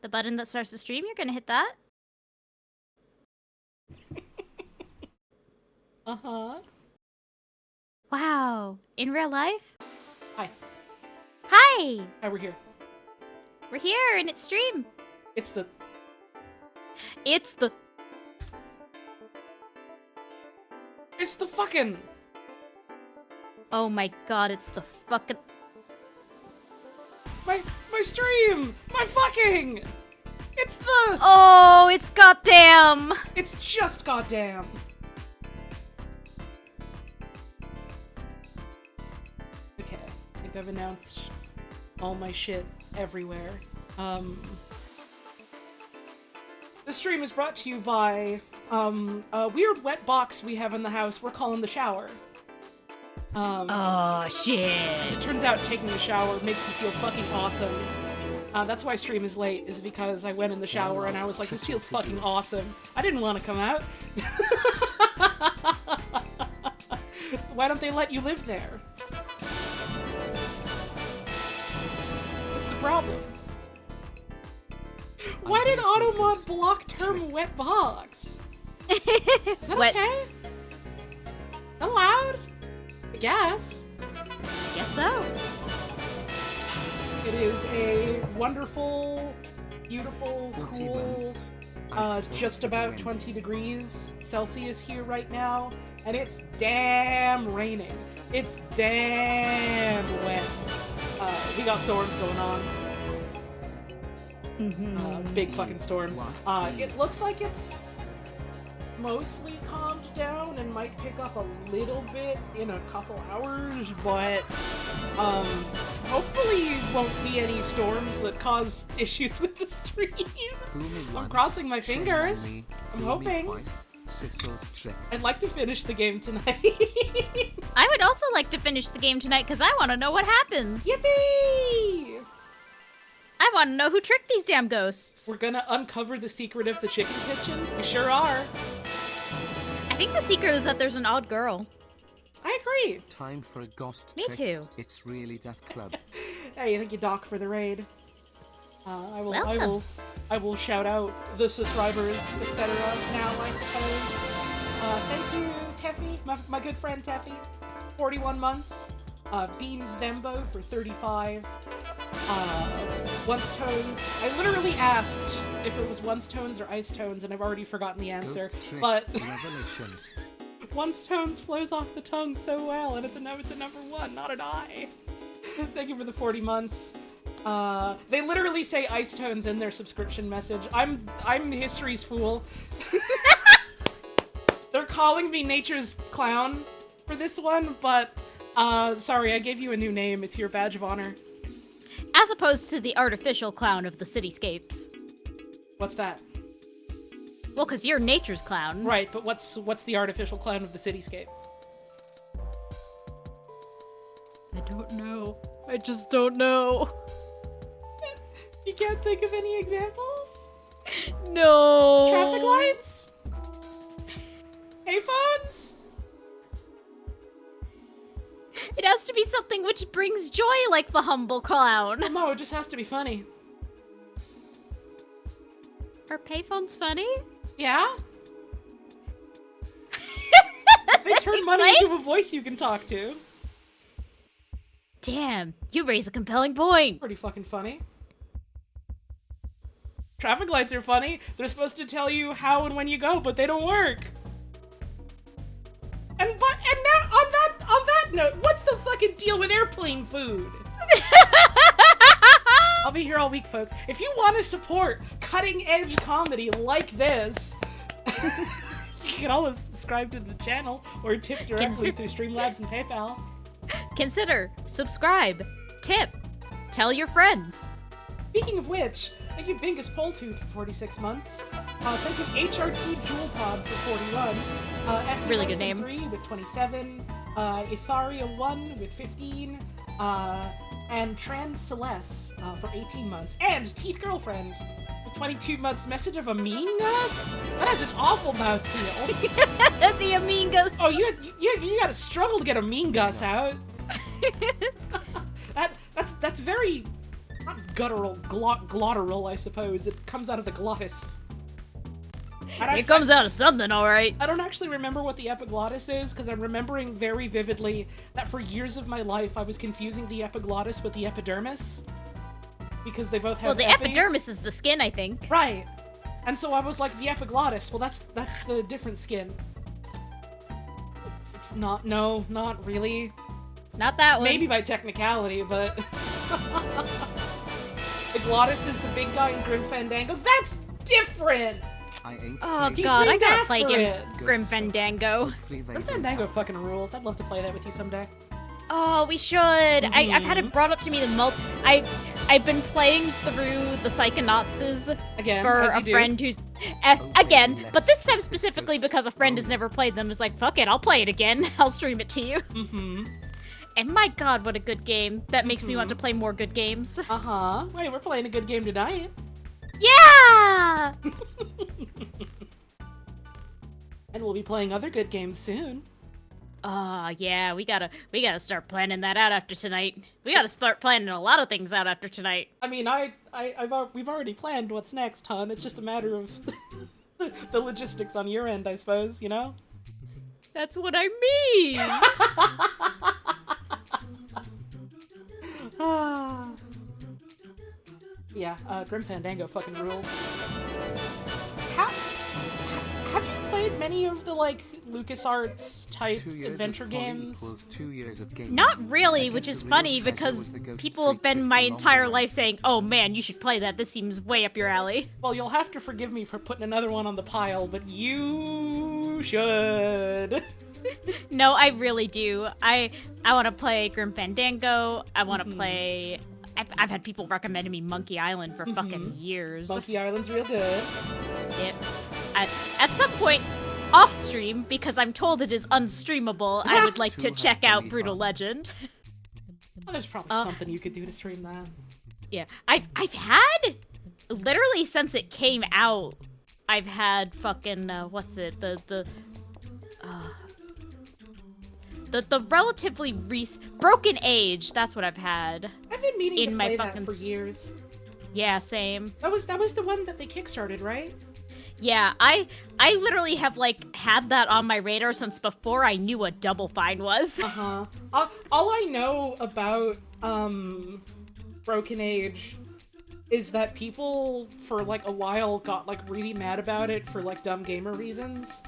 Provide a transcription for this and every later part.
The button that starts the stream, you're gonna hit that. Uh-huh. Wow. In real life? Hi. Hi! Hi, we're here. We're here and it's stream. It's the... It's the... It's the fucking... Oh my god, it's the fucking... My stream! My fucking! It's the... Oh, it's goddamn! It's just goddamn. Okay, I think I've announced all my shit everywhere. The stream is brought to you by, a weird wet box we have in the house we're calling the shower. Oh, shit. As it turns out, taking a shower makes you feel fucking awesome. That's why stream is late, is because I went in the shower and I was like, this feels fucking awesome. I didn't want to come out. Why don't they let you live there? What's the problem? Why did Automod block term wet box? Is that Wet. okay? Allowed? I guess. I guess so. It is a wonderful, beautiful, cool, just about 20 degrees Celsius here right now, and it's damn raining. It's damn wet. We got storms going on. Big fucking storms. It looks like it's mostly calmed down and might pick up a little bit in a couple hours, but hopefully won't be any storms that cause issues with the stream. I'm crossing my fingers. I'm hoping. I'd like to finish the game tonight. I would also like to finish the game tonight because I want to know what happens. Yippee! I want to know who tricked these damn ghosts. We're gonna uncover the secret of the chicken kitchen. We sure are. I think the secret is that there's an odd girl. I agree. Time for a ghost Me trick. too. It's really Death Club. Hey, thank you, Doc, for the raid. Welcome. I will shout out the subscribers, etc. Now, I suppose. Thank you, Teffy, my good friend Teffy, 41 months. Beans Thembo for 35. Once Tones. I literally asked if it was Once Tones or Ice Tones, and I've already forgotten the answer. Ghost trick But revelations. Once Tones flows off the tongue so well, and it's a number one, not an I. Thank you for the 40 months. They literally say Ice Tones in their subscription message. I'm history's fool. They're calling me nature's clown for this one, but sorry, I gave you a new name. It's your badge of honor. As opposed to the artificial clown of the cityscapes. What's that? Well, because you're nature's clown. Right, but what's the artificial clown of the cityscape? I don't know. I just don't know. You can't think of any examples? No. Traffic lights? Payphones? It has to be something which brings joy like the humble clown. No, it just has to be funny. Are payphones funny? Yeah? They turn money Explain? into a voice you can talk to. Damn, you raise a compelling point. Pretty fucking funny. Traffic lights are funny. They're supposed to tell you how and when you go, but they don't work. And now on that note, what's the fucking deal with airplane food? I'll be here all week, folks. If you want to support cutting-edge comedy like this, you can always subscribe to the channel or tip directly through Streamlabs and PayPal. Consider, subscribe, tip, tell your friends. Speaking of which, thank you Bingus Poltooth for 46 months. Thank you HRT Jewel Pod for 41. Really good name. 3 with 27. Itharia 1 with 15. And Trans Celeste for 18 months. And Teeth Girlfriend with 22 months. Message of Among Us? That has an awful mouthfeel. The Amingus. Oh, you gotta struggle to get Among Us out. That's very not guttural, glotteral, I suppose. It comes out of the glottis. It comes out of something, alright. I don't actually remember what the epiglottis is, because I'm remembering very vividly that for years of my life I was confusing the epiglottis with the epidermis. Because they both have Well, the epi. epidermis is the skin, I think. Right. And so I was like, the epiglottis, well that's the different skin. It's not, no, not really. Not that one. Maybe by technicality, but... The glottis is the big guy in Grim Fandango. That's different! I ain't Oh played god, I named gotta after play it. Grim Fandango. Hopefully they Grim do Fandango help. fucking rules. I'd love to play that with you someday. Oh, we should. I've had it brought up to me I've been playing through the Psychonauts Again, for as you a do. friend who's again, but this time specifically because a friend has never played them. Is like, fuck it, I'll play it again. I'll stream it to you. Mm-hmm. And my god, what a good game! That makes me want to play more good games. Uh-huh. Wait, we're playing a good game tonight. Yeah. And we'll be playing other good games soon. Yeah, we gotta start planning that out after tonight. We gotta start planning a lot of things out after tonight. I mean, we've already planned what's next, hon. It's just a matter of the logistics on your end, I suppose, you know? That's what I mean. Yeah, Grim Fandango fucking rules. Have you played many of the, like, LucasArts type 2 years adventure of poly games? equals 2 years of gaming. Not really, I which guess is the real funny treasure because was the Ghost people have Street been trip my along entire the way. life saying, "Oh man, you should play that. This seems way up your alley." Well, you'll have to forgive me for putting another one on the pile, but you should. No, I really do. I want to play Grim Fandango. I want to play. I've had people recommending me Monkey Island for fucking years. Monkey Island's real good. Yep. At some point, off stream, because I'm told it is unstreamable, I would like to Too check out happily Brutal fun. Legend. Oh, there's probably something you could do to stream that. Yeah, I've had literally since it came out. I've had fucking what's it the relatively Broken Age. That's what I've had. I've been meaning In to my play that fucking for years. Yeah, same. That was the one that they kickstarted, right? Yeah, I literally have like had that on my radar since before I knew what Double Fine was. Uh-huh. All I know about Broken Age is that people for like a while got like really mad about it for like dumb gamer reasons.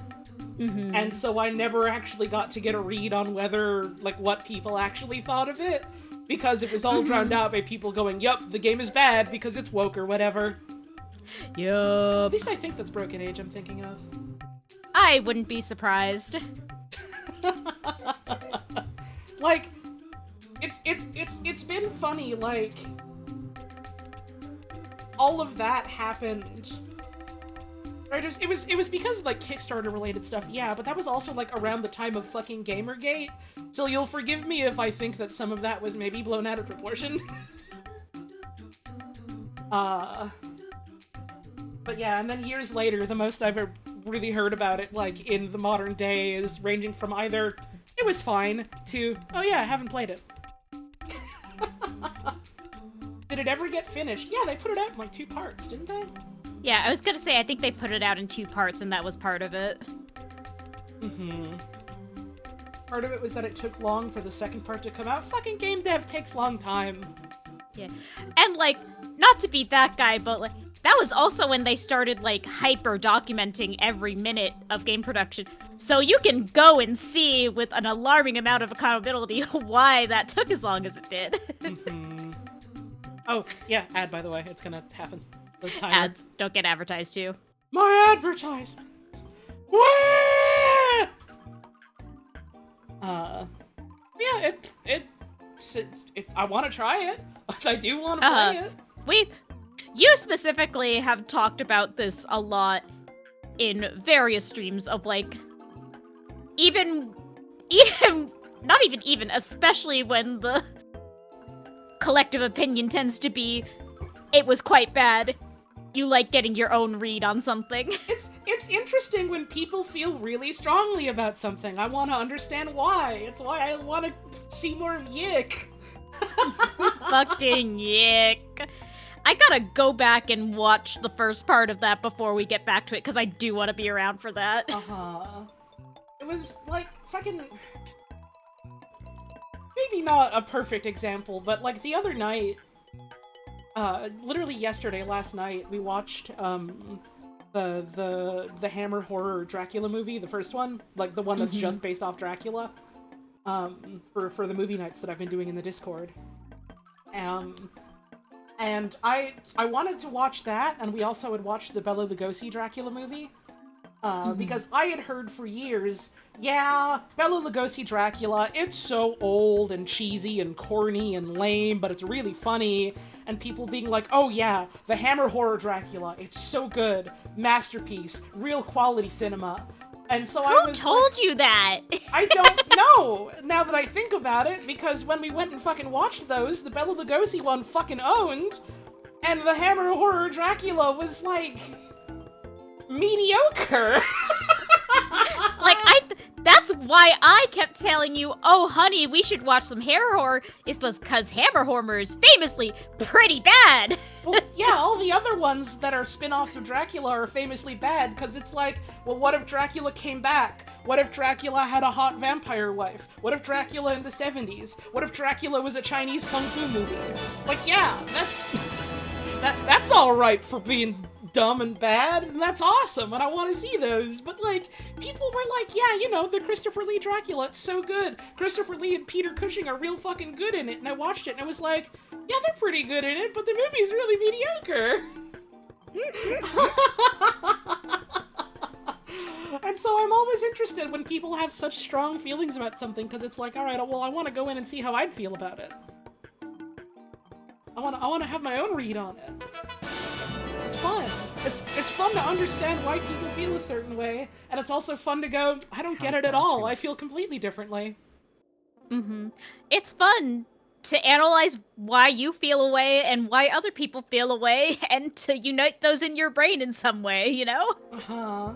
Mm-hmm. And so I never actually got to get a read on whether, like, what people actually thought of it, because it was all drowned out by people going, yup, the game is bad because it's woke or whatever. Yup. At least I think that's Broken Age I'm thinking of. I wouldn't be surprised. Like, it's been funny, like, all of that happened. Right, it was because of, like, Kickstarter-related stuff, yeah, but that was also, like, around the time of fucking Gamergate, so you'll forgive me if I think that some of that was maybe blown out of proportion. But yeah, and then years later, the most I've ever really heard about it, like, in the modern day is ranging from either, it was fine, to, oh yeah, I haven't played it. Did it ever get finished? Yeah, they put it out in, like, 2 parts, didn't they? Yeah, I was gonna say, I think they put it out in 2 parts, and that was part of it. Mm-hmm. Part of it was that it took long for the second part to come out. Fucking game dev takes long time. Yeah. And, like, not to be that guy, but, like, that was also when they started, like, hyper-documenting every minute of game production. So you can go and see, with an alarming amount of accountability, why that took as long as it did. Mm-hmm. Oh, yeah, ad, by the way. It's gonna happen. The timer. Ads don't get advertised to. My advertisements! Wah! Yeah, I want to try it. I do want to play it. You specifically have talked about this a lot in various streams of, like, especially when the collective opinion tends to be, it was quite bad. You like getting your own read on something. It's interesting when people feel really strongly about something. I want to understand why. It's why I want to see more of Yick. Fucking yick. I gotta go back and watch the first part of that before we get back to it, because I do want to be around for that. Uh-huh. It was, like, fucking... Maybe not a perfect example, but, like, the other night... literally yesterday, last night, we watched, the Hammer horror Dracula movie, the first one. Like, the one that's just based off Dracula. For the movie nights that I've been doing in the Discord. And I wanted to watch that, and we also had watched the Bela Lugosi Dracula movie. Because I had heard for years, yeah, Bela Lugosi Dracula, it's so old and cheesy and corny and lame, but it's really funny. And people being like, oh yeah, the Hammer horror Dracula, it's so good, masterpiece, real quality cinema. And so I was told you that? I don't know, now that I think about it, because when we went and fucking watched those, the Bela Lugosi one fucking owned, and the Hammer horror Dracula was, like, mediocre. Like, that's why I kept telling you, oh honey, we should watch some Hammer horror, is because Hammer horror is famously pretty bad. Well, yeah, all the other ones that are spin-offs of Dracula are famously bad, because it's like, well, what if Dracula came back? What if Dracula had a hot vampire wife? What if Dracula in the 70s? What if Dracula was a Chinese kung fu movie? Like, yeah, that's alright for being dumb and bad, and that's awesome, and I want to see those, but, like, people were like, yeah, you know, the Christopher Lee Dracula, it's so good. Christopher Lee and Peter Cushing are real fucking good in it, and I watched it, and I was like, yeah, they're pretty good in it, but the movie's really mediocre. And so I'm always interested when people have such strong feelings about something, because it's like, alright, well, I want to go in and see how I'd feel about it. I want to have my own read on it. It's fun. It's fun to understand why people feel a certain way, and it's also fun to go, I don't get it at all. I feel completely differently. It's fun to analyze why you feel a way and why other people feel a way, and to unite those in your brain in some way, you know? Uh-huh.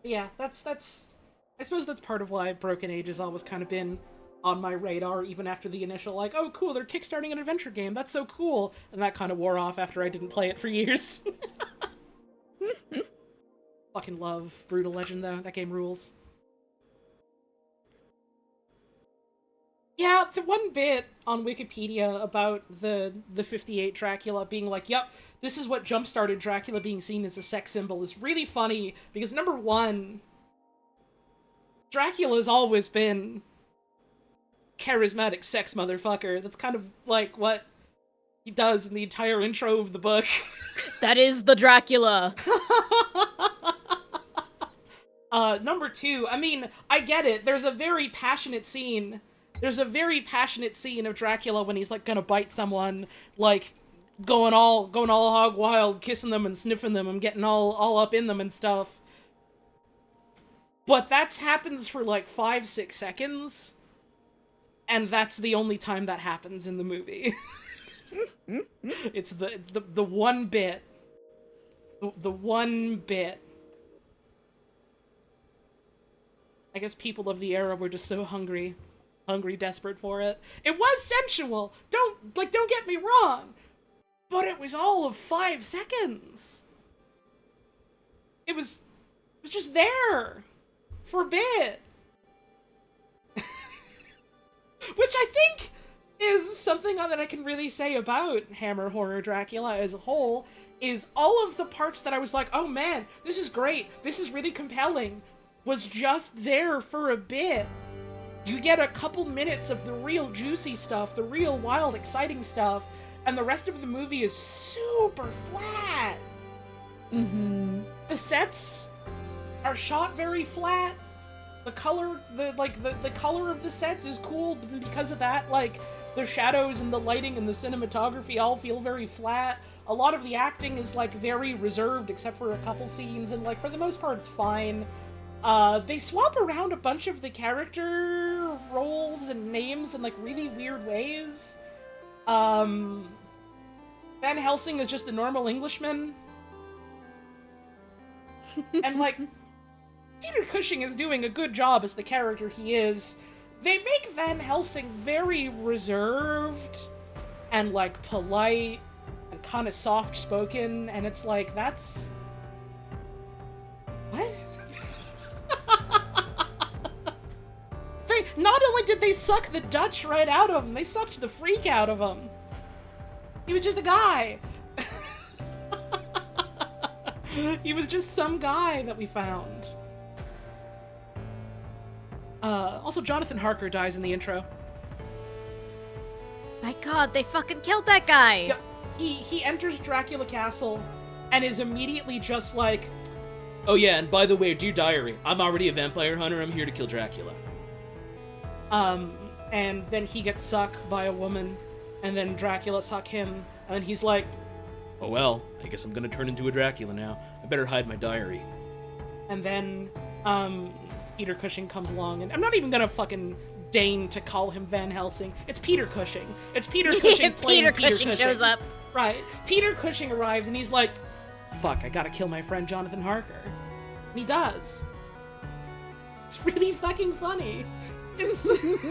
Yeah, that's I suppose that's part of why Broken Age has always kind of been on my radar, even after the initial, like, oh cool, they're kickstarting an adventure game, that's so cool, and that kind of wore off after I didn't play it for years. Fucking love Brutal Legend, though. That game rules. Yeah, the one bit on Wikipedia about the 58 Dracula being like, yep, this is what jump-started Dracula being seen as a sex symbol is really funny, because number one, Dracula's always been charismatic sex motherfucker. That's kind of like what he does in the entire intro of the book. That is the Dracula. Number two, I mean, I get it. There's a very passionate scene of Dracula when he's, like, gonna bite someone, like, going all hog wild, kissing them and sniffing them and getting all up in them and stuff. But that happens for, like, 5-6 seconds. And that's the only time that happens in the movie. It's the one bit. The one bit. I guess people of the era were just so hungry, desperate for it. It was sensual! Don't get me wrong! But it was all of 5 seconds! It was just there! For a bit! Which I think is something that I can really say about Hammer Horror Dracula as a whole, is all of the parts that I was like, oh man, this is great, this is really compelling, was just there for a bit. You get a couple minutes of the real juicy stuff, the real wild, exciting stuff, and the rest of the movie is super flat. The sets are shot very flat. The color, the color of the sets is cool, but because of that, like, the shadows and the lighting and the cinematography all feel very flat. A lot of the acting is, like, very reserved, except for a couple scenes, and, like, for the most part, it's fine. They swap around a bunch of the character roles and names in, like, really weird ways. Van Helsing is just a normal Englishman. And, like, Peter Cushing is doing a good job as the character he is, They make Van Helsing very reserved and, like, polite and kind of soft-spoken, and it's like, that's... What? Not only did they suck the Dutch right out of him, they sucked the freak out of him. He was just a guy. He was just some guy that we found. Also, Jonathan Harker dies in the intro. My god, they fucking killed that guy! Yeah, he enters Dracula Castle and is immediately just like, oh yeah, and by the way, dear diary, I'm already a vampire hunter, I'm here to kill Dracula. And then he gets sucked by a woman, and then Dracula suck him, and he's like, oh well, I guess I'm gonna turn into a Dracula now. I better hide my diary. And then, Peter Cushing comes along, and I'm not even gonna fucking deign to call him Van Helsing. It's Peter Cushing. It's Peter Cushing playing Peter Cushing. Shows up. Right. Peter Cushing arrives, and he's like, fuck, I gotta kill my friend Jonathan Harker. And he does. It's really fucking funny. It's... the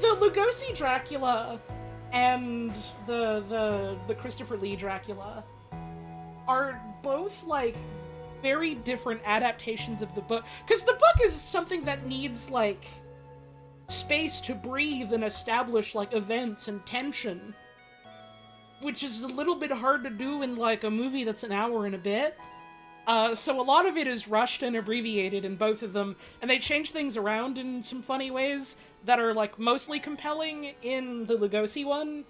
Lugosi Dracula and the Christopher Lee Dracula are both, like, very different adaptations of the book. Because the book is something that needs, like, space to breathe and establish, like, events and tension. Which is a little bit hard to do in, like, a movie that's an hour and a bit. So a lot of it is rushed and abbreviated in both of them, and they change things around in some funny ways that are, like, mostly compelling in the Lugosi one.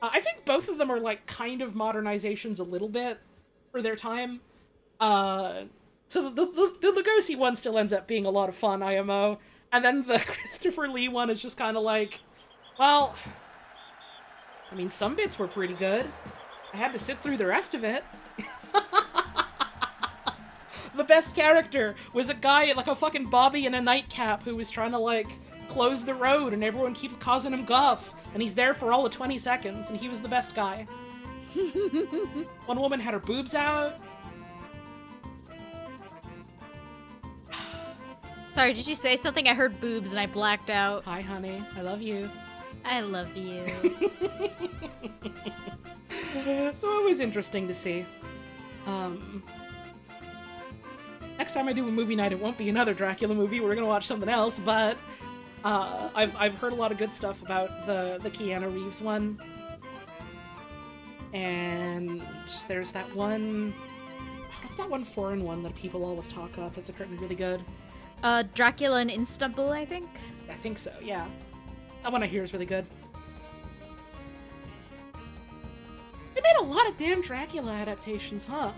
I think both of them are, like, kind of modernizations a little bit for their time. So the Lugosi one still ends up being a lot of fun, IMO, and then the Christopher Lee one is just kind of like, well, I mean, some bits were pretty good. I had to sit through the rest of it. The best character was a guy, like a fucking Bobby in a nightcap who was trying to, like, close the road, and everyone keeps causing him guff, and he's there for all of 20 seconds, and he was the best guy. One woman had her boobs out. Sorry, did you say something? I heard boobs and I blacked out. Hi, honey. I love you. I love you. So it was interesting to see. Next time I do a movie night, it won't be another Dracula movie. We're gonna watch something else, but I've heard a lot of good stuff about the Keanu Reeves one. And there's that one... What's that one foreign one that people always talk up? It's apparently really good. Dracula in Istanbul, I think? I think so, yeah. That one I hear is really good. They made a lot of damn Dracula adaptations, huh?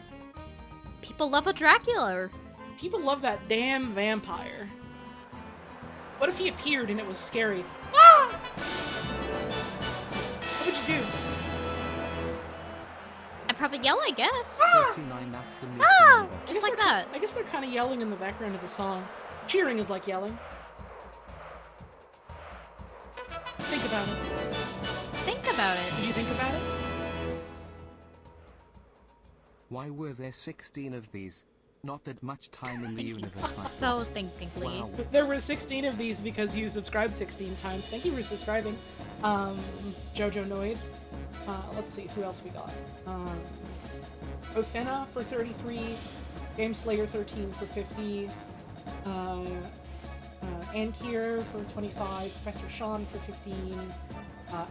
People love a Dracula. People love that damn vampire. What if he appeared and it was scary? Ah! What would you do? I'd probably yell, I guess. Ah! 39, that's the Ah! number. Just like that. I guess they're kind of yelling in the background of the song. Cheering is like yelling. Think about it. Think about it. Did you think about it? Why were there 16 of these? Not that much time in the universe. So thinkingly. Wow. There were 16 of these because you subscribed 16 times. Thank you for subscribing. Jojo Noid. Let's see, who else we got? Othena for 33. Gameslayer 13 for 50. Ankier for 25. Professor Sean for 15.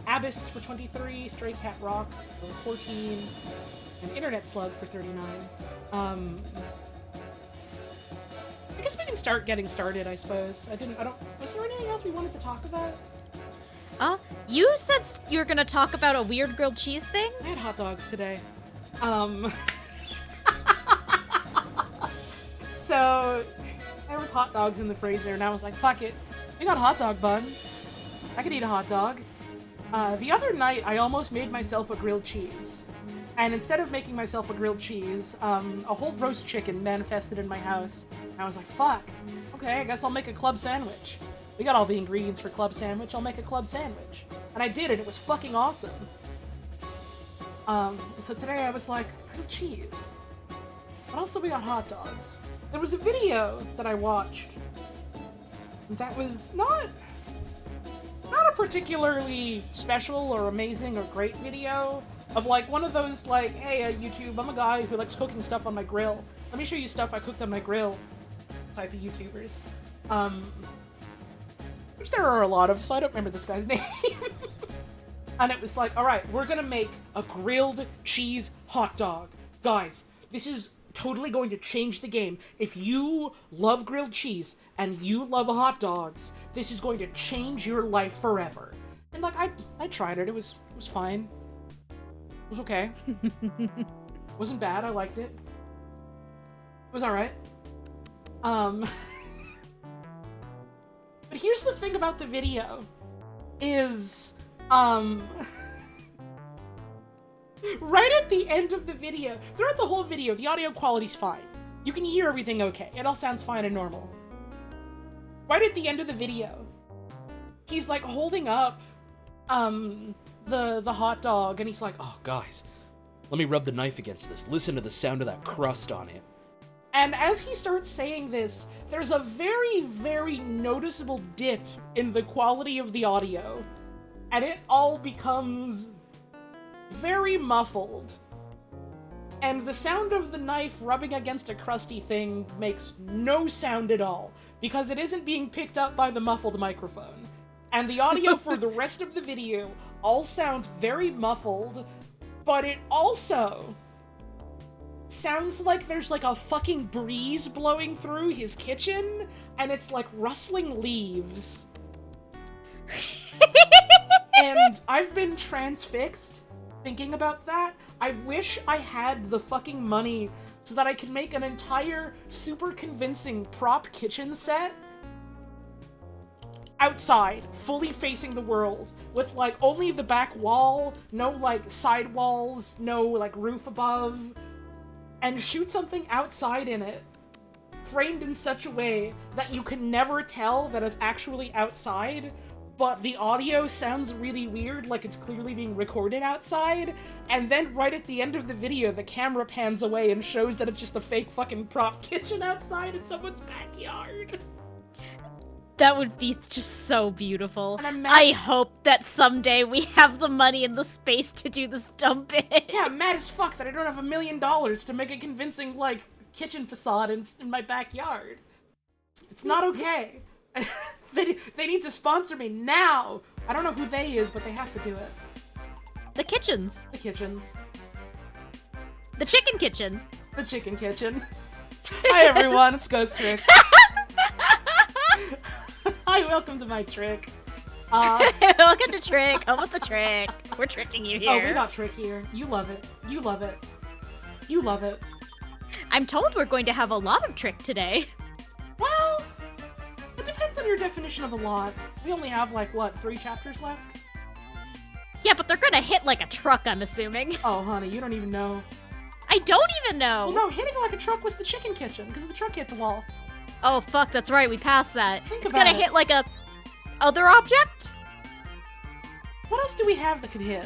Abyss for 23. Stray Cat Rock for 14. And Internet Slug for 39. I guess we can start getting started, I suppose. Was there anything else we wanted to talk about? You said you were gonna talk about a weird grilled cheese thing? I had hot dogs today. So, there was hot dogs in the freezer, and I was like, fuck it. We got hot dog buns. I could eat a hot dog. The other night, I almost made myself a grilled cheese. And instead of making myself a grilled cheese, a whole roast chicken manifested in my house. And I was like, fuck. Okay, I guess I'll make a club sandwich. We got all the ingredients for club sandwich, I'll make a club sandwich. And I did, and it was fucking awesome. So today I was like, grilled cheese. But also we got hot dogs. There was a video that I watched that was not a particularly special or amazing or great video of like one of those like, hey, YouTube, I'm a guy who likes cooking stuff on my grill. Let me show you stuff I cooked on my grill type of YouTubers. Which there are a lot of, so I don't remember this guy's name. And it was like, alright, we're gonna make a grilled cheese hot dog. Guys, this is totally going to change the game. If you love grilled cheese and you love hot dogs, this is going to change your life forever. And like, I tried it. It was fine. It was okay. Wasn't bad. I liked it. It was alright. But here's the thing about the video, is, right at the end of the video, throughout the whole video, the audio quality's fine. You can hear everything okay. It all sounds fine and normal. Right at the end of the video, he's like holding up, the hot dog, and he's like, oh, guys, let me rub the knife against this. Listen to the sound of that crust on it. And as he starts saying this, there's a very, very noticeable dip in the quality of the audio. And it all becomes very muffled. And the sound of the knife rubbing against a crusty thing makes no sound at all, because it isn't being picked up by the muffled microphone. And the audio for the rest of the video all sounds very muffled, but it also sounds like there's like a fucking breeze blowing through his kitchen, and it's like rustling leaves. And I've been transfixed thinking about that. I wish I had the fucking money so that I could make an entire super convincing prop kitchen set outside, fully facing the world, with like only the back wall, no like side walls, no like roof above, and shoot something outside in it, framed in such a way that you can never tell that it's actually outside, but the audio sounds really weird, like it's clearly being recorded outside, and then right at the end of the video, the camera pans away and shows that it's just a fake fucking prop kitchen outside in someone's backyard. That would be just so beautiful. And I'm I hope that someday we have the money and the space to do this dumb bit. Yeah, I'm mad as fuck that I don't have $1 million to make a convincing, like, kitchen facade in my backyard. It's not okay. They need to sponsor me now! I don't know who they is, but they have to do it. The kitchens. The kitchens. The chicken kitchen. The chicken kitchen. Hi everyone, it's Ghost Trick. Hi, welcome to my trick. Welcome to Trick. Home with the trick. We're tricking you here. Oh, we got Trick here. You love it. You love it. You love it. I'm told we're going to have a lot of Trick today. Well, it depends on your definition of a lot. We only have, like, what, 3 chapters left? Yeah, but they're gonna hit like a truck, I'm assuming. Oh, honey, you don't even know. I don't even know. Well, no, hitting like a truck was the chicken kitchen, because the truck hit the wall. Oh, fuck, that's right, we passed that. Think It's about gonna it. hit like a other object? What else do we have that could hit?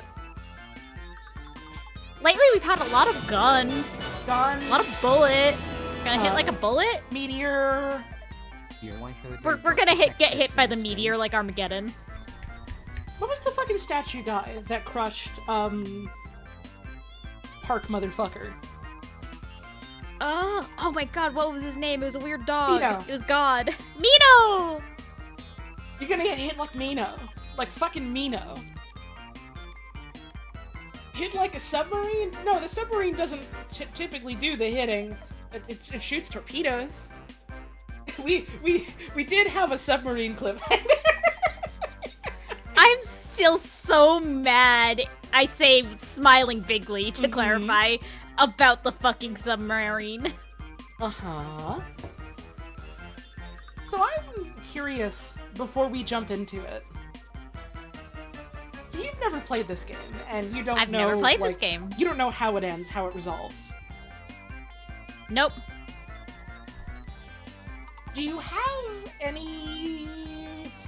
Lately, we've had a lot of gun, Gun, a lot of bullet. Gonna hit like a bullet? meteor. We're gonna get hit by the meteor like Armageddon. What was the fucking statue guy that crushed, Park motherfucker? Oh my god, what was his name? It was a weird dog. Mino. It was God. Mino! You're gonna get hit like Mino. Like fucking Mino. Hit like a submarine? No, the submarine doesn't typically do the hitting. It shoots torpedoes. We did have a submarine cliffhanger. I'm still so mad. I say smiling bigly to clarify about the fucking submarine. Uh-huh. So I'm curious, before we jump into it. You've never played this game, and you don't know... I've never played this like, game. You don't know how it ends, how it resolves. Nope. Do you have any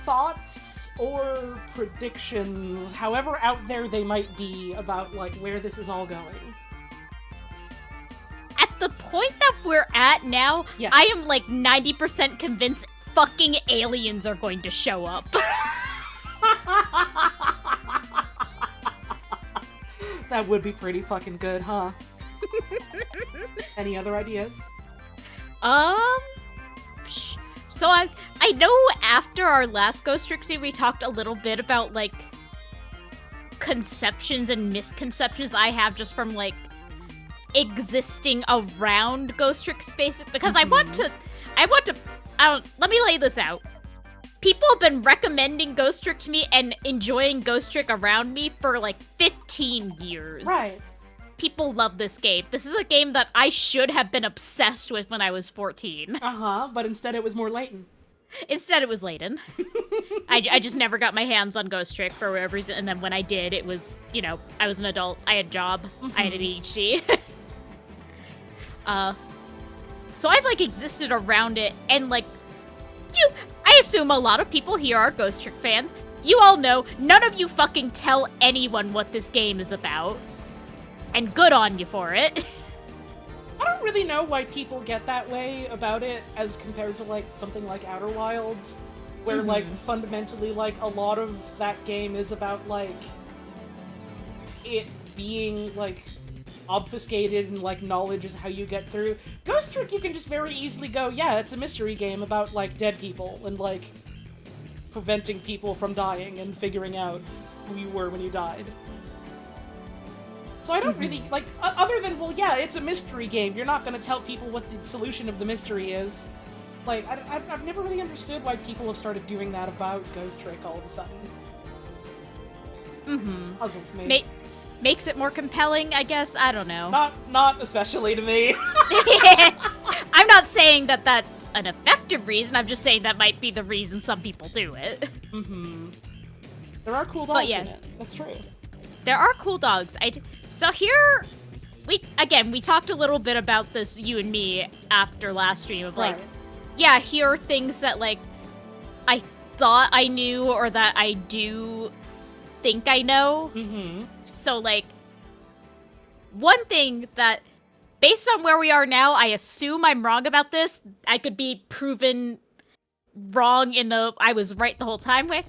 thoughts or predictions, however out there they might be, about, like, where this is all going? At the point that we're at now, Yes. I am like 90% convinced fucking aliens are going to show up. That would be pretty fucking good, huh? Any other ideas? So I know after our last Ghost Trick scene, we talked a little bit about, like, conceptions and misconceptions I have just from, like, existing around Ghost Trick space, because I want to, let me lay this out. People have been recommending Ghost Trick to me and enjoying Ghost Trick around me for, like, 15 years. Right. People love this game. This is a game that I should have been obsessed with when I was 14. Uh-huh, but instead it was more Layton. Instead, it was Layton. I just never got my hands on Ghost Trick for whatever reason, and then when I did, it was, you know, I was an adult, I had a job, I had an ADHD. So I've, like, existed around it, and, like, I assume a lot of people here are Ghost Trick fans. You all know, none of you fucking tell anyone what this game is about. And good on you for it. I don't really know why people get that way about it as compared to, like, something like Outer Wilds, where, like, fundamentally, like, a lot of that game is about, like, it being, like, obfuscated and, like, knowledge is how you get through. Ghost Trick, you can just very easily go, yeah, it's a mystery game about, like, dead people and, like, preventing people from dying and figuring out who you were when you died. So I don't really, like, other than, well, yeah, it's a mystery game. You're not gonna tell people what the solution of the mystery is. Like, I've never really understood why people have started doing that about Ghost Trick all of a sudden. Puzzles me. Makes it more compelling, I guess? I don't know. Not especially to me. I'm not saying that that's an effective reason, I'm just saying that might be the reason some people do it. There are cool dogs in it. That's true. There are cool dogs. So here, we talked a little bit about this, you and me, after last stream of, like, yeah, here are things that, like, I thought I knew or that I do think I know. So, like, one thing that, based on where we are now, I assume I'm wrong about this. I could be proven wrong in I was right the whole time way.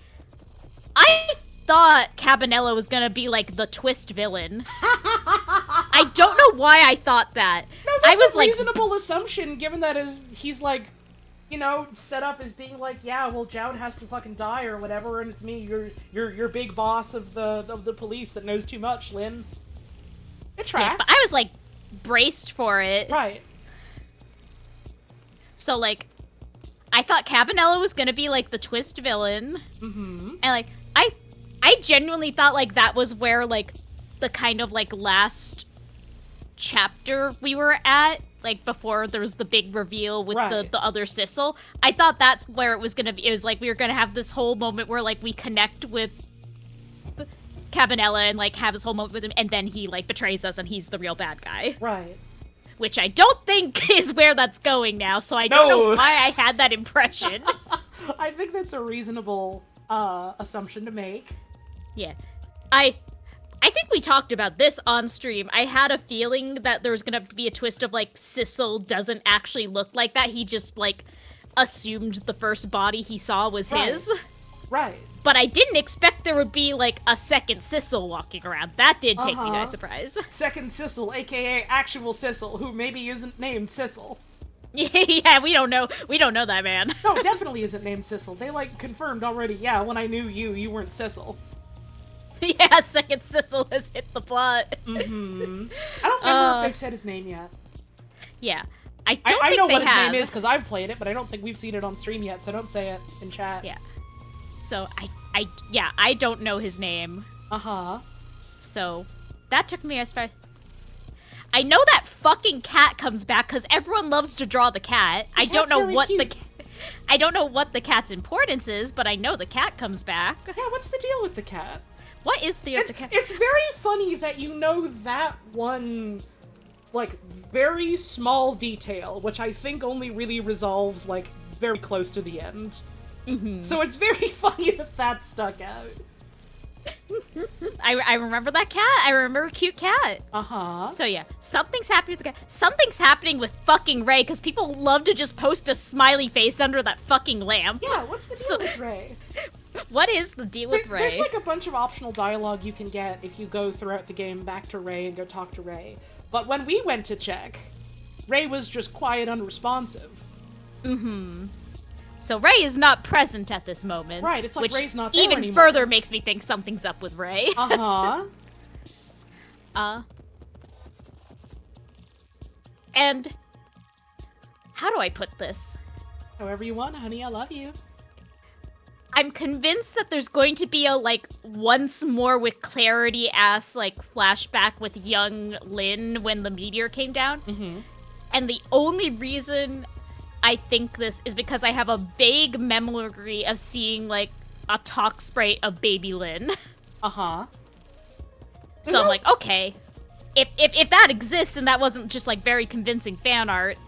I thought Cabanela was gonna be, like, the twist villain. I don't know why I thought that. No, that's a reasonable assumption, given that he's, like, you know, set up as being like, yeah, well, Joud has to fucking die or whatever, and it's me, your big boss of the police that knows too much, Lynn. It tracks. Yeah, but I was, like, braced for it. Right. So, like, I thought Cabanela was gonna be, like, the twist villain. And, like, I genuinely thought, like, that was where, like, the kind of, like, last chapter we were at, like, before there was the big reveal with the other Sissel. I thought that's where it was gonna be. It was, like, we were gonna have this whole moment where, like, we connect with Cabanela and, like, have this whole moment with him, and then he, like, betrays us and he's the real bad guy. Right. Which I don't think is where that's going now, so I don't know why I had that impression. I think that's a reasonable assumption to make. Yeah. I think we talked about this on stream. I had a feeling that there was gonna be a twist of, like, Sissel doesn't actually look like that. He just, like, assumed the first body he saw was his. Right. But I didn't expect there would be, like, a second Sissel walking around. That did take me by surprise. Second Sissel, aka actual Sissel, who maybe isn't named Sissel. Yeah, we don't know. We don't know that man. No, definitely isn't named Sissel. They, like, confirmed already, yeah, when I knew you weren't Sissel. Yeah, second Sissel has hit the plot. I don't remember if they've said his name yet. Yeah. I know what his name is because I've played it, but I don't think we've seen it on stream yet, so don't say it in chat. Yeah. So, I don't know his name. So, that took me as far... I know that fucking cat comes back because everyone loves to draw the cat. I don't know what I don't know what the cat's importance is, but I know the cat comes back. Yeah, what's the deal with the cat? What is the cat? It's very funny that you know that one, like, very small detail, which I think only really resolves, like, very close to the end. So it's very funny that that stuck out. I remember that cat. I remember a cute cat. Uh-huh. So yeah, something's happening with the cat. Something's happening with fucking Ray, because people love to just post a smiley face under that fucking lamp. Yeah, what's the deal with Ray? What is the deal with Ray? There's like a bunch of optional dialogue you can get if you go throughout the game back to Ray and go talk to Ray. But when we went to check, Ray was just quiet, unresponsive. Mm-hmm. So Ray is not present at this moment. Right, it's like which Ray's not there even anymore. further makes me think something's up with Ray. Uh-huh. And how do I put this? However you want, honey, I love you. I'm convinced that there's going to be a, like, once more with clarity ass, like, flashback with young Lynn when the meteor came down. Mm-hmm. And the only reason I think this is because I have a vague memory of seeing, like, a talk sprite of baby Lynn. Uh-huh. So I'm like, okay, if that exists and that wasn't just, like, very convincing fan art,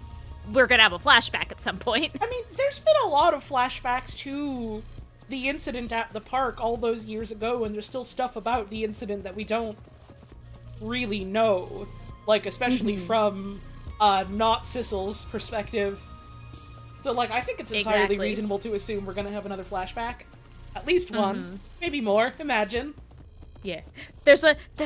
we're gonna have a flashback at some point. I mean, there's been a lot of flashbacks to the incident at the park all those years ago, and there's still stuff about the incident that we don't really know. Like, especially from, not Sissel's perspective. So, like, I think it's entirely reasonable to assume we're gonna have another flashback. At least one. Maybe more. Imagine. Yeah. There's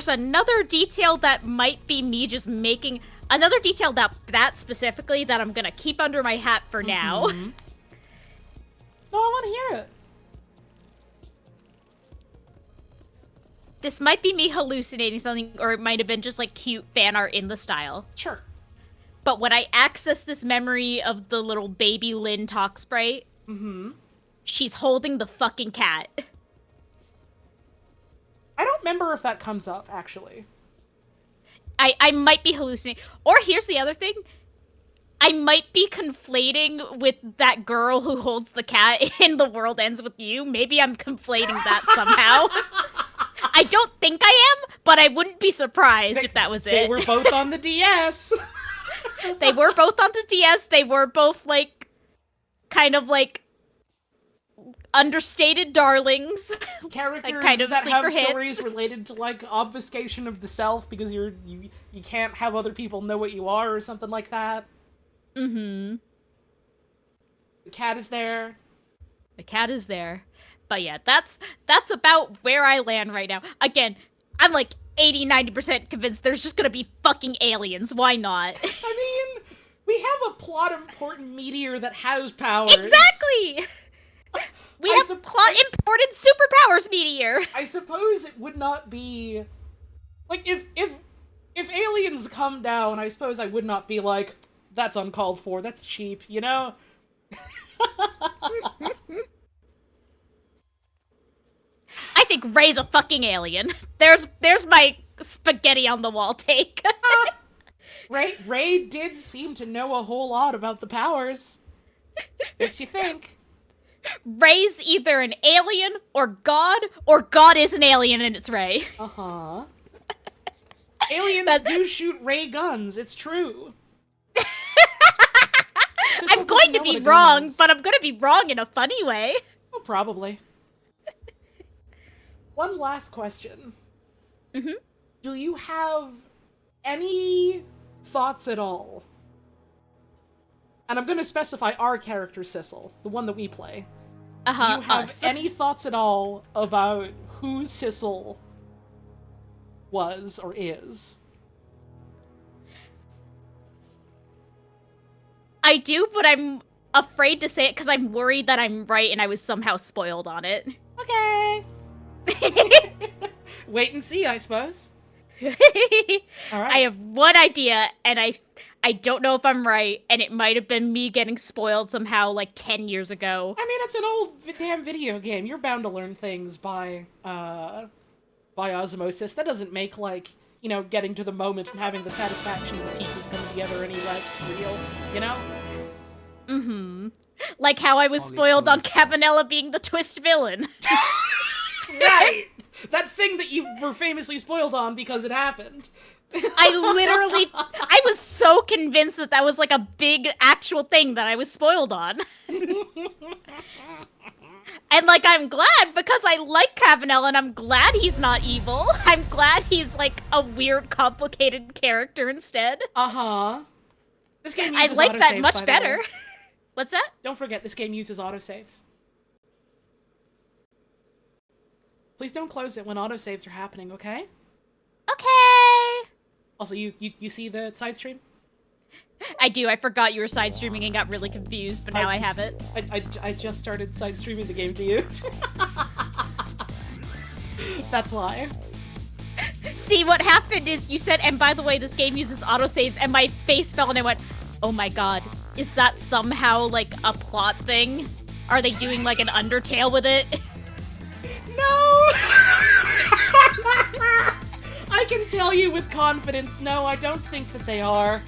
another detail that might be me just making... Another detail that specifically that I'm gonna keep under my hat for now. No, I want to hear it. This might be me hallucinating something, or it might have been just, like, cute fan art in the style. Sure. But when I access this memory of the little baby Lynn talk sprite, she's holding the fucking cat. I don't remember if that comes up, actually. I might be hallucinating. Or here's the other thing. I might be conflating with that girl who holds the cat in The World Ends With You. Maybe I'm conflating that somehow. I don't think I am, but I wouldn't be surprised if that was it. They were both on the DS. They were both on the DS. They were both, like, kind of, like, understated darlings. Characters like, kind of that have hits. stories related to, like, obfuscation of the self because you can't have other people know what you are or something like that. Mm-hmm. The cat is there. The cat is there. But yeah, that's about where I land right now. Again, I'm like 80-90% convinced there's just gonna be fucking aliens. Why not? I mean, we have a plot important meteor that has powers. Exactly! We have plot important superpowers meteor. I suppose it would not be... Like, if aliens come down, I suppose I would not be like, that's uncalled for, that's cheap, you know? I think Ray's a fucking alien. There's my spaghetti on the wall take. Ray did seem to know a whole lot about the powers. Makes you think. Ray's either an alien or God is an alien and it's Ray. Uh-huh. Aliens do shoot ray guns, it's true. I'm going to be wrong, but I'm going to be wrong in a funny way. Oh, probably. One last question. Mm-hmm. Do you have any thoughts at all? And I'm going to specify our character, Sissel, the one that we play. Do you have any thoughts at all about who Sissel was or is? I do, but I'm afraid to say it because I'm worried that I'm right and I was somehow spoiled on it. Okay. Wait and see, I suppose. All right. I have one idea, and I don't know if I'm right, and it might have been me getting spoiled somehow like 10 years ago. I mean, it's an old damn video game. You're bound to learn things by osmosis. That doesn't make, like, you know, getting to the moment and having the satisfaction of the pieces come together any less real, you know? Mm-hmm. Like how I was spoiled on Cabanela being the twist villain. Right! That thing that you were famously spoiled on because it happened. I was so convinced that was like a big actual thing that I was spoiled on. And, like, I'm glad because I like Cavanel and I'm glad he's not evil. I'm glad he's, like, a weird, complicated character instead. Uh-huh. This game I uses like that autosaves, much by the better. way. What's that? Don't forget, this game uses autosaves. Please don't close it when autosaves are happening, okay? Okay. Also, you see the side stream? I do. I forgot you were side streaming and got really confused, but now I have it. I just started side streaming the game to you. That's why. See, what happened is you said, and by the way, this game uses autosaves, and my face fell and I went, oh my god, is that somehow, like, a plot thing? Are they doing, like, an Undertale with it? No! I can tell you with confidence, no, I don't think that they are.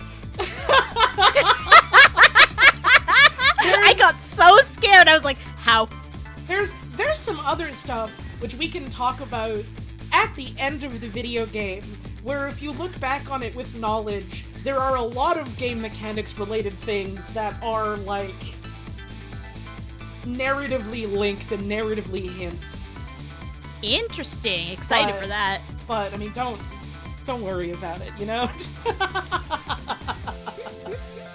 I got so scared, I was like, how? There's some other stuff which we can talk about at the end of the video game, where if you look back on it with knowledge, there are a lot of game mechanics related things that are, like, narratively linked and narratively hints. Interesting. Excited for that. But, I mean, don't worry about it, you know?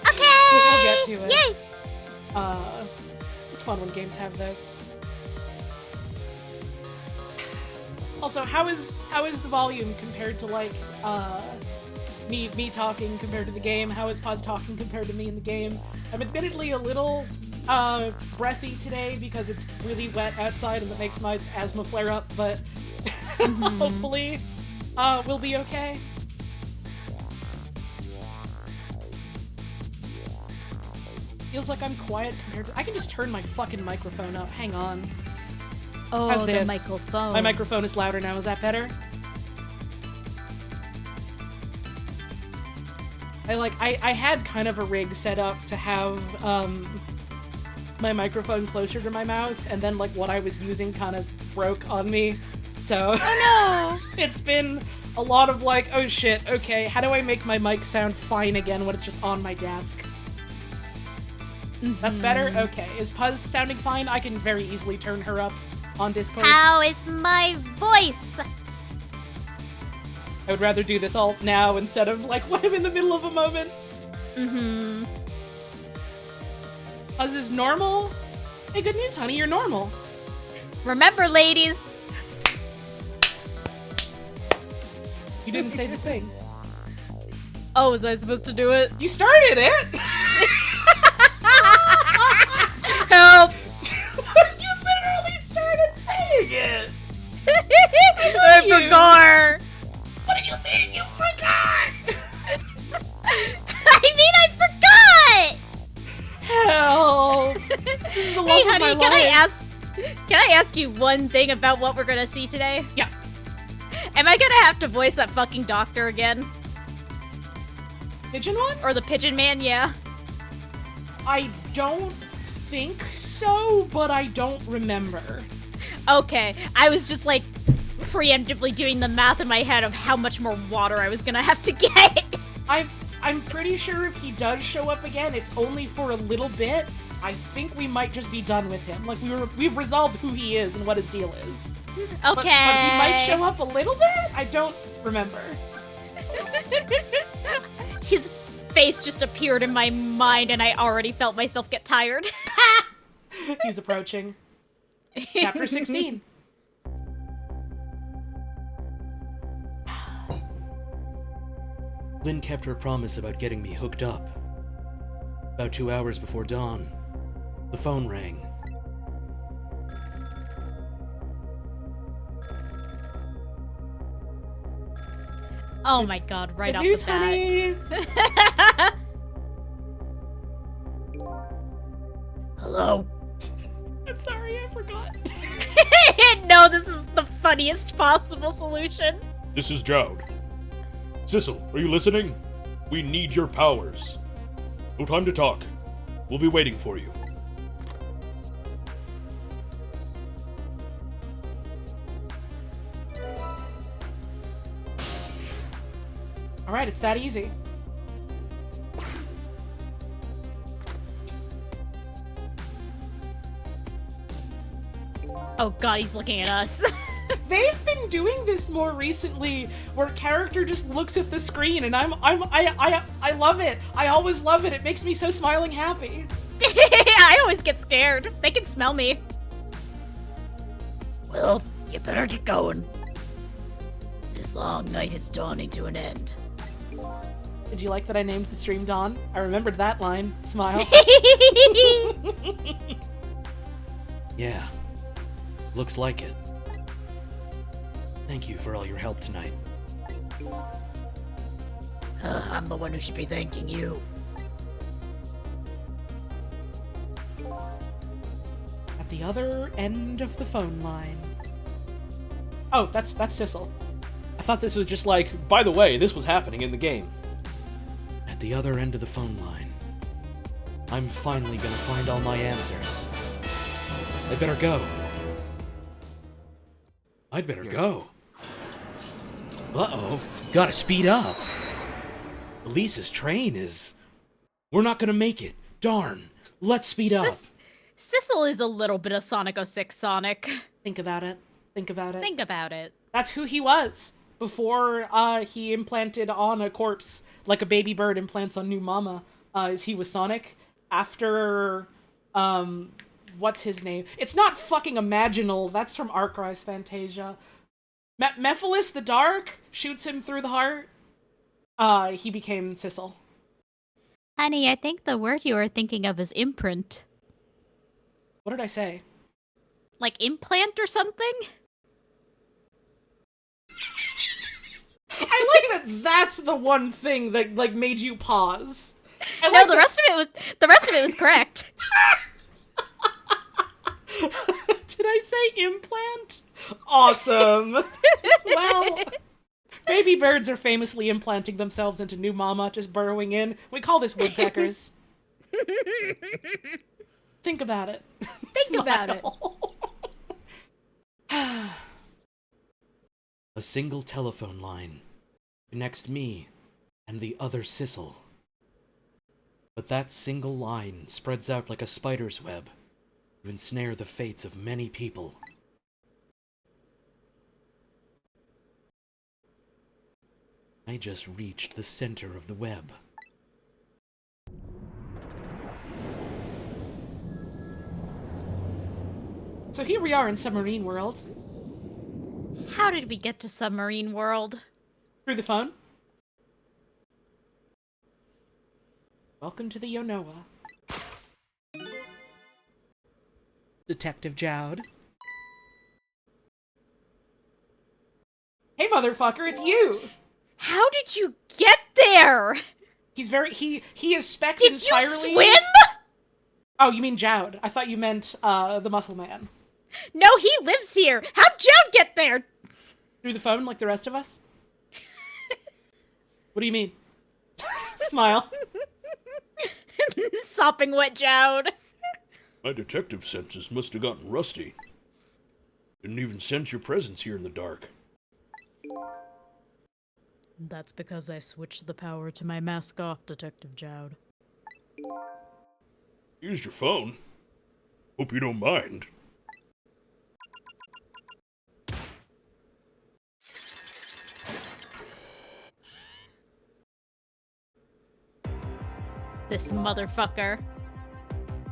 Okay! We'll get to it. Yay! It's fun when games have this. Also, how is the volume compared to, like, me talking compared to the game? How is Paz talking compared to me in the game? I'm admittedly a little breathy today because it's really wet outside and that makes my asthma flare up, but hopefully we'll be okay. Feels like I'm quiet compared to... I can just turn my fucking microphone up. Hang on. Oh, How's the this? microphone. My microphone is louder now. Is that better? I had kind of a rig set up to have my microphone closer to my mouth, and then like what I was using kind of broke on me. So Oh no! it's been a lot of like, oh shit, okay, how do I make my mic sound fine again when it's just on my desk? That's better? Okay. Is Puz sounding fine? I can very easily turn her up on Discord. How is my voice? I would rather do this all now instead of like when I'm in the middle of a moment. Mm-hmm. Puz is normal? Hey, good news, honey, you're normal. Remember, ladies. You didn't say the thing. Oh, was I supposed to do it? You started it! Help! You literally started saying it! I forgot. What do you mean you forgot? I mean, I forgot. Hell. This is the love Hey, of honey, my life. can I ask you one thing about what we're gonna see today? Yeah. Am I gonna have to voice that fucking doctor again? Pigeon one? Or the pigeon man? Yeah. I don't think so, but I don't remember. Okay, I was just like preemptively doing the math in my head of how much more water I was gonna have to get. I'm pretty sure if he does show up again, it's only for a little bit. I think we might just be done with him. Like we've resolved who he is and what his deal is. Okay. But he might show up a little bit? I don't remember. His face just appeared in my mind and I already felt myself get tired. He's approaching. Chapter 16. Lynn kept her promise about getting me hooked up. About 2 hours before dawn, the phone rang. Oh my god, right Good off news, the bat. honey. Hello. I'm sorry, I forgot. No, this is the funniest possible solution. This is Jowd. Sissel, are you listening? We need your powers. No time to talk. We'll be waiting for you. Alright, it's that easy. Oh god, he's looking at us. They've been doing this more recently, where a character just looks at the screen, and I love it. I always love it. It makes me so smiling happy. I always get scared. They can smell me. Well, you better get going. This long night is dawning to an end. Did you like that I named the stream Dawn? I remembered that line. Smile. Yeah. Looks like it. Thank you for all your help tonight. I'm the one who should be thanking you. At the other end of the phone line. Oh, that's Sissel. I thought this was just like, by the way, this was happening in the game. At the other end of the phone line, I'm finally gonna find all my answers. I better go. I'd better go. Uh-oh. Gotta speed up. Elise's train is... We're not gonna make it. Darn. Let's speed up. Sissel is a little bit of Sonic 06 Sonic. Think about it. Think about it. Think about it. That's who he was before he implanted on a corpse like a baby bird implants on new mama. Is he was Sonic. After what's his name? It's not fucking Imaginal. That's from Arcrise Fantasia. Mephiles the Dark shoots him through the heart. He became Sissel. Honey, I think the word you are thinking of is imprint. What did I say? Like implant or something? I like that that's the one thing that like made you pause. I No, like the rest of it was correct. Did I say implant? Awesome. Well, baby birds are famously implanting themselves into new mama, just burrowing in. We call this woodpeckers. Think about it. Think about it. A single telephone line connects me and the other Sissel. But that single line spreads out like a spider's web to ensnare the fates of many people. I just reached the center of the web. So here we are in Submarine World. How did we get to Submarine World? Through the phone. Welcome to the Yonoa. Detective Jowd. Hey, motherfucker, it's you! How did you get there? He's very, he is spec'd Did entirely... you swim? Oh, you mean Jowd. I thought you meant, the Muscle Man. No, he lives here. How'd Joe get there? Through the phone like the rest of us? What do you mean? Smile. Sopping wet Jowd. My detective senses must have gotten rusty. Didn't even sense your presence here in the dark. That's because I switched the power to my mask off, Detective Jowd. Used your phone. Hope you don't mind. This motherfucker.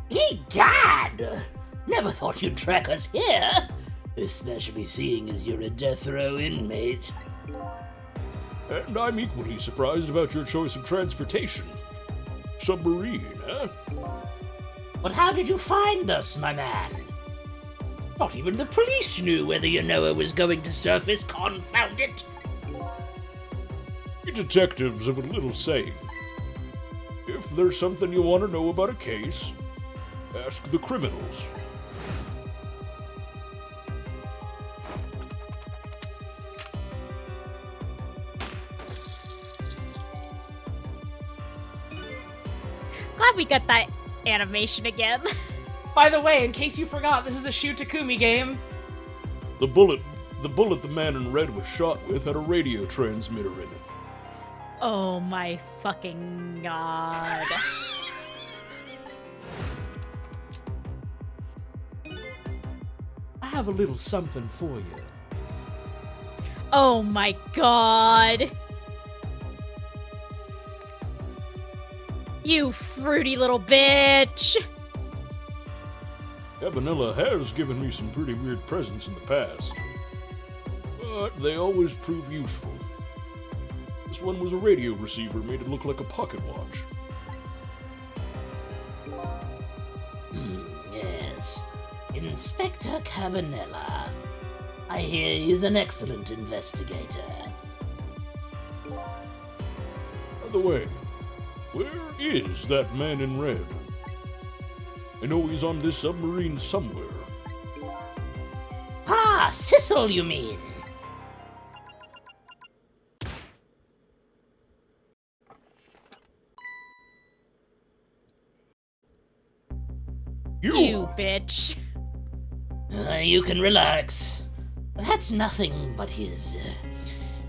Egad! Never thought you'd track us here. Especially seeing as you're a death row inmate. And I'm equally surprised about your choice of transportation. Submarine, huh? But how did you find us, my man? Not even the police knew whether Yonoa was going to surface, confound it! We detectives have a little saying. If there's something you want to know about a case, ask the criminals. Glad we got that animation again. By the way, in case you forgot, this is a Shu Takumi game. The bullet the man in red was shot with had a radio transmitter in it. Oh my fucking god. have a little something for you. Oh my god. You fruity little bitch. Cabanilla has given me some pretty weird presents in the past, but they always prove useful. This one was a radio receiver, made it look like a pocket watch. Yes. Inspector Cabanilla. I hear he's an excellent investigator. By the way, where is that man in red? I know he's on this submarine somewhere. Ah, Sissel, you mean? You bitch. You can relax. That's nothing but his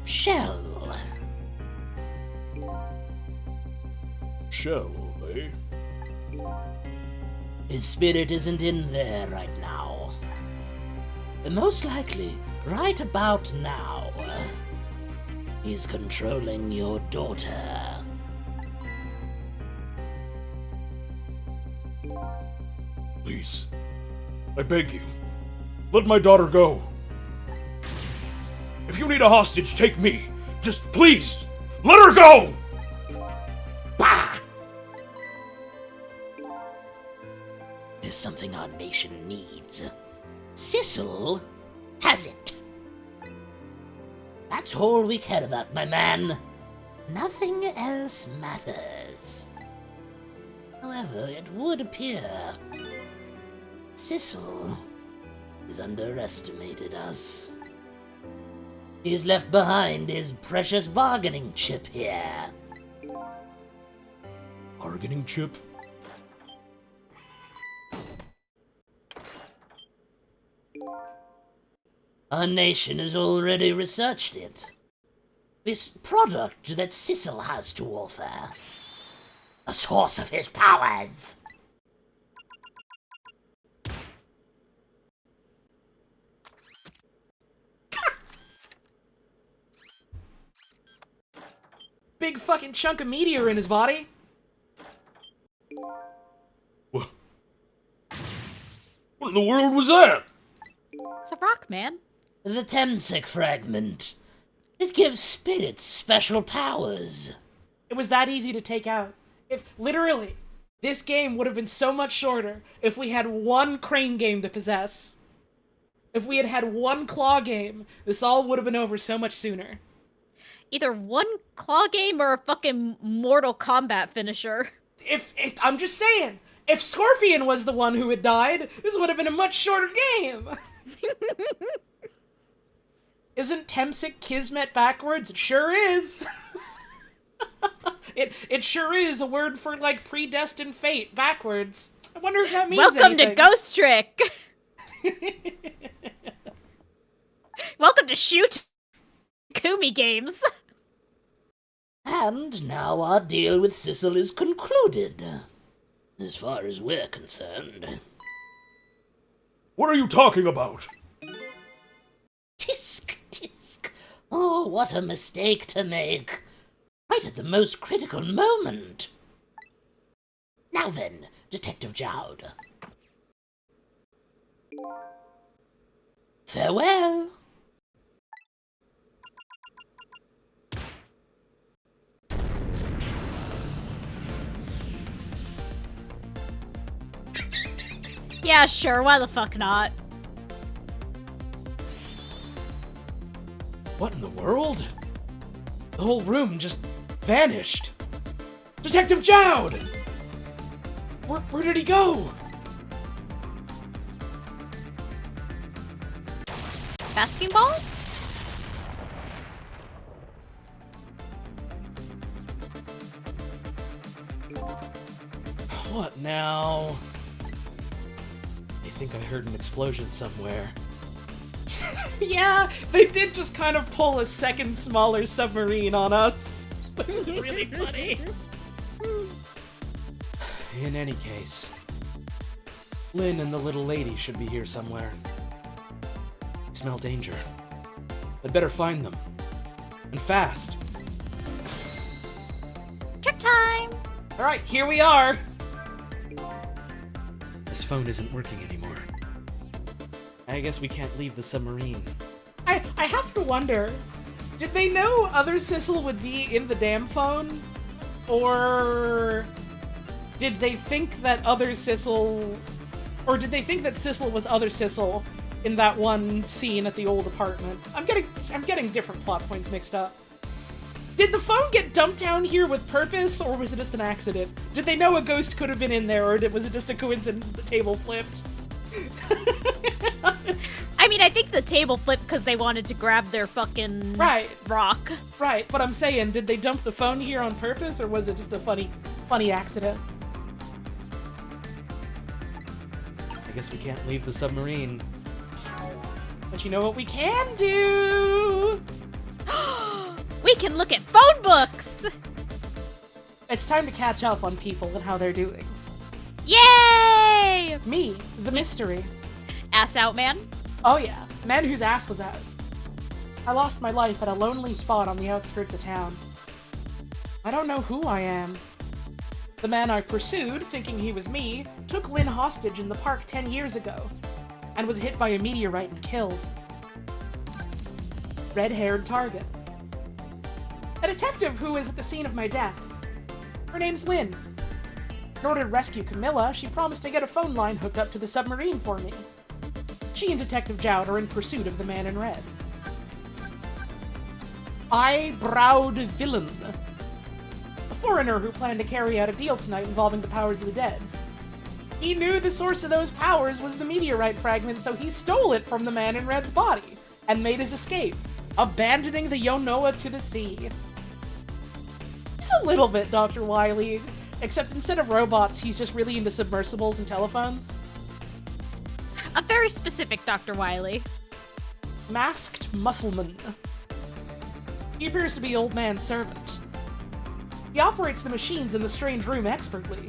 shell. Shell, eh? His spirit isn't in there right now. Most likely, right about now, he's controlling your daughter. Please, I beg you, let my daughter go. If you need a hostage, take me. Just please, let her go! Bah! There's something our nation needs. Sissel has it. That's all we care about, my man. Nothing else matters. However, it would appear Sissel has underestimated us. He's left behind his precious bargaining chip here. Bargaining chip? Our nation has already researched it. This product that Sissel has to offer. A source of his powers. Big fucking chunk of meteor in his body. What in the world was that? It's a rock, man. The Temsec fragment. It gives spirits special powers. It was that easy to take out. If, literally, this game would have been so much shorter if we had one crane game to possess. If we had had one claw game, this all would have been over so much sooner. Either one claw game or a fucking Mortal Kombat finisher. If I'm just saying, if Scorpion was the one who had died, this would have been a much shorter game. Isn't Temsec Kismet backwards? It sure is. It sure is a word for, like, predestined fate backwards. I wonder if that means Welcome anything. to Ghost Trick. Welcome to Shoot Kumi games. And now our deal with Sissel is concluded. As far as we're concerned. What are you talking about? Tisk, tisk. Oh, what a mistake to make. Right at the most critical moment. Now then, Detective Jowd. Farewell. Yeah, sure, why the fuck not? What in the world? The whole room just vanished. Detective Jowd! Where did he go? Basketball? What now? I think I heard an explosion somewhere. Yeah, they did just kind of pull a second smaller submarine on us. Which is really funny. In any case, Lynn and the little lady should be here somewhere. Smell danger. I'd better find them. And fast. Trick time! Alright, here we are! This phone isn't working anymore. I guess we can't leave the submarine. I have to wonder, did they know Other Sissel would be in the damn phone? Or did they think that Other Sissel... Or did they think that Sissel was Other Sissel in that one scene at the old apartment? I'm getting different plot points mixed up. Did the phone get dumped down here with purpose, or was it just an accident? Did they know a ghost could have been in there, or was it just a coincidence that the table flipped? I mean, I think the table flipped because they wanted to grab their fucking rock. Right, but I'm saying, did they dump the phone here on purpose, or was it just a funny accident? I guess we can't leave the submarine. But you know what we can do? We can look at phone books! It's time to catch up on people and how they're doing. Yay! Me, the mystery. Ass out, man. Oh yeah, man whose ass was out. I lost my life at a lonely spot on the outskirts of town. I don't know who I am. The man I pursued, thinking he was me, took Lynn hostage in the park 10 years ago, and was hit by a meteorite and killed. Red-haired target. A detective who was at the scene of my death. Her name's Lynn. In order to rescue Camilla, she promised to get a phone line hooked up to the submarine for me. She and Detective Jowd are in pursuit of the man in red. Eyebrowed villain. A foreigner who planned to carry out a deal tonight involving the powers of the dead. He knew the source of those powers was the meteorite fragment, so he stole it from the man in red's body and made his escape, abandoning the Yonoa to the sea. He's a little bit Dr. Wily, except instead of robots, he's just really into submersibles and telephones. A very specific Dr. Wily. Masked Muscleman. He appears to be Old Man's servant. He operates the machines in the strange room expertly.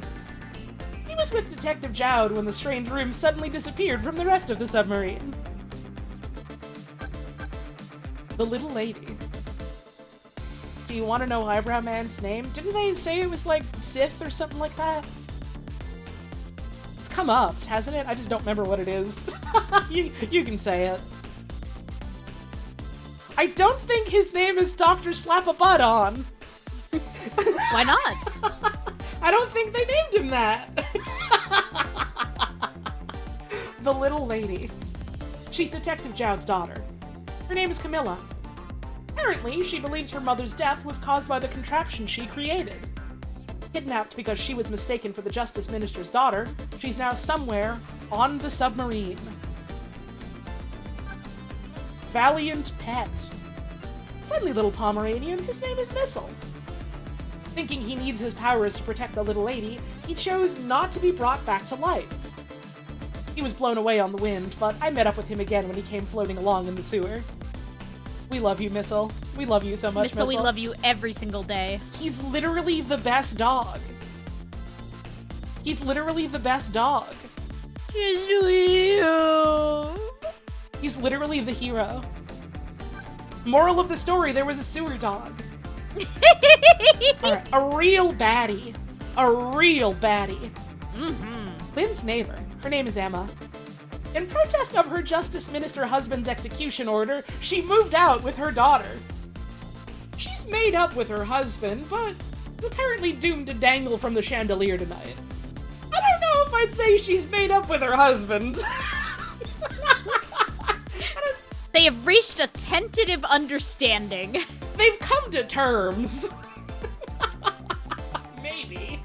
He was with Detective Jowd when the strange room suddenly disappeared from the rest of the submarine. The little lady. Do you want to know Eyebrow Man's name? Didn't they say it was like Sith or something like that? It's come up, hasn't it? I just don't remember what it is. you can say it. I don't think his name is Dr. Slap-a-Butt-On. Why not? I don't think they named him that. The little lady. She's Detective Jowd's daughter. Her name is Camilla. Apparently, she believes her mother's death was caused by the contraption she created. Kidnapped because she was mistaken for the Justice Minister's daughter, she's now somewhere on the submarine. Valiant pet. Friendly little Pomeranian, his name is Missile. Thinking he needs his powers to protect the little lady, he chose not to be brought back to life. He was blown away on the wind, but I met up with him again when he came floating along in the sewer. We love you, Missile. We love you so much, Missile. We love you every single day. He's literally the best dog. He's literally the best dog. He's literally the hero. Moral of the story, there was a sewer dog. Alright, a real baddie. A real baddie. Lynn's neighbor. Her name is Emma. In protest of her Justice Minister husband's execution order, she moved out with her daughter. She's made up with her husband, but is apparently doomed to dangle from the chandelier tonight. I don't know if I'd say she's made up with her husband. They have reached a tentative understanding. They've come to terms. Maybe.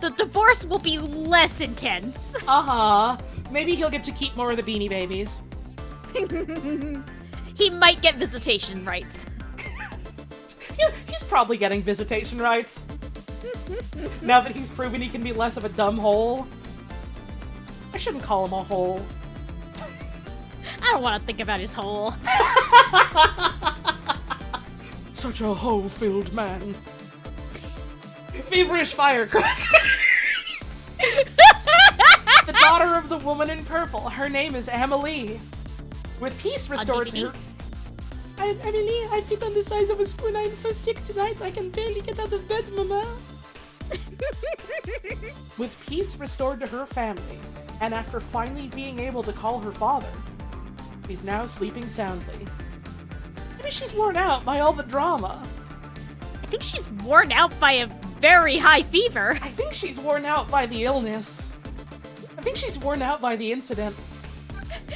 The divorce will be less intense. Uh-huh. Maybe he'll get to keep more of the Beanie Babies. He might get visitation rights. Yeah, he's probably getting visitation rights. Now that he's proven he can be less of a dumb hole. I shouldn't call him a hole. I don't want to think about his hole. Such a hoe-filled man. Feverish firecracker. The daughter of the woman in purple. Her name is Emily. With peace restored to DVD? her... Emily, I fit on the size of a spoon. I'm so sick tonight, I can barely get out of bed, Mama. With peace restored to her family, and after finally being able to call her father, she's now sleeping soundly. Maybe she's worn out by all the drama. I think she's worn out by a very high fever. I think she's worn out by the illness. I think she's worn out by the incident.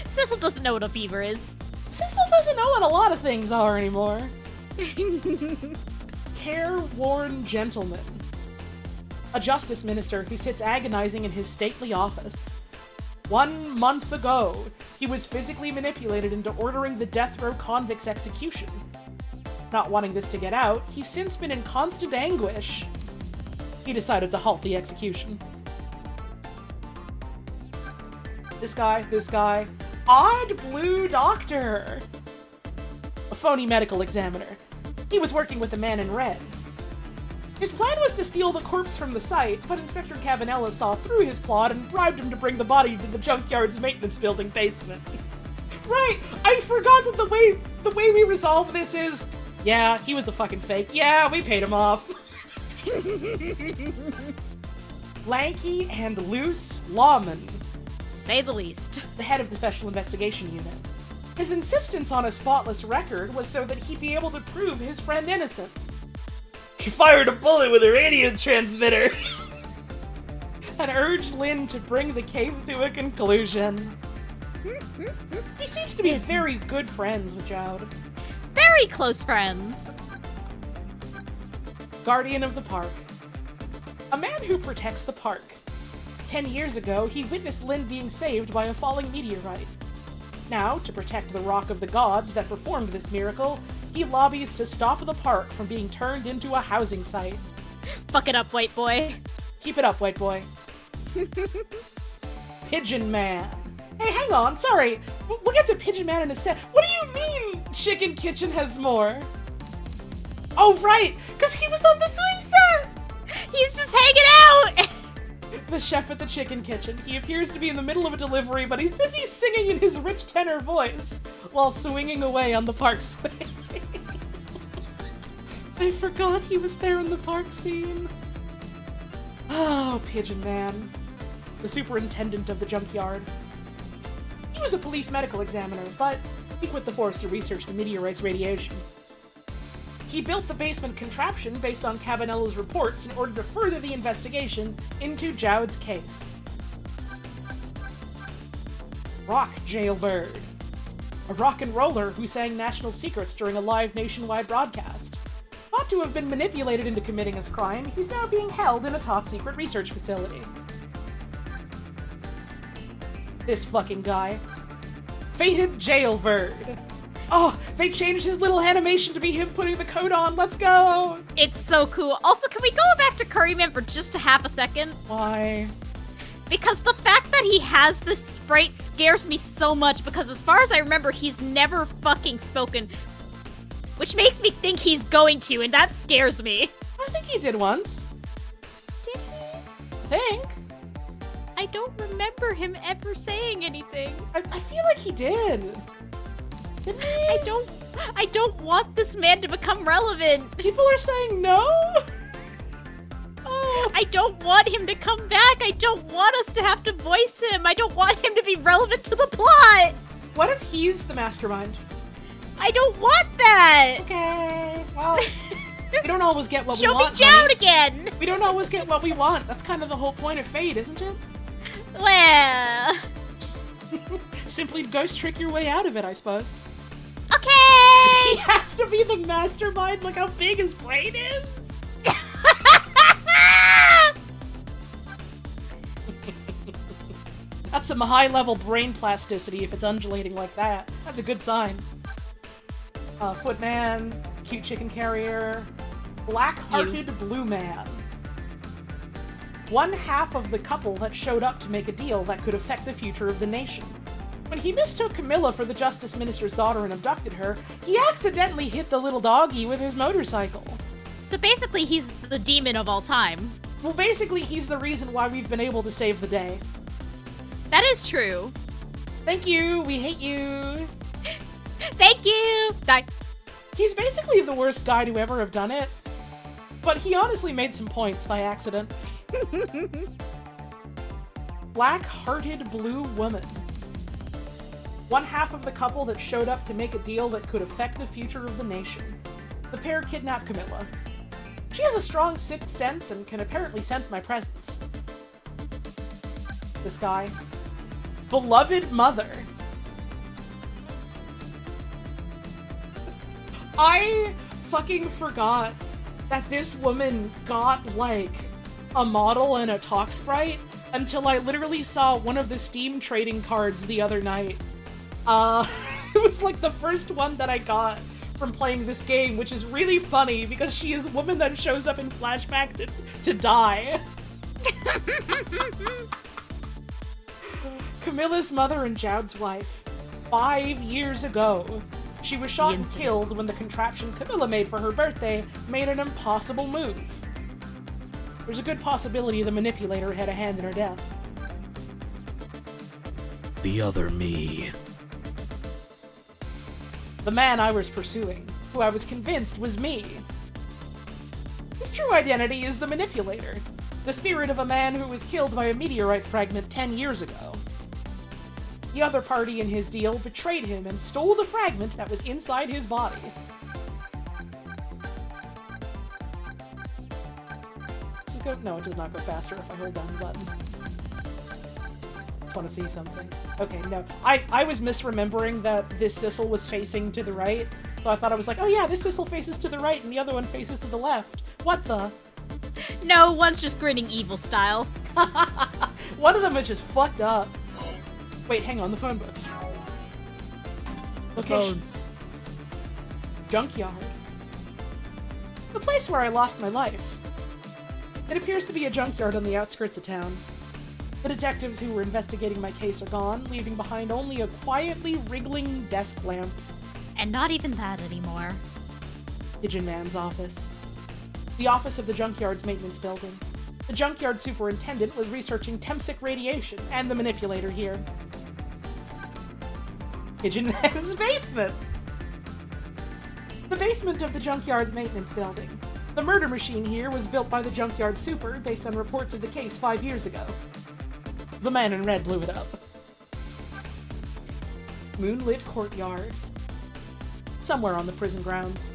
Cecil doesn't know what a fever is. Cecil doesn't know what a lot of things are anymore. Careworn gentleman. A justice minister who sits agonizing in his stately office. 1 month ago, he was physically manipulated into ordering the death row convict's execution. Not wanting this to get out, he's since been in constant anguish. He decided to halt the execution. This guy. Odd Blue Doctor! A phony medical examiner. He was working with the man in red. His plan was to steal the corpse from the site, but Inspector Cabanella saw through his plot and bribed him to bring the body to the junkyard's maintenance building basement. Right! I forgot that the way we resolve this is... Yeah, he was a fucking fake. Yeah, we paid him off. Lanky and loose lawman. To say the least. The head of the Special Investigation Unit. His insistence on a spotless record was so that he'd be able to prove his friend innocent. He fired a bullet with a radio transmitter! And urged Lynn to bring the case to a conclusion. He seems to be very good friends with Jowd. Very close friends. Guardian of the Park. A man who protects the park. 10 years ago, he witnessed Lynn being saved by a falling meteorite. Now, to protect the Rock of the Gods that performed this miracle, he lobbies to stop the park from being turned into a housing site. Fuck it up, white boy. Keep it up, white boy. Pigeon Man. Hey, hang on, sorry. We'll get to Pigeon Man in a sec. What do you mean Chicken Kitchen has more? Oh, right, because he was on the swing set! He's just hanging out! The chef at the Chicken Kitchen. He appears to be in the middle of a delivery, but he's busy singing in his rich tenor voice while swinging away on the park swing. I forgot he was there in the park scene. Oh, Pigeon Man. The superintendent of the junkyard. He was a police medical examiner, but he quit the force to research the meteorite's radiation. He built the basement contraption based on Cabanella's reports in order to further the investigation into Jowd's case. Rock Jailbird. A rock and roller who sang national secrets during a live nationwide broadcast. Thought to have been manipulated into committing his crime, he's now being held in a top-secret research facility. This fucking guy. Fated Jailbird. Oh, they changed his little animation to be him putting the coat on. Let's go! It's so cool. Also, can we go back to Curryman for just a half a second? Why? Because the fact that he has this sprite scares me so much, because as far as I remember, he's never fucking spoken. Which makes me think he's going to, and that scares me. I think he did once. Did he? I think. I don't remember him ever saying anything. I feel like he did. Didn't he? I don't want this man to become relevant. People are saying no? Oh. I don't want him to come back. I don't want us to have to voice him. I don't want him to be relevant to the plot. What if he's the mastermind? I don't want that. Okay, well, we don't always get what we Show want. me Jowd honey. again. We don't always get what we want. That's kind of the whole point of fate, isn't it? Well, Simply ghost trick your way out of it, I suppose. He okay. has to be the mastermind. Look how big his brain is. That's some high-level brain plasticity if it's undulating like that. That's a good sign. Footman, cute chicken carrier, black-hearted blue man. One half of the couple that showed up to make a deal that could affect the future of the nation. When he mistook Camilla for the Justice Minister's daughter and abducted her, he accidentally hit the little doggy with his motorcycle. So basically, he's the demon of all time. Well, basically, he's the reason why we've been able to save the day. That is true. Thank you, we hate you. Thank you! Die. He's basically the worst guy to ever have done it, but he honestly made some points by accident. Black-hearted blue woman. One half of the couple that showed up to make a deal that could affect the future of the nation. The pair kidnapped Camilla. She has a strong sixth sense and can apparently sense my presence. This guy. Beloved mother. I fucking forgot that this woman got, like, a model and a talk sprite until I literally saw one of the Steam trading cards the other night. It was, like, the first one that I got from playing this game, which is really funny because she is a woman that shows up in flashback to die. Camilla's mother and Jowd's wife. 5 years ago. She was shot and killed when the contraption Camilla made for her birthday made an impossible move. There's a good possibility the manipulator had a hand in her death. The other me. The man I was pursuing, who I was convinced was me. His true identity is the manipulator, the spirit of a man who was killed by a meteorite fragment 10 years ago. The other party in his deal betrayed him and stole the fragment that was inside his body. Does it go? No, it does not go faster if I hold down the button. Just want to see something. Okay, no. I was misremembering that this Sissel was facing to the right, so I thought I was like, oh yeah, this Sissel faces to the right and the other one faces to the left. What the? No, one's just grinning evil style. One of them is just fucked up. Wait, hang on, the phone book. Locations. Junkyard. The place where I lost my life. It appears to be a junkyard on the outskirts of town. The detectives who were investigating my case are gone, leaving behind only a quietly wriggling desk lamp. And not even that anymore. Pigeon Man's office. The office of the junkyard's maintenance building. The junkyard superintendent was researching Temsic radiation, and the manipulator here. Pigeon Man's basement! The basement of the junkyard's maintenance building. The murder machine here was built by the junkyard super based on reports of the case 5 years ago. The man in red blew it up. Moonlit courtyard. Somewhere on the prison grounds.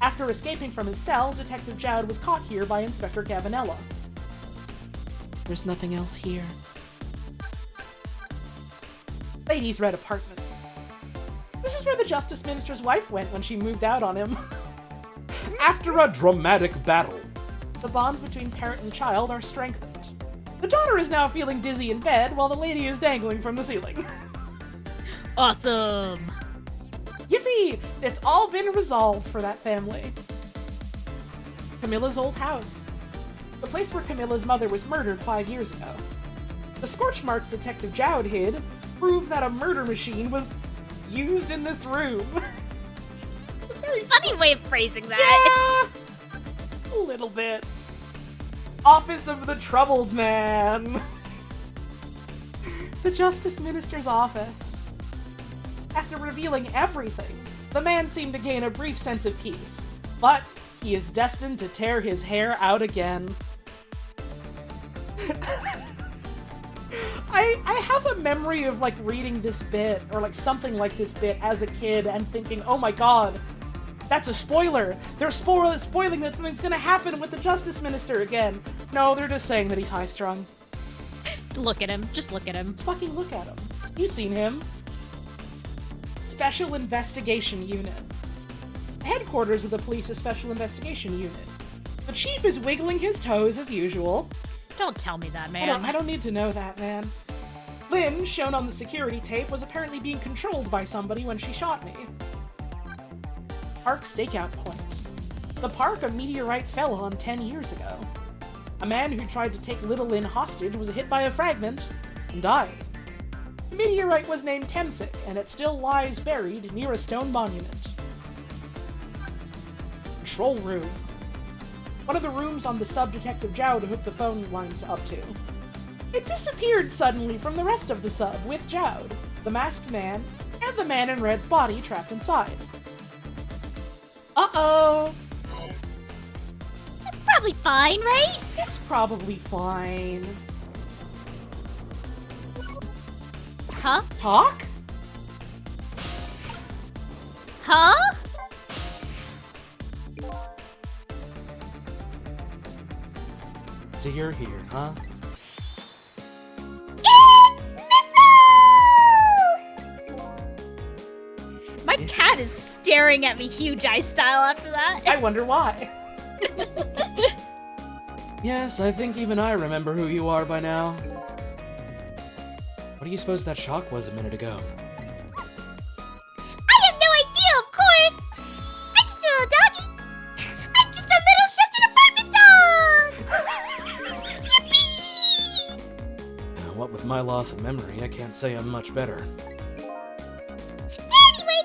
After escaping from his cell, Detective Jowd was caught here by Inspector Gavinella. There's nothing else here. Ladies' red apartment. This is where the Justice Minister's wife went when she moved out on him. After a dramatic battle, The bonds between parent and child are strengthened. The daughter is now feeling dizzy in bed while the lady is dangling from the ceiling. Awesome! Yippee! It's all been resolved for that family. Camilla's old house. The place where Camilla's mother was murdered 5 years ago. The scorch marks Detective Jowd hid prove that a murder machine was used in this room. Very funny way of phrasing that. Yeah! A little bit. Office of the Troubled Man. The Justice Minister's office. After revealing everything, the man seemed to gain a brief sense of peace, but he is destined to tear his hair out again. I have a memory of, like, reading this bit, or, like, something like this bit as a kid and thinking, oh my god, that's a spoiler! They're spoiling that something's gonna happen with the Justice Minister again! No, they're just saying that he's high-strung. Look at him. Just look at him. Let's fucking look at him. You've seen him. Special Investigation Unit. Headquarters of the Police's Special Investigation Unit. The Chief is wiggling his toes as usual. Don't tell me that, man. I don't need to know that, man. Lynn, shown on the security tape, was apparently being controlled by somebody when she shot me. Park Stakeout Point. The park a meteorite fell on 10 years ago. A man who tried to take Little Lynn hostage was hit by a fragment and died. The meteorite was named Temsic, and it still lies buried near a stone monument. Control room. One of the rooms on the sub-Detective Jowd hooked the phone line up to. It disappeared suddenly from the rest of the sub, with Jowd, the masked man, and with the man in red's body trapped inside. Uh-oh! That's probably fine, right? It's probably fine. Huh? Talk? Huh? So you're here, huh? It's Missile! My cat is staring at me huge eye style after that. I wonder why. Yes, I think even I remember who you are by now. What do you suppose that shock was a minute ago? I have no idea, of course! I'm just a little doggy! I'm just a little sheltered apartment dog! Yippee! What with my loss of memory, I can't say I'm much better. Anyway,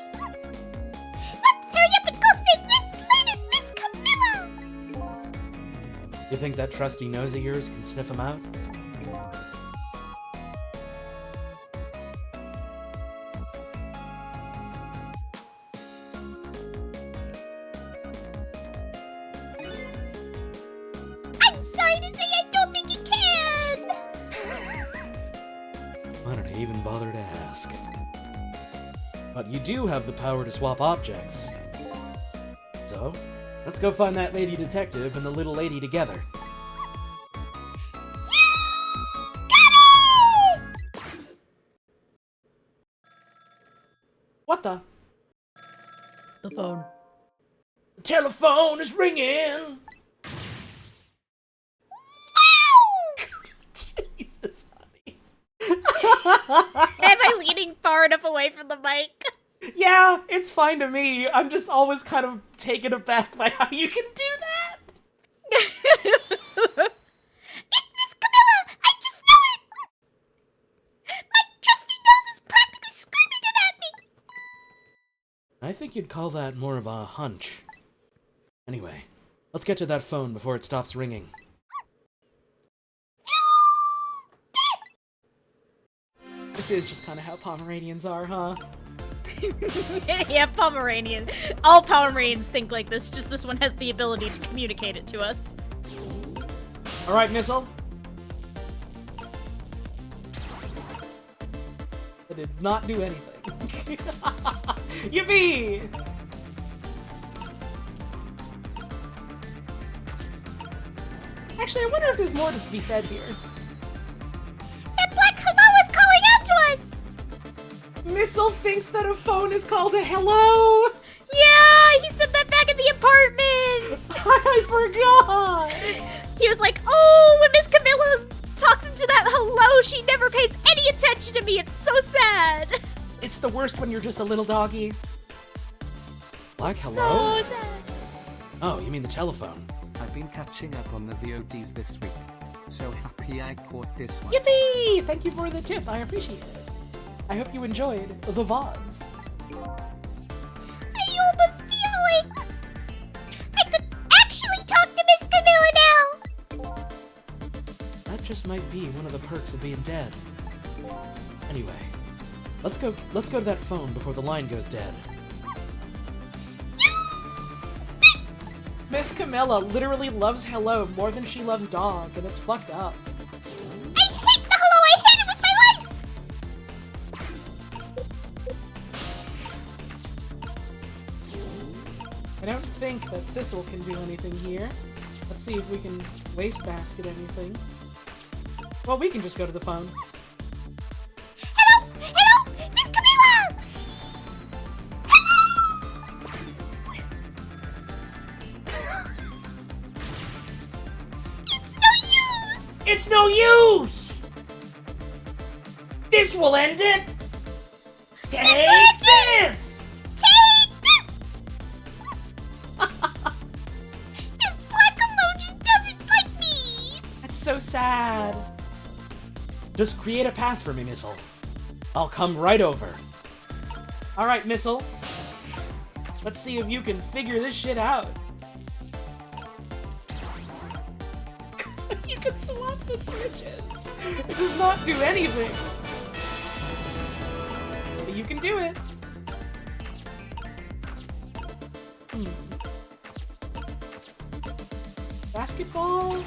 let's hurry up and go save Miss Camilla! You think that trusty nose of yours can sniff him out? I'm sorry to say I don't think you can! Why did I even bother to ask? But you do have the power to swap objects. So, let's go find that lady detective and the little lady together. What the? The phone. The telephone is ringing! Jesus, honey. Am I leaning far enough away from the mic? Yeah, it's fine to me. I'm just always kind of taken aback by how you can do that. It's Miss Camilla! I just know it! My trusty nose is practically screaming it at me! I think you'd call that more of a hunch. Anyway, let's get to that phone before it stops ringing. This is just kind of how Pomeranians are, huh? Yeah, Pomeranian. All Pomeranians think like this, just this one has the ability to communicate it to us. Alright, Missile. I did not do anything. Yippee! Actually, I wonder if there's more to be said here. That black hello is calling out to us! Missile thinks that a phone is called a hello! Yeah, he said that back in the apartment! I forgot! He was like, oh, when Miss Camilla talks into that hello, she never pays any attention to me. It's so sad. It's the worst when you're just a little doggy. Like hello? So sad. Oh, you mean the telephone. I've been catching up on the VODs this week. So happy I caught this one. Yippee! Thank you for the tip, I appreciate it. I hope you enjoyed the VODs. I almost feel like I could actually talk to Miss Camilla now. That just might be one of the perks of being dead. Anyway, let's go to that phone before the line goes dead. Miss Camilla literally loves hello more than she loves dog, and it's fucked up. I hate the hello. I hate it with my life. I don't think that Sissel can do anything here. Let's see if we can wastebasket anything. Well, we can just go to the phone. Hello, hello, Miss Camilla. It's no use. It's no use! This will end it! Take this! Take this. This black hello just doesn't like me. That's so sad. Just create a path for me, Missile. I'll come right over. Alright, Missile. Let's see if you can figure this shit out. You can swap the switches. It does not do anything. But you can do it. Basketball?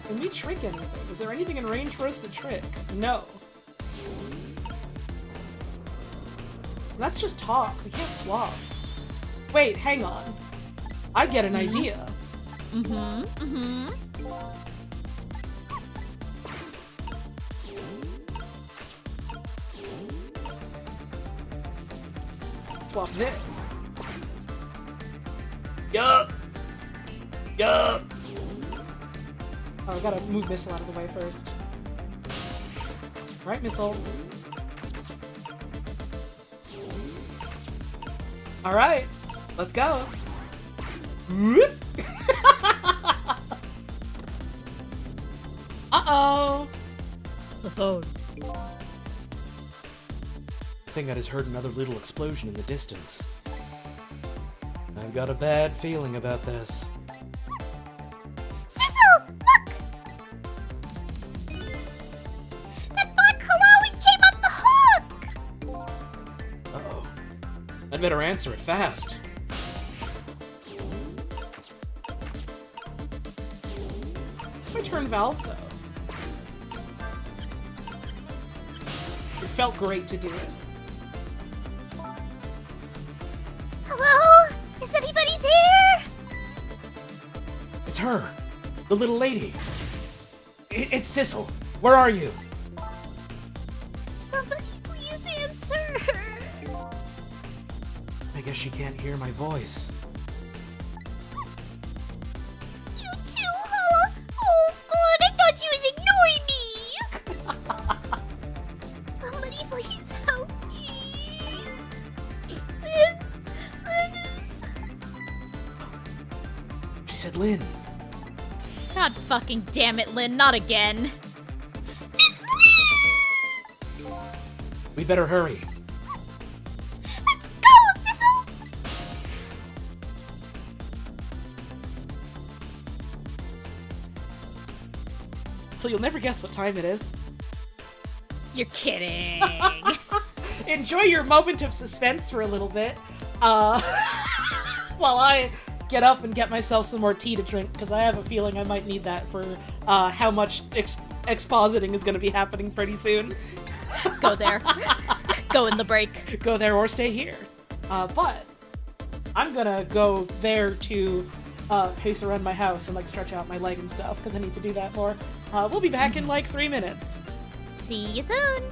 Can we trick anything? Is there anything in range for us to trick? No. Let's just talk. We can't swap. Wait, hang on. I get an idea. Swap this. Yup. Yup. Oh, I gotta move Missile out of the way first. Right, Missile. Alright, let's go. Whoop. Uh-oh. The phone. I think I just heard another little explosion in the distance. I've got a bad feeling about this. Sizzle, look! That black Halawi came up the hook! Uh-oh. I'd better answer it fast. My turn valve, though. It felt great to do it. Hello? Is anybody there? It's her! The little lady! It's Sissel! Where are you? Somebody please answer. I guess she can't hear my voice. You too, huh? Oh god, I thought she was ignoring me! Somebody please help me! She said Lynn. God fucking damn it, Lynn, not again. We better hurry. Let's go, Sissel! So you'll never guess what time it is. You're kidding. Enjoy your moment of suspense for a little bit. While I get up and get myself some more tea to drink, because I have a feeling I might need that for how much expositing is going to be happening pretty soon. Go there. Go in the break. Go there or stay here. But I'm gonna go there to pace around my house and like stretch out my leg and stuff, because I need to do that more. We'll be back in like 3 minutes. See you soon.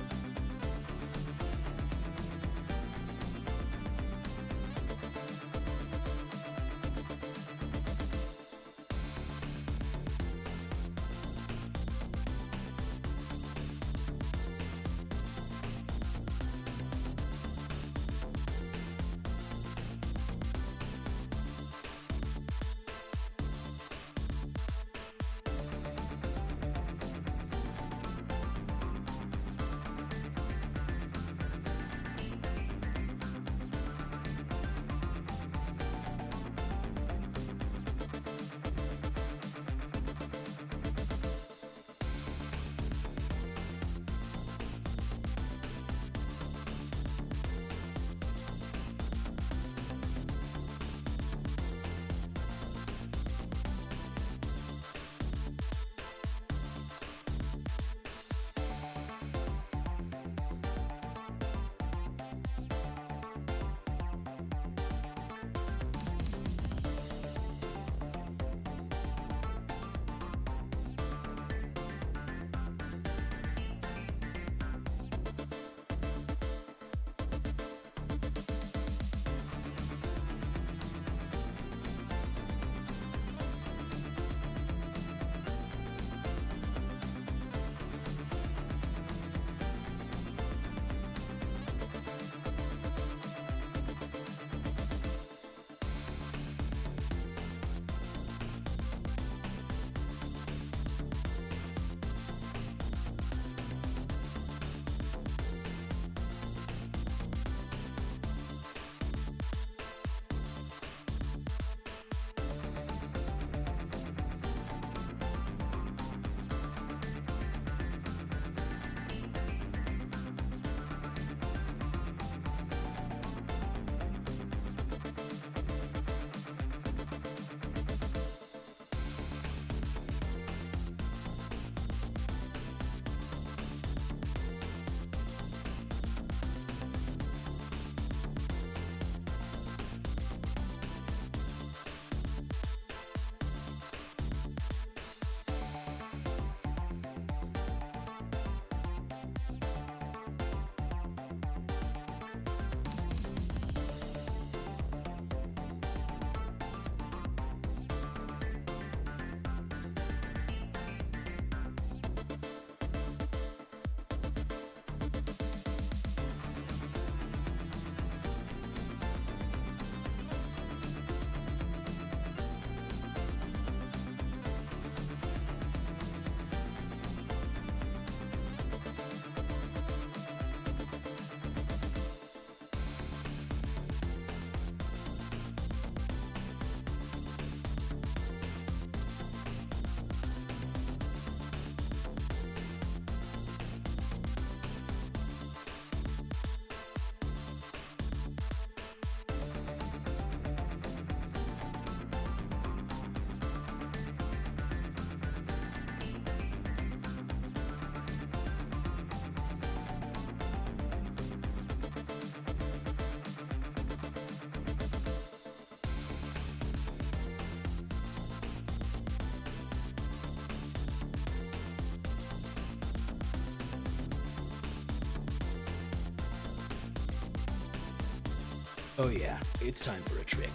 Oh yeah, it's time for a trick.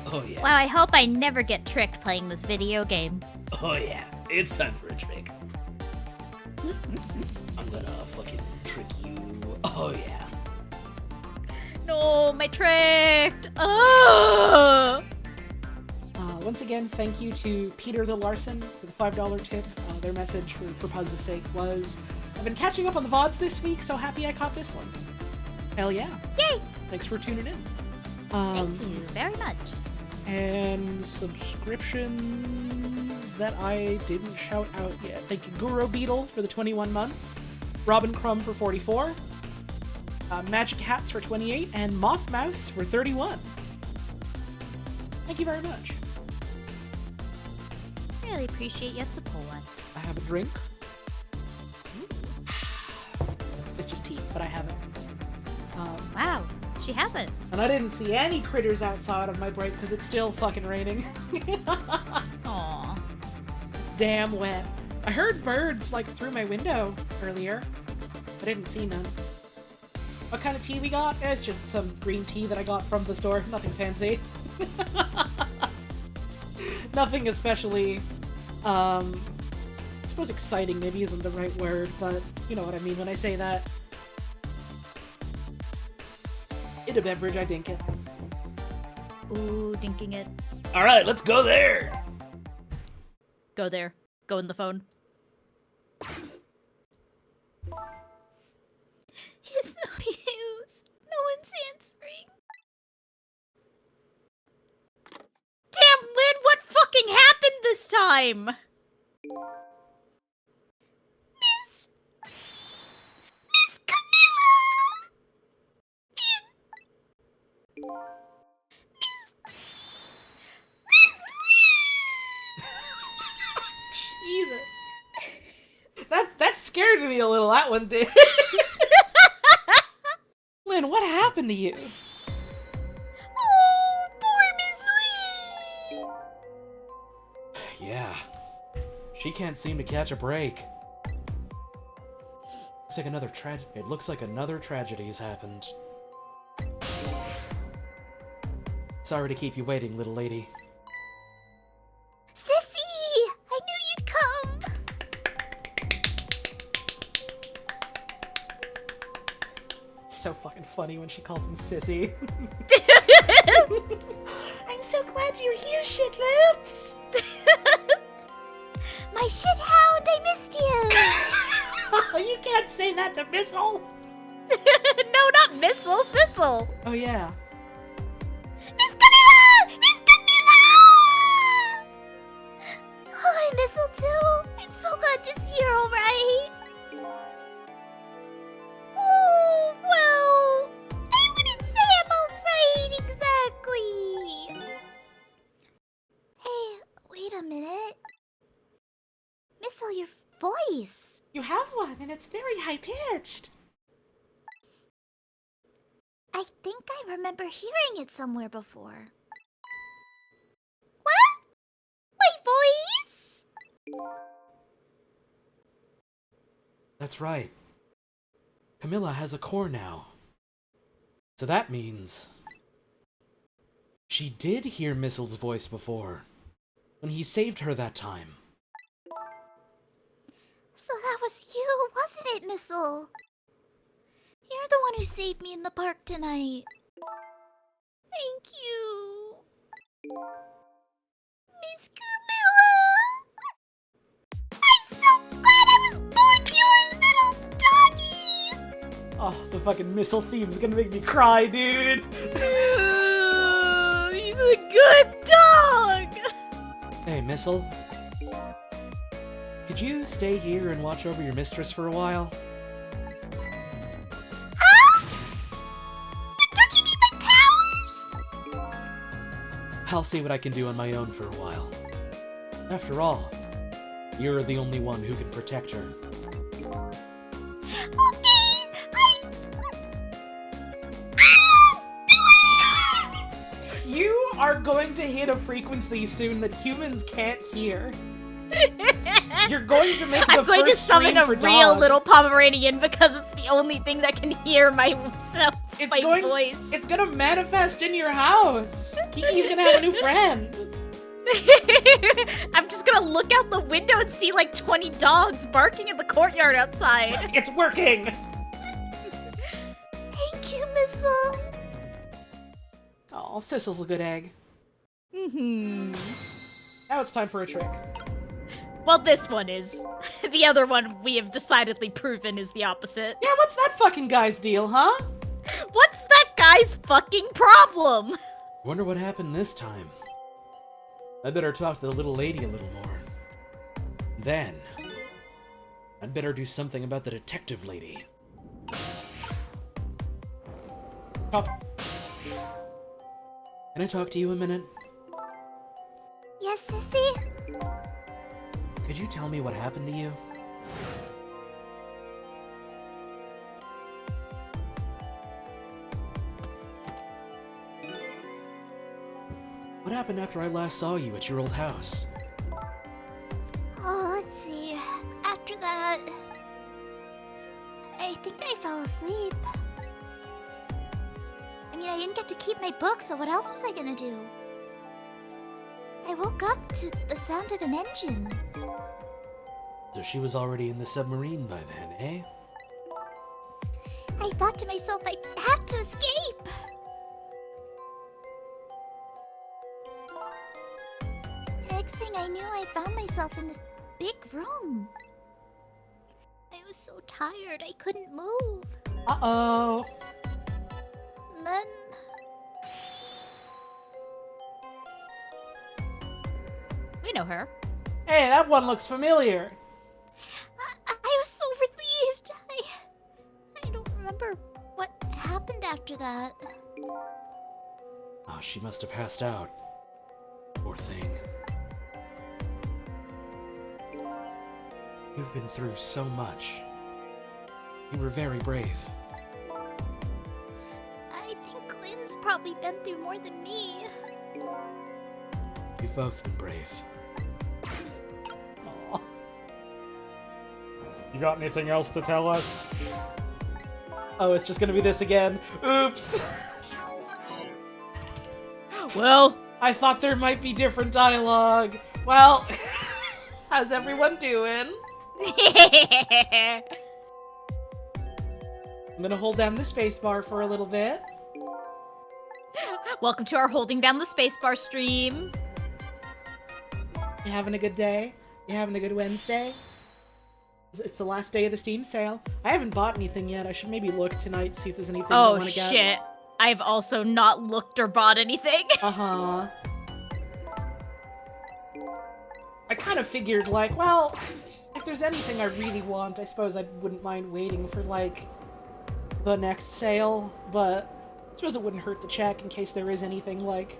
Oh yeah. Wow, I hope I never get tricked playing this video game. Oh yeah, it's time for a trick. I'm gonna fucking trick you. Oh yeah. No, my tricked! Oh! Once again, thank you to Peter the Larson for the $5 tip. Their message for Puzz's sake was, I've been catching up on the VODs this week, so happy I caught this one. Hell yeah. Yay! Thanks for tuning in. Thank you very much. And subscriptions that I didn't shout out yet. Thank you, Guru Beetle for the 21 months, Robin Crumb for 44, Magic Hats for 28, and Moth Mouse for 31. Thank you very much. Really appreciate your support. I have a drink. It's just tea, but I have it. Wow, she has it. And I didn't see any critters outside of my break because it's still fucking raining. Aw. It's damn wet. I heard birds like through my window earlier. I didn't see none. What kind of tea we got? It's just some green tea that I got from the store. Nothing fancy. Nothing especially, I suppose exciting maybe isn't the right word, but you know what I mean when I say that. In a beverage, I dink it. Ooh, dinking it. Alright, let's go there! Go there. Go in the phone. It's no use. No one's answering. Damn, Lynn, what fucking happened this time? Miss Camilla! Miss Jesus. That scared me a little, that one did. Lynn, what happened to you? Oh, poor Miss Lee! Yeah. She can't seem to catch a break. It looks like another tragedy has happened. Sorry to keep you waiting, little lady. Sissy! I knew you'd come! It's so fucking funny when she calls him Sissy. I'm so glad you're here, shit lips! My shit hound, I missed you! You can't say that to Missile! No, not Missile, Sissel! Oh yeah. Miss Camilla! Miss Camilla! Oh, I Missile too! I'm so glad to see you're alright! Oh, well... I wouldn't say I'm alright exactly! Hey, wait a minute. Missile, your voice! You have one, and it's very high-pitched. I think I remember hearing it somewhere before. What? My voice? That's right. Camilla has a core now. So that means... she did hear Missile's voice before, when he saved her that time. So that was you, wasn't it, Missile? You're the one who saved me in the park tonight. Thank you. Miss Camilla! I'm so glad I was born your little doggy! Oh, the fucking Missile theme's gonna make me cry, dude! He's a good dog! Hey, Missile. Could you stay here and watch over your mistress for a while? Huh? But don't you need my powers? I'll see what I can do on my own for a while. After all, you're the only one who can protect her. Okay, You are going to hit a frequency soon that humans can't hear. You're going to make the I'm going to first summon stream a for real dog. little Pomeranian because it's the only thing that can hear myself, my voice. It's gonna manifest in your house. Kiki's gonna have a new friend. I'm just gonna look out the window and see like 20 dogs barking in the courtyard outside. It's working. Thank you, Missile. Oh, Sissel's a good egg. Mm-hmm. Now it's time for a trick. Well, this one is. The other one we have decidedly proven is the opposite. Yeah, what's that fucking guy's deal, huh? What's that guy's fucking problem? Wonder what happened this time. I better talk to the little lady a little more. Then, I'd better do something about the detective lady. Oh, Can I talk to you a minute? Yes, Sissy? Could you tell me what happened to you? What happened after I last saw you at your old house? Oh, let's see. After that, I think I fell asleep. I mean, I didn't get to keep my book, so what else was I gonna do? I woke up to the sound of an engine. So she was already in the submarine by then, eh? I thought to myself I had to escape. Next thing I knew, I found myself in this big room. I was so tired, I couldn't move. uh-oh. And then We know her. Hey, that one looks familiar. I was so relieved. I don't remember what happened after that. Oh, she must have passed out. Poor thing. You've been through so much. You were very brave. I think Lynn's probably been through more than me. You've both been brave. Aw. You got anything else to tell us? Oh, it's just gonna be this again. Oops. Well, I thought there might be different dialogue. Well, how's everyone doing? I'm gonna hold down the spacebar for a little bit. welcome to our holding down the spacebar stream. You having a good day? You having a good Wednesday? It's the last day of the Steam sale. I haven't bought anything yet. I should maybe look tonight, see if there's anything I Oh want to get. shit. I've also not looked or bought anything. Uh-huh. I kind of figured, like, well, if there's anything I really want, I suppose I wouldn't mind waiting for, like, the next sale, but I suppose it wouldn't hurt to check in case there is anything, like,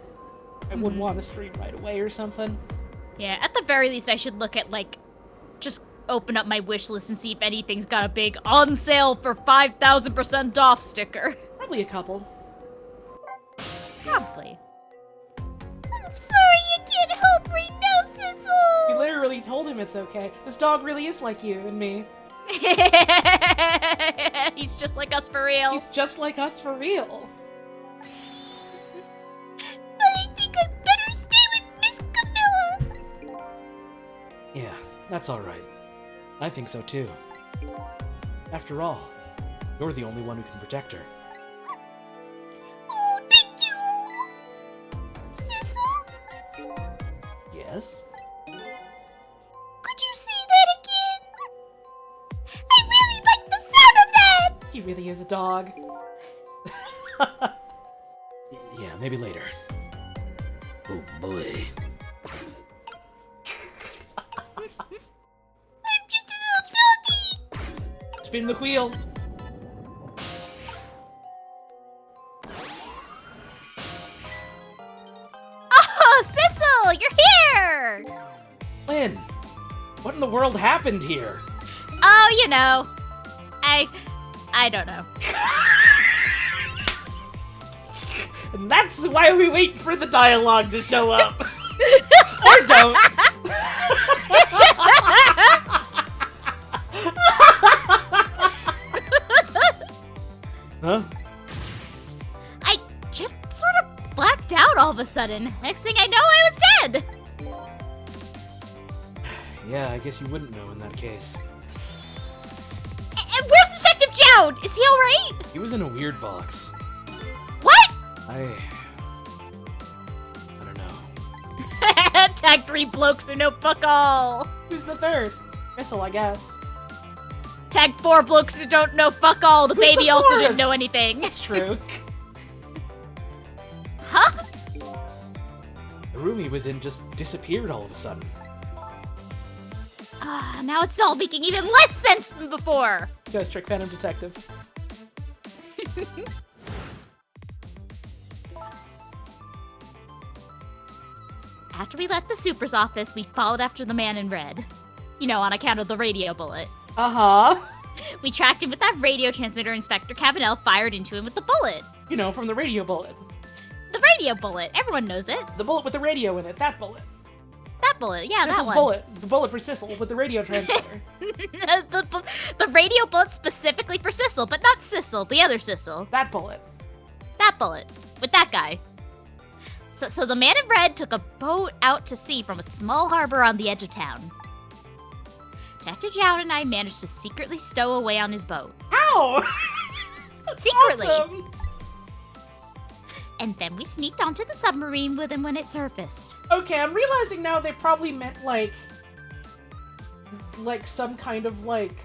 I would want to stream right away or something. Yeah, at the very least I should look at, like, just open up my wish list and see if anything's got a big on sale for 5,000% off sticker. Probably a couple. Probably. I'm sorry you can't help right now, You Sissel! literally told him it's okay. This dog really is like you and me. He's just like us for real. He's just like us for real. I think I better stay with Miss Camilla! Yeah, that's alright. I think so too. After all, you're the only one who can protect her. Oh, thank you! Sissel? Yes? Could you say that again? I really like the sound of that! He really is a dog. Yeah, maybe later. Oh boy. I'm just a little doggy! Spin the wheel. Oh, Sissel, you're here! Lynn! What in the world happened here? Oh, you know. I don't know. And that's why we wait for the dialogue to show up. Or don't. Huh? I just sort of blacked out all of a sudden. Next thing I know, I was dead. Yeah, I guess you wouldn't know in that case. And where's Detective Jowd? Is he alright? He was in a weird box. What? I don't know. Tag 3 blokes who know fuck all. Who's the third? Missile, I guess. Tag 4 blokes who don't know fuck all. The Who's baby the also fourth? didn't know anything. That's true. Huh? The room he was in just disappeared all of a sudden. Now it's all making even less sense than before. Ghost Trick Phantom Detective. After we left the Super's office, we followed after the man in red. You know, on account of the radio bullet. Uh-huh. We tracked him with that radio transmitter Inspector Cabanel fired into him with the bullet. You know, from the radio bullet. The radio bullet. Everyone knows it. The bullet with the radio in it. That bullet. That bullet. Yeah, Sissel's that one. bullet. The bullet for Sissel with the radio transmitter. the radio bullet specifically for Sissel, but not Sissel, the other Sissel. That bullet. That bullet. With that guy. So the man in red took a boat out to sea from a small harbor on the edge of town. Detective Jowd and I managed to secretly stow away on his boat. How? That's Secretly. awesome. And then we sneaked onto the submarine with him when it surfaced. Okay, I'm realizing now they probably meant like some kind of like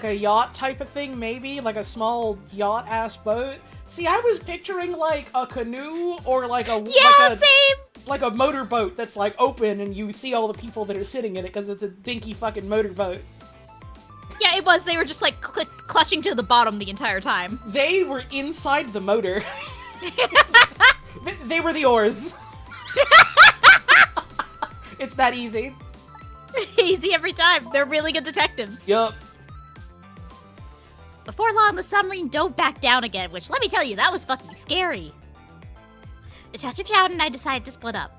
a yacht type of thing, maybe like a small yacht-ass boat. See, I was picturing like a canoe or like a Same. like a motorboat that's like open and you see all the people that are sitting in it because it's a dinky fucking motorboat. Yeah, it was. They were just like clutching to the bottom the entire time. They were inside the motor. They were the oars. It's that easy. Easy every time. They're really good detectives. Yup. Before long, the submarine dove back down again, which, let me tell you, that was fucking scary. Detective Jowd and I decided to split up.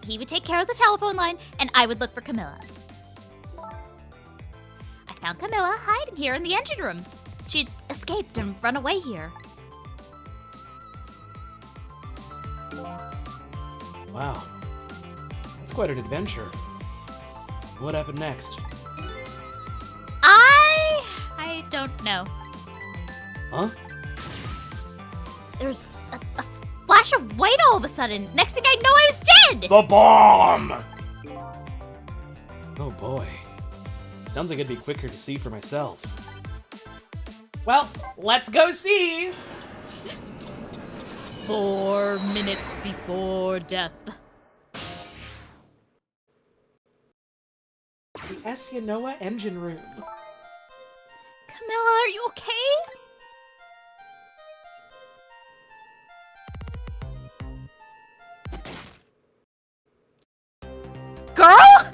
He would take care of the telephone line, and I would look for Camilla. I found Camilla hiding here in the engine room. She'd escaped and run away here. Wow. That's quite an adventure. What happened next? I don't know. Huh? There's a flash of white all of a sudden. Next thing I know, I was dead! The bomb! Oh boy. Sounds like it'd be quicker to see for myself. Well, let's go see. 4 minutes before death. The Esyanoa engine room. Camilla, are you okay? Girl?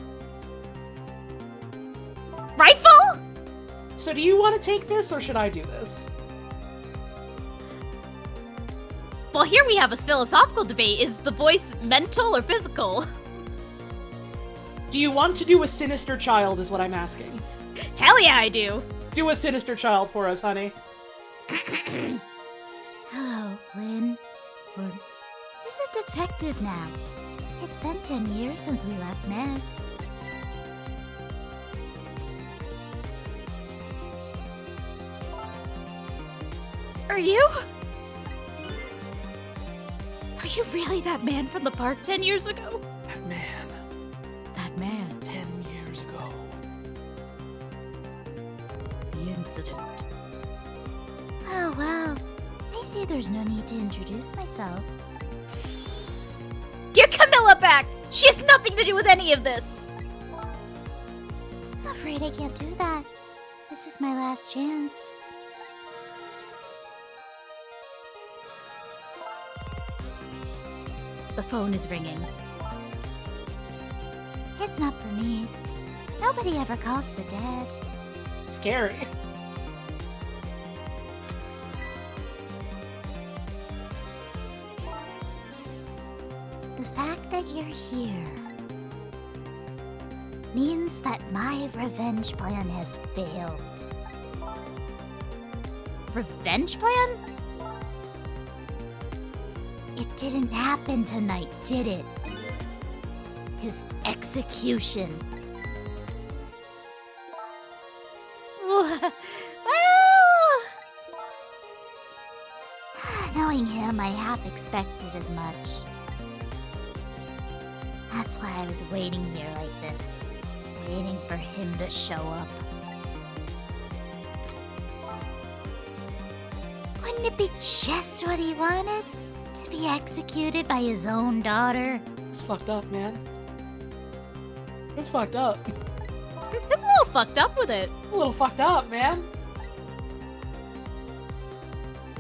Rifle? So do you want to take this or should I do this? Well, here we have a philosophical debate. Is the voice mental or physical? Do you want to do a sinister child is what I'm asking. Hell yeah, I do. Do a sinister child for us, honey. Hello, Lynn. He's a detective now. It's been 10 years since we last met. Are you? Are you really that man from the park 10 years ago? That man. That man. 10 years ago. The incident. Oh, well. I see there's no need to introduce myself. Get Camilla back! She has nothing to do with any of this! I'm afraid I can't do that. This is my last chance. The phone is ringing. It's not for me. Nobody ever calls the dead. Scary. The fact that you're here. means that my revenge plan has failed. Revenge plan? It didn't happen tonight, did it? His execution. Well, Knowing him, I half expected as much. That's why I was waiting here like this, waiting for him to show up. Wouldn't it be just what he wanted? To be executed by his own daughter? It's fucked up, man. It's fucked up. it's a little fucked up with it. A little fucked up, man.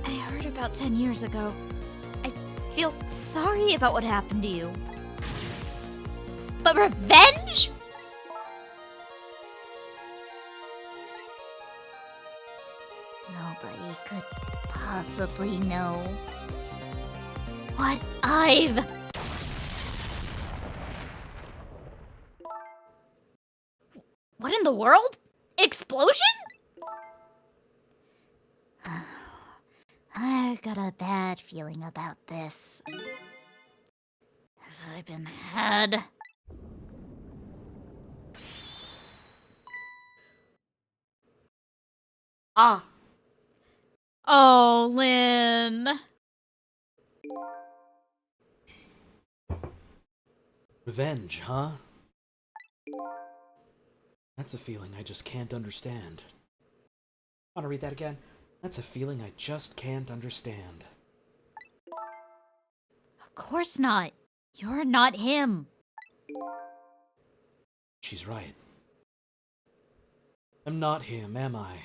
I heard about 10 years ago. I feel sorry about what happened to you. But revenge? Nobody could possibly know what I've... What in the world? Explosion? I've got a bad feeling about this. Have I been had? Ah. Oh, Lynn. Revenge, huh? That's a feeling I just can't understand. Want to read that again? That's a feeling I just can't understand. Of course not. You're not him. She's right. I'm not him, am I?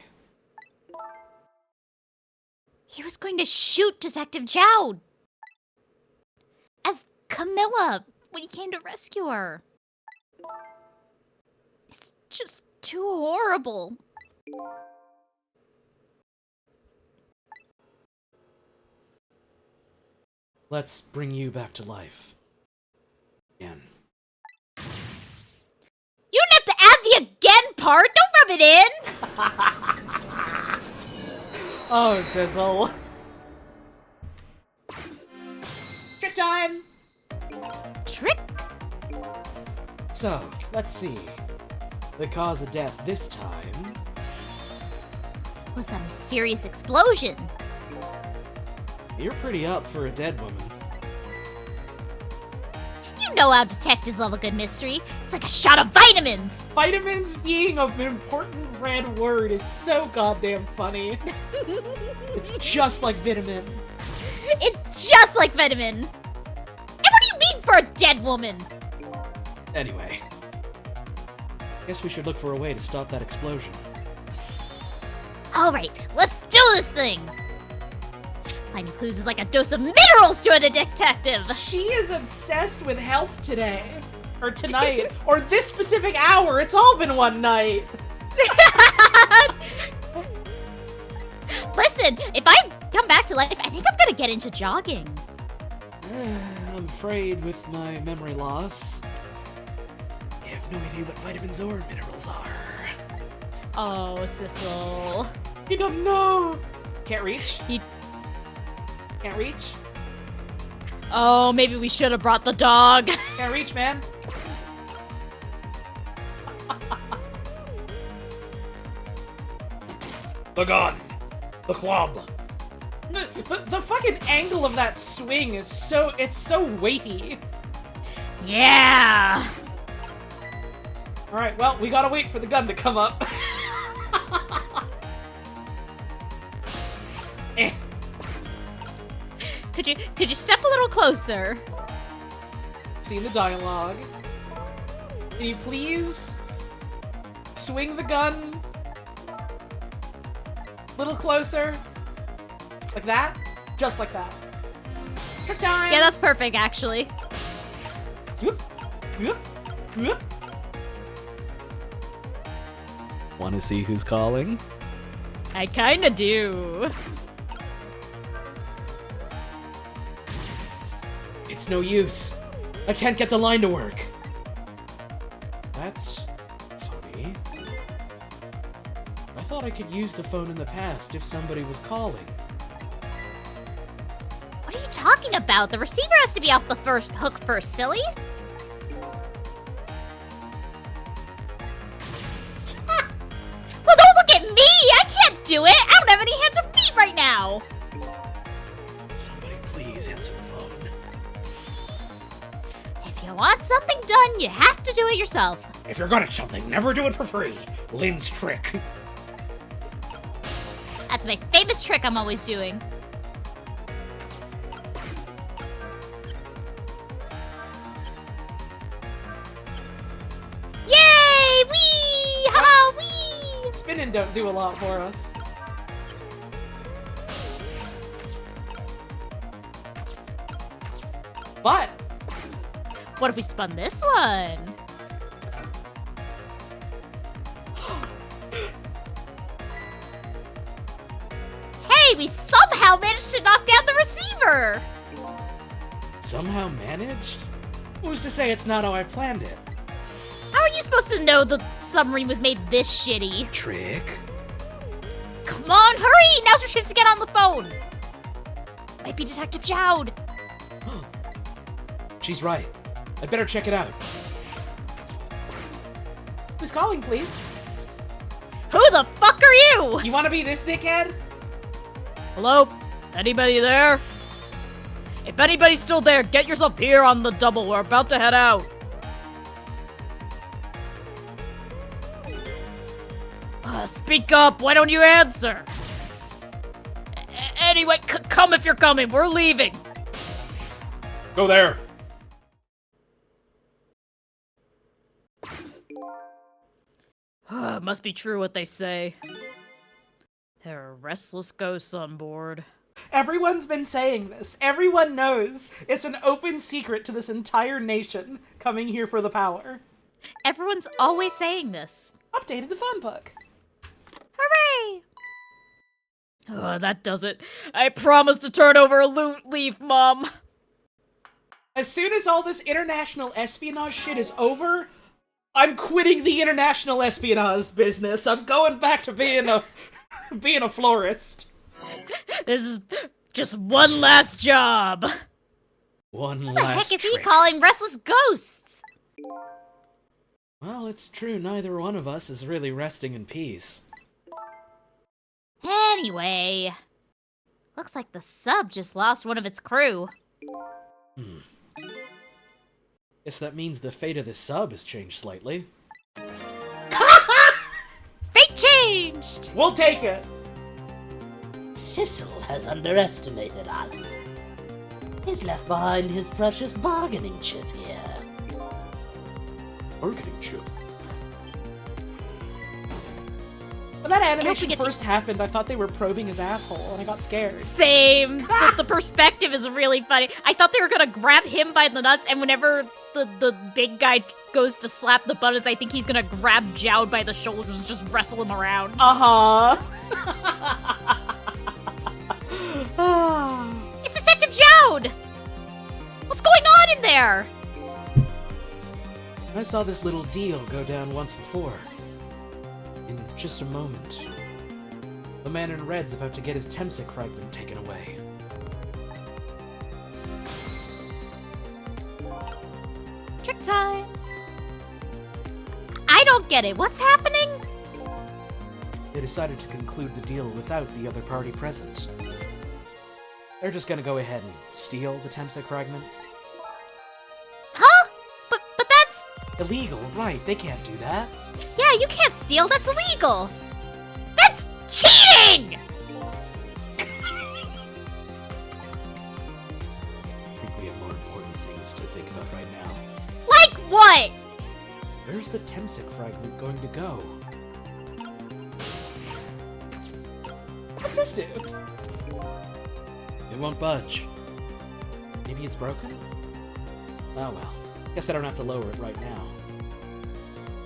He was going to shoot Detective Jowd. As Camilla when he came to rescue her. It's just too horrible. Let's bring you back to life. Again. You don't have to add the again part! Don't rub it in! Oh, Sizzle. Trick time! Trick? So, let's see. The cause of death this time... Was that mysterious explosion? You're pretty up for a dead woman. You know how detectives love a good mystery. It's like a shot of vitamins! Vitamins being an important red word is so goddamn funny. It's just like vitamin. It's just like vitamin! And what do you mean for a dead woman? Anyway. Guess we should look for a way to stop that explosion. Alright, let's do this thing! Finding clues is like a dose of minerals to a detective! She is obsessed with health today. Or tonight. Or this specific hour. It's all been one night. Listen, if I come back to life, I think I'm gonna get into jogging. I'm afraid with my memory loss, I have no idea what vitamins or minerals are. Oh, Sissel. You don't know. Can't reach? You... Can't reach? Oh, maybe we should have brought the dog. Can't reach, man. The gun! The club! The fucking angle of that swing is so... It's so weighty. Yeah! Alright, well, we gotta wait for the gun to come up. Eh. Could you step a little closer? See the dialogue. Can you please swing the gun a little closer? Like that? Just like that. Trick time! Yeah, that's perfect, actually. Whoop, whoop, whoop. Want to see who's calling? I kinda do. It's no use. I can't get the line to work. That's thought I could use the phone in the past if somebody was calling. What are you talking about? The receiver has to be off the first hook first, silly. Well, don't look at me! I can't do it! I don't have any hands or feet right now! Somebody please answer the phone. If you want something done, you have to do it yourself. If you're good at something, never do it for free. Lynn's trick. That's my famous trick I'm always doing. Yay! Wee! Ha! Wee! Spinning don't do a lot for us. But What if we spun this one? Hey, we somehow managed to knock down the receiver! Somehow managed? who's to say it's not how I planned it? How are you supposed to know the submarine was made this shitty? Trick? Come on, hurry! Now's your chance to get on the phone! Might be Detective Jowd. She's right. I better check it out. Who's calling, please? Who the fuck are you? You wanna be this dickhead? Hello? Anybody there? If anybody's still there, get yourself here on the double. We're about to head out. Speak up. Why don't you answer? Anyway, come if you're coming. We're leaving. Go there. Must be true what they say. There are restless ghosts on board. Everyone's been saying this. Everyone knows. It's an open secret to this entire nation coming here for the power. Everyone's always saying this. Updated the phone book. Hooray! Oh, that does it. I promise to turn over a loot leaf, Mom. As soon as all this international espionage shit is over, I'm quitting the international espionage business. I'm going back to being a florist. This is just one last job. One What the last heck is he trick. calling restless ghosts? Well, it's true neither one of us is really resting in peace. Anyway, looks like the sub just lost one of its crew. Guess that means the fate of the sub has changed slightly. Fate changed! We'll take it. Sissel has underestimated us. He's left behind his precious bargaining chip here. Bargaining chip. When that we animation get to- first happened, I thought they were probing his asshole, and I got scared. Same. The perspective is really funny. I thought they were gonna grab him by the nuts, and whenever the big guy goes to slap the buttons, I think he's gonna grab Jowd by the shoulders and just wrestle him around. Uh-huh. It's Detective Jowd! What's going on in there? I saw this little deal go down once before. In just a moment. The man in red's about to get his Temsic fragment taken away. Trick time. I don't get it. What's happening? They decided to conclude the deal without the other party present. They're just gonna go ahead and steal the Temsic fragment. Huh? But that's... Illegal, right, they can't do that. Yeah, you can't steal. That's illegal. That's cheating! I think we have more important things to think about right now. Like what? Where's the Temsic fragment going to go? What's this do? It won't budge. Maybe it's broken? Oh well. Guess I don't have to lower it right now.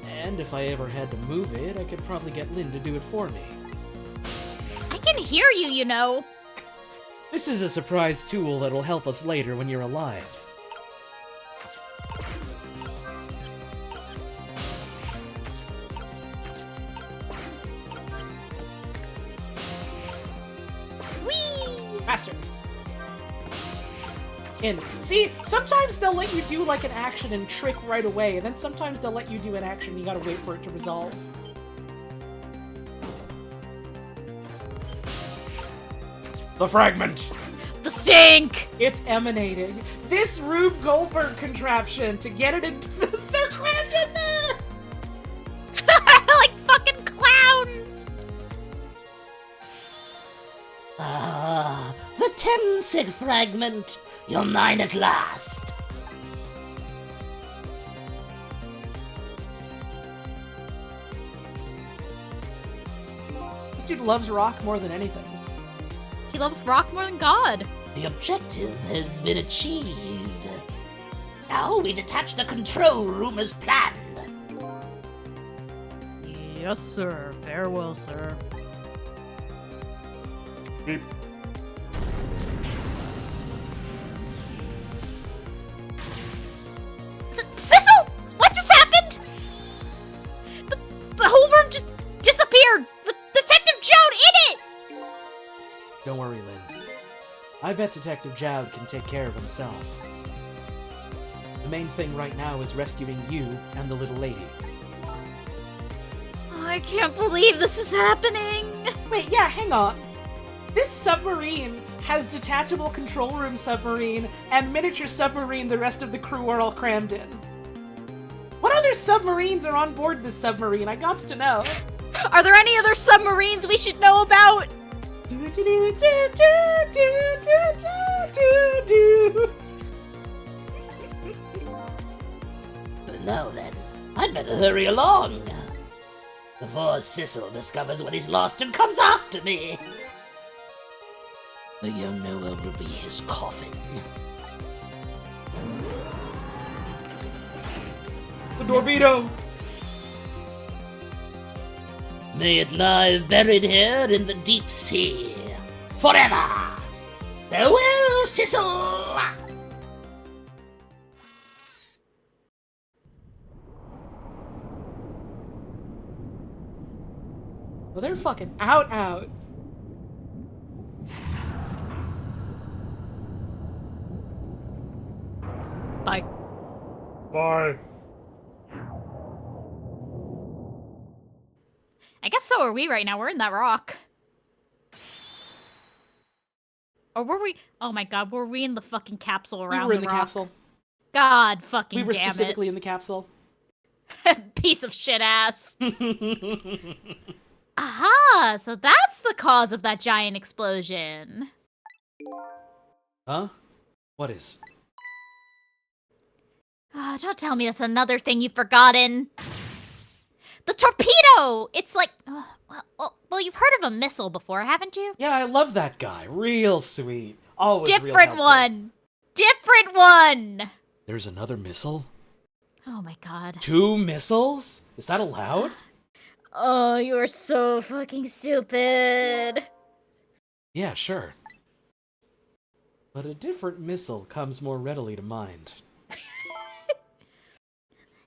And if I ever had to move it, I could probably get Lynn to do it for me. I can hear you, you know. This is a surprise tool that'll help us later when you're alive. Faster. In. See, sometimes they'll let you do like an action and trick right away, and then sometimes they'll let you do an action and you gotta wait for it to resolve. The fragment! The stink! It's emanating. This Rube Goldberg contraption to get it into they're crammed in there! Like fucking clowns! Ah, the Tensig fragment. You're mine at last. This dude loves rock more than anything. He loves rock more than God. The objective has been achieved. Now we detach the control room as planned. Yes, sir. Farewell, sir. Beep. Sissel! What just happened? The whole room just disappeared with Detective Joad in it! Don't worry, Lynn. I bet Detective Jowd can take care of himself. The main thing right now is rescuing you and the little lady. I can't believe this is happening! Wait, yeah, hang on. This submarine has detachable control room submarine and miniature submarine the rest of the crew are all crammed in. What other submarines are on board this submarine? I gots to know. Are there any other submarines we should know about? Now then, I'd better hurry along before Sissel discovers what he's lost and comes after me. The young Noel will be his coffin. The torpedo! May it lie buried here in the deep sea forever. Farewell, Sissel! Well, they're fucking out. Bye. Bye. I guess so are we right now. We're in that rock. Or were we? Oh my god, were we in the fucking capsule around We were in the rock? capsule. God fucking We were damn specifically in the capsule. it. Piece of shit ass. Aha, so that's the cause of that giant explosion. Huh? What is? Don't tell me that's another thing you've forgotten. The torpedo! It's like, well, you've heard of a missile before, haven't you? Yeah, I love that guy. Real sweet. Always real Different helpful. one! Different one! There's another missile? Oh my god. 2 missiles? Is that allowed? Oh, you are so fucking stupid. Yeah, sure. But a different missile comes more readily to mind.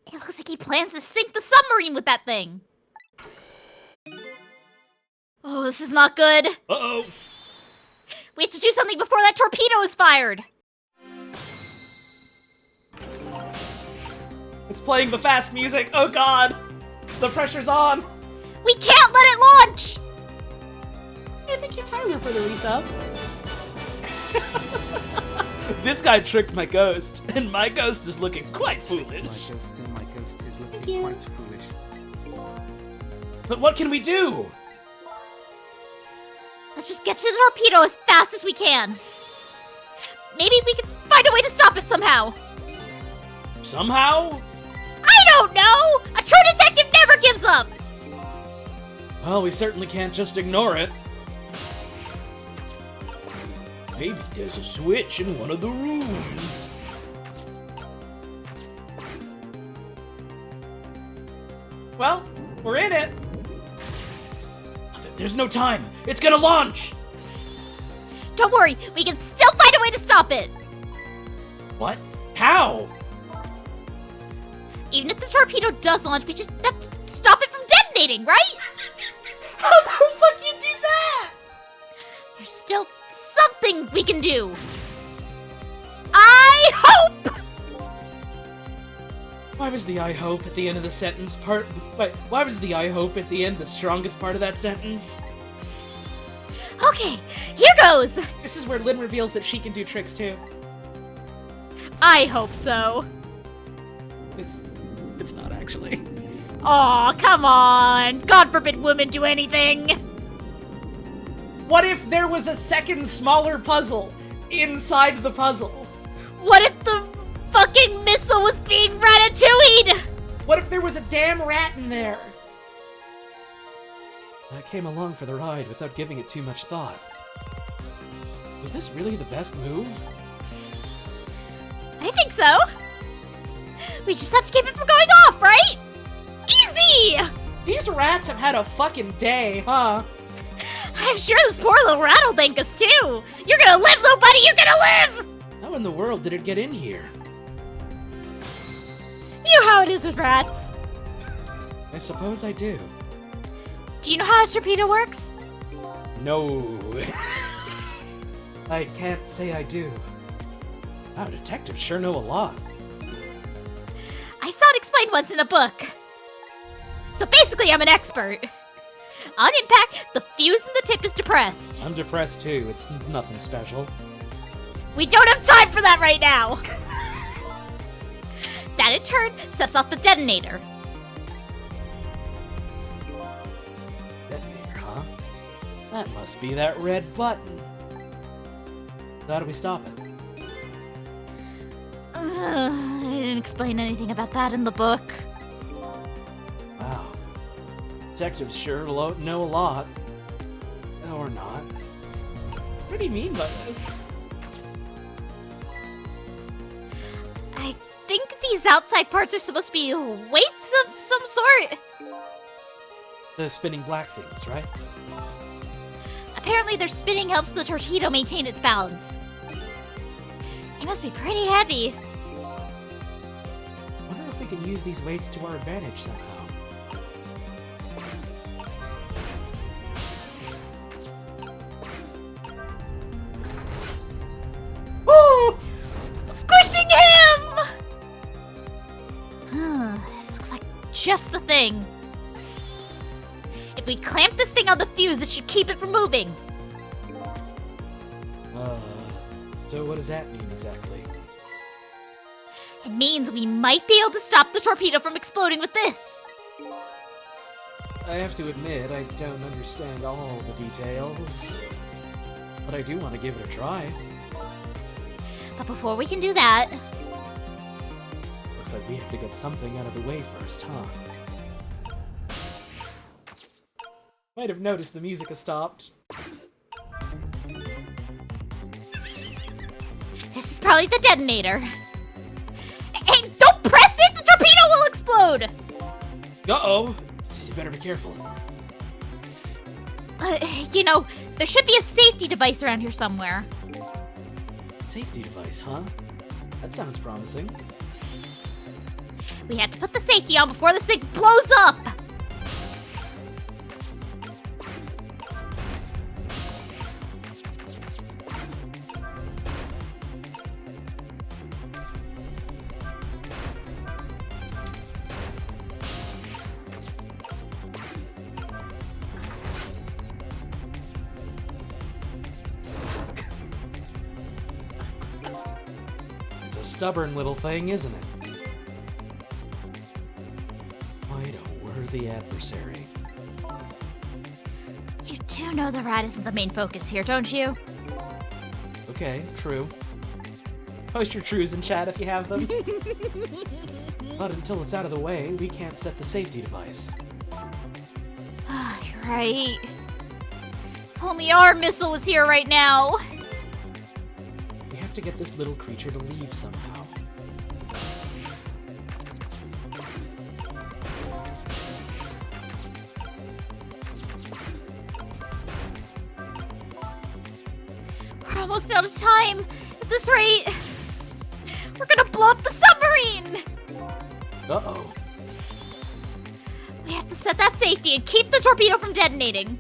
It looks like he plans to sink the submarine with that thing. Oh, this is not good. Uh-oh! We have to do something before that torpedo is fired. It's playing the fast music. Oh god! The pressure's on! We can't let it launch! Hey, thank you, Tyler, for the resub. This guy tricked my ghost, and my ghost is looking quite My foolish. ghost is looking you. quite foolish. But what can we do? Let's just get to the torpedo as fast as we can. Maybe we can find a way to stop it somehow. Somehow? I don't know! A true detective never gives up! Well, we certainly can't just ignore it. Maybe there's a switch in one of the rooms. Well, we're in it. There's no time. It's gonna launch. Don't worry, we can still find a way to stop it. What? How? Even if the torpedo does launch, we just have to stop it from detonating, right? How the fuck you do that? There's still some something we can do. I hope! Why was the I hope at the end of the sentence part? Why was the I hope at the end the strongest part of that sentence? Okay, here goes. This is where Lynn reveals that she can do tricks too. I hope so. It's not actually. Aw, come on. God forbid women do anything. What if there was a second smaller puzzle inside the puzzle? What if the fucking missile was being ratatouille'd? What if there was a damn rat in there? I came along for the ride without giving it too much thought. Was this really the best move? I think so. We just have to keep it from going off, right? Easy! These rats have had a fucking day, huh? I'm sure this poor little rat will thank us too. You're gonna live, little buddy, you're gonna live! How in the world did it get in here? You know how it is with rats. I suppose I do. Do you know how a torpedo works? No. I can't say I do. Wow, detectives sure know a lot. I saw it explained once in a book. So basically, I'm an expert. On impact, the fuse in the tip is depressed. I'm depressed too. It's nothing special. We don't have time for that right now. That in turn sets off the detonator. Detonator, huh? That must be that red button. So how do we stop it? I didn't explain anything about that in the book. Wow. Detectives sure know a lot. Or not. What do you mean by this? I think these outside parts are supposed to be weights of some sort. The spinning black things, right? Apparently their spinning helps the torpedo maintain its balance. It must be pretty heavy. Wonder if we can use these weights to our advantage somehow. Woo! Squishing him! This looks like just the thing. If we clamp this thing on the fuse, it should keep it from moving. So what does that mean exactly? It means we might be able to stop the torpedo from exploding with this. I have to admit, I don't understand all the details. But I do want to give it a try. But before we can do that, Looks like we have to get something out of the way first, huh? Might have noticed the music has stopped. this is probably the detonator. Hey, don't press it! The torpedo will explode! Uh-oh! You better be careful. You know, there should be a safety device around here somewhere. Safety device, huh? That sounds promising. We have to put the safety on before this thing blows up! It's a stubborn little thing, isn't it? Quite a worthy adversary. You do know the rat isn't the main focus here, don't you? Okay, true. Post your trues in chat if you have them. But until it's out of the way, we can't set the safety device. You're right. If only our missile was here right now. We have to get this little creature to leave somehow. We're almost out of time. At this rate, we're gonna blow up the submarine! Uh-oh. We have to set that safety and keep the torpedo from detonating.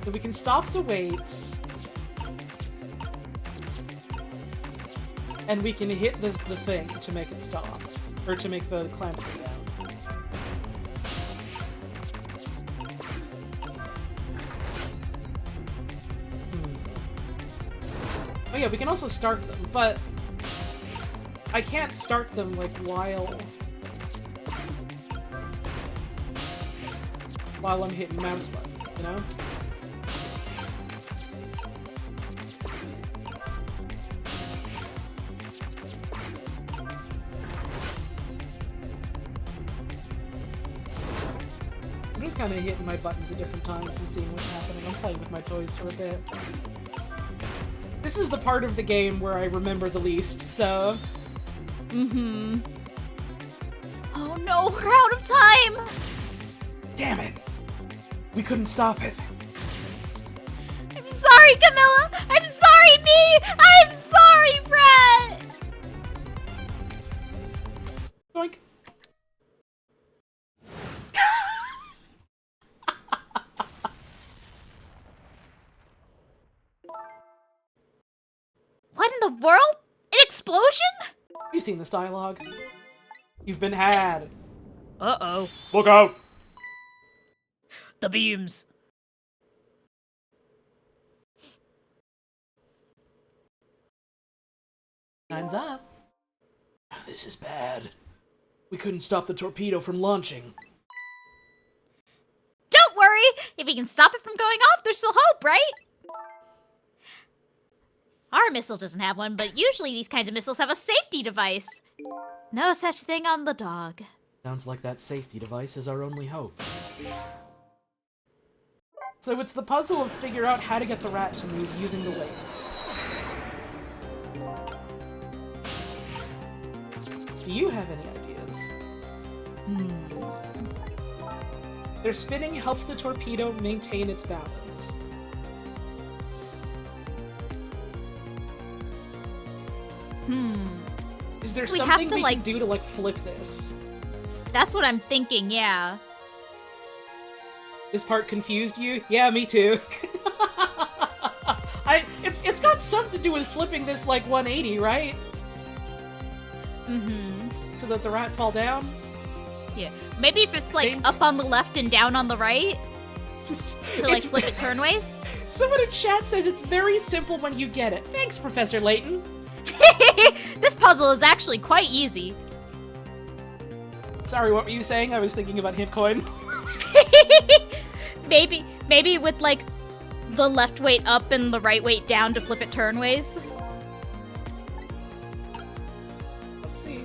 So we can stop the weights. And we can hit the thing to make it stop. Or to make the clamps go down. Oh yeah, we can also start them, but I can't start them, like, while I'm hitting mouse button, you know? I'm just kind of hitting my buttons at different times and seeing what's happening. I'm playing with my toys for a bit. This is the part of the game where I remember the least, so... Mm-hmm. Oh no, we're out of time! Damn it! We couldn't stop it. I'm sorry, Camilla! I'm sorry, me! I'm sorry, Brett! Doink. What in the world? An explosion? You've seen this dialogue. You've been had. Uh-oh. Look out! The beams. Time's up. This is bad. We couldn't stop the torpedo from launching. Don't worry! If we can stop it from going off, there's still hope, right? Our missile doesn't have one, but usually these kinds of missiles have a safety device. No such thing on the dog. Sounds like that safety device is our only hope. So it's the puzzle of figure out how to get the rat to move using the weights. Do you have any ideas? Their spinning helps the torpedo maintain its balance. Is there We have something to, we like- can do to, like, flip this? That's what I'm thinking, yeah. This part confused you? Yeah, me too. It's got something to do with flipping this, like, 180, right? Mm-hmm. So that the rat fall down? Yeah. Maybe if it's, like, Think- up on the left and down on the right, to, like, flip it turnways. Someone in chat says it's very simple when you get it. Thanks, Professor Layton. This puzzle is actually quite easy. Sorry, what were you saying? I was thinking about Hitcoin. Maybe with, like, the left weight up and the right weight down to flip it turnways. Let's see.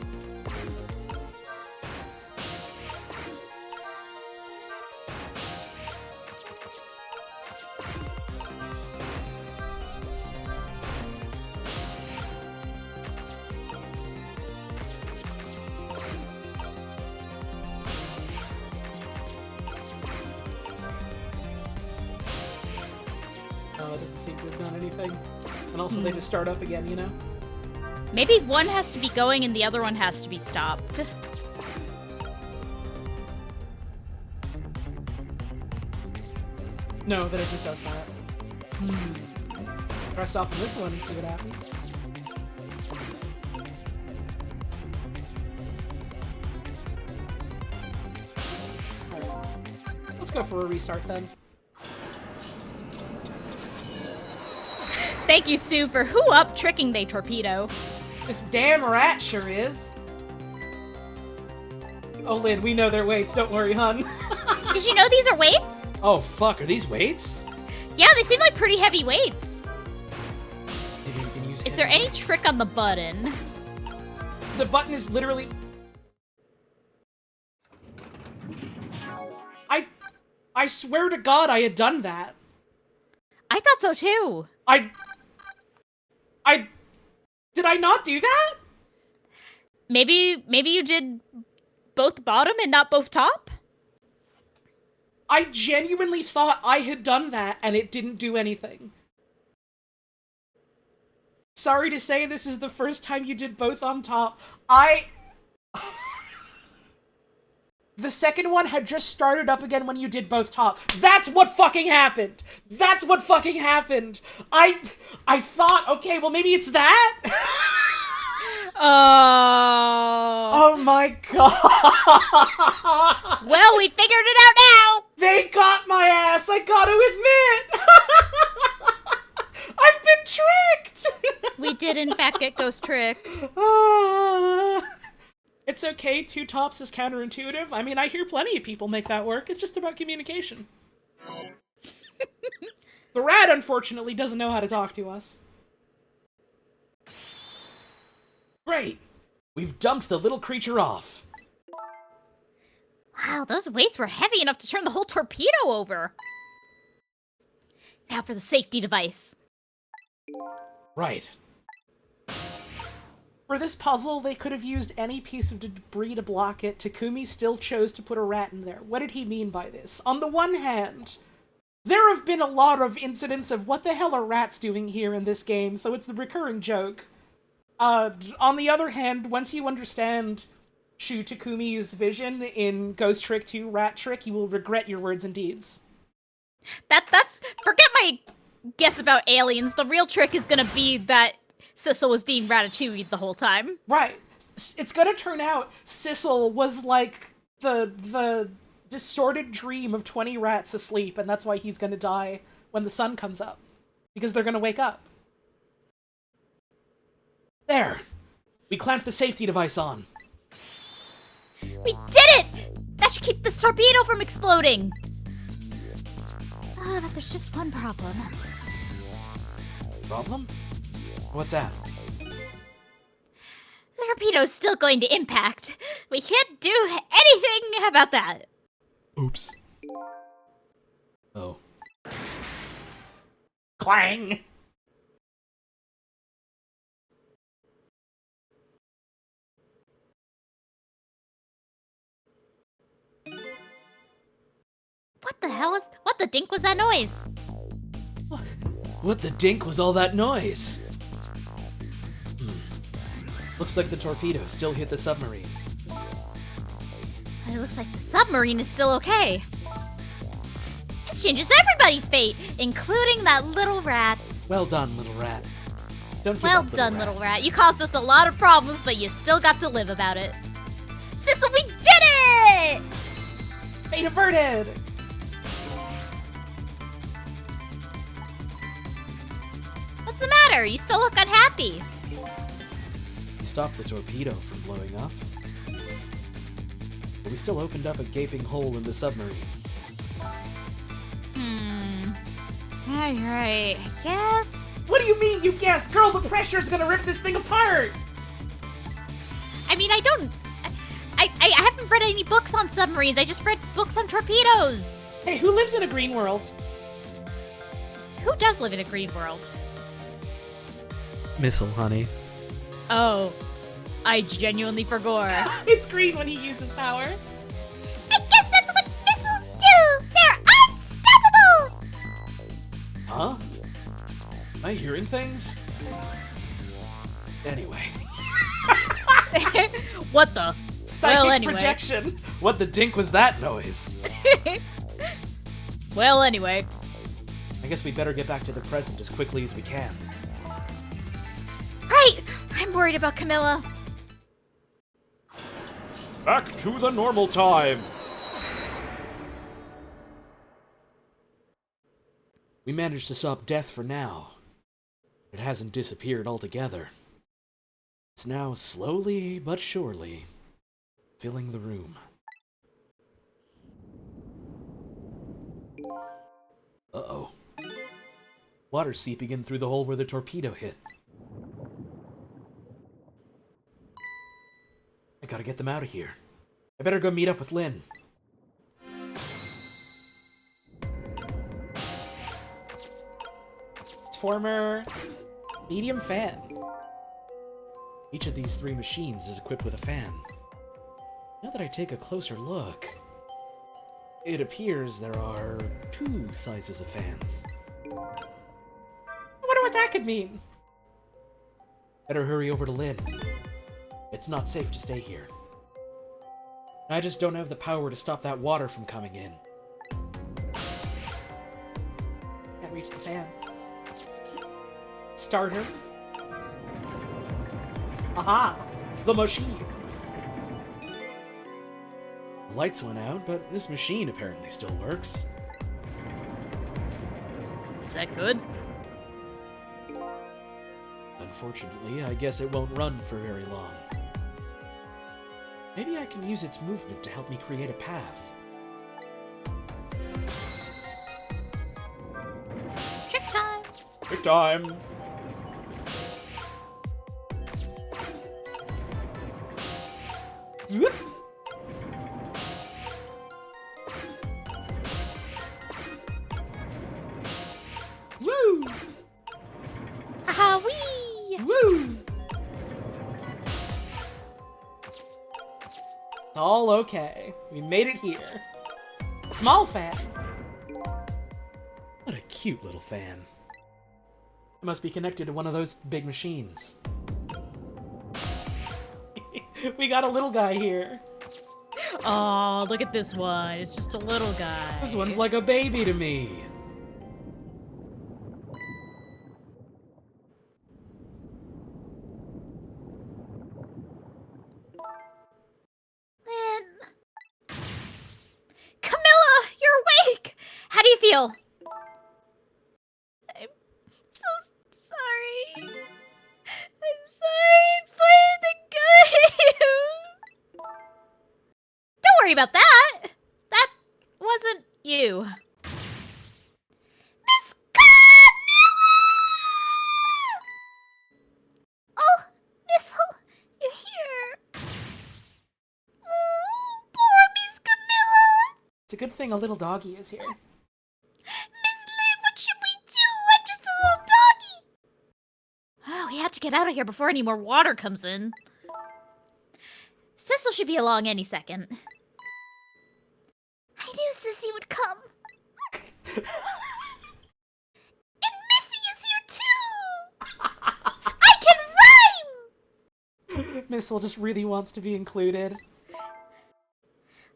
No, it doesn't seem to have done anything. And also they just start up again, you know? Maybe one has to be going and the other one has to be stopped. No, that it just does that. Try stopping this one and see what happens. Alright. Let's go for a restart then. Thank you, Sue, for who up tricking they torpedo. This damn rat sure is. Oh, Lynn, we know their weights. Don't worry, hun. Did you know these are weights? Oh fuck, are these weights? Yeah, they seem like pretty heavy weights. Maybe we can use Is there any trick on the button? The button is literally... I swear to God I had done that. I thought so too. Did I not do that? Maybe you did both bottom and not both top? I genuinely thought I had done that and it didn't do anything. Sorry to say this is the first time you did both on top. the second one had just started up again when you did both top. That's what fucking happened! That's what fucking happened! I thought, okay, well maybe it's that? Oh. Oh my god! Well, we figured it out now! They got my ass, I gotta admit! I've been tricked! We did, in fact, get ghost tricked. It's okay, 2 tops is counterintuitive. I mean, I hear plenty of people make that work. It's just about communication. The rat, unfortunately, doesn't know how to talk to us. Great! We've dumped the little creature off. Wow, those weights were heavy enough to turn the whole torpedo over. Now for the safety device. Right. For this puzzle, they could have used any piece of debris to block it. Takumi still chose to put a rat in there. What did he mean by this? On the one hand, there have been a lot of incidents of what the hell are rats doing here in this game, so it's the recurring joke. On the other hand, once you understand Shu Takumi's vision in Ghost Trick 2 Rat Trick, you will regret your words and deeds. That's forget my guess about aliens. The real trick is gonna be that Sissel was being Ratatouille the whole time. Right. It's gonna turn out Sissel was like the distorted dream of 20 rats asleep, and that's why he's gonna die when the sun comes up. Because they're gonna wake up. There! We clamped the safety device on. We did it! That should keep this torpedo from exploding. But there's just one problem. Problem? What's that? The torpedo's still going to impact. We can't do anything about that. Oops. Oh. Clang! What the dink was that noise? What the dink was all that noise? Looks like the torpedo still hit the submarine. It looks like the submarine is still okay. This changes everybody's fate, including that little rat's. Well done, little rat. Don't give Well up, done, little rat. You caused us a lot of problems, but you still got to live about it. Sissel, we did it! Fate averted! What's the matter? You still look unhappy. We stopped the torpedo from blowing up. But we still opened up a gaping hole in the submarine. Yeah, you're right. I guess. What do you mean, you guess? Girl, the pressure's gonna rip this thing apart! I mean, I haven't read any books on submarines. I just read books on torpedoes. Hey, who lives in a green world? Who does live in a green world? Missile, honey. Oh, I genuinely forgot. It's green when he uses power. I guess that's what missiles do! They're unstoppable! Huh? Am I hearing things? Anyway. What the? Psychic Well, anyway. projection. What the dink was that noise? Well, anyway. I guess we better get back to the present as quickly as we can. Right! I'm worried about Camilla. Back to the normal time. We managed to stop death for now. It hasn't disappeared altogether. It's now slowly but surely filling the room. Uh-oh. Water seeping in through the hole where the torpedo hit. I gotta get them out of here. I better go meet up with Lynn. Former medium fan. Each of these 3 machines is equipped with a fan. Now that I take a closer look, it appears there are 2 sizes of fans. I wonder what that could mean. Better hurry over to Lynn. It's not safe to stay here. I just don't have the power to stop that water from coming in. Can't reach the fan. Starter. Aha! The machine. The lights went out, but this machine apparently still works. Is that good? Unfortunately, I guess it won't run for very long. Maybe I can use its movement to help me create a path. Trick time! Big time. Whoop. Woo! Aha, wee! Woo! It's all okay. We made it here. Small fan. What a cute little fan. It must be connected to one of those big machines. We got a little guy here. Oh, look at this one. It's just a little guy. This one's like a baby to me. Lynn. Camilla, you're awake! How do you feel? I'm so sorry. I'm sorry I played the game. Don't worry about that. That wasn't you. Miss Camilla! Oh, Miss you're here. Oh, poor Miss Camilla. It's a good thing a little doggy is here. Miss Lynn, what should we do? I'm just a little doggy. Oh, we have to get out of here before any more water comes in. Cecil should be along any second. I knew Sissy would come. And Missy is here too. I can rhyme. Missile just really wants to be included.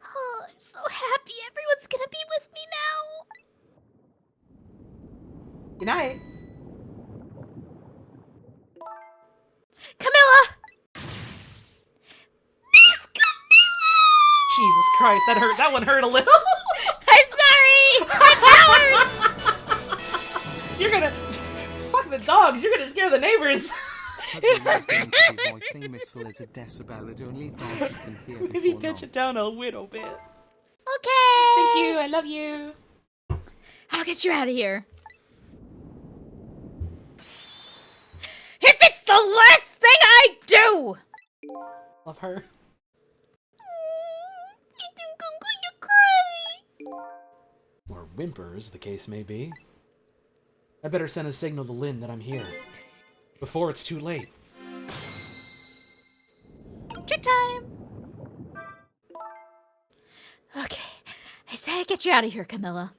Oh, I'm so happy everyone's gonna be with me now. Good night. Camilla! Miss Camilla! Jesus Christ, that hurt. That one hurt a little. I'm sorry! My powers! You're gonna fuck the dogs. You're gonna scare the neighbors. Because the was going to be voicing Missile at a decibel that only dogs can hear Maybe before pitch now. it down a little bit. Okay! Thank you. I love you. I'll get you out of here. If it's the last thing I do! Love her. I think I'm going to cry. Or whimper, as the case may be. I better send a signal to Lynn that I'm here. Before it's too late. Trick time! Okay, I said I'd get you out of here, Camilla.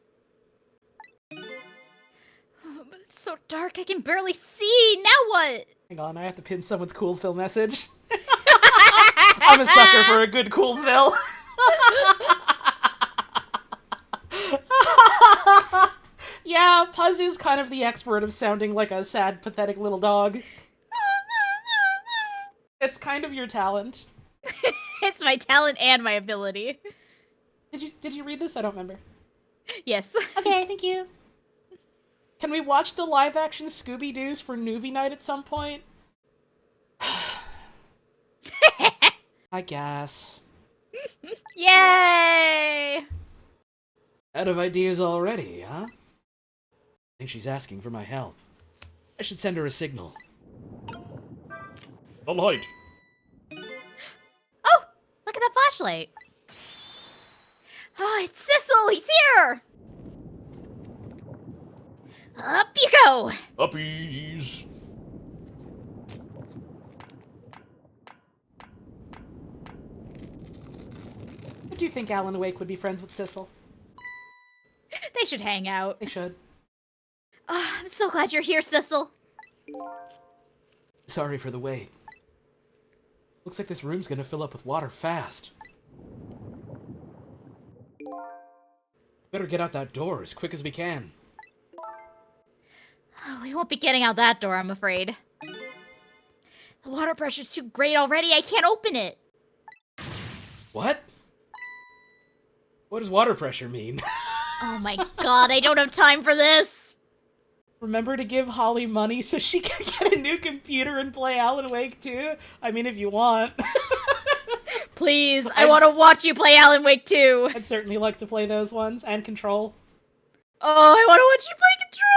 Oh, but it's so dark I can barely see. Now what? Hang on, I have to pin someone's Coolsville message. I'm a sucker for a good Coolsville. Yeah, Puzz is kind of the expert of sounding like a sad, pathetic little dog. It's kind of your talent. It's my talent and my ability. Did you read this? I don't remember. Yes. Okay, thank you. Can we watch the live-action Scooby-Doo's for Newbie Night at some point? I guess. Yay! Out of ideas already, huh? I think she's asking for my help. I should send her a signal. The light. Oh, look at that flashlight. Oh, it's Sissel. He's here. Up you go. Uppies. I do think Alan Wake would be friends with Sissel. They should hang out. They should. Oh, I'm so glad you're here, Sissel. Sorry for the wait. Looks like this room's gonna fill up with water fast. Better get out that door as quick as we can. Oh, we won't be getting out that door, I'm afraid. The water pressure's too great already. I can't open it. What? What does water pressure mean? Oh my god, I don't have time for this. Remember to give Holly money so she can get a new computer and play Alan Wake 2? I mean, if you want. Please, I want to watch you play Alan Wake 2. I'd certainly like to play those ones, and Control. Oh, I want to watch you play Control.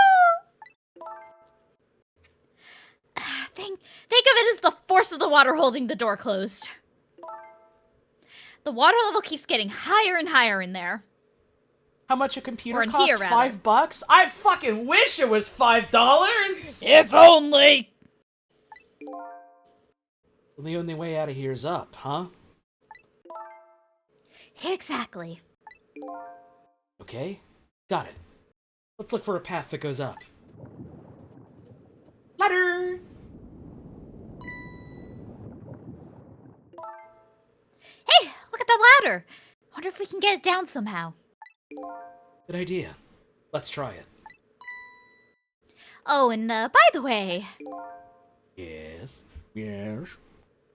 Think of it as the force of the water holding the door closed. The water level keeps getting higher and higher in there. How much a computer Or in costs? here, rather. $5? I fucking wish it was $5! If only! Well, the only way out of here is up, huh? Exactly. Okay, got it. Let's look for a path that goes up. Ladder! Hey, look at that ladder. Wonder if we can get it down somehow. Good idea. Let's try it. Oh, and by the way... Yes. Yes.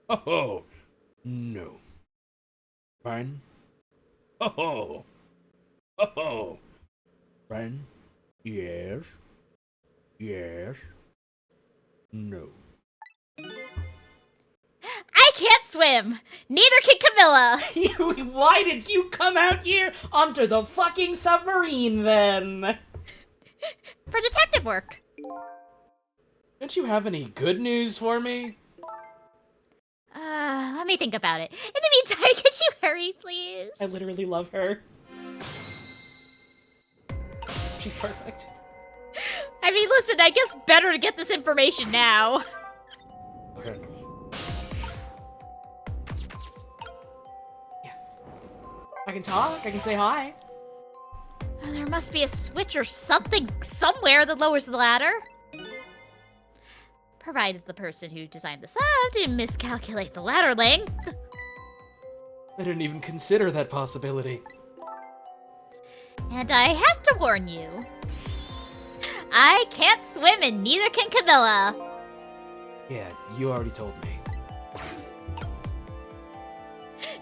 Oh, No. Brian? oh, oh. Brian? Yes. Yes. No. I can't swim! Neither can Camilla! Why did you come out here onto the fucking submarine, then? For detective work. Don't you have any good news for me? Let me think about it. In the meantime, could you hurry, please? I literally love her. She's perfect. I mean, listen, I guess better to get this information now. Okay. I can talk, I can say hi. There must be a switch or something somewhere that lowers the ladder. Provided the person who designed this up didn't miscalculate the ladder length. I didn't even consider that possibility. And I have to warn you. I can't swim and neither can Camilla. Yeah, you already told me.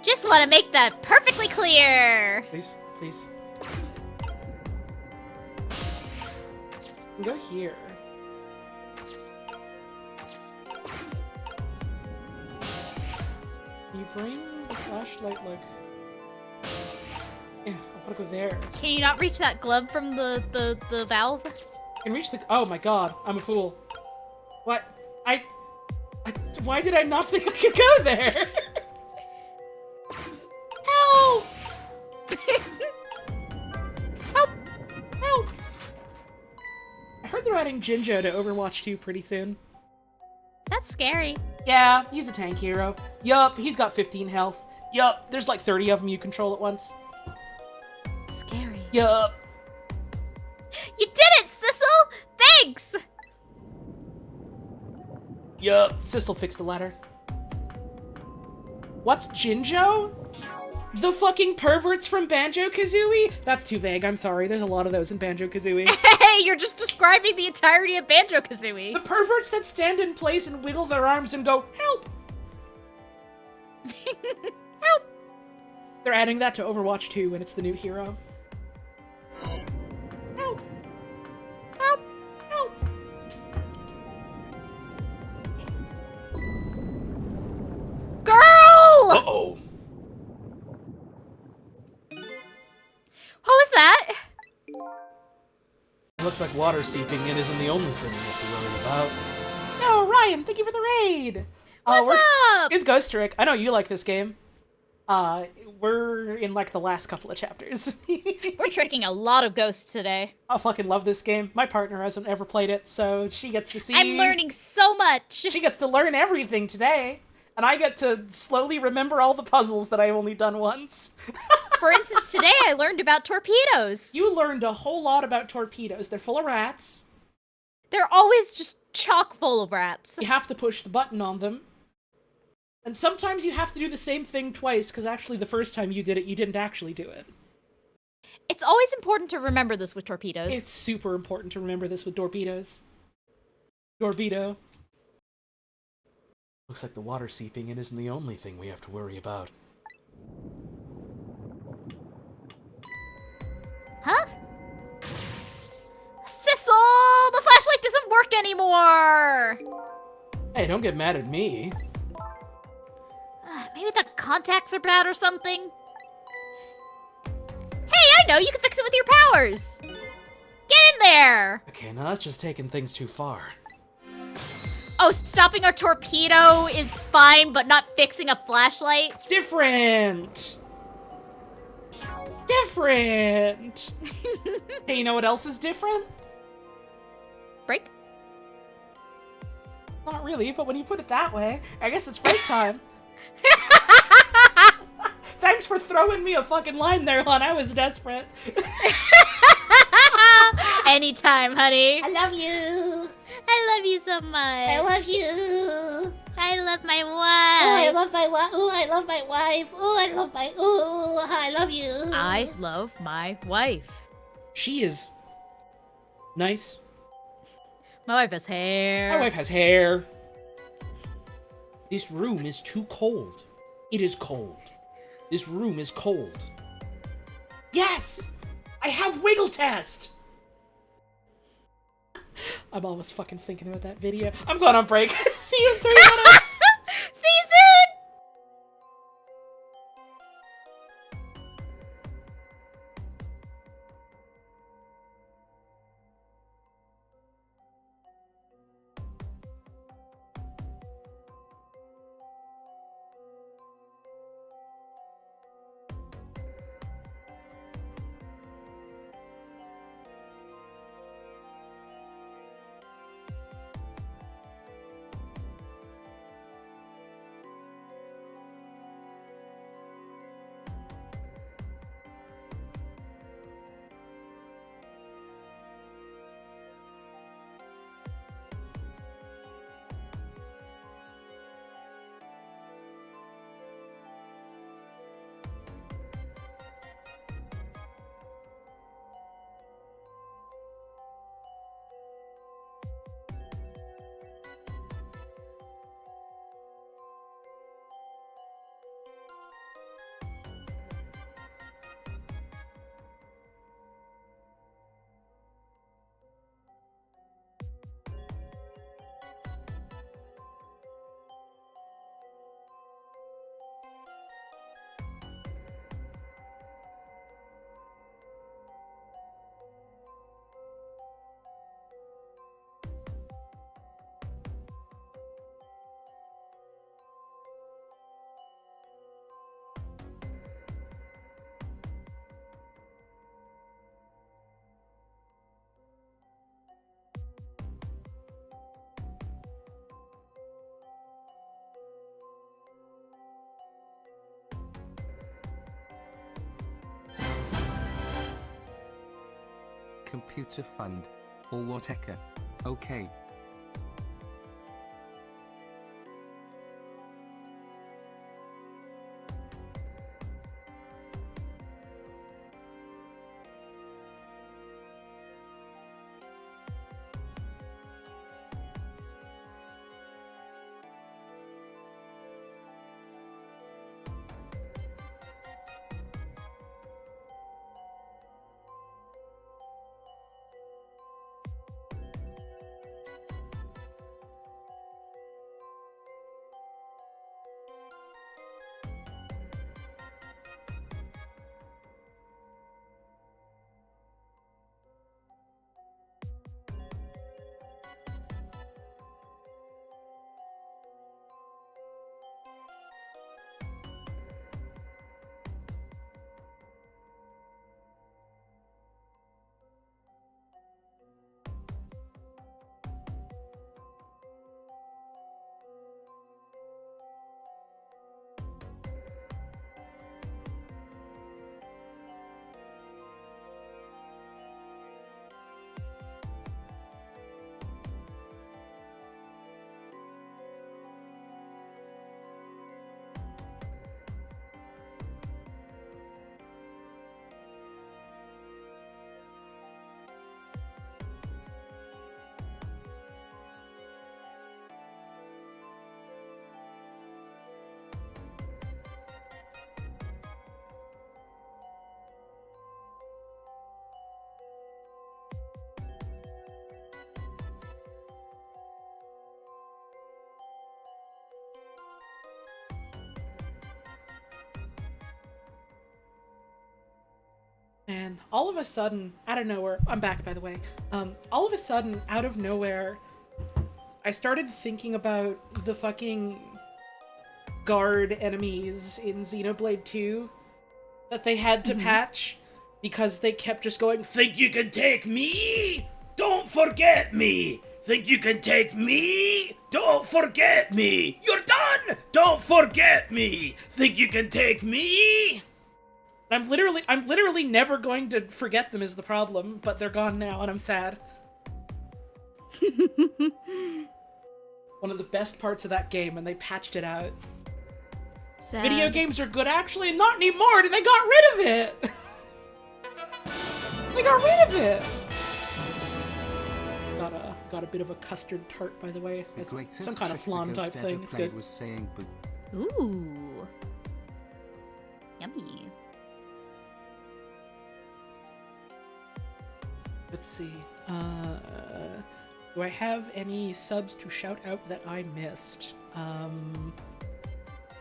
Just want to make that perfectly clear. Please, please. Go here. You bring the flashlight, like... Yeah, I wanna go there. Can you not reach that glove from the valve? I can reach the... Oh my god, I'm a fool. What? Why did I not think I could go there? Help! Help! Help! I heard they're adding Jinjo to Overwatch 2 pretty soon. That's scary. Yeah, he's a tank hero. Yup, he's got 15 health. Yup, there's like 30 of them you control at once. Scary. Yup. You did it, Sissel! Thanks! Yup, Sissel fixed the ladder. What's Jinjo? The fucking perverts from Banjo-Kazooie? That's too vague, I'm sorry. There's a lot of those in Banjo-Kazooie. Hey, you're just describing the entirety of Banjo-Kazooie. The perverts that stand in place and wiggle their arms and go, help! Help! They're adding that to Overwatch 2 and it's the new hero. Help! Help! Help! Girl! Uh-oh. What was that? Looks like water seeping in isn't the only thing we have to worry about. No, Ryan, thank you for the raid! What's up? It's Ghost Trick. I know you like this game. We're in like the last couple of chapters. We're tricking a lot of ghosts today. I fucking love this game. My partner hasn't ever played it, so she gets to see... I'm learning so much. She gets to learn everything today. And I get to slowly remember all the puzzles that I've only done once. For instance, today I learned about torpedoes. You learned a whole lot about torpedoes. They're full of rats. They're always just chock full of rats. You have to push the button on them. And sometimes you have to do the same thing twice, because actually the first time you did it, you didn't actually do it. It's always important to remember this with torpedoes. It's super important to remember this with torpedoes. Torpedo. Looks like the water seeping in isn't the only thing we have to worry about. Huh? Sissel! The flashlight doesn't work anymore! Hey, don't get mad at me. Maybe the contacts are bad or something? Hey, I know! You can fix it with your powers! Get in there! Okay, now that's just taking things too far. Oh, stopping a torpedo is fine, but not fixing a flashlight? Different! Different! Hey, you know what else is different? Break? Not really, but when you put it that way, I guess it's break time. Thanks for throwing me a fucking line there, hon. I was desperate. Anytime, honey. I love you. I love you so much. I love you. I love my Oh, I wife. love my wife. Oh, I love my wife. Oh, I love my. Oh, I love you. I love my wife. She is nice. My wife has hair. My wife has hair. This room is too cold. It is cold. This room is cold. Yes! I have wiggle test! I'm almost fucking thinking about that video. I'm going on break. See you in 3 minutes! See you soon! Computer fund. Or whatever. Okay. And all of a sudden, out of nowhere, I'm back by the way. All of a sudden, out of nowhere, I started thinking about the fucking guard enemies in Xenoblade 2 that they had to patch because they kept just going, "Think you can take me? Don't forget me! Think you can take me? Don't forget me! You're done! Don't forget me! Think you can take me?" I'm literally never going to forget them is the problem, but they're gone now and I'm sad. One of the best parts of that game, and they patched it out. Sad. Video games are good, actually, not anymore. They got rid of it. They got rid of it. Got a bit of a custard tart, by the way. The It's greatest some kind of trick the flan ghost type ever thing. It's played good. was saying boo. Ooh. Yummy. Let's see. Do I have any subs to shout out that I missed?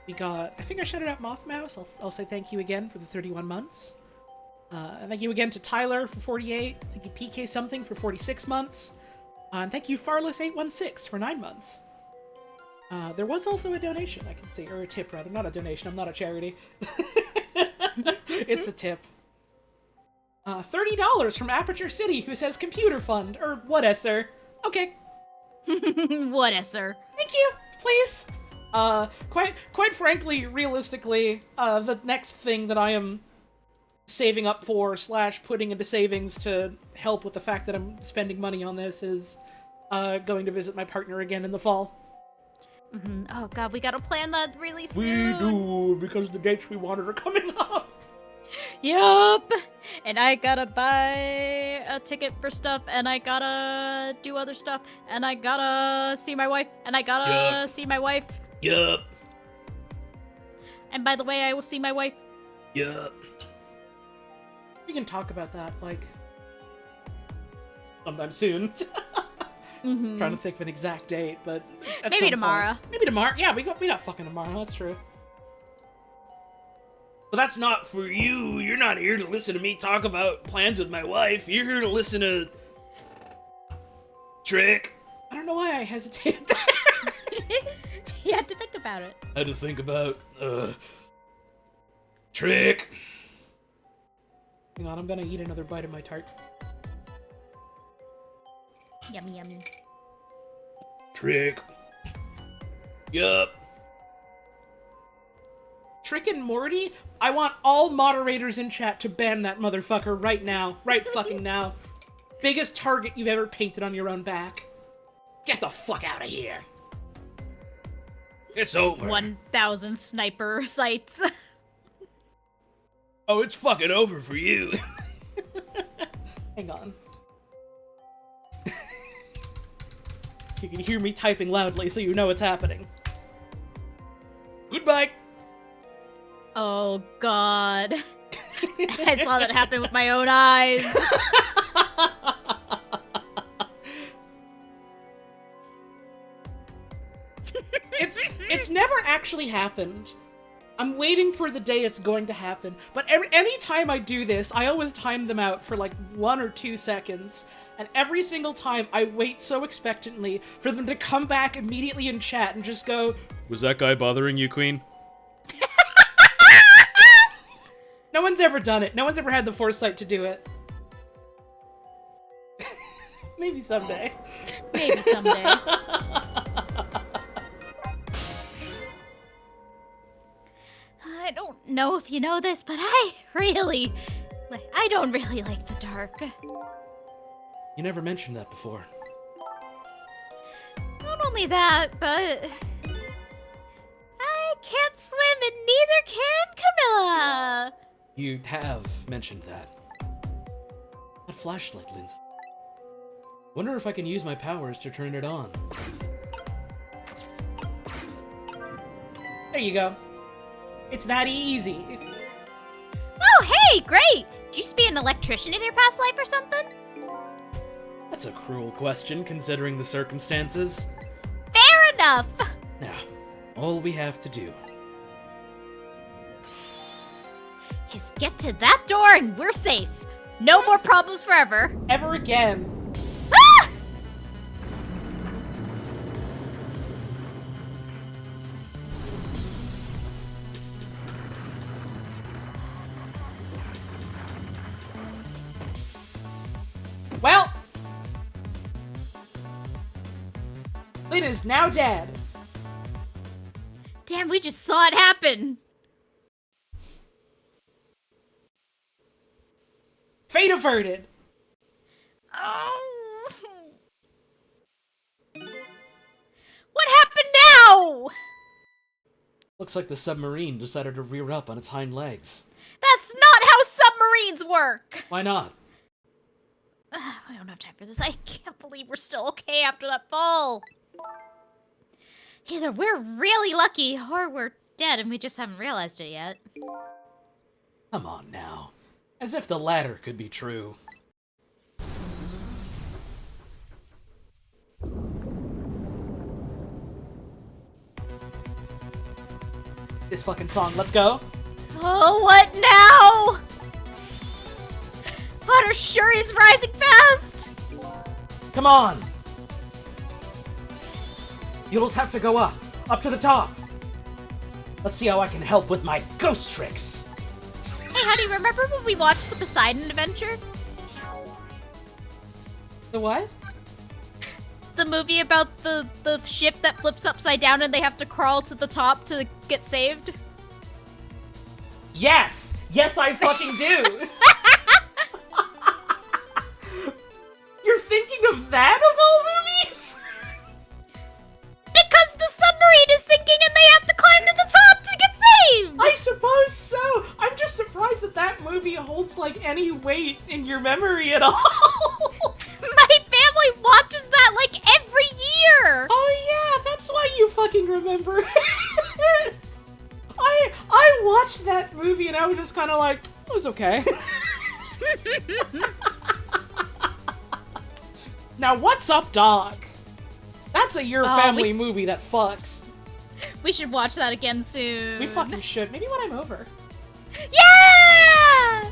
We got, I think I shouted out Mothmouse. I'll say thank you again for the 31 months. Thank you again to Tyler for 48. Thank you PK something for 46 months. And thank you Farless816 for 9 months. There was also a donation, I can see, or a tip rather, not a donation, I'm not a charity. It's a tip. $30 from Aperture City, who says computer fund, or what, sir? Okay. What a sir. Thank you, please. Quite frankly, realistically, the next thing that I am saving up for / putting into savings to help with the fact that I'm spending money on this is going to visit my partner again in the fall. Oh god, we gotta plan that really We soon. do, because the dates we wanted are coming up. Yup. And I gotta buy a ticket for stuff, and I gotta do other stuff, and I gotta see my wife, and I gotta see my wife. Yup. And by the way, I will see my wife. Yup. We can talk about that, like, sometime soon. Trying to think of an exact date, but at Maybe some tomorrow. point. Maybe tomorrow. Yeah, we got fucking tomorrow. That's true. But that's not for you. You're not here to listen to me talk about plans with my wife. You're here to listen to Trick. I don't know why I hesitated there. You had to think about it. I had to think about Trick. Hang on, I'm gonna eat another bite of my tart. Yummy, yummy. Trick. Yup. Trick and Morty? I want all moderators in chat to ban that motherfucker right now. Right fucking now. Biggest target you've ever painted on your own back. Get the fuck out of here. It's over. 1,000 sniper sights. Oh, it's fucking over for you. Hang on. You can hear me typing loudly so you know what's happening. Goodbye. Oh god. I saw that happen with my own eyes. It's never actually happened. I'm waiting for the day it's going to happen. But any time I do this, I always time them out for like 1 or 2 seconds. And every single time, I wait so expectantly for them to come back immediately in chat and just go, Was that guy bothering you, Queen? no one's ever done it. No one's ever had the foresight to do it. Maybe someday. Maybe someday. I don't know if you know this, but I don't really like the dark. You never mentioned that before. Not only that, but I can't swim and neither can Camilla. You have mentioned that. That flashlight, Lindsay. Wonder if I can use my powers to turn it on. There you go. It's that easy. Oh, hey, great! Did you used to be an electrician in your past life or something? That's a cruel question, considering the circumstances. Fair enough! Now, all we have to do Is get to that door and we're safe. No more problems forever. Ever again. Ah! Well, Lyn is now dead. Damn, we just saw it happen. Fate averted. Oh. What happened now? Looks like the submarine decided to rear up on its hind legs. That's not how submarines work. Why not? I don't have time for this. I can't believe we're still okay after that fall. Either we're really lucky or we're dead and we just haven't realized it yet. Come on now. As if the latter could be true. This fucking song, let's go. Oh, what now? Water sure is rising fast. Come on. You'll just have to go up to the top. Let's see how I can help with my ghost tricks. Hey, honey, remember when we watched the Poseidon Adventure? The what? The movie about the ship that flips upside down and they have to crawl to the top to get saved? Yes! Yes, I fucking do! You're thinking of that of all movies? Because the submarine is sinking and they have to climb to the top to get saved! I suppose so! I'm just surprised that that movie holds, like, any weight in your memory at all. My family watches that, like, every year! Oh yeah, that's why you fucking remember. I watched that movie and I was just kind of like, it was okay. Now what's up, dog? That's a Your Family movie that fucks. We should watch that again soon. We fucking should. Maybe when I'm over. Yeah!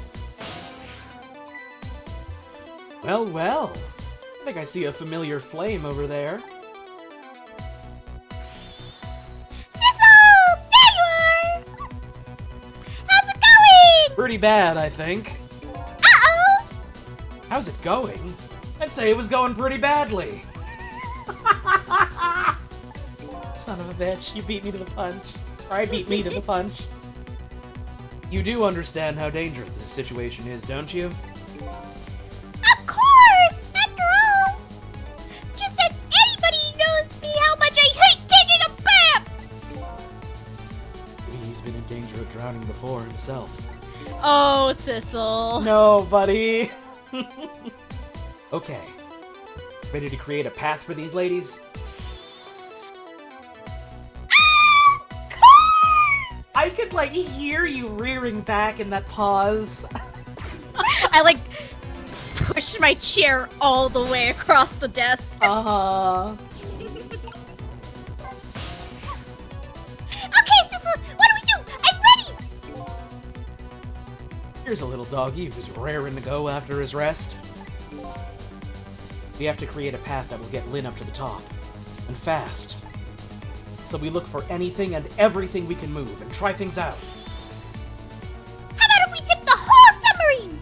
Well, well. I think I see a familiar flame over there. Sissel! There you are! How's it going? Pretty bad, I think. Uh-oh! How's it going? I'd say it was going pretty badly. Son of a bitch, you beat me to the punch. Or I beat me to the punch. You do understand how dangerous this situation is, don't you? Of course! After all, just that anybody knows me how much I hate taking a bath! Maybe he's been in danger of drowning before himself. Oh, Sissel. No, buddy. Okay. Ready to create a path for these ladies? I could, like, hear you rearing back in that pause. I, like, pushed my chair all the way across the desk. Uh-huh. Okay, Sissel, what do we do? I'm ready! Here's a little doggy who's raring to go after his rest. We have to create a path that will get Lyn up to the top. And fast. So we look for anything and everything we can move and try things out. How about if we tip the whole submarine?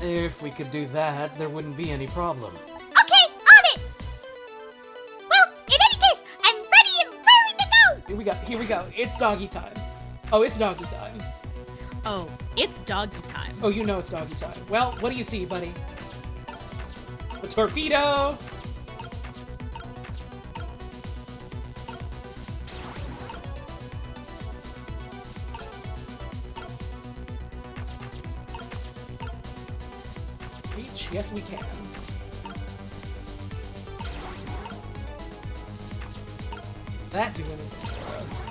If we could do that, there wouldn't be any problem. Okay, on it! Well, in any case, I'm ready and raring to go! Here we go. It's doggy time. Oh, it's doggy time. Oh, it's doggy time. Oh, you know it's doggy time. Well, what do you see, buddy? A torpedo! Reach? Yes, we can. Does that do anything for us?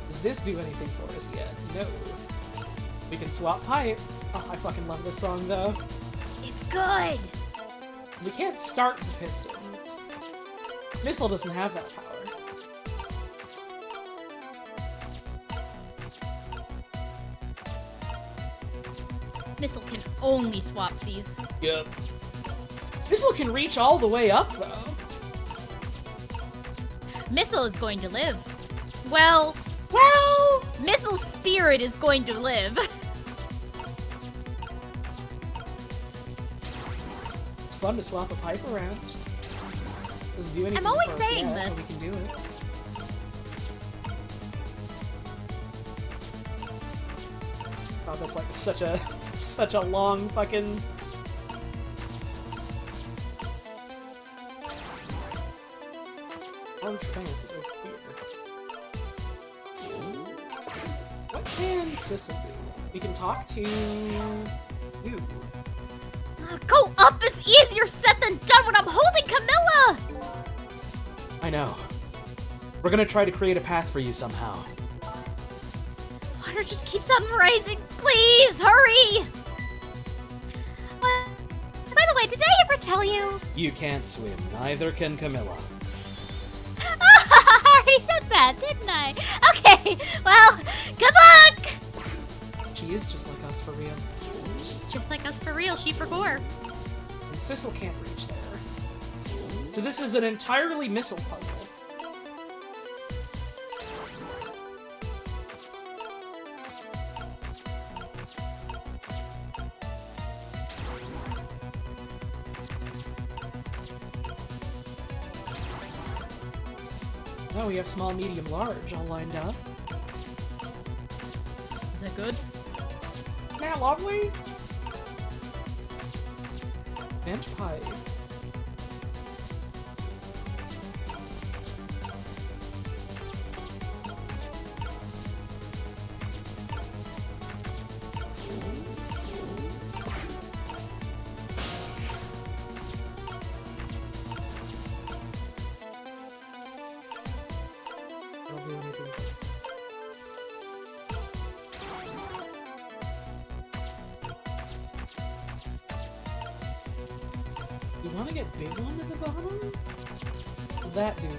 Does this do anything for us yet? No. We can swap pipes. Oh, I fucking love this song, though. It's good. We can't start the pistons. Missile doesn't have that power. Missile can only swapsies. Yep. Missile can reach all the way up, though. Missile is going to live. Well, Missile's spirit is going to live. It's fun to swap a pipe around. Doesn't do anything. I'm always for us saying yet, but this. We can do it. Oh, that's like such a long fucking. Orange fan is over here. What can Sissel do? We can talk to you. Go up is easier said than done when I'm holding Camilla! I know. We're gonna try to create a path for you somehow. Water just keeps on rising. Please, hurry! By the way, did I ever tell you? You can't swim, neither can Camilla. I already said that, didn't I? Okay, well, good luck! She is just like us for real. She's just like us for real, she for gore. And Sissel can't reach there. So this is an entirely missile puzzle. Now we have small, medium, large all lined up. Is that good? Isn't that lovely? Bench pipe. Don't do anything. You want to get big one at the bottom? What'd that do?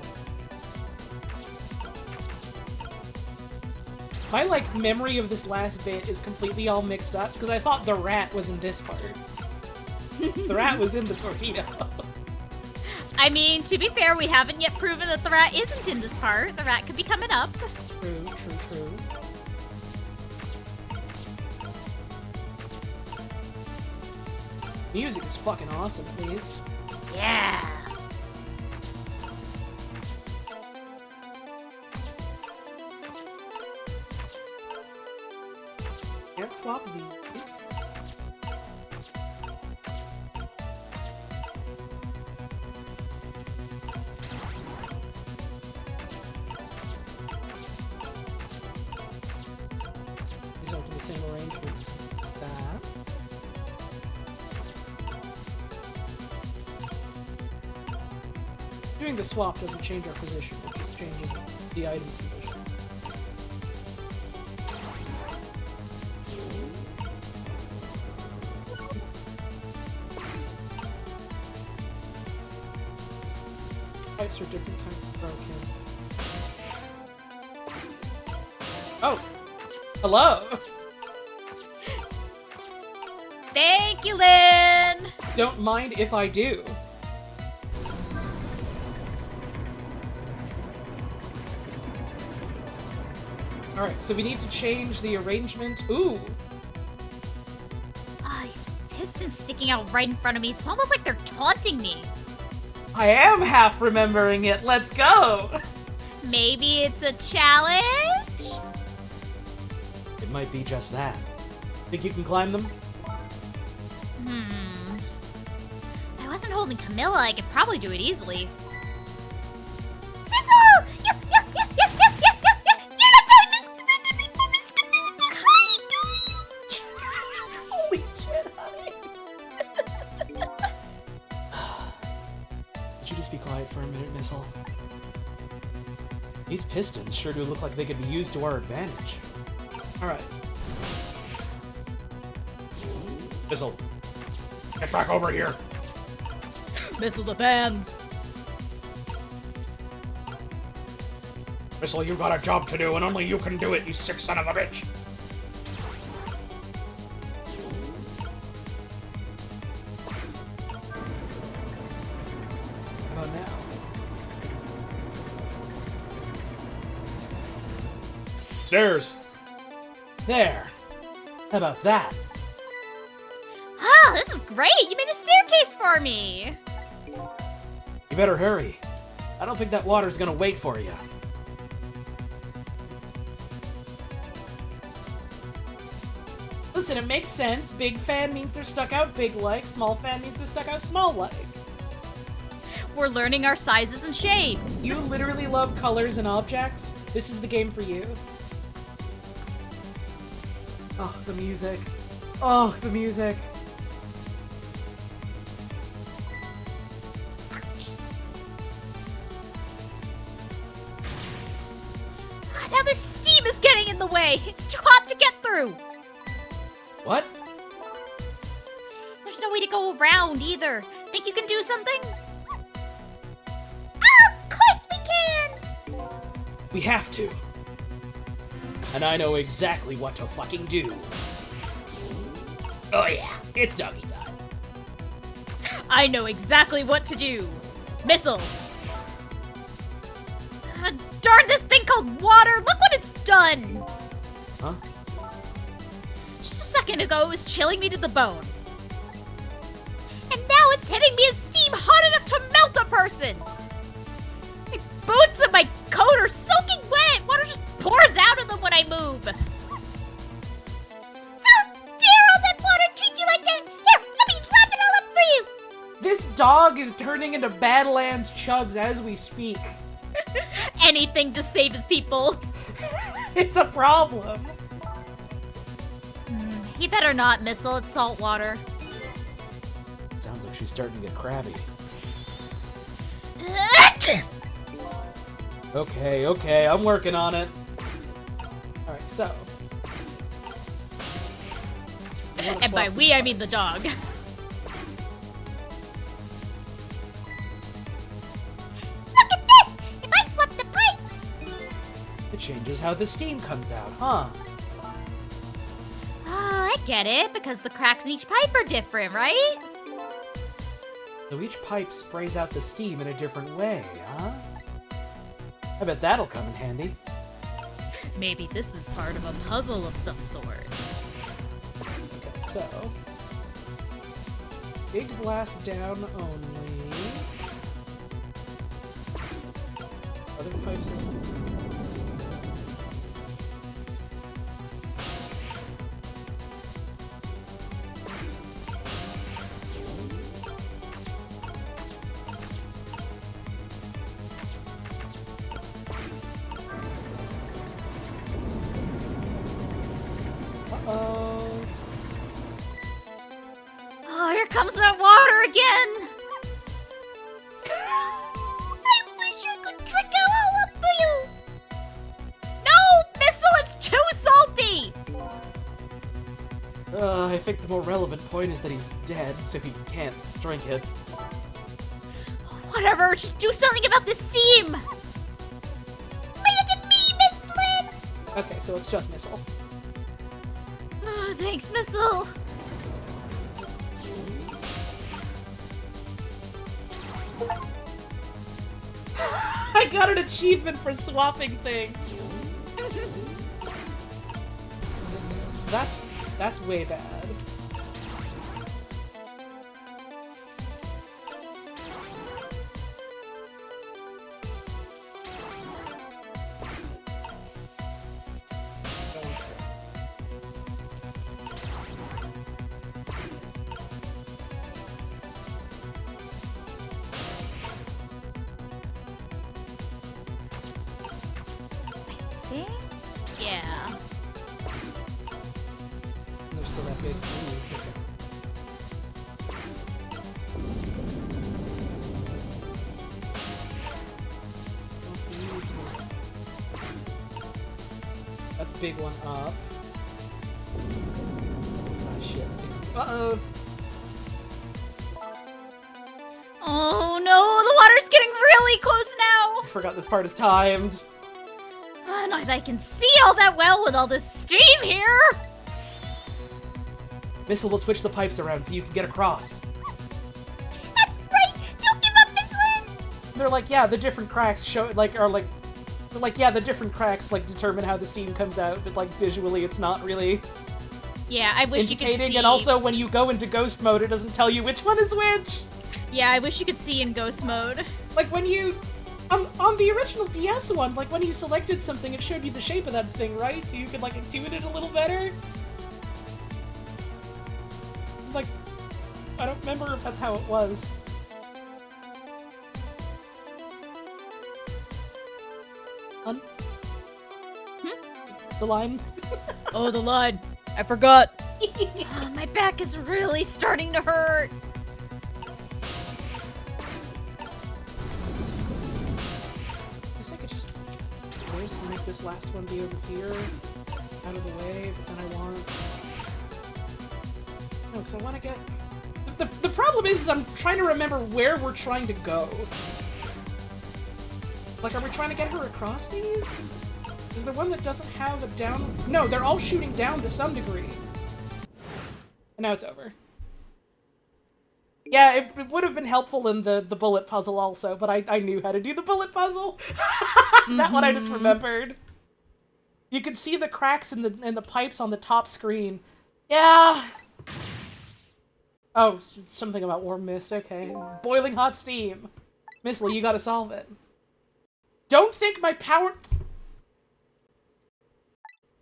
My, like, memory of this last bit is completely all mixed up, because I thought the rat was in this part. The rat was in the torpedo. I mean, to be fair, we haven't yet proven that the rat isn't in this part. The rat could be coming up. True, true, true. Music is fucking awesome, at least. Yeah. Can't swap these. These aren't in the same arrangement as that. Doing the swap doesn't change our position, it just changes the item's position. Pipes are different kinds of broken. Oh! Hello! Thank you, Lynn! Don't mind if I do. Alright, so we need to change the arrangement. Ooh! These pistons sticking out right in front of me. It's almost like they're taunting me. I am half remembering it. Let's go! Maybe it's a challenge? It might be just that. Think you can climb them? If I wasn't holding Camilla, I could probably do it easily. Sissel! You're not telling Miss Camilla behind, do you? Holy shit, honey! Could you just be quiet for a minute, Missile? These pistons sure do look like they could be used to our advantage. Alright. Missile, get back over here. Missile the fans. Missile, you got a job to do, and only you can do it, you sick son of a bitch. stairs. There. How about that? Ah, this is great! You made a staircase for me! You better hurry. I don't think that water's gonna wait for you. Listen, it makes sense. Big fan means they're stuck out big like. Small fan means they're stuck out small like. We're learning our sizes and shapes. You literally love colors and objects. This is the game for you. Oh, the music. Oh, the music. Now this steam is getting in the way. It's too hot to get through. What? There's no way to go around either. Think you can do something? Of course we can! We have to. And I know exactly what to fucking do. Oh yeah, it's doggy time. I know exactly what to do. Missile. Darn this thing called water! Look what it's done! Huh? Just a second ago, it was chilling me to the bone. And now it's hitting me as steam hot enough to melt a person! My boots and my coat are soaking wet! Water just pours out of them when I move! How dare all that water treat you like that? Here, let me lap it all up for you! This dog is turning into Badlands Chugs as we speak. Anything to save his people. It's a problem. He better not, Missile. It's salt water. Sounds like she's starting to get crabby. Okay, I'm working on it. Alright, so. And by we, I mean the dog. Look at this! If I swap the pipes! It changes how the steam comes out, huh? Oh, I get it, because the cracks in each pipe are different, right? So each pipe sprays out the steam in a different way, huh? I bet that'll come in handy. Maybe this is part of a puzzle of some sort. Okay, so. Big blast down only. Other pipes. Uh-oh. Oh, here comes that water again! I wish I could trick it all up for you! No, Missile, it's too salty! I think the more relevant point is that he's dead, so he can't drink it. Whatever, just do something about the steam! Leave it to me, Miss Lynn! Okay, so it's just Missile. Oh, thanks, Missile. I got an achievement for swapping things! That's way bad. Yeah. There's still that big. That's a big one up. Ah, shit. Uh-oh. Oh no, the water's getting really close now! I forgot this part is timed. Not that I can see all that well with all this steam here! Missile will switch the pipes around so you can get across. That's right! Don't give up, Miss Lynn! They're like, yeah, the different cracks show, like, are like, But, like, yeah, the different cracks, like, determine how the steam comes out, but, like, visually it's not really Yeah, I wish you could indicating, see. and also when you go into ghost mode, it doesn't tell you which one is which! Yeah, I wish you could see in ghost mode. Like, when you... On the original DS one, like, when you selected something, it showed you the shape of that thing, right? So you could, like, intuit it a little better? Like, I don't remember if that's how it was. The line? Oh, the line. I forgot. Oh, my back is really starting to hurt. I guess I could just do this and make this last one be over here, out of the way, but then I want... No, because I want to get... The problem is I'm trying to remember where we're trying to go. Like, are we trying to get her across these? Is there one that doesn't have a down... No, they're all shooting down to some degree. And now it's over. Yeah, it would have been helpful in the bullet puzzle also, but I knew how to do the bullet puzzle. That one I just remembered. You could see the cracks in the pipes on the top screen. Yeah. Oh, something about warm mist. Okay. It's boiling hot steam. Missile, you gotta solve it. Don't think my power...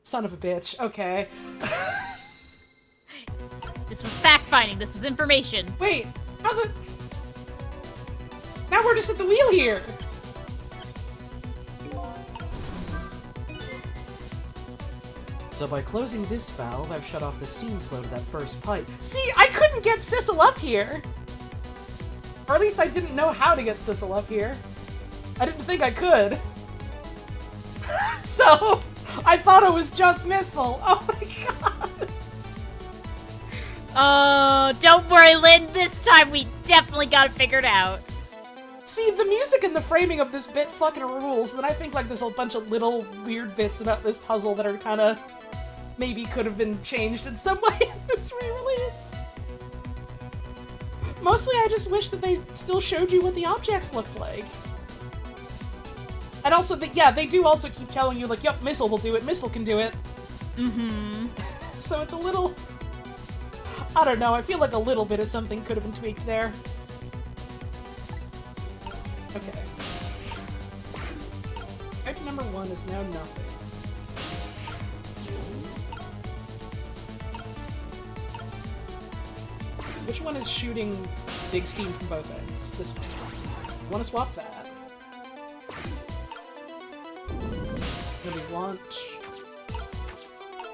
Son of a bitch. Okay. This was fact-finding. This was information. Wait, how the... Now we're just at the wheel here! So by closing this valve, I've shut off the steam flow to that first pipe. See, I couldn't get Sissel up here! Or at least I didn't know how to get Sissel up here. I didn't think I could. So, I thought it was just Missile. Oh my god! Oh, don't worry, Lynn. This time we definitely got it figured out. See, the music and the framing of this bit fucking rules, and I think, like, there's a bunch of little weird bits about this puzzle that are kinda... maybe could have been changed in some way in this re-release. Mostly, I just wish that they still showed you what the objects looked like. And also, yeah, they do also keep telling you, like, yep, Missile will do it, Missile can do it. Mm-hmm. So it's a little... I don't know, I feel like a little bit of something could have been tweaked there. Okay. Item number 1 is now nothing. Which one is shooting big steam from both ends? This one. I want to swap that. Then we want...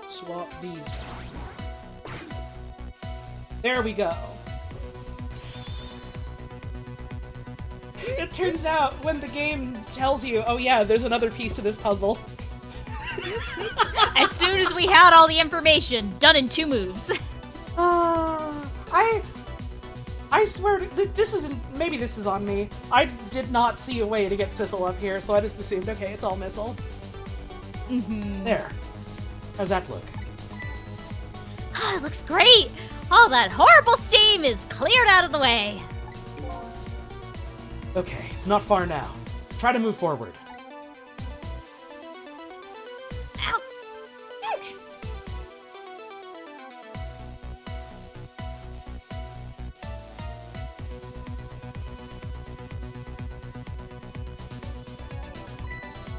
swap these. There we go. It turns out when the game tells you, oh yeah, there's another piece to this puzzle. As soon as we had all the information, done in 2 moves. I swear, this isn't, maybe this is on me. I did not see a way to get Sissel up here, so I just assumed, okay, it's all Missile. Mm-hmm. There. How's that look? Ah, it looks great. All that horrible steam is cleared out of the way. Okay, it's not far now. Try to move forward. Ow. Ouch!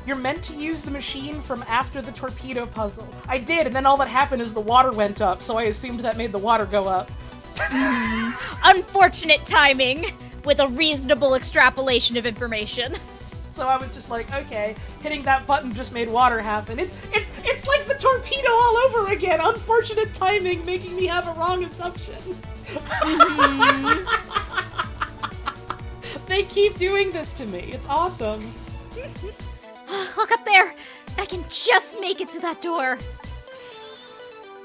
You're meant to use the machine from after the torpedo puzzle. I did, and then all that happened is the water went up, so I assumed that made the water go up. Unfortunate timing, with a reasonable extrapolation of information. So I was just like, okay, hitting that button just made water happen. It's like the torpedo all over again. Unfortunate timing making me have a wrong assumption. Mm-hmm. They keep doing this to me. It's awesome. Look up there. I can just make it to that door.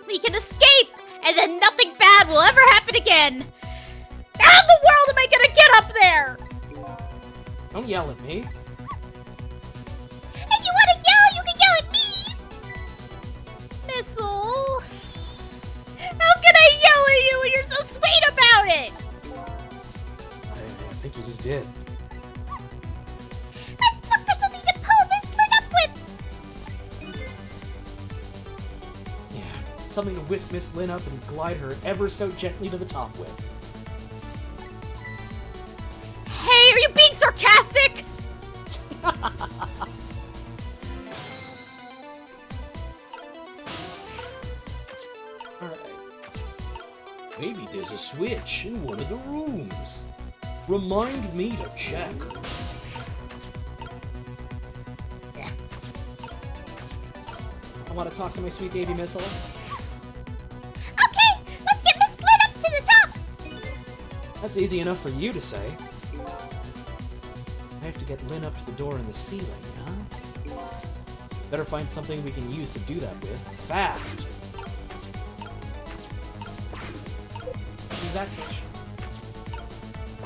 We can escape, and then nothing bad will ever happen again. How in the world am I gonna get up there? Don't yell at me. If you want to yell, you can yell at me! Missile. How can I yell at you when you're so sweet about it? I think you just did. Let's look for something to pull Miss Lynn up something to whisk Miss Lynn up and glide her ever so gently to the top with. Hey, are you being sarcastic? Alright. Maybe there's a switch in one of the rooms. Remind me to check. I want to talk to my sweet baby Missile. Okay, let's get Miss Lynn up to the top. That's easy enough for you to say. I have to get Lynn up to the door in the ceiling, huh? Better find something we can use to do that with. Fast! Use that switch.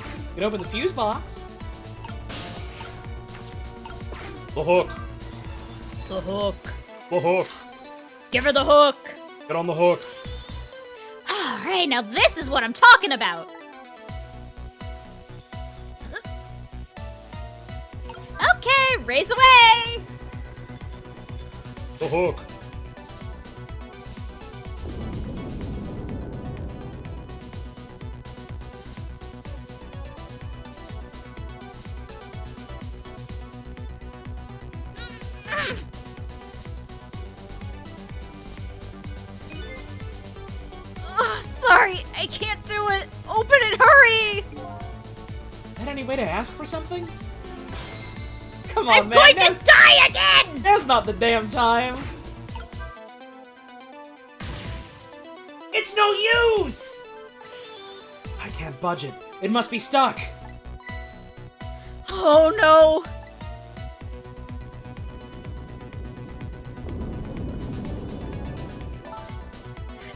You can open the fuse box. The hook. The hook. The hook. Give her the hook. Get on the hook. Alright, now this is what I'm talking about. Okay, race away. The hook. Ugh, sorry, I can't do it. Open it, hurry. Is that any way to ask for something? Come on, I'm man. going to That's, die again. that's not the damn time. It's no use! I can't budge it. It must be stuck. Oh no.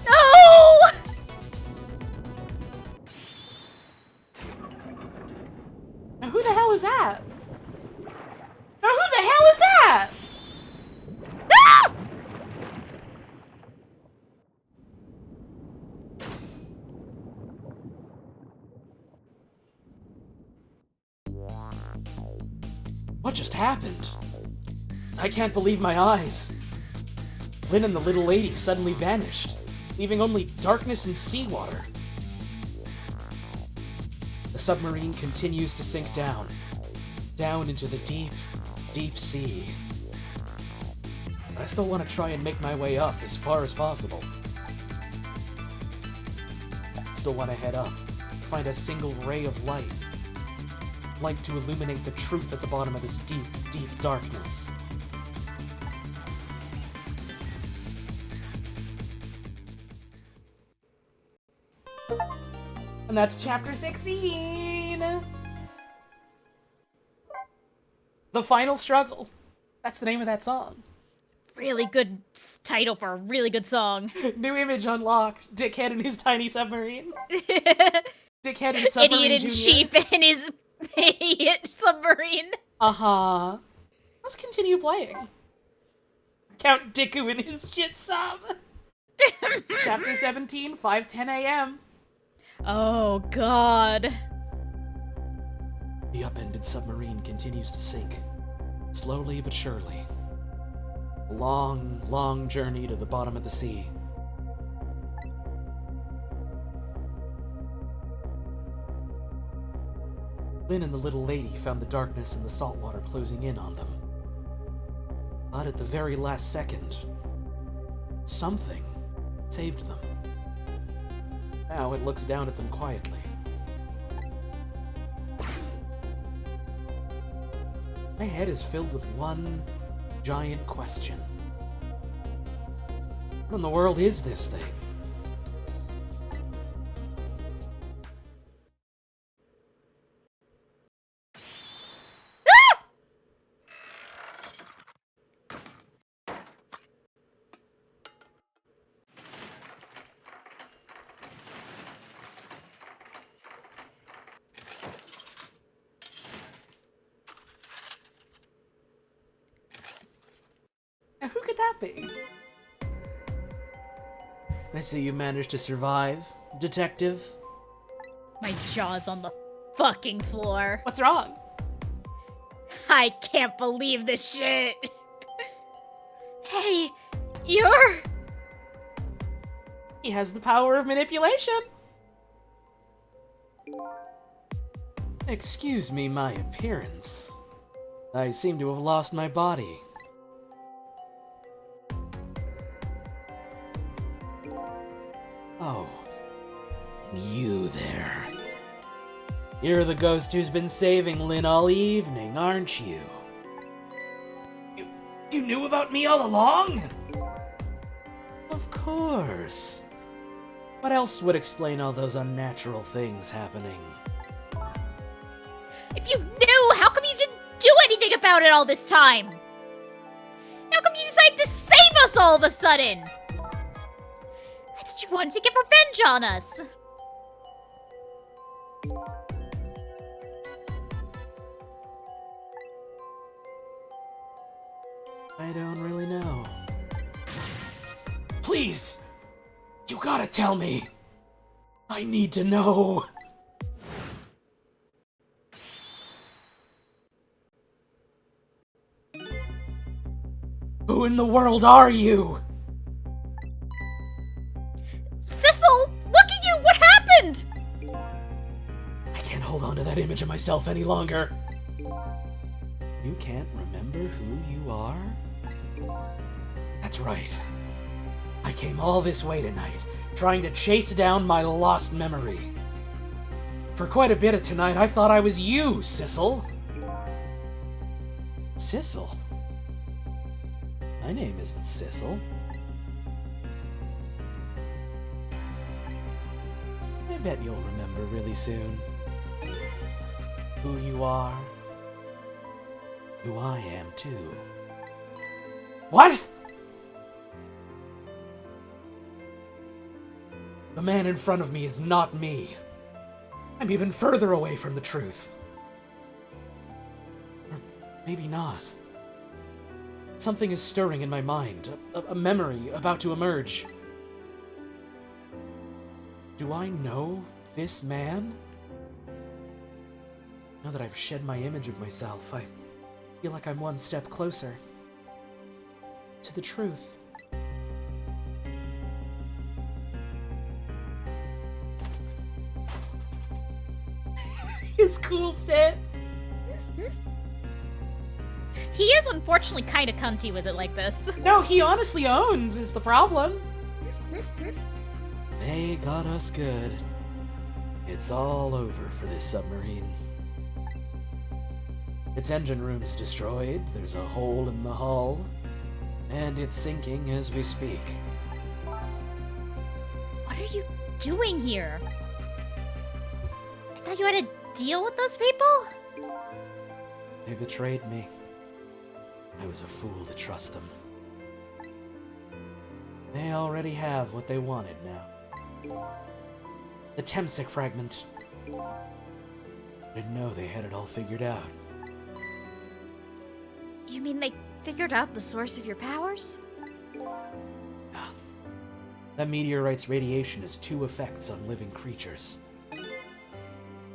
No! Now who the hell is that? Now who the hell is that? Ah! What just happened? I can't believe my eyes. Lynn and the little lady suddenly vanished, leaving only darkness and seawater. The submarine continues to sink down into the deep, deep sea. But I still want to try and make my way up as far as possible. Still want to head up, find a single ray of light. Light to illuminate the truth at the bottom of this deep, deep darkness. And that's chapter 16! The Final Struggle. That's the name of that song. Really good title for a really good song. New image unlocked. Dickhead and his tiny submarine. Dickhead and Submarine Idiot in Jr. Chief and his idiot submarine. Uh-huh. Let's continue playing. Count Dicku and his shit sub. Chapter 17, 5:10 a.m. Oh god. The upended submarine continues to sink, slowly but surely. A long, long journey to the bottom of the sea. Lynn and the little lady found the darkness and the salt water closing in on them. But at the very last second, something saved them. Now it looks down at them quietly. My head is filled with one giant question. What in the world is this thing? Now who could that be? I see you managed to survive, detective. My jaw's on the fucking floor. What's wrong? I can't believe this shit. Hey, you're... He has the power of manipulation. Excuse me my appearance. I seem to have lost my body. Oh. And you there. You're the ghost who's been saving Lynn all evening, aren't you? You knew about me all along? Of course. What else would explain all those unnatural things happening? If you knew, how come you didn't do anything about it all this time? How come you decided to save us all of a sudden? I thought you wanted to get revenge on us. I don't really know. Please! You gotta tell me! I need to know! Who in the world are you? Sissel, look at you! What happened? I can't hold on to that image of myself any longer. You can't remember who you are? That's right. I came all this way tonight, trying to chase down my lost memory. For quite a bit of tonight, I thought I was you, Sissel. Sissel? My name isn't Sissel. I bet you'll remember really soon. Who you are. Who I am, too. What?! The man in front of me is not me. I'm even further away from the truth. Or maybe not. Something is stirring in my mind, a memory about to emerge. Do I know this man? Now that I've shed my image of myself, I feel like I'm one step closer to the truth. His cool sit. He is unfortunately kind of cunty with it like this. No, he honestly owns is the problem. They got us good. It's all over for this submarine. Its engine room's destroyed, there's a hole in the hull, and it's sinking as we speak. What are you doing here? I thought you had to deal with those people? They betrayed me. I was a fool to trust them. They already have what they wanted now. The Temsic fragment. Didn't know they had it all figured out. You mean they figured out the source of your powers? That meteorite's radiation has two effects on living creatures.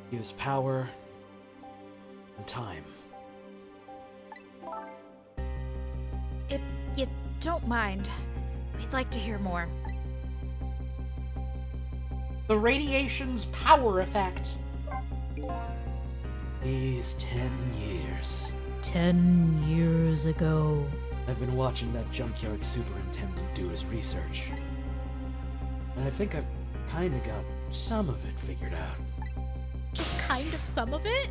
Gives power and time. If you don't mind, we'd like to hear more. The radiation's power effect. These 10 years. 10 years ago. I've been watching that junkyard superintendent do his research. And I think I've kinda got some of it figured out. Just kind of some of it?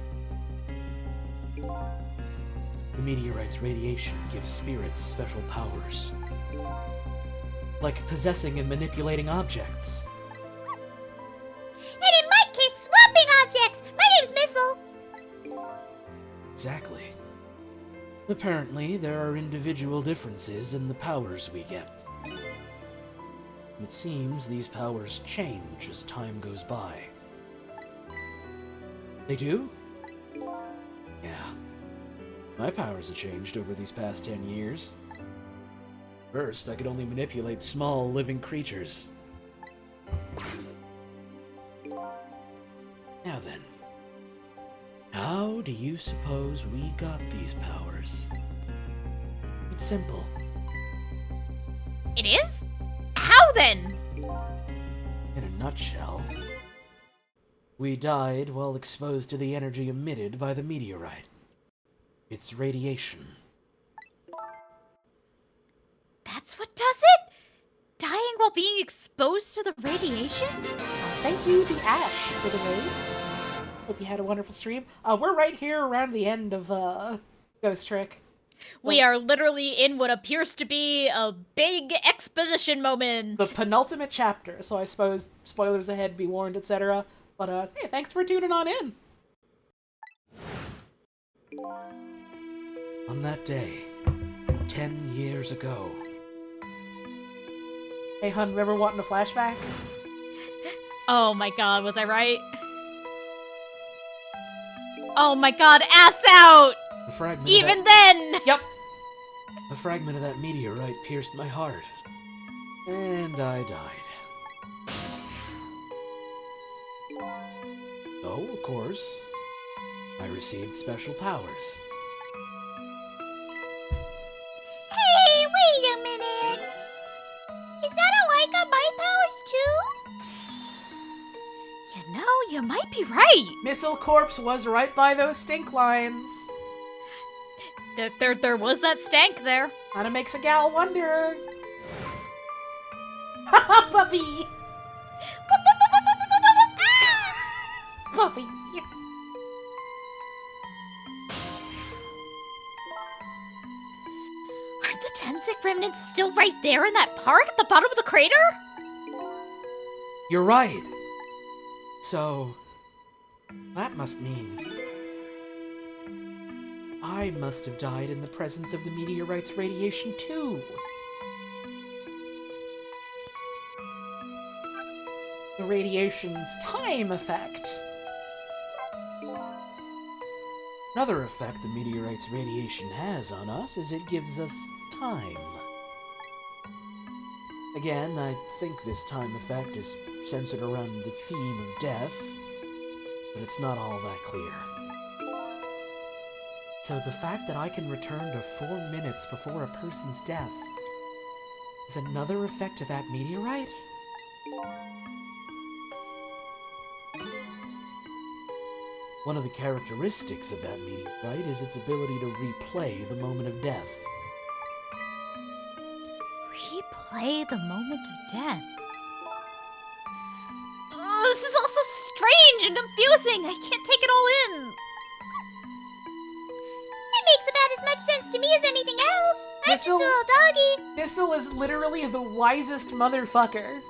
The meteorite's radiation gives spirits special powers. Like possessing and manipulating objects. And in my case, swapping objects! My name's Missile! Exactly. Apparently, there are individual differences in the powers we get. It seems these powers change as time goes by. They do? Yeah. My powers have changed over these past 10 years. First, I could only manipulate small living creatures. Now then, how do you suppose we got these powers? It's simple. It is? How then? In a nutshell, we died while exposed to the energy emitted by the meteorite. Its radiation. That's what does it? Dying while being exposed to the radiation? Thank you, the Ash, for the raid. Hope you had a wonderful stream. We're right here around the end of Ghost Trick. We are literally in what appears to be a big exposition moment. The penultimate chapter, so I suppose spoilers ahead, be warned, etc. But hey, thanks for tuning on in. On that day, 10 years ago. Hey, hun, remember wanting a flashback? Oh my god, was I right? Oh my god, ass out! A fragment Even of that, then! Yep. a fragment of that meteorite pierced my heart. And I died. Though, of course, I received special powers. Hey, wait a minute. Is that how I got my powers too? You know, you might be right. Missile Corpse was right by those stink lines. There was that stank there. Kinda makes a gal wonder. Haha, puppy! Puppy! Aren't the Temsic remnants still right there in that park at the bottom of the crater? You're right! So, that must mean I must have died in the presence of the meteorite's radiation too. The radiation's time effect. Another effect the meteorite's radiation has on us is it gives us time. Again, I think this time effect is centered around the theme of death, but it's not all that clear. So the fact that I can return to 4 minutes before a person's death is another effect of that meteorite? One of the characteristics of that meteorite is its ability to replay the moment of death. Replay the moment of death. Oh, this is all so strange and confusing. I can't take it all in. It makes about as much sense to me as anything else. I'm just a Missile- little doggy. Missile is literally the wisest motherfucker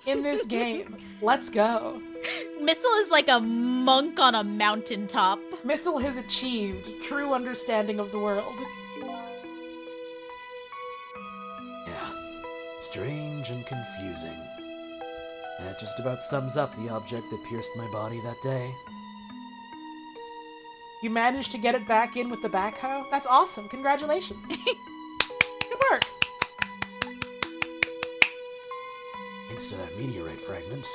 in this game. Let's go. Missile is like a monk on a mountaintop. Missile has achieved true understanding of the world. Yeah, strange and confusing. That just about sums up the object that pierced my body that day. You managed to get it back in with the backhoe? That's awesome. Congratulations. Good work. Thanks to that meteorite fragment,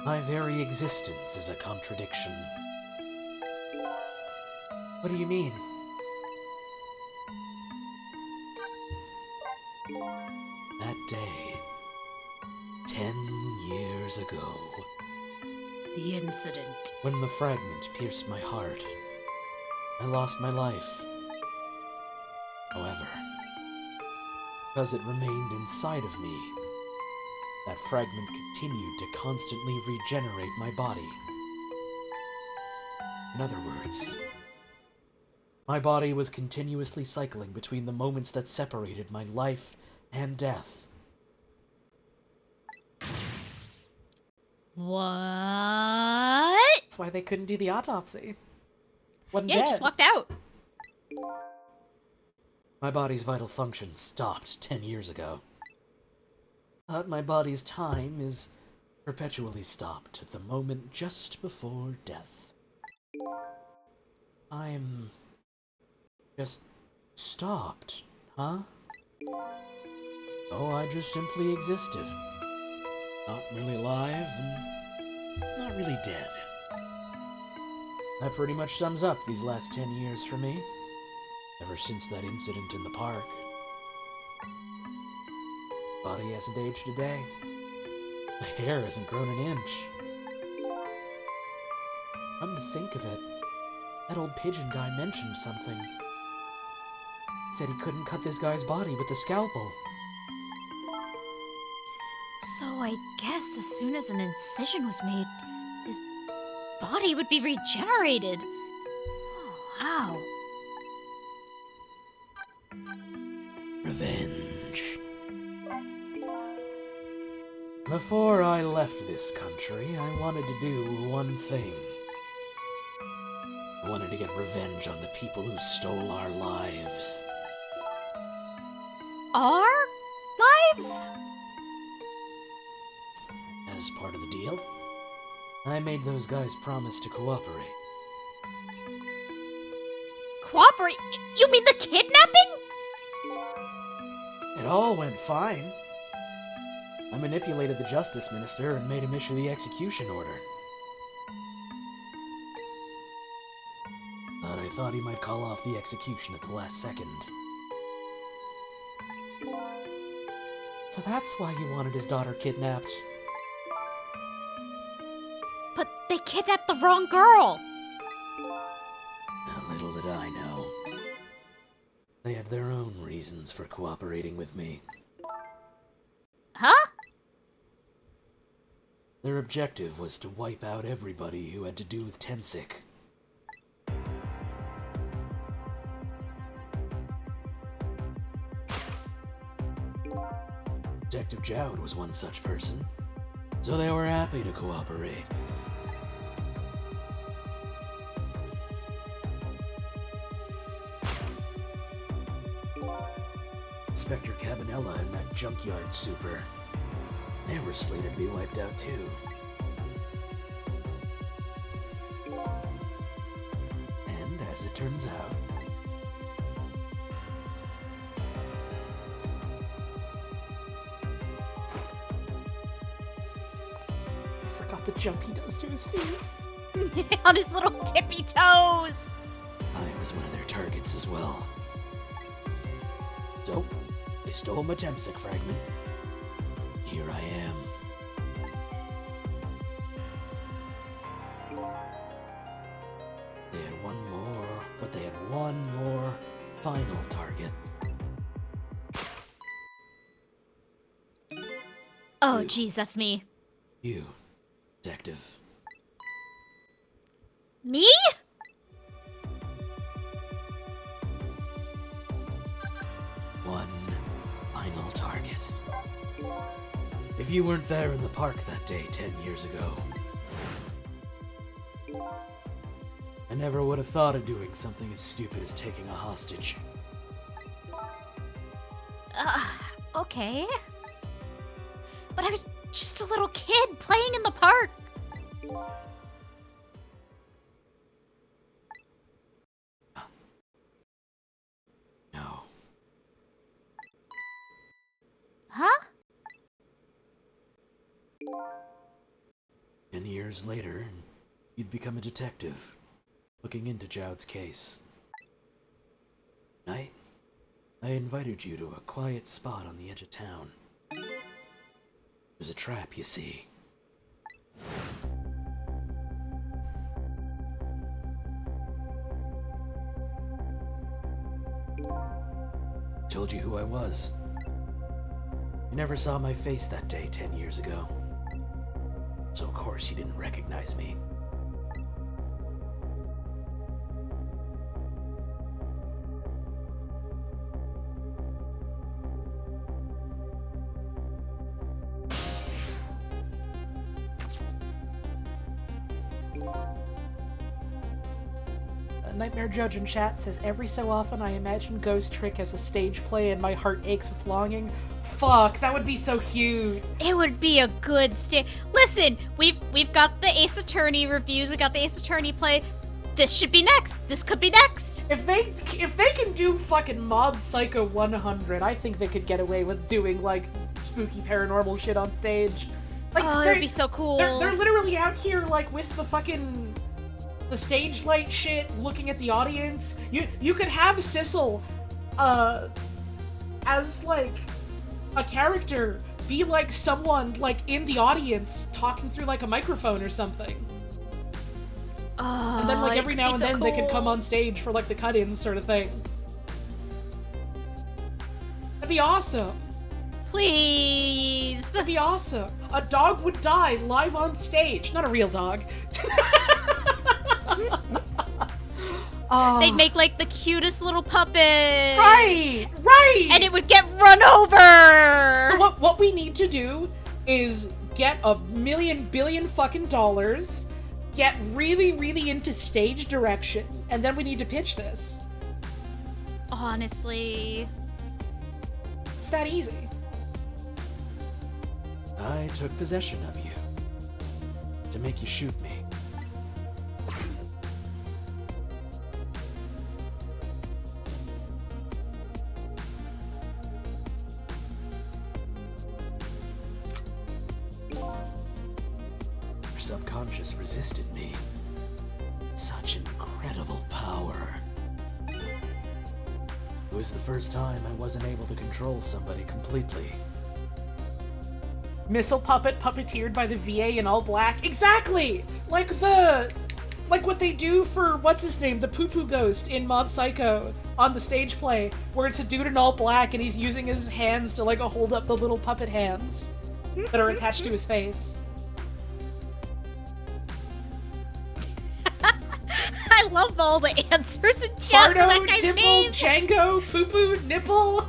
my very existence is a contradiction. What do you mean? That day, 10 years ago, The incident. when the fragment pierced my heart, I lost my life. However, because it remained inside of me, that fragment continued to constantly regenerate my body. In other words, my body was continuously cycling between the moments that separated my life and death. What? That's why they couldn't do the autopsy. Wasn't Yeah, dead. just walked out. My body's vital functions stopped 10 years ago. But my body's time is perpetually stopped at the moment just before death. I'm just stopped, huh? Oh, I just simply existed. Not really alive and not really dead. That pretty much sums up these last 10 years for me. Ever since that incident in the park. Body hasn't aged a day. My hair hasn't grown an inch. Come to think of it, that old pigeon guy mentioned something. Said he couldn't cut this guy's body with the scalpel. So I guess as soon as an incision was made, his body would be regenerated. Oh, wow. Revenge. Before I left this country, I wanted to do one thing. I wanted to get revenge on the people who stole our lives. Our lives? As part of the deal, I made those guys promise to cooperate. Cooperate? You mean the kidnapping? It all went fine. I manipulated the Justice Minister and made him issue the execution order. But I thought he might call off the execution at the last second. So that's why he wanted his daughter kidnapped. But they kidnapped the wrong girl. Little did I know. They had their own reasons for cooperating with me. Huh? Their objective was to wipe out everybody who had to do with Tensik. Detective Jowd was one such person, so they were happy to cooperate. Inspector Cabanella and that junkyard super, they were slated to be wiped out too. And as it turns out, I forgot the jump he does to his feet. On his little tippy toes. I was one of their targets as well. So, they stole my Tensik fragment. Here I am. They had one more, but they had one more final target. Oh, geez, that's me. You, detective. Me? One final target. If you weren't there in the park that day 10 years ago, I never would have thought of doing something as stupid as taking a hostage. Okay. But I was just a little kid playing in the park. No. Huh? 10 years later, you'd become a detective, looking into Jowd's case. Night, I invited you to a quiet spot on the edge of town. It was a trap, you see. Told you who I was. You never saw my face that day 10 years ago. So of course you didn't recognize me. Nightmare Judge in chat says, every so often I imagine Ghost Trick as a stage play and my heart aches with longing. Fuck, that would be so cute. It would be a good Listen, we've got the Ace Attorney reviews, we got the Ace Attorney play. This should be next. This could be next. If they can do fucking Mob Psycho 100, I think they could get away with doing like spooky paranormal shit on stage. Like, Oh, that'd be so cool. They're literally out here like with the fucking the stage light shit, looking at the audience. You could have Sissel, as like a character be like someone like in the audience talking through like a microphone or something. Oh, And then like every now and then they can cool. come on stage for like the cut-ins sort of thing. That'd be awesome. Please. That'd be awesome. A dog would die live on stage. Not a real dog. They'd make like the cutest little puppet. Right! Right! And it would get run over. So what we need to do is get $1 billion fucking dollars, get really, really into stage direction, and then we need to pitch this. Honestly. It's that easy. I took possession of you to make you shoot me. Your subconscious resisted me. Such incredible power. It was the first time I wasn't able to control somebody completely. Missile puppet puppeteered by the VA in all black. Exactly! Like what they do for, what's his name, the poo-poo ghost in Mob Psycho on the stage play, where it's a dude in all black and he's using his hands to like hold up the little puppet hands that are attached to his face. I love all the answers in chat for that Fardo, guy's Dimple, name. Django, poo-poo, nipple.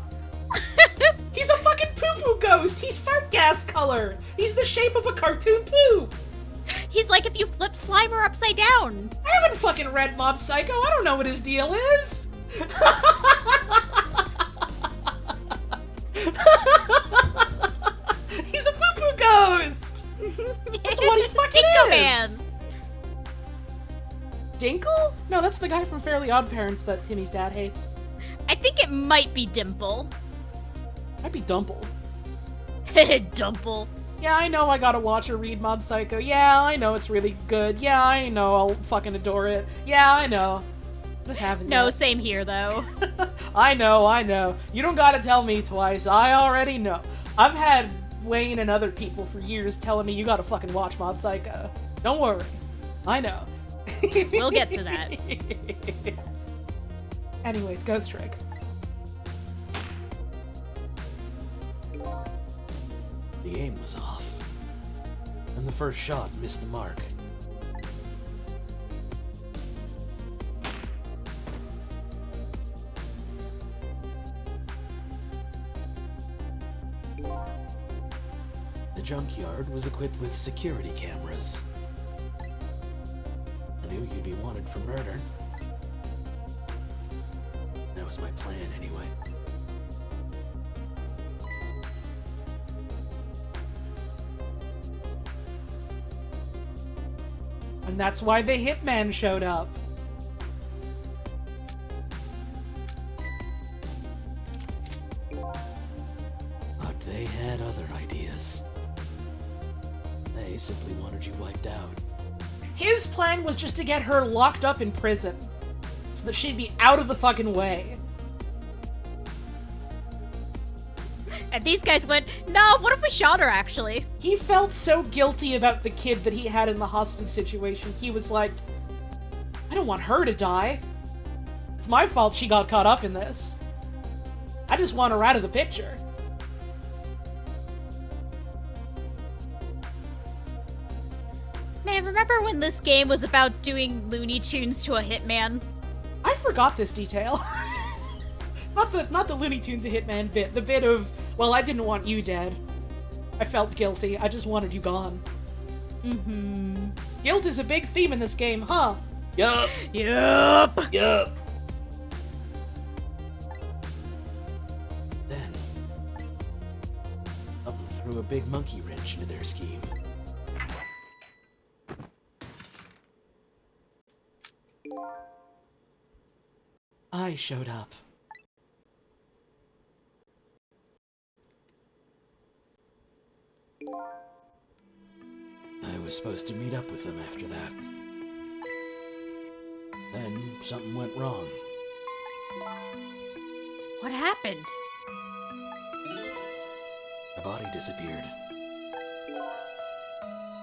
He's a fucking poo-poo ghost! He's fart gas color! He's the shape of a cartoon poo! He's like if you flip Slimer upside down. I haven't fucking read Mob Psycho, I don't know what his deal is! He's a poo-poo ghost! That's what he fucking Stinko is! Man. Dinkle? No, that's the guy from Fairly Odd Parents that Timmy's dad hates. I think it might be Dimple. Might be Dumple. Dumple. Yeah, I know I gotta watch or read Mob Psycho. Yeah, I know it's really good. Yeah, I know I'll fucking adore it. Yeah, I know. Just haven't No, yet. same here though. I know. You don't gotta tell me twice. I already know. I've had Wayne and other people for years telling me you gotta fucking watch Mob Psycho. Don't worry. I know. We'll get to that. Anyways, Ghost Trick. The aim was off, and the first shot missed the mark. The junkyard was equipped with security cameras. I knew you'd be wanted for murder. That was my plan, anyway. And that's why the Hitman showed up. But they had other ideas. They simply wanted you wiped out. His plan was just to get her locked up in prison, so that she'd be out of the fucking way. And these guys went, no, what if we shot her actually? He felt so guilty about the kid that he had in the hostage situation. He was like, I don't want her to die. It's my fault she got caught up in this. I just want her out of the picture. Man, remember when this game was about doing Looney Tunes to a hitman? I forgot this detail. not the Looney Tunes a Hitman bit. The bit of, well, I didn't want you dead. I felt guilty. I just wanted you gone. Mm-hmm. Guilt is a big theme in this game, huh? Yup! Yup. Yup! Then, something threw a big monkey wrench into their scheme. I showed up. I was supposed to meet up with them after that. Then something went wrong. What happened? My body disappeared.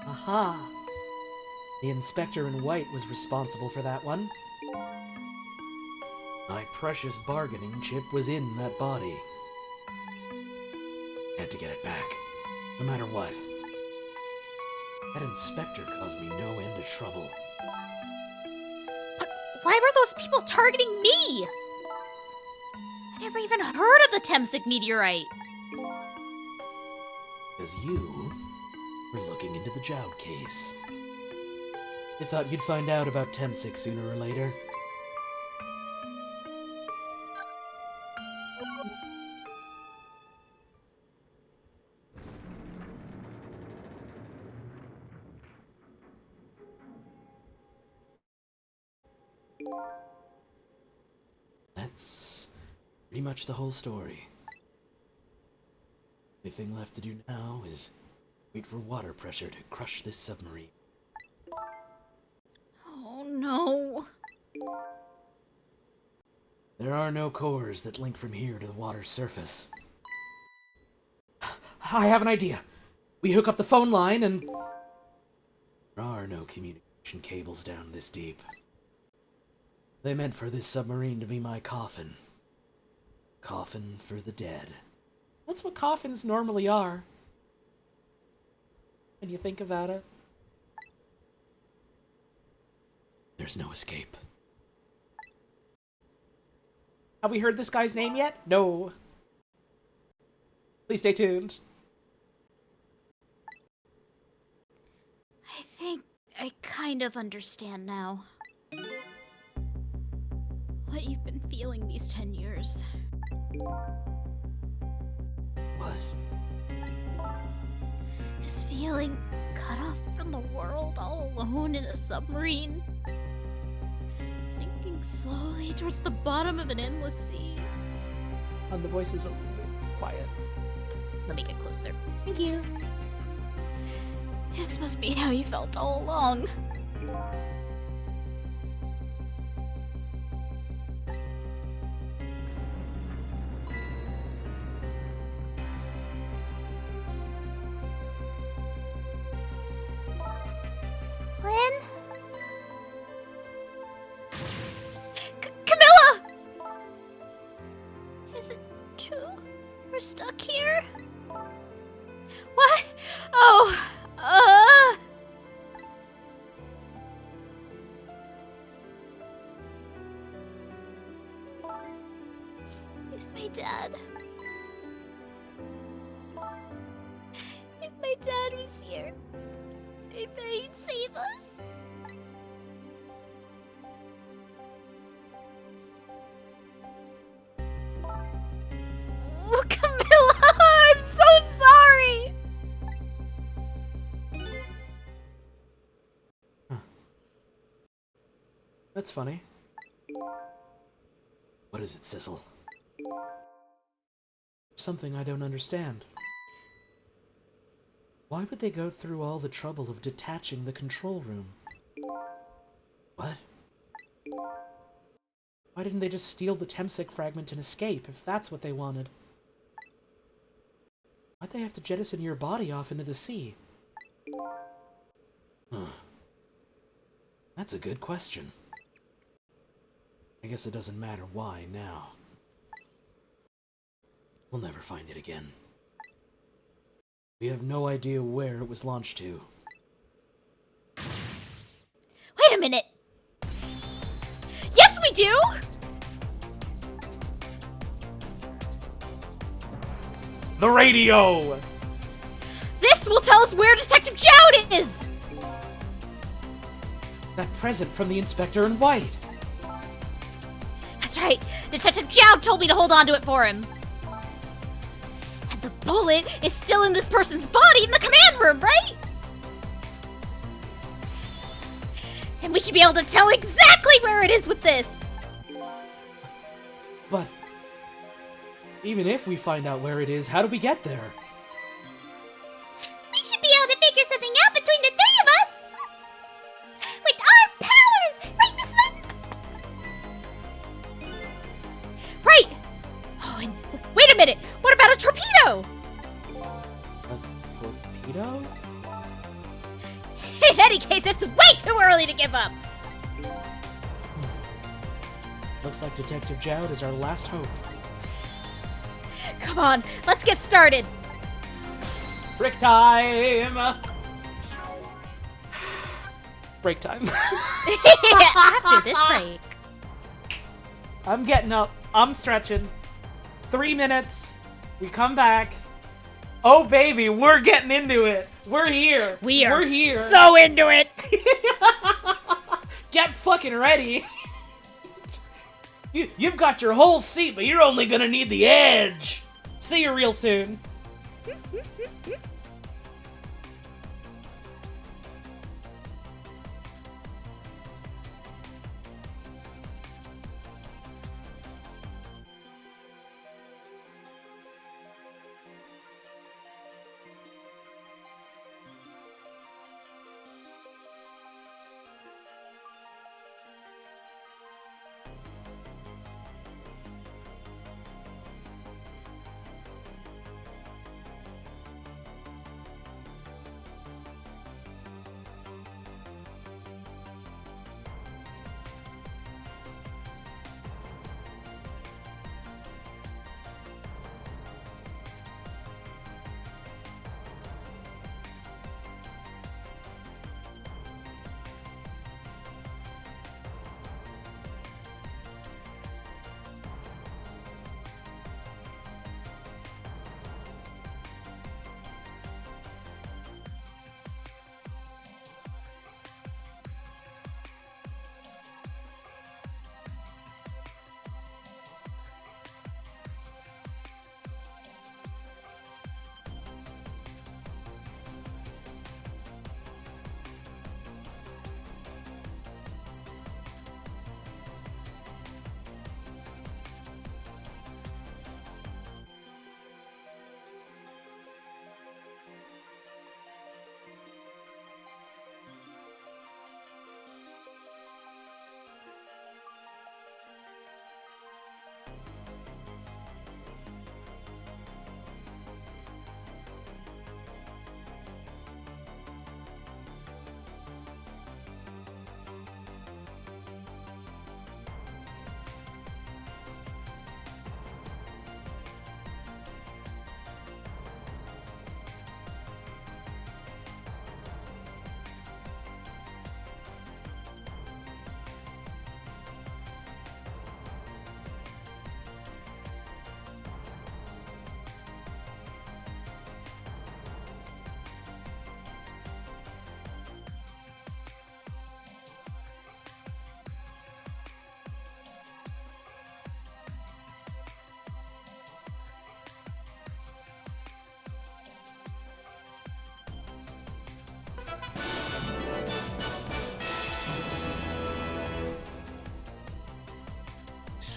Aha! The inspector in white was responsible for that one. My precious bargaining chip was in that body. Had to get it back, no matter what. That inspector caused me no end of trouble. But why were those people targeting me? I never even heard of the Temsic meteorite. Because you were looking into the Joud case. I thought you'd find out about Temsic sooner or later. That's pretty much the whole story. The thing left to do now is wait for water pressure to crush this submarine. Oh no. There are no cores that link from here to the water's surface. I have an idea. We hook up the phone line and... There are no communication cables down this deep. They meant for this submarine to be my coffin. Coffin for the dead. That's what coffins normally are. When you think about it. There's no escape. Have we heard this guy's name yet? No. Please stay tuned. I think I kind of understand now. What you've been feeling these 10 years. What? This feeling cut off from the world, all alone in a submarine. Sinking slowly towards the bottom of an endless sea. The voice is a little bit quiet. Let me get closer. Thank you. This must be how you felt all along. Lynn? Camilla! Is it true we're stuck here? What? Oh, If my dad was here, I bet he'd save us. Oh, Camilla, I'm so sorry. That's funny. What is it, Sissel? Something I don't understand. Why would they go through all the trouble of detaching the control room? What? Why didn't they just steal the Temsic fragment and escape, if that's what they wanted? Why'd they have to jettison your body off into the sea? Huh. That's a good question. I guess it doesn't matter why now. We'll never find it again. We have no idea where it was launched to. Wait a minute. Yes, we do! The radio! This will tell us where Detective Joud is! That present from the inspector in white. That's right. Detective Joud told me to hold on to it for him. And the bullet is still in this person's body in the command room, right? And we should be able to tell exactly where it is with this. But even if we find out where it is, how do we get there? We should be able to figure something out between the three of us! With our powers! Right, Miss Lynn? Right! Oh, and wait a minute! What about a torpedo? early to give up. Looks like Detective Jowd is our last hope. Come on, let's get started. Break time! Break time. After this break. I'm getting up. I'm stretching. 3 minutes. We come back. Oh, baby, we're getting into it. We're here. We're here. so into it. Get fucking ready. You've got your whole seat, but you're only gonna need the edge. See you real soon.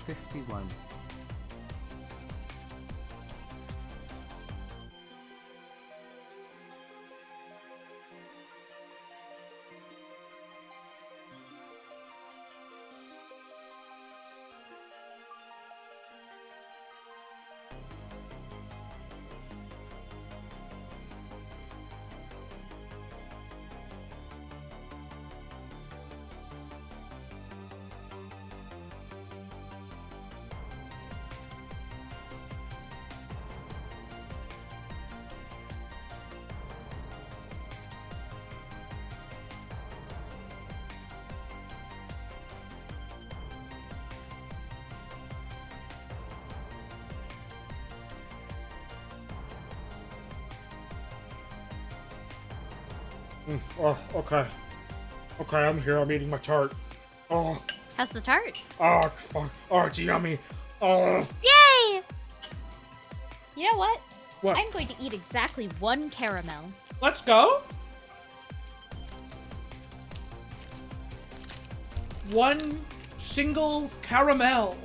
sh51. Oh, okay. Okay, I'm here. I'm eating my tart. Oh, How's the tart? oh, fuck. Oh, it's yummy. Oh, Yay! You know what? What? I'm going to eat exactly one caramel. Let's go. One single caramel.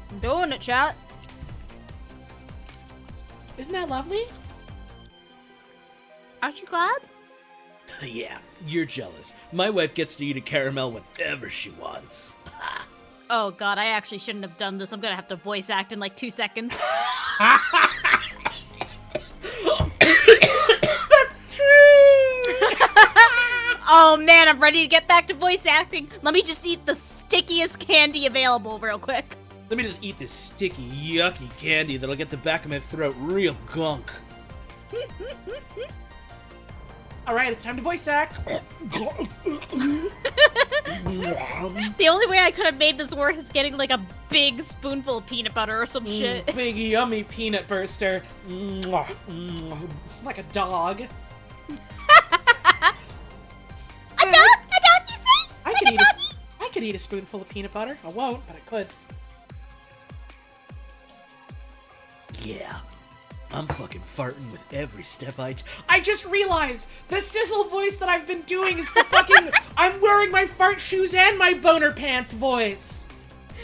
I'm doing it, chat. Isn't that lovely? Aren't you glad? Yeah, you're jealous. My wife gets to eat a caramel whenever she wants. Oh god, I actually shouldn't have done this. I'm gonna have to voice act in like 2 seconds. That's true. Oh Oh man, I'm ready to get back to voice acting. Let me just eat the stickiest candy available real quick. Let me just eat this sticky, yucky candy that'll get the back of my throat real gunk. Alright, it's time to voice act. The only way I could have made this work is getting like a big spoonful of peanut butter or some shit. Big yummy peanut burster. Like a dog. A dog, you say? I Like could a eat doggy? I could eat a spoonful of peanut butter. I won't, but I could. Yeah, I'm fucking farting with every step I just realized the sizzle voice that I've been doing is the fucking I'm wearing my fart shoes and my boner pants voice.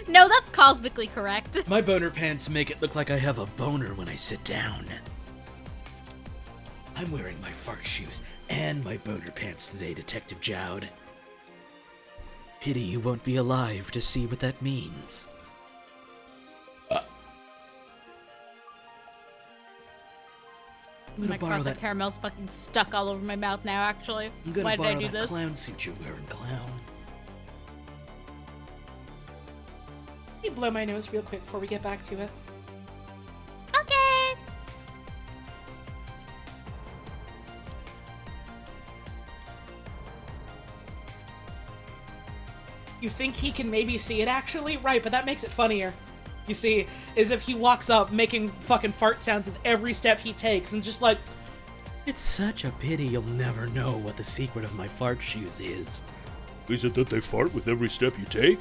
No, that's cosmically correct. My boner pants make it look like I have a boner when I sit down. I'm wearing my fart shoes and my boner pants today, Detective Jowd. Pity you won't be alive to see what that means. I'm My gonna borrow God, the that. caramel's fucking stuck all over my mouth now, actually. I'm gonna Why did I borrow do that this? clown suit you're wearing, clown. Let me blow my nose real quick before we get back to it. Okay. You think he can maybe see it actually? Right, but that makes it funnier. You see, is if he walks up making fucking fart sounds with every step he takes and just like, It's such a pity you'll never know what the secret of my fart shoes is. Is it that they fart with every step you take?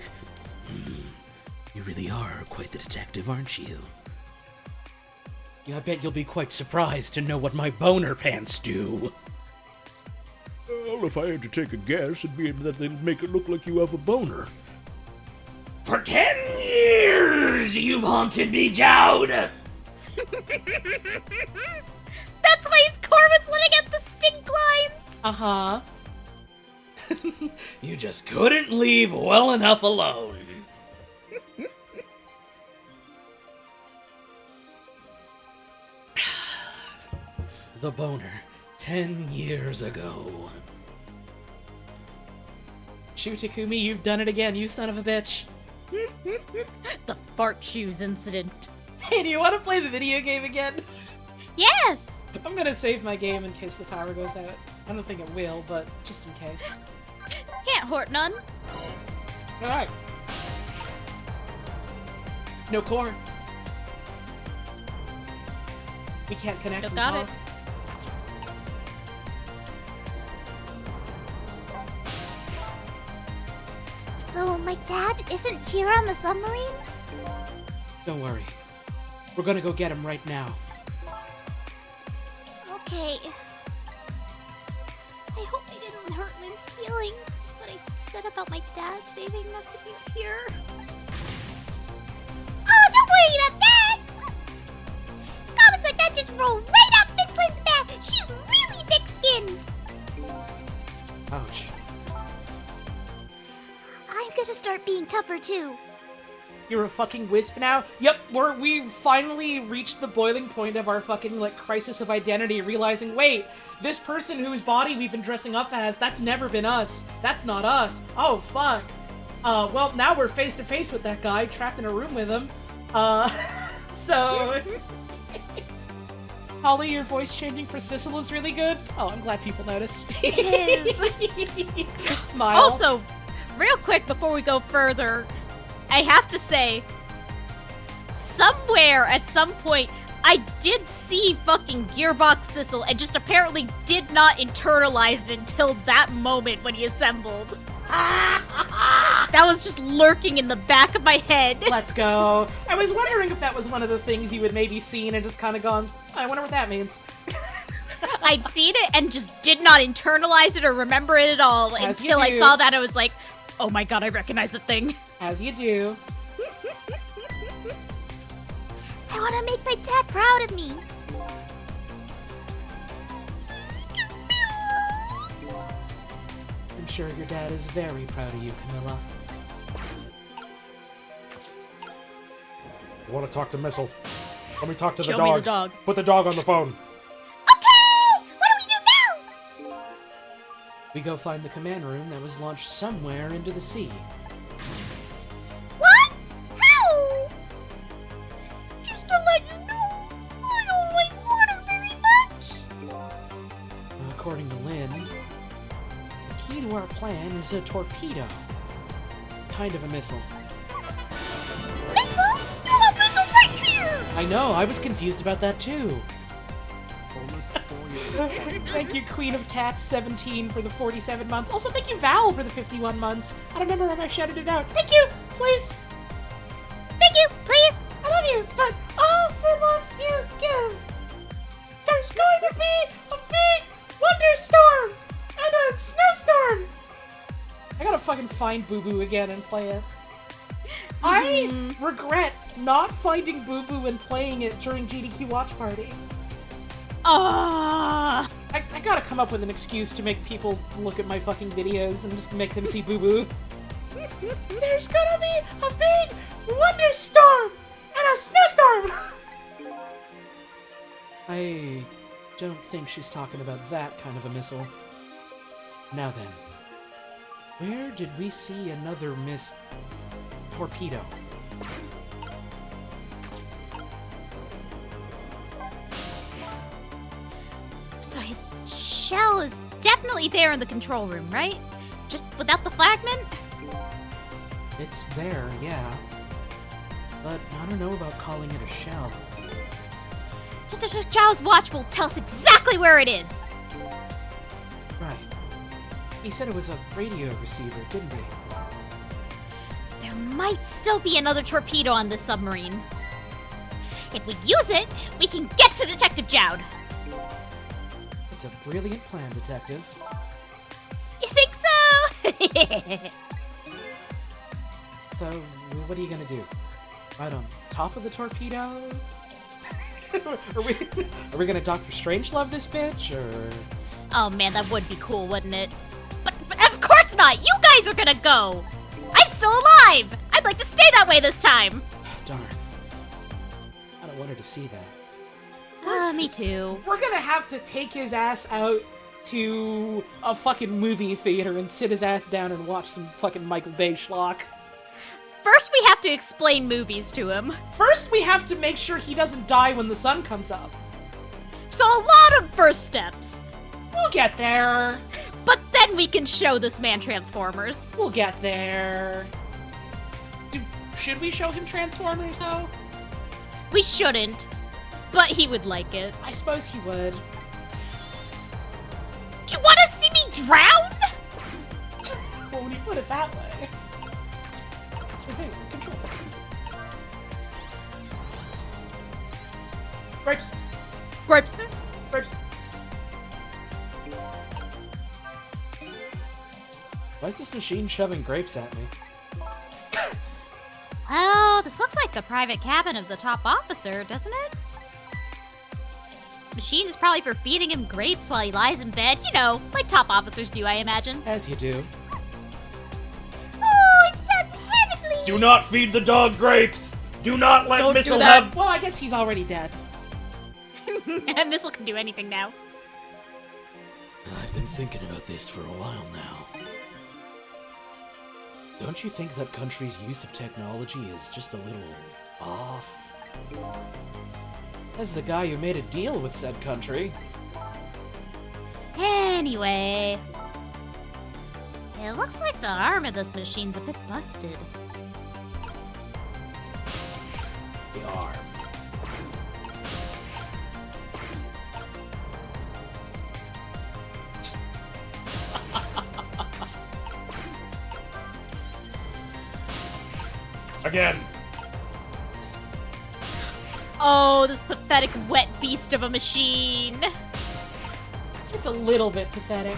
You really are quite the detective, aren't you? Yeah, I bet you'll be quite surprised to know what my boner pants do. Well, if I had to take a guess, it'd be that they'd make it look like you have a boner. For 10 years, you've haunted me, Jowd! That's why his core was living at the stink lines! uh-huh. You just couldn't leave well enough alone. The boner, 10 years ago. Shu Takumi, you've done it again, you son of a bitch. The fart shoes incident. Hey, do you want to play the video game again? Yes! I'm gonna save my game in case the power goes out. I don't think it will, but just in case. Can't hurt none. Alright. No core. We can't connect. Still and got talk. it. So my dad isn't here on the submarine? Don't worry. We're gonna go get him right now. Okay. I hope I didn't hurt Lynn's feelings. What I said about my dad saving us if you're here. Oh, don't worry about that! Comments like that just roll right up Miss Lynn's back. She's really thick-skinned. Ouch. I'm gonna start being tougher too. You're a fucking wisp now? Yep, we've finally reached the boiling point of our fucking, like, crisis of identity, realizing, wait, this person whose body we've been dressing up as, that's never been us. That's not us. Oh, fuck. Well, now we're face to face with that guy, trapped in a room with him. So... Holly, your voice changing for Sissel is really good. Oh, I'm glad people noticed. It is. Smile. Also, real quick before we go further, I have to say, somewhere at some point, I did see fucking Gearbox Sissel and just apparently did not internalize it until that moment when he assembled. That was just lurking in the back of my head. Let's go. I was wondering if that was one of the things you had maybe seen and just kind of gone, I wonder what that means. I'd seen it and just did not internalize it or remember it at all As you until I do. saw that. I was like, oh my god, I recognize the thing. As you do. I want to make my dad proud of me. I'm sure your dad is very proud of you, Camilla. I want to talk to Missile. Let me talk to the Show dog. me the dog. Put the dog on the phone. Okay! What do we do now? We go find the command room that was launched somewhere into the sea. What? How? Just to let you know, I don't like water very much. According to Lynn, the key to our plan is a torpedo. Kind of a missile. Missile? You have missile right here. I know, I was confused about that too. Almost 4 years. Thank you, Queen of Cats 17 for the 47 months. Also, thank you, Val, for the 51 months. I don't remember if I shouted it out. Thank you, please. Thank you, please. I love you, but all the love you give. There's going to be a big wonderstorm and a snowstorm. I gotta fucking find Boo Boo again and play it. I regret not finding Boo Boo and playing it during GDQ Watch Party. Ah. I gotta come up with an excuse to make people look at my fucking videos and just make them see Boo Boo. There's gonna be a big wonderstorm and a snowstorm! I don't think she's talking about that kind of a missile. Now then, where did we see another Miss Torpedo? So his shell is definitely there in the control room, right? Just without the flagman? It's there, yeah. But I don't know about calling it a shell. Zhao's watch will tell us exactly where it is. Right. He said it was a radio receiver, didn't he? There might still be another torpedo on this submarine. If we use it, we can get to Detective Jowd. It's a brilliant plan, Detective. You think so? So, what are you gonna do? Right on top of the torpedo? Are we gonna Dr. Strangelove this bitch, or...? Oh man, that would be cool, wouldn't it? But of course not! You guys are gonna go! I'm still alive! I'd like to stay that way this time! Darn. I don't want her to see that. Me too. We're gonna have to take his ass out to a fucking movie theater and sit his ass down and watch some fucking Michael Bay schlock. First, we have to explain movies to him. First, we have to make sure he doesn't die when the sun comes up. So a lot of first steps. We'll get there. But then we can show this man Transformers. We'll get there. Should we show him Transformers, though? We shouldn't, but he would like it. I suppose he would. Do you want to see me drown? Well, when you put it that way. Okay, control. Grapes. Grapes. Grapes. Why is this machine shoving grapes at me? Well, this looks like the private cabin of the top officer, doesn't it? This machine is probably for feeding him grapes while he lies in bed. You know, like top officers do, I imagine. As you do. Oh, it sounds heavenly. Do not feed the dog grapes! Do not let Don't Missile do that. have... Well, I guess he's already dead. Missile can do anything now. I've been thinking about this for a while now. Don't you think that country's use of technology is just a little off? As the guy who made a deal with said country. Anyway, it looks like the arm of this machine's a bit busted. The arm. Again! Oh, this pathetic wet beast of a machine. It's a little bit pathetic.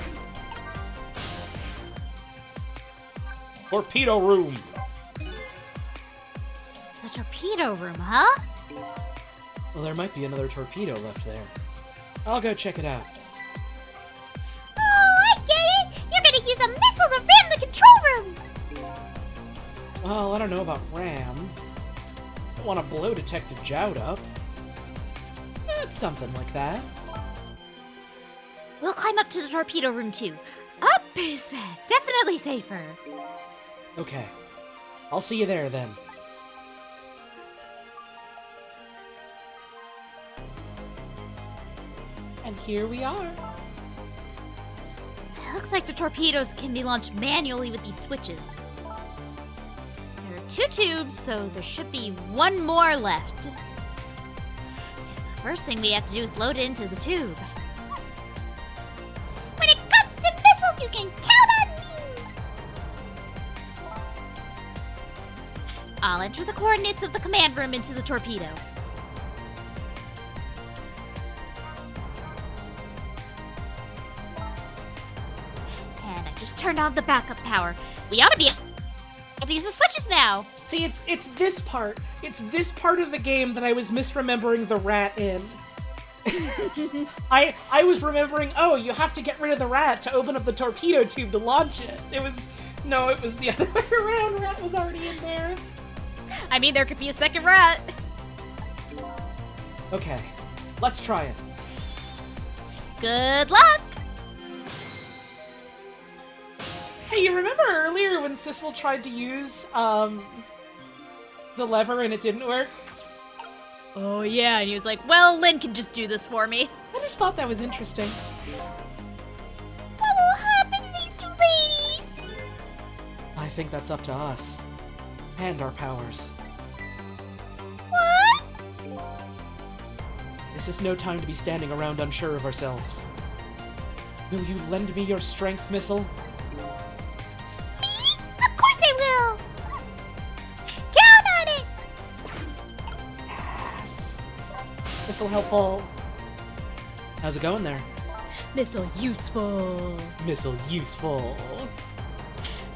Torpedo room! The torpedo room, huh? Well, there might be another torpedo left there. I'll go check it out. Oh, I get it. You're gonna use a missile to ram the control room. Well, I don't know about ram. I don't want to blow Detective Jowd up. It's something like that. We'll climb up to the torpedo room too. Up is definitely safer. Okay. I'll see you there then. And here we are. Looks like the torpedoes can be launched manually with these switches. There are 2 tubes, so there should be 1 more left. Guess the first thing we have to do is load it into the tube. When it comes to missiles, you can count on me! I'll enter the coordinates of the command room into the torpedo. And I just turned on the backup power. We ought to be able to use the switches now. See, it's this part. It's this part of the game that I was misremembering the rat in. I was remembering, oh, you have to get rid of the rat to open up the torpedo tube to launch it. It was the other way around. Rat was already in there. I mean, there could be a second rat. Okay, let's try it. Good luck! Hey, you remember earlier when Sissel tried to use, the lever and it didn't work? Oh yeah, and he was like, well, Lynn can just do this for me. I just thought that was interesting. What will happen to these 2 ladies? I think that's up to us. And our powers. What? This is no time to be standing around unsure of ourselves. Will you lend me your strength, Missile? Me? Of course I will! Count on it! Yes. Missile helpful. How's it going there? Missile useful. Missile useful.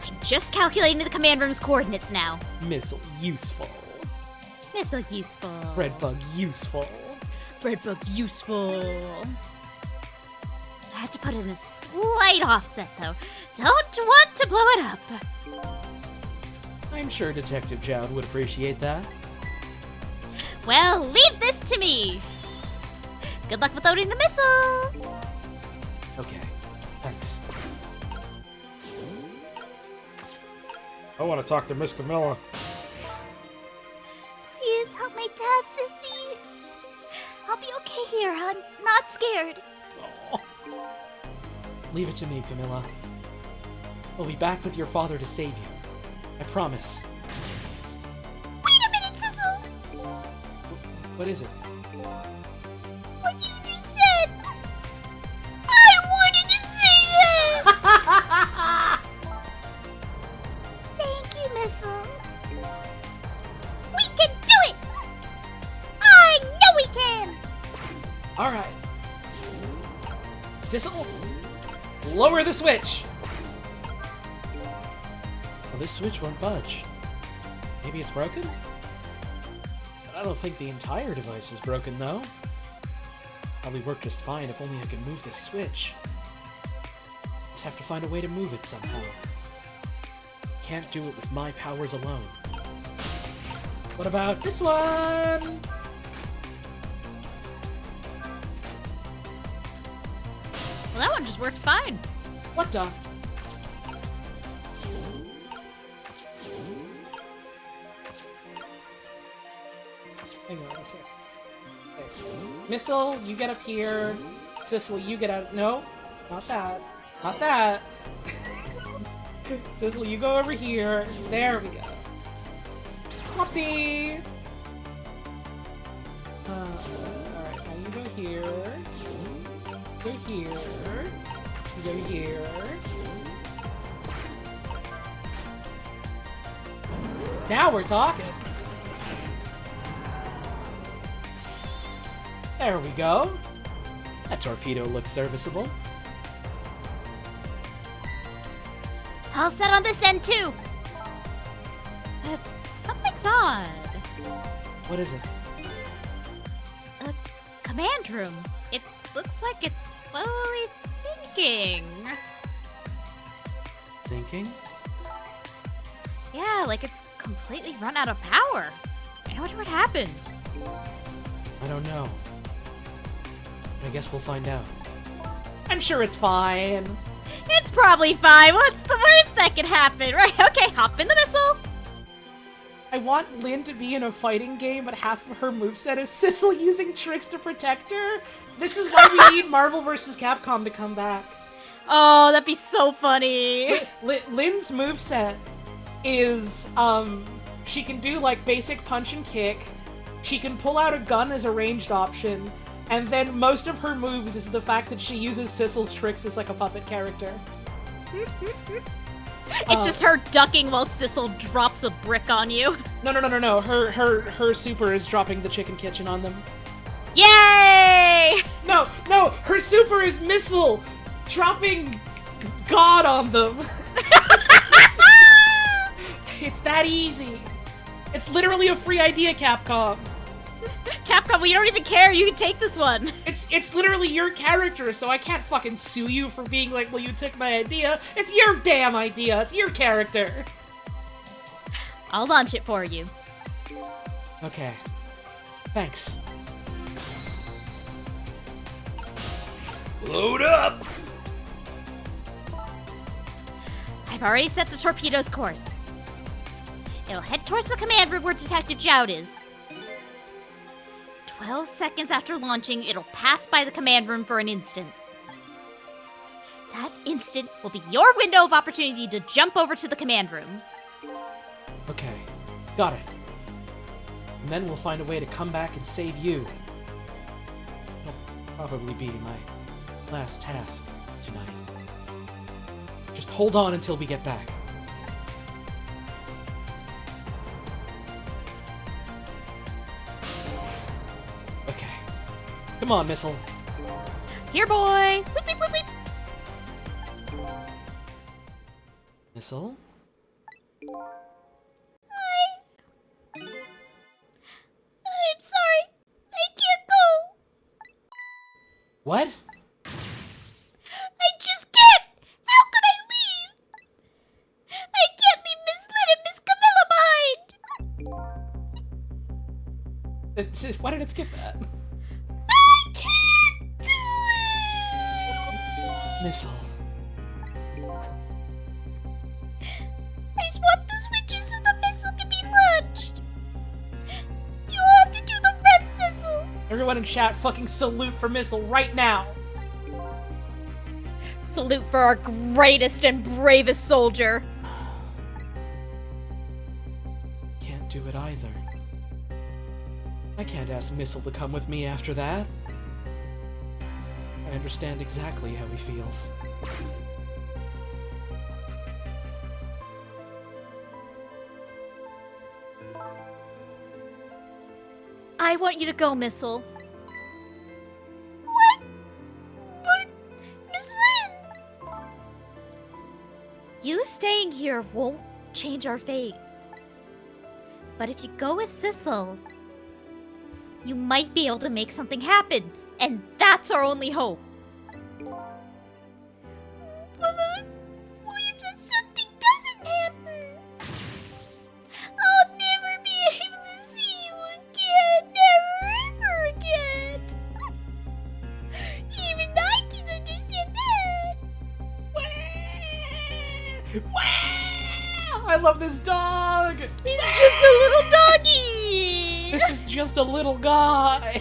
I'm just calculating the command room's coordinates now. Missile useful. Missile useful. Breadbug useful. Breadbug useful. I have to put it in a slight offset, though. Don't want to blow it up. I'm sure Detective Jowd would appreciate that. Well, leave this to me. Good luck with loading the missile. Okay, thanks. I want to talk to Miss Camilla. Please help my dad, Sissy. I'll be okay here. I'm not scared. Leave it to me, Camilla. We'll be back with your father to save you. I promise. Wait a minute, Sissel! What is it? What you just said! I wanted to say that! Thank you, Missile. We can do it! I know we can! Alright. Sissel, lower the switch! Well, this switch won't budge. Maybe it's broken? I don't think the entire device is broken, though. Probably work just fine if only I could move this switch. Just have to find a way to move it somehow. Can't do it with my powers alone. What about this one? Well, that one just works fine. What the? Hang on a sec. Okay. Missile, you get up here. Sissel, you get out. No, not that. Not that. Sissel, you go over here. There we go. Flopsy! Alright, now you go here. Go here. You go here. Now we're talking. There we go. That torpedo looks serviceable. I'll set on this end too. But something's odd. What is it? A command room. It looks like it's slowly sinking. Sinking? Yeah, like it's completely run out of power. I wonder what happened. I don't know. But I guess we'll find out. I'm sure it's fine. It's probably fine. What's the worst that could happen? Right, okay, hop in the missile. I want Lynn to be in a fighting game, but half of her moveset is Sissel using tricks to protect her. This is why we need Marvel vs. Capcom to come back. Oh, that'd be so funny. Lynn's moveset is, she can do, like, basic punch and kick. She can pull out a gun as a ranged option. And then most of her moves is the fact that she uses Sissel's tricks as, like, a puppet character. It's just her ducking while Sissel drops a brick on you. No. Her super is dropping the chicken kitchen on them. Yay! No, her super is Missile dropping God on them. It's that easy. It's literally a free idea, Capcom. Capcom, we don't even care. You can take this one. It's literally your character, so I can't fucking sue you for being like, well, you took my idea. It's your damn idea. It's your character. I'll launch it for you. Okay. Thanks. Load up! I've already set the torpedo's course. It'll head towards the command room where Detective Jout is. 12 seconds after launching, it'll pass by the command room for an instant. That instant will be your window of opportunity to jump over to the command room. Okay. Got it. And then we'll find a way to come back and save you. It'll probably be my last task tonight. Just hold on until we get back. Okay. Come on, Missile. Here, boy! Whip, whip, whip, whip. Missile? I'm sorry. I can't go. What? I just can't. How could I leave? I can't leave Miss Lynn and Miss Camilla behind. Why did it skip that? I can't do it. Missile. I swapped the switches so the missile can be launched. You'll have to do the rest, Sissel. Everyone in chat, fucking salute for Missile right now. Salute for our greatest and bravest soldier. Can't do it either. I can't ask Missile to come with me after that. I understand exactly how he feels. I want you to go, Missile. What? But Miss Lynn. You staying here won't change our fate. But if you go with Sissel, you might be able to make something happen. And that's our only hope. But what if something doesn't happen? I'll never be able to see you again. Never, ever again. Even I can understand that. Wow! I love this dog! He's just a little doggy! This is just a little guy!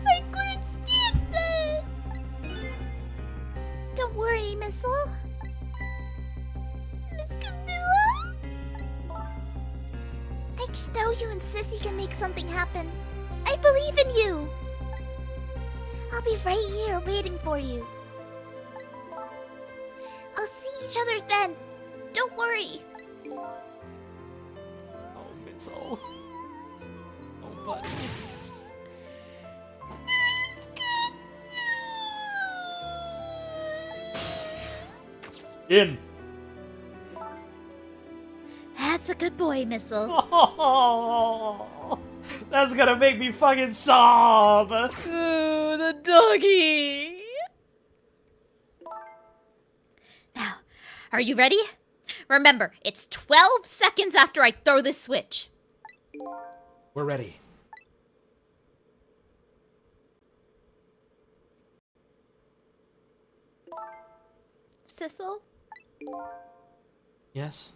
I couldn't stand that. Don't worry, Missile. Miss Camilla? I just know you and Sissy can make something happen. I believe in you. I'll be right here waiting for you. I'll see each other then. Don't worry. Oh, Missile. Oh, buddy. In. That's a good boy, Missile. Oh, that's gonna make me fucking sob! Ooh, the doggy! Now, are you ready? Remember, it's 12 seconds after I throw this switch. We're ready. Sissel? Yes?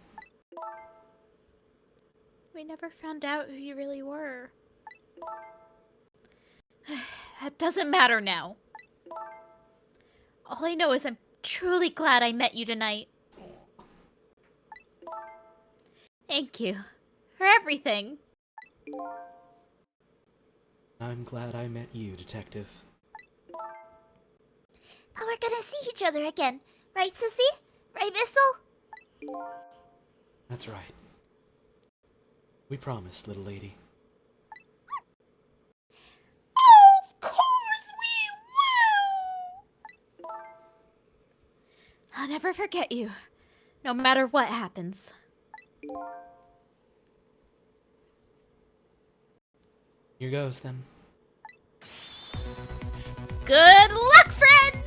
We never found out who you really were. That doesn't matter now. All I know is I'm truly glad I met you tonight. Thank you for everything. I'm glad I met you, Detective. But we're gonna see each other again. Right, Sissy? Right, Missile? That's right. We promised, little lady. Of course we will! I'll never forget you, no matter what happens. Here goes, then. Good luck, friend!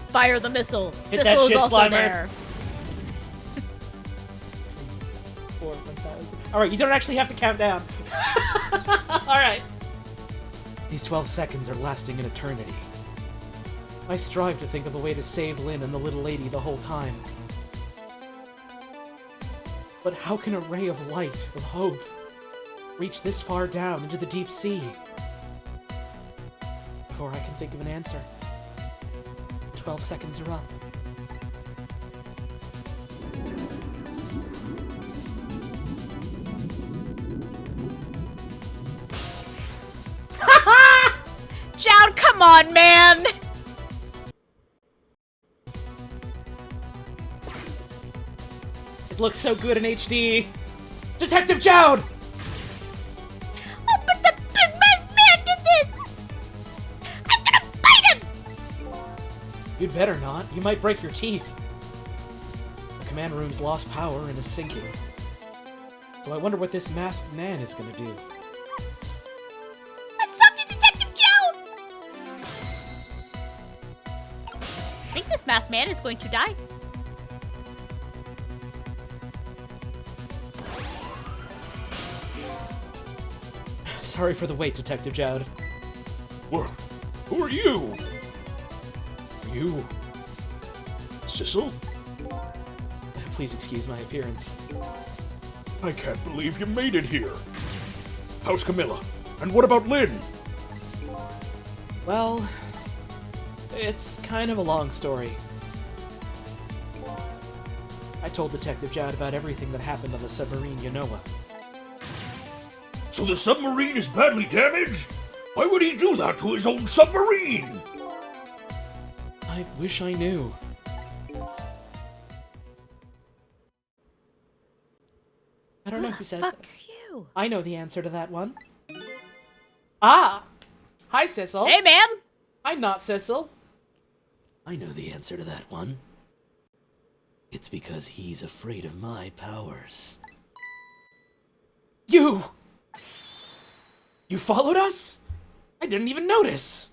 Fire the missile. Hit that Sissel is shit, also Slimer. there. 1,000. Alright, you don't actually have to count down. Alright. These 12 seconds are lasting an eternity. I strive to think of a way to save Lynn and the little lady the whole time. But how can a ray of light, of hope, reach this far down into the deep sea? Before I can think of an answer. 12 seconds are up. Joud, come on, man! It looks so good in HD. Detective Joud! Oh, but the big masked man did this! I'm gonna bite him! You'd better not. You might break your teeth. The command room's lost power and is sinking. So I wonder what this masked man is gonna do. Let's talk to Detective Joud! I think this masked man is going to die. Sorry for the wait, Detective Joud. Well, who are you? Are you... Sissel? Please excuse my appearance. I can't believe you made it here. How's Camilla? And what about Lynn? Well, it's kind of a long story. I told Detective Joud about everything that happened on the submarine Yanoa. So the submarine is badly damaged? Why would he do that to his own submarine? I wish I knew. I don't know who says Fuck this. you. I know the answer to that one. Ah! Hi, Sissel. Hey, man! I'm not Sissel. I know the answer to that one. It's because he's afraid of my powers. You! You followed us? I didn't even notice.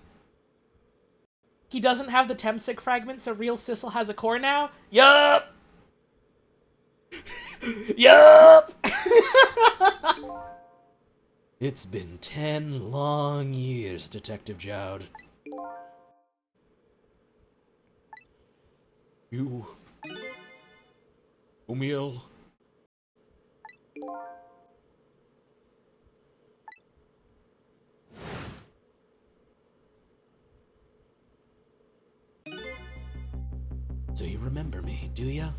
He doesn't have the Temsic fragment, so real Sissel has a core now? Yup! Yup! It's been 10 long years, Detective Joud. You... Omiel? So you remember me, do ya?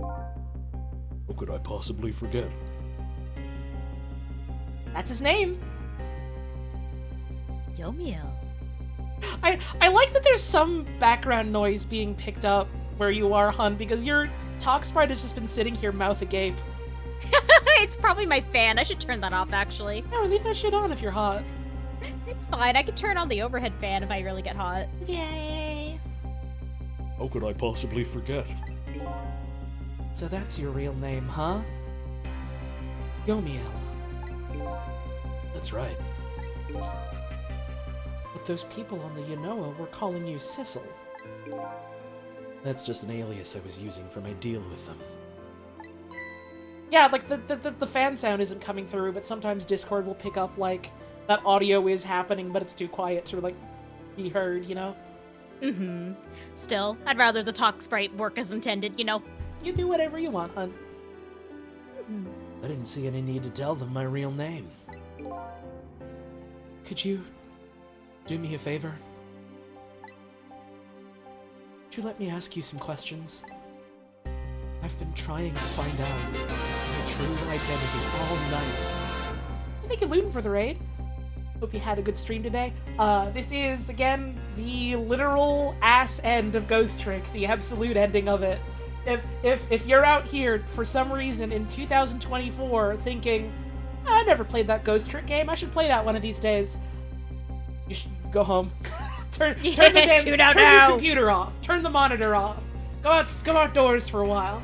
How could I possibly forget? That's his name. Yomiel. I like that there's some background noise being picked up where you are, Hun, because your talk sprite has just been sitting here mouth agape. It's probably my fan. I should turn that off, actually. No, leave that shit on if you're hot. It's fine. I can turn on the overhead fan if I really get hot. Yay. How could I possibly forget? So that's your real name, huh? Yomiel. That's right. But those people on the Yanoa were calling you Sissel. That's just an alias I was using for my deal with them. Yeah, like, the fan sound isn't coming through, but sometimes Discord will pick up, like, that audio is happening, but it's too quiet to, like, be heard, you know? Mm-hmm. Still, I'd rather the talk sprite work as intended, you know? You do whatever you want, hun. I didn't see any need to tell them my real name. Could you do me a favor? Could you let me ask you some questions? I've been trying to find out my true identity all night. Thank you, Luton, for the raid. Hope you had a good stream today. This is, again, the literal ass end of Ghost Trick, the absolute ending of it. If you're out here, for some reason, in 2024, thinking, I never played that Ghost Trick game, I should play that one of these days, you should go home. turn the damn, tune out turn now. your computer off. Turn the monitor off. Go outdoors for a while.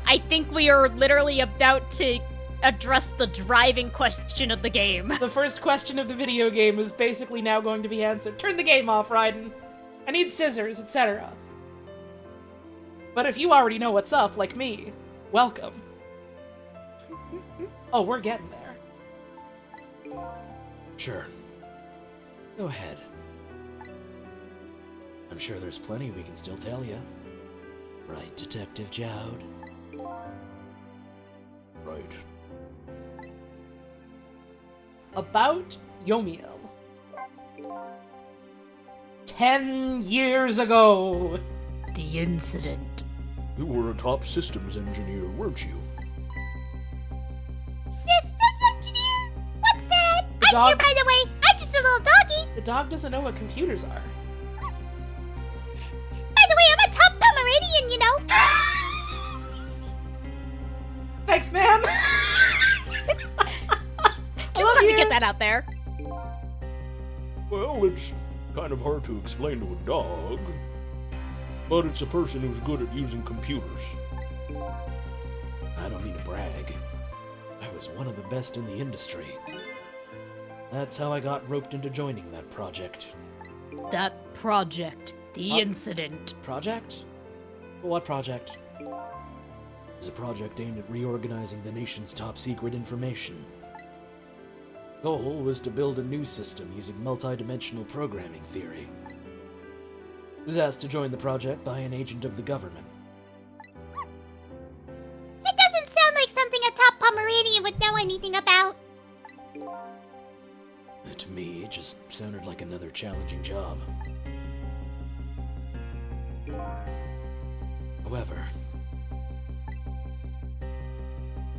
I think we are literally about to address the driving question of the game. The first question of the video game is basically now going to be answered. Turn the game off, Raiden. I need scissors, etc. But if you already know what's up, like me, welcome. Oh, we're getting there. Sure. Go ahead. I'm sure there's plenty we can still tell you. Right, Detective Jowd? Right. About Yomiel. 10 years ago. The incident. You were a top systems engineer, weren't you? Systems engineer? What's that? The I'm here, dog- by the way. I'm just a little doggy. The dog doesn't know what computers are. By the way, I'm a top Pomeranian, you know. Thanks, ma'am. Just wanted to get that out there. Well, it's kind of hard to explain to a dog, but it's a person who's good at using computers. I don't mean to brag. I was one of the best in the industry. That's how I got roped into joining that project. That project. The incident. Project? What project? It was a project aimed at reorganizing the nation's top secret information. Goal was to build a new system using multidimensional programming theory. Was asked to join the project by an agent of the government. It doesn't sound like something a top Pomeranian would know anything about. To me, it just sounded like another challenging job. However,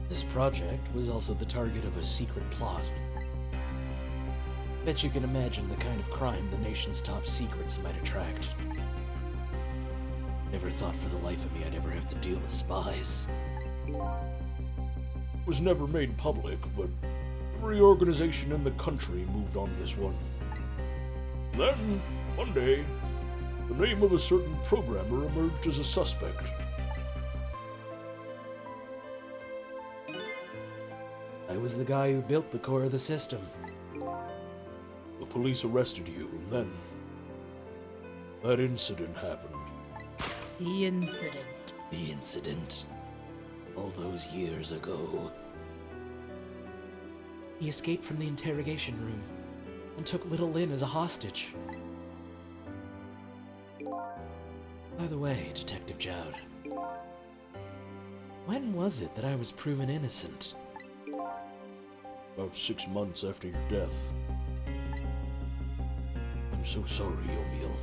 this project was also the target of a secret plot. Bet you can imagine the kind of crime the nation's top secrets might attract. Never thought for the life of me I'd ever have to deal with spies. It was never made public, but every organization in the country moved on this one. Then, one day, the name of a certain programmer emerged as a suspect. I was the guy who built the core of the system. The police arrested you, and then that incident happened. The incident. The incident. All those years ago. He escaped from the interrogation room and took little Lynn as a hostage. By the way, Detective Jowd, when was it that I was proven innocent? About 6 months after your death. I'm so sorry, Yomiel.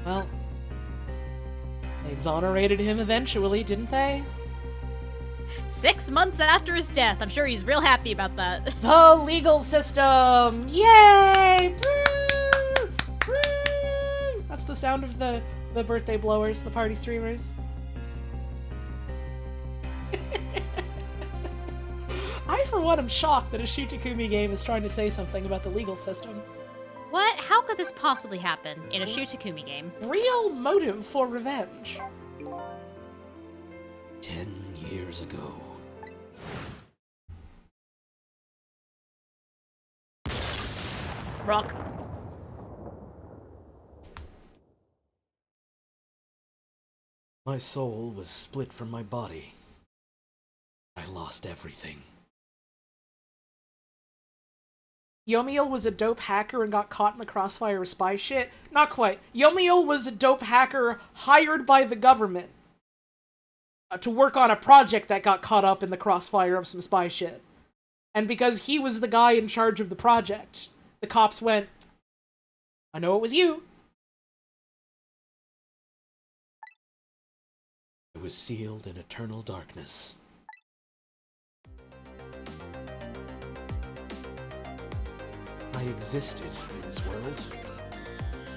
Well, they exonerated him eventually, didn't they? 6 months after his death. I'm sure he's real happy about that. The legal system! Yay! Woo! Woo! That's the sound of the birthday blowers, the party streamers. I, for one, am shocked that a Shutakumi game is trying to say something about the legal system. What? How could this possibly happen in a Shutakumi game? Real motive for revenge. 10 years ago. Rock. My soul was split from my body. I lost everything. Yomiel was a dope hacker and got caught in the crossfire of spy shit? Not quite. Yomiel was a dope hacker hired by the government to work on a project that got caught up in the crossfire of some spy shit. And because he was the guy in charge of the project, the cops went, I know it was you. I was sealed in eternal darkness. I existed in this world.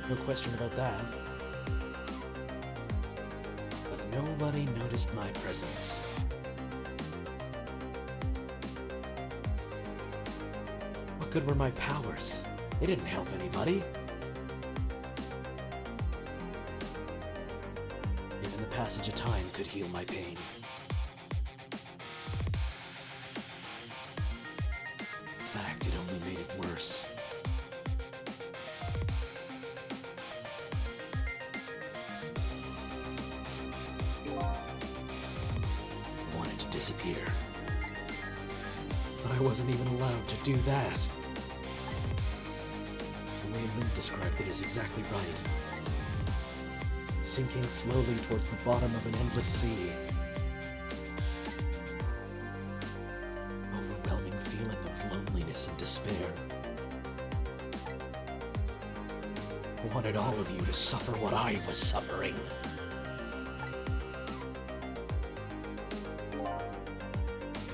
No question about that. But nobody noticed my presence. What good were my powers? They didn't help anybody. Even the passage of time could heal my pain. In fact, it only made it worse. I wanted to disappear. But I wasn't even allowed to do that. The way Link described it is exactly right. Sinking slowly towards the bottom of an endless sea. Overwhelming feeling of loneliness and despair. I wanted all of you to suffer what I was suffering.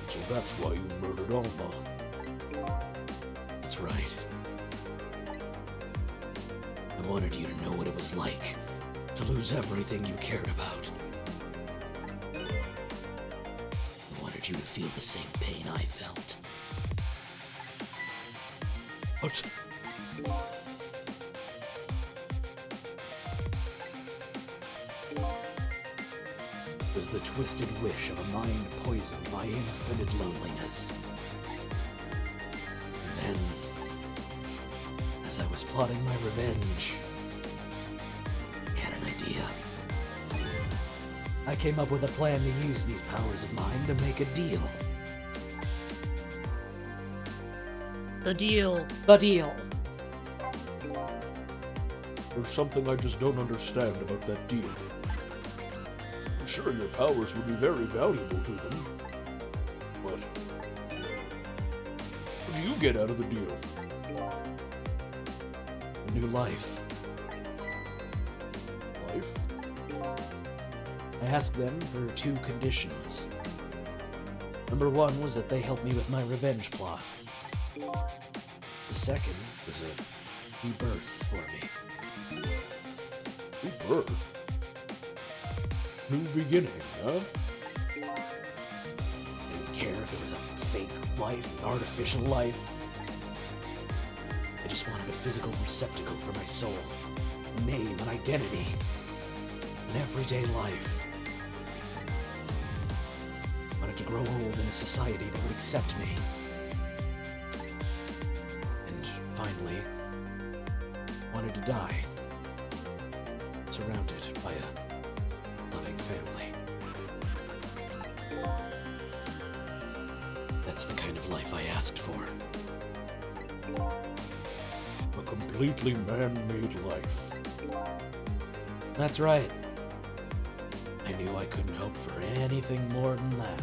So that's why you murdered Alma. That's right. I wanted you to know what it was like to lose everything you cared about. I wanted you to feel the same pain I felt. What? It was the twisted wish of a mind poisoned by infinite loneliness. And then, as I was plotting my revenge, I had an idea. I came up with a plan to use these powers of mine to make a deal. The deal. The deal. There's something I just don't understand about that deal. I'm sure your powers would be very valuable to them. But what do you get out of the deal? A new life. Life? I asked them for 2 conditions. Number 1 was that they help me with my revenge plot. The second was a rebirth for me. Rebirth? New beginning, huh? I didn't care if it was a fake life, an artificial life. I just wanted a physical receptacle for my soul, a name, an identity, an everyday life. I wanted to grow old in a society that would accept me. And finally, wanted to die, surrounded by a loving family. That's the kind of life I asked for. A completely man-made life. That's right. I knew I couldn't hope for anything more than that.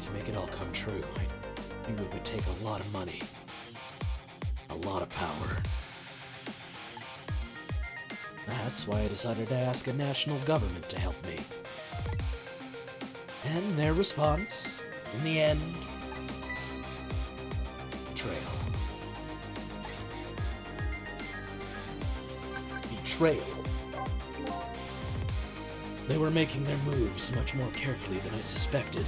To make it all come true, I knew it would take a lot of money. A lot of power. That's why I decided to ask a national government to help me. And their response, in the end, betrayal. Betrayal. They were making their moves much more carefully than I suspected.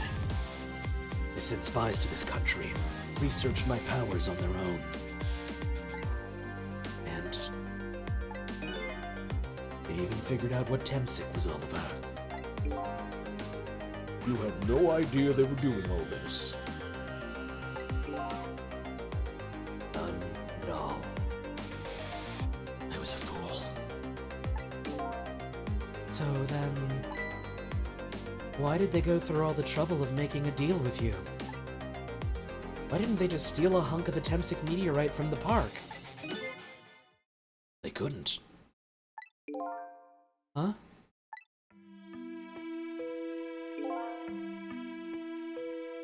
They sent spies to this country and researched my powers on their own. And they even figured out what Temsic was all about. You had no idea they were doing all this. None at all. I was a fool. So then, why did they go through all the trouble of making a deal with you? Why didn't they just steal a hunk of the Temsic meteorite from the park? They couldn't. Huh?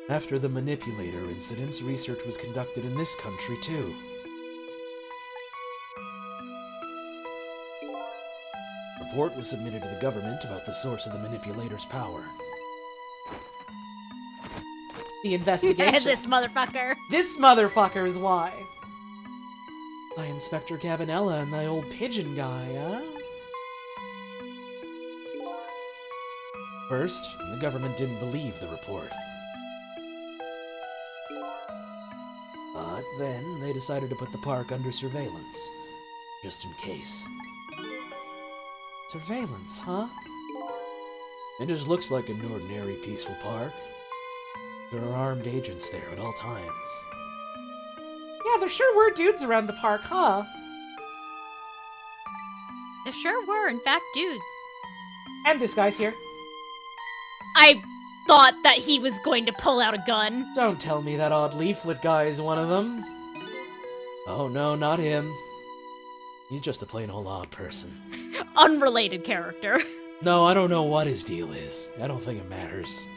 After the manipulator incidents, research was conducted in this country too. A report was submitted to the government about the source of the manipulator's power. The investigation. This motherfucker. This motherfucker is why. By Inspector Gabinella and the old pigeon guy, huh? First, the government didn't believe the report. But then they decided to put the park under surveillance, just in case. Surveillance, huh? It just looks like an ordinary peaceful park. There are armed agents there at all times. Yeah, there sure were dudes around the park, huh? There sure were, in fact, dudes. And this guy's here. I thought that he was going to pull out a gun. Don't tell me that odd leaflet guy is one of them. Oh no, not him. He's just a plain old odd person. Unrelated character. No, I don't know what his deal is. I don't think it matters.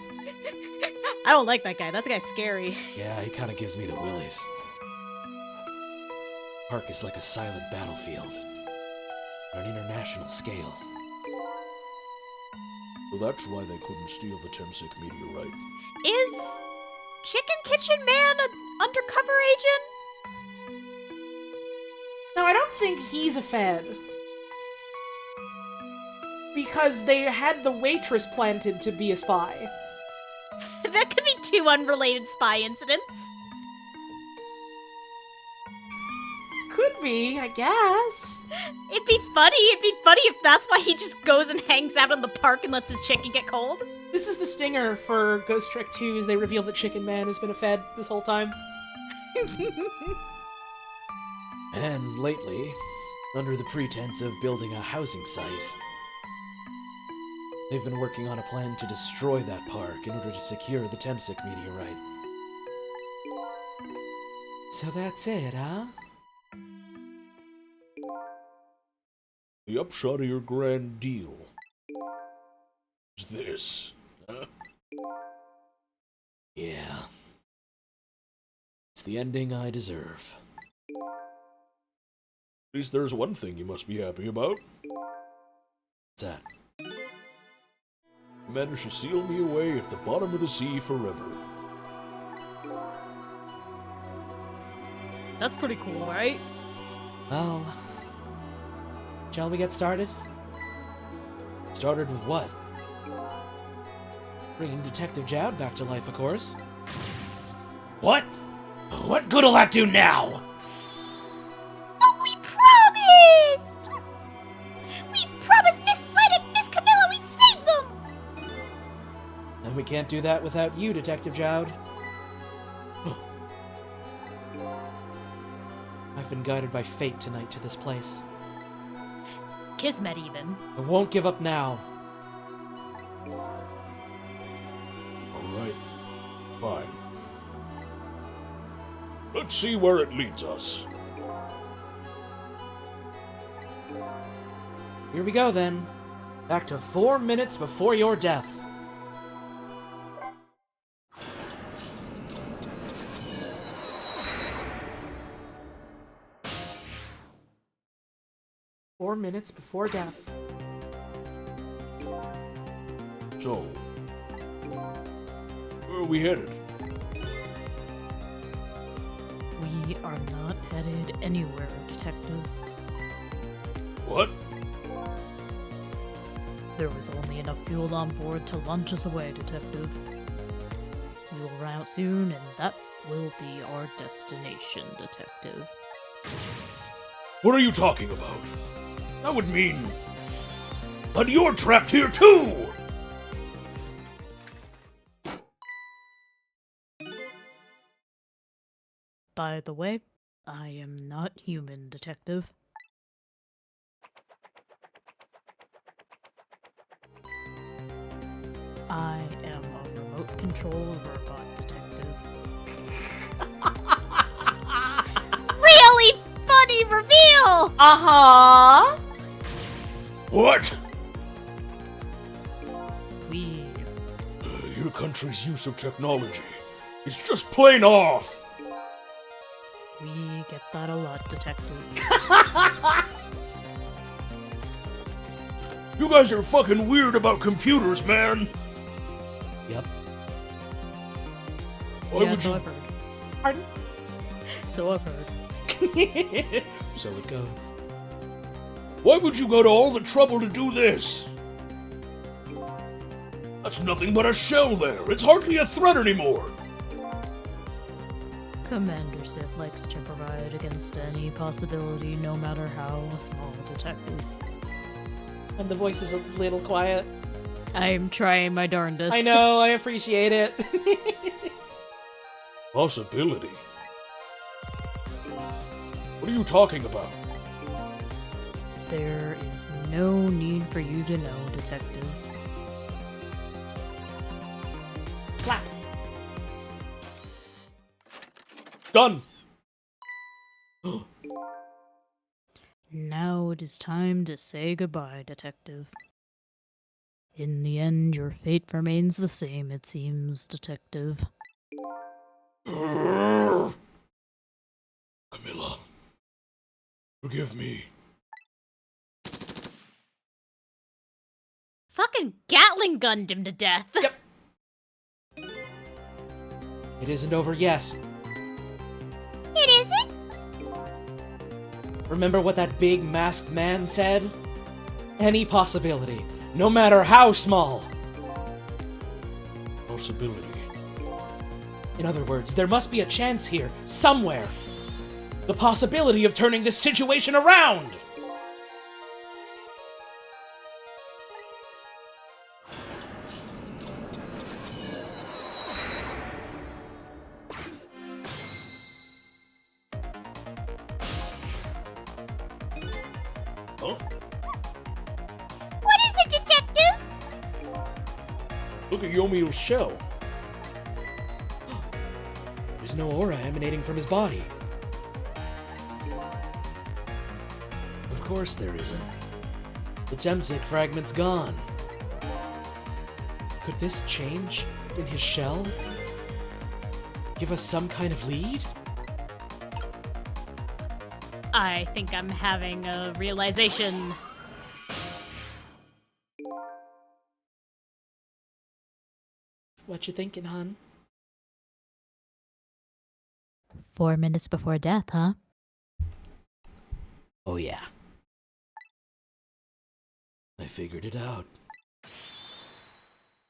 I don't like that guy. That guy's scary. Yeah, he kind of gives me the willies. Park is like a silent battlefield. On an international scale. So that's why they couldn't steal the Temsic meteorite. Is Chicken Kitchen Man an undercover agent? No, I don't think he's a Fed. Because they had the waitress planted to be a spy. That could be two unrelated spy incidents. Could be, I guess. It'd be funny. It'd be funny if that's why he just goes and hangs out in the park and lets his chicken get cold. This is the stinger for Ghost Trick 2, as they reveal that Chicken Man has been a Fed this whole time. And lately, under the pretense of building a housing site, they've been working on a plan to destroy that park in order to secure the Temsic meteorite. So that's it, huh? The upshot of your grand deal is this, huh? Yeah. It's the ending I deserve. At least there's one thing you must be happy about. What's that? You managed to seal me away at the bottom of the sea forever. That's pretty cool, right? Well, shall we get started? Started with what? Bringing Detective Jowd back to life, of course. What? What good'll that do now? But we promised! We promised Miss Light and Miss Camilla we'd save them! And we can't do that without you, Detective Jowd. I've been guided by fate tonight to this place. Kismet, even. I won't give up now. Alright, fine. Let's see where it leads us. Here we go, then. Back to 4 minutes before your death. Four minutes before death. So, where are we headed? We are not headed anywhere, Detective. What? There was only enough fuel on board to launch us away, Detective. We will run out soon, and that will be our destination, Detective. What are you talking about? That would mean that you're trapped here too! By the way, I am not human, Detective. I am a remote control robot detective. Really funny reveal! Uh-huh. What? We Your country's use of technology is just plain off. get that a lot, detective. You guys are fucking weird about computers, man. Yep. Why Yeah, would so you? I've heard. Pardon? So I've heard. So it goes. Why would you go to all the trouble to do this? That's nothing but a shell there. It's hardly a threat anymore. Commander Sith likes to provide against any possibility, no matter how small, detective. And the voice is a little quiet. I'm trying my darndest. I know, I appreciate it. Possibility? What are you talking about? There is no need for you to know, detective. Slap. Done. Now it is time to say goodbye, detective. In the end, your fate remains the same, it seems, detective. Camilla. Forgive me. Fucking Gatling gunned him to death. Yep. It isn't over yet. It isn't? Remember what that big masked man said? Any possibility, no matter how small. Possibility. In other words, there must be a chance here, somewhere. The possibility of turning this situation around! Huh? What is it, detective? Look at Yomiel's shell. There's no aura emanating from his body. Of course there isn't. The Temsic fragment's gone. Could this change in his shell give us some kind of lead? I think I'm having a realization. What you thinking, hun? 4 minutes before death, huh? Oh yeah. I figured it out.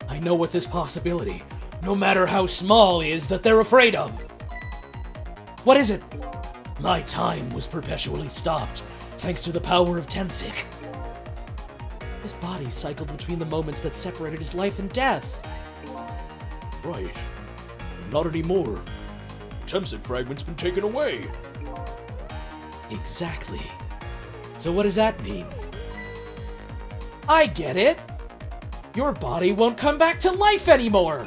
I know what this possibility, no matter how small, is that they're afraid of. What is it? My time was perpetually stopped, thanks to the power of Temsic. His body cycled between the moments that separated his life and death. Right. Not anymore. Temsic fragment's been taken away. Exactly. So what does that mean? I get it! Your body won't come back to life anymore!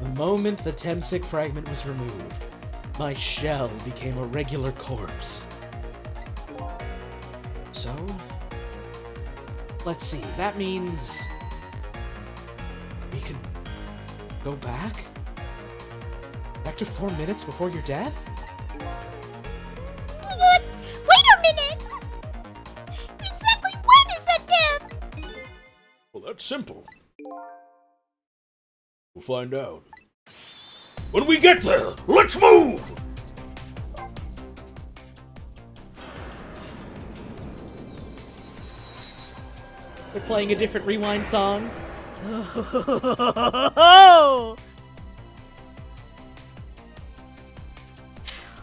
The moment the Temsic fragment was removed, my shell became a regular corpse. So? Let's see, that means... we can go back? Back to 4 minutes before your death? What? Wait a minute! Exactly when is that death? Well, that's simple. We'll find out. When we get there, let's move! They're playing a different Rewind song.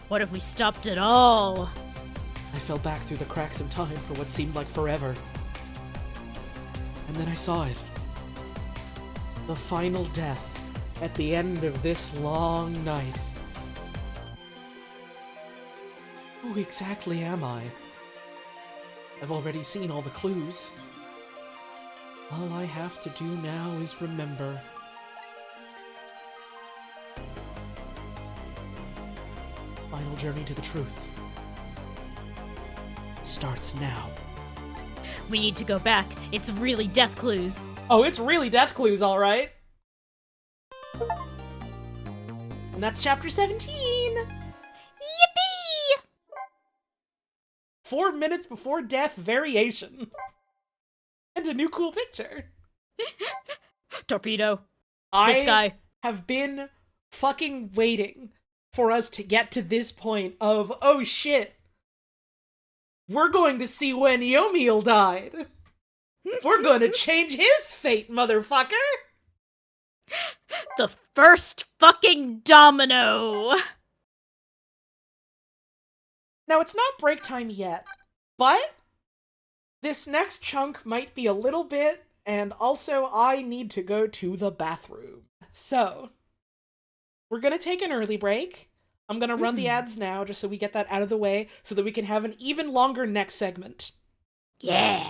What if we stopped it all? I fell back through the cracks of time for what seemed like forever. And then I saw it. The final death at the end of this long night. Who exactly am I? I've already seen all the clues. All I have to do now is remember. Final journey to the truth starts now. We need to go back. It's really death clues. Oh, it's really death clues, all right. And that's chapter 17. Yippee! 4 minutes before death variation. And a new cool picture. Torpedo. I This guy. have been fucking waiting for us to get to this point of, oh shit, we're going to see when Yomiel died. We're going to change his fate, motherfucker. The first fucking domino. Now, it's not break time yet, but this next chunk might be a little bit, and also I need to go to the bathroom. So, we're gonna take an early break. I'm gonna run the ads now, just so we get that out of the way, so that we can have an even longer next segment. Yeah.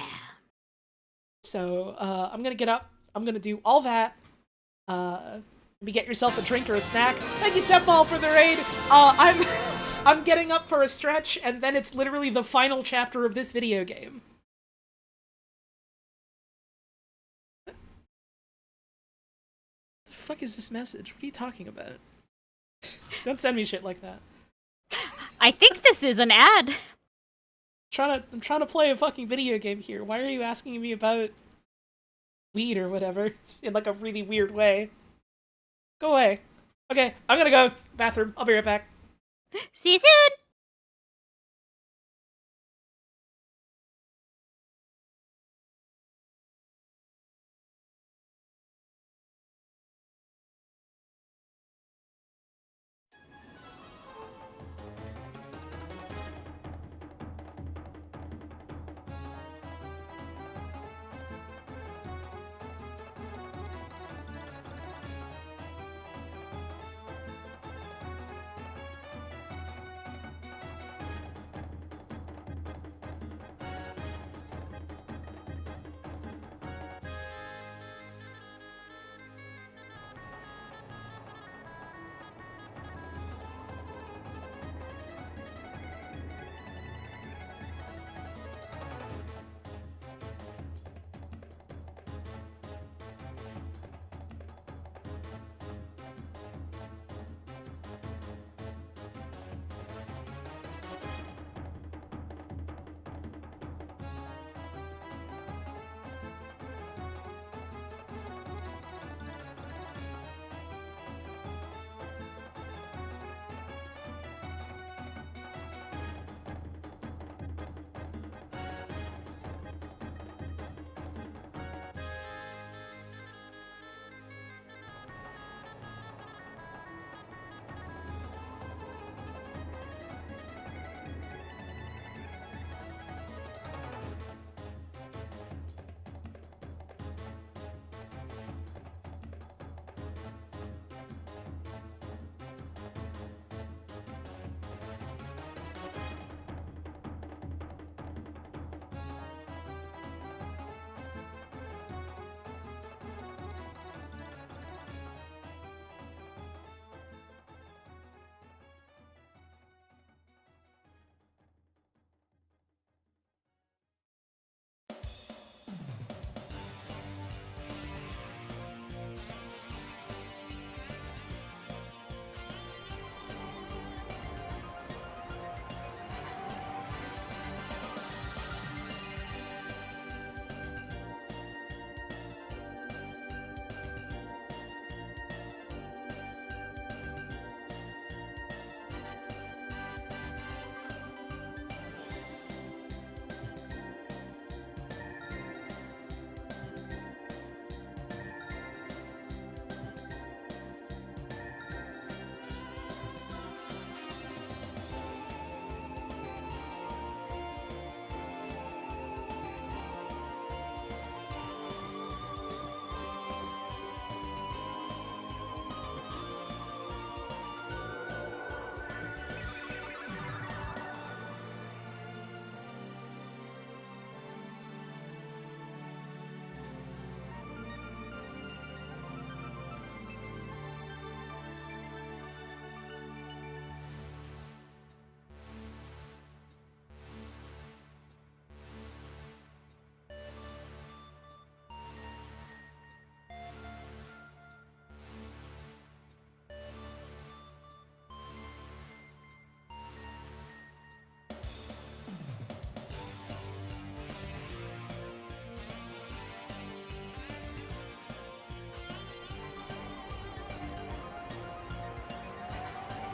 So, I'm gonna get up, I'm gonna do all that. Maybe get yourself a drink or a snack. Thank you, Sepball, for the raid! I'm getting up for a stretch, and then it's literally the final chapter of this video game. The fuck is this message? What are you talking about? Don't send me shit like that. I think this is an ad. I'm trying to play a fucking video game here. Why are you asking me about weed or whatever? In like a really weird way. Go away. Okay, I'm gonna go. Bathroom. I'll be right back. See you soon!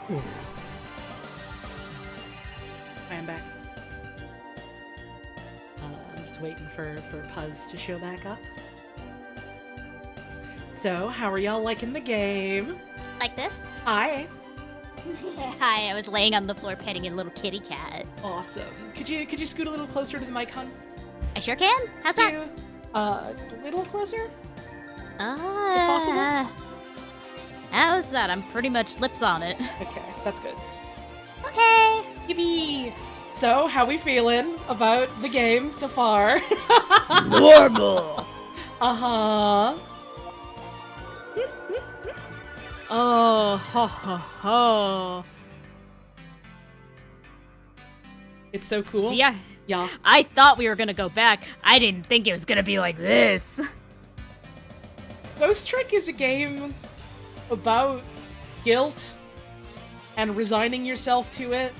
I am back. I'm just waiting for Puzz to show back up. So, how are y'all liking the game? Like this? Hi. Hi, I was laying on the floor petting a little kitty cat. Awesome. Could you scoot a little closer to the mic, hon? I sure can. How's that? A little closer? possible? How's that? I'm pretty much lips on it. Okay, that's good. Okay. Yippee! So, how we feeling about the game so far? Normal. Uh-huh. Oh, ho, ho, ho. It's so cool. See, Yeah. I thought we were gonna go back. I didn't think it was gonna be like this. Ghost Trick is a game about guilt and resigning yourself to it,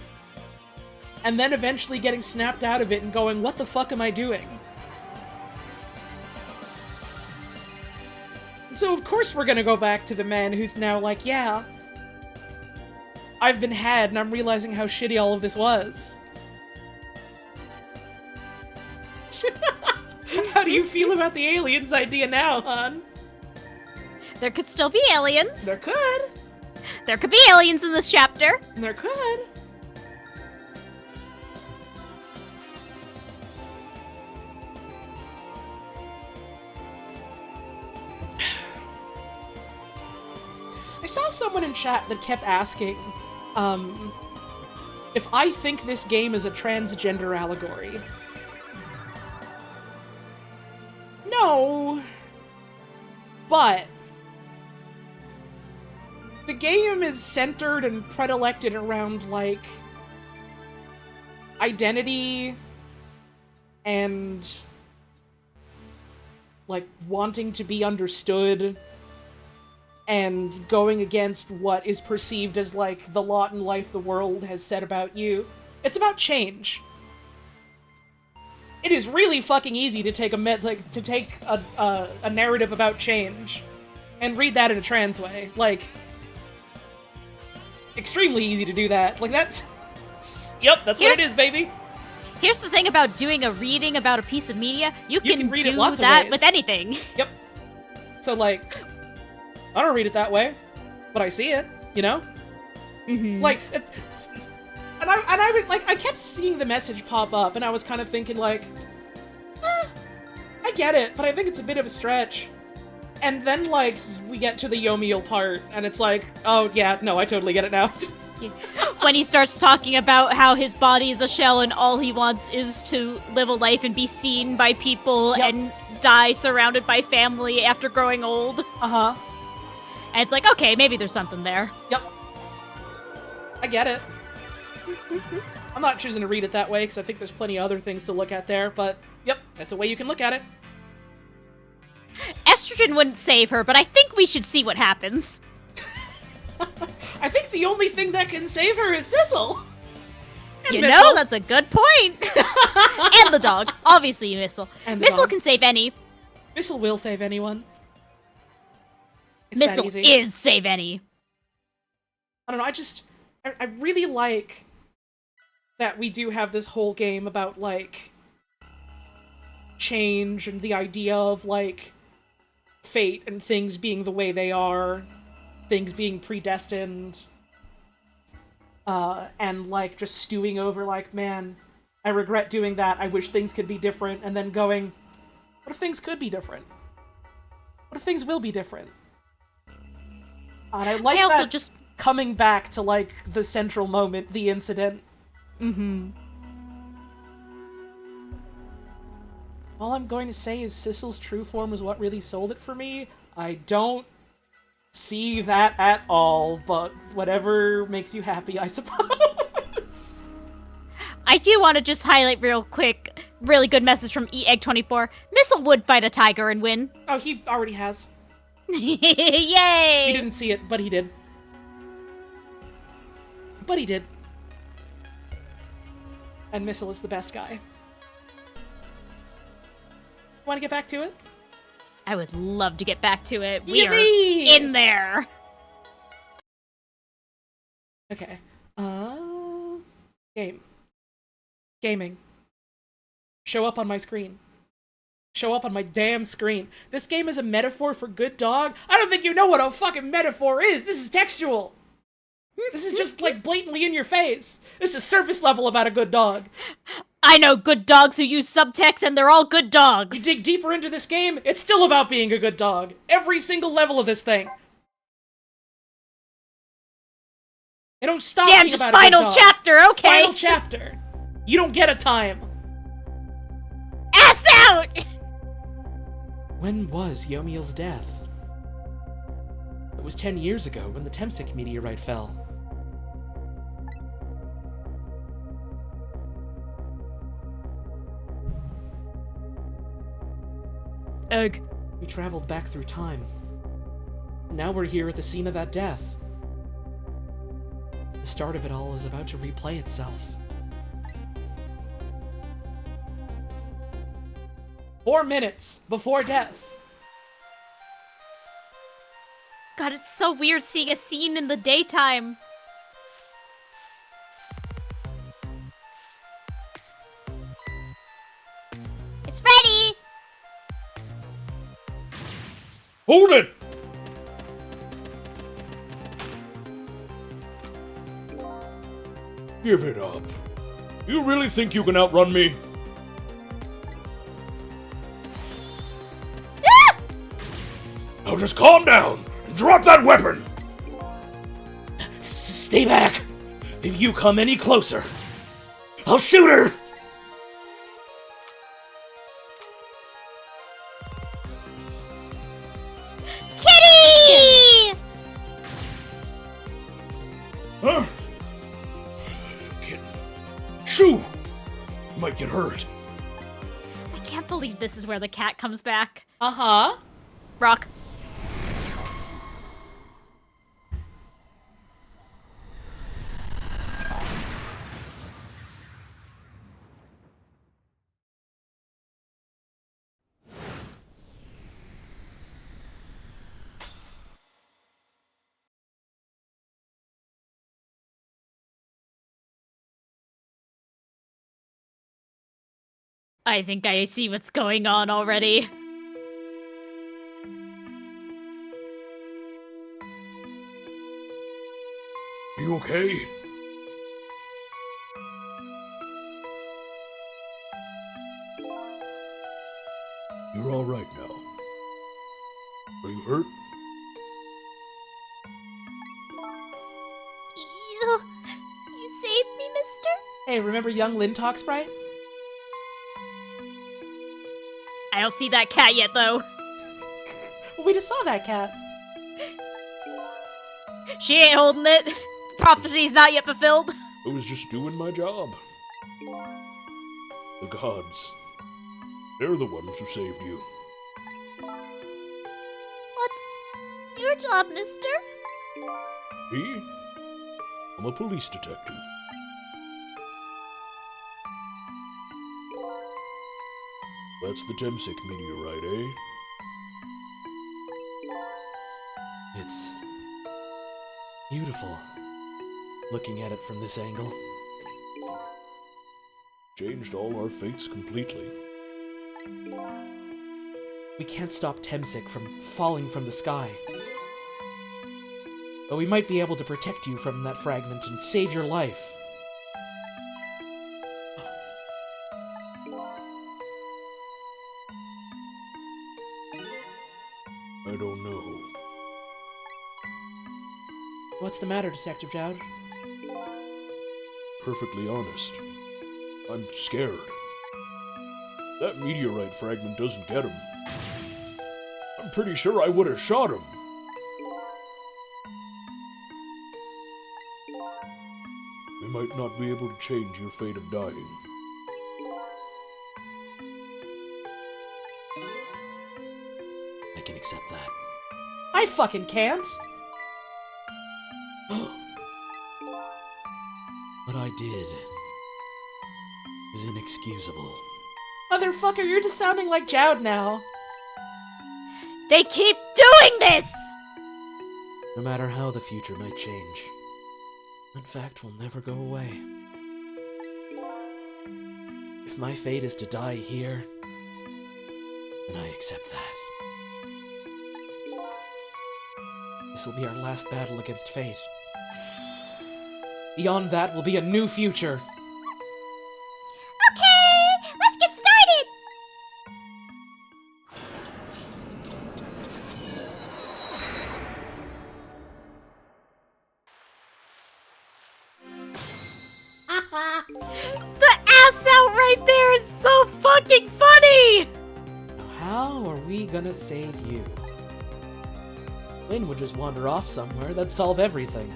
and then eventually getting snapped out of it and going, what the fuck am I doing? So of course we're gonna go back to the man who's now like, yeah, I've been had and I'm realizing how shitty all of this was. How do you feel about the aliens idea now, hon? There could still be aliens. There could. There could be aliens in this chapter. There could. I saw someone in chat that kept asking, if I think this game is a transgender allegory. No. But the game is centered and predilected around, like, identity and, like, wanting to be understood and going against what is perceived as, like, the lot in life the world has said about you. It's about change. It is really fucking easy to take a narrative about change and read that in a trans way. Like, extremely easy to do that. Like, that's... Yep, that's what it is, baby! Here's the thing about doing a reading about a piece of media. You can read it do lots of that ways. with anything. Yep. So, like, I don't read it that way, but I see it, you know? Mm-hmm. Like, and I was, like, I kept seeing the message pop up, and I was kind of thinking, like, I get it, but I think it's a bit of a stretch. And then, like, we get to the Yomiel part, and it's like, oh, yeah, no, I totally get it now. When he starts talking about how his body is a shell and all he wants is to live a life and be seen by people and die surrounded by family after growing old. Uh-huh. And it's like, okay, maybe there's something there. Yep. I get it. I'm not choosing to read it that way, because I think there's plenty of other things to look at there, but, yep, that's a way you can look at it. Estrogen wouldn't save her, but I think we should see what happens. I think the only thing that can save her is Sissel! And You Missile. know, that's a good point. And the dog. Obviously, Missile. And the Missile dog. can save any. Missile will save anyone. It's that Missile easy. is save any. I don't know, I really like that we do have this whole game about, like, change and the idea of, like, fate and things being the way they are, things being predestined, and, like, just stewing over, like, man, I regret doing that, I wish things could be different, and then going, what if things could be different? What if things will be different? And I like I also that just... coming back to, like, the central moment, the incident. Mm-hmm. All I'm going to say is Sissel's true form is what really sold it for me. I don't see that at all, but whatever makes you happy, I suppose. I do want to just highlight real quick, really good message from eEgg24. Missile would fight a tiger and win. Oh, he already has. Yay! We didn't see it, but he did. But he did. And Missile is the best guy. Want to get back to it? I would love to get back to it. We Yippee! are in there. Okay. Gaming. Show up on my screen. Show up on my damn screen. This game is a metaphor for good dog? I don't think you know what a fucking metaphor is! This is textual! This is just, like, blatantly in your face! This is surface level about a good dog! I know good dogs who use subtext, and they're all good dogs! You dig deeper into this game, it's still about being a good dog! Every single level of this thing! They don't stop Damn, being just about a good final dog. chapter, okay! Final chapter! You don't get a time! Ass out! When was Yomiel's death? It was 10 years ago when the Temsik meteorite fell. Egg. We traveled back through time. Now we're here at the scene of that death. The start of it all is about to replay itself. 4 minutes before death. God, it's so weird seeing a scene in the daytime. It's ready! Hold it! Give it up. You really think you can outrun me? Ah! Now just calm down and drop that weapon! Stay back! If you come any closer, I'll shoot her! Kitty! Huh? Kid. Shoo! You might get hurt. I can't believe this is where the cat comes back. Uh-huh. Rock. I think I see what's going on already. You okay? You're all right now. Are you hurt? You saved me, mister? Hey, remember young Lintox Sprite? I don't see that cat yet, though. Well, we just saw that cat. She ain't holding it. Prophecy's not yet fulfilled. I was just doing my job. The gods. They're the ones who saved you. What's your job, mister? Me? I'm a police detective. That's the Temsik meteorite, eh? It's beautiful, looking at it from this angle. Changed all our fates completely. We can't stop Temsik from falling from the sky. But we might be able to protect you from that fragment and save your life. I don't know. What's the matter, Detective Jowd? Perfectly honest. I'm scared. That meteorite fragment doesn't get him. I'm pretty sure I would have shot him. We might not be able to change your fate of dying. I can accept that. I fucking can't! What I did is inexcusable. Motherfucker, you're just sounding like Jowd now. They keep doing this! No matter how the future might change, that fact will never go away. If my fate is to die here, then I accept that. This will be our last battle against fate. Beyond that will be a new future. Okay, let's get started! The ass out right there is so fucking funny! Now how are we gonna save you? Lynn would just wander off somewhere, that'd solve everything.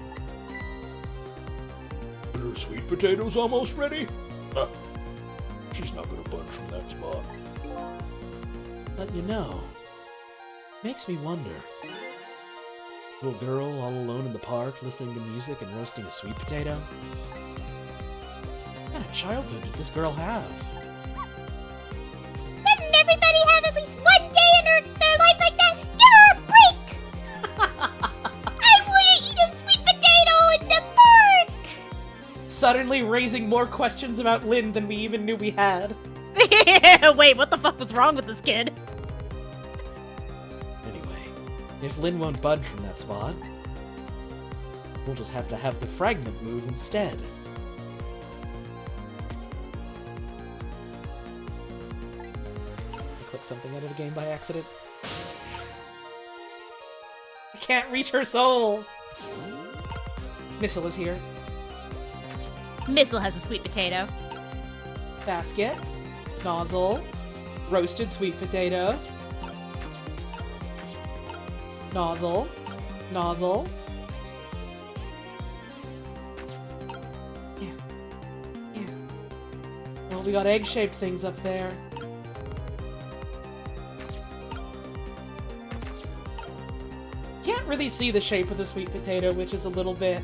Are her sweet potatoes almost ready? Huh. She's not gonna budge from that spot. But you know, makes me wonder. Little girl all alone in the park, listening to music and roasting a sweet potato? What kind of childhood did this girl have? Doesn't everybody have at least one day in their life like that? Give her a break! I wouldn't eat a sweet potato in the park! Suddenly raising more questions about Lynn than we even knew we had. Wait, what the fuck was wrong with this kid? Anyway, if Lynn won't budge from that spot, we'll just have to have the fragment move instead. I clicked something out of the game by accident. I can't reach her soul! Missile is here. Missile has a sweet potato. Basket. Nozzle. Roasted sweet potato. Nozzle. Nozzle. Yeah. Yeah. Well, we got egg-shaped things up there. Can't really see the shape of the sweet potato, which is a little bit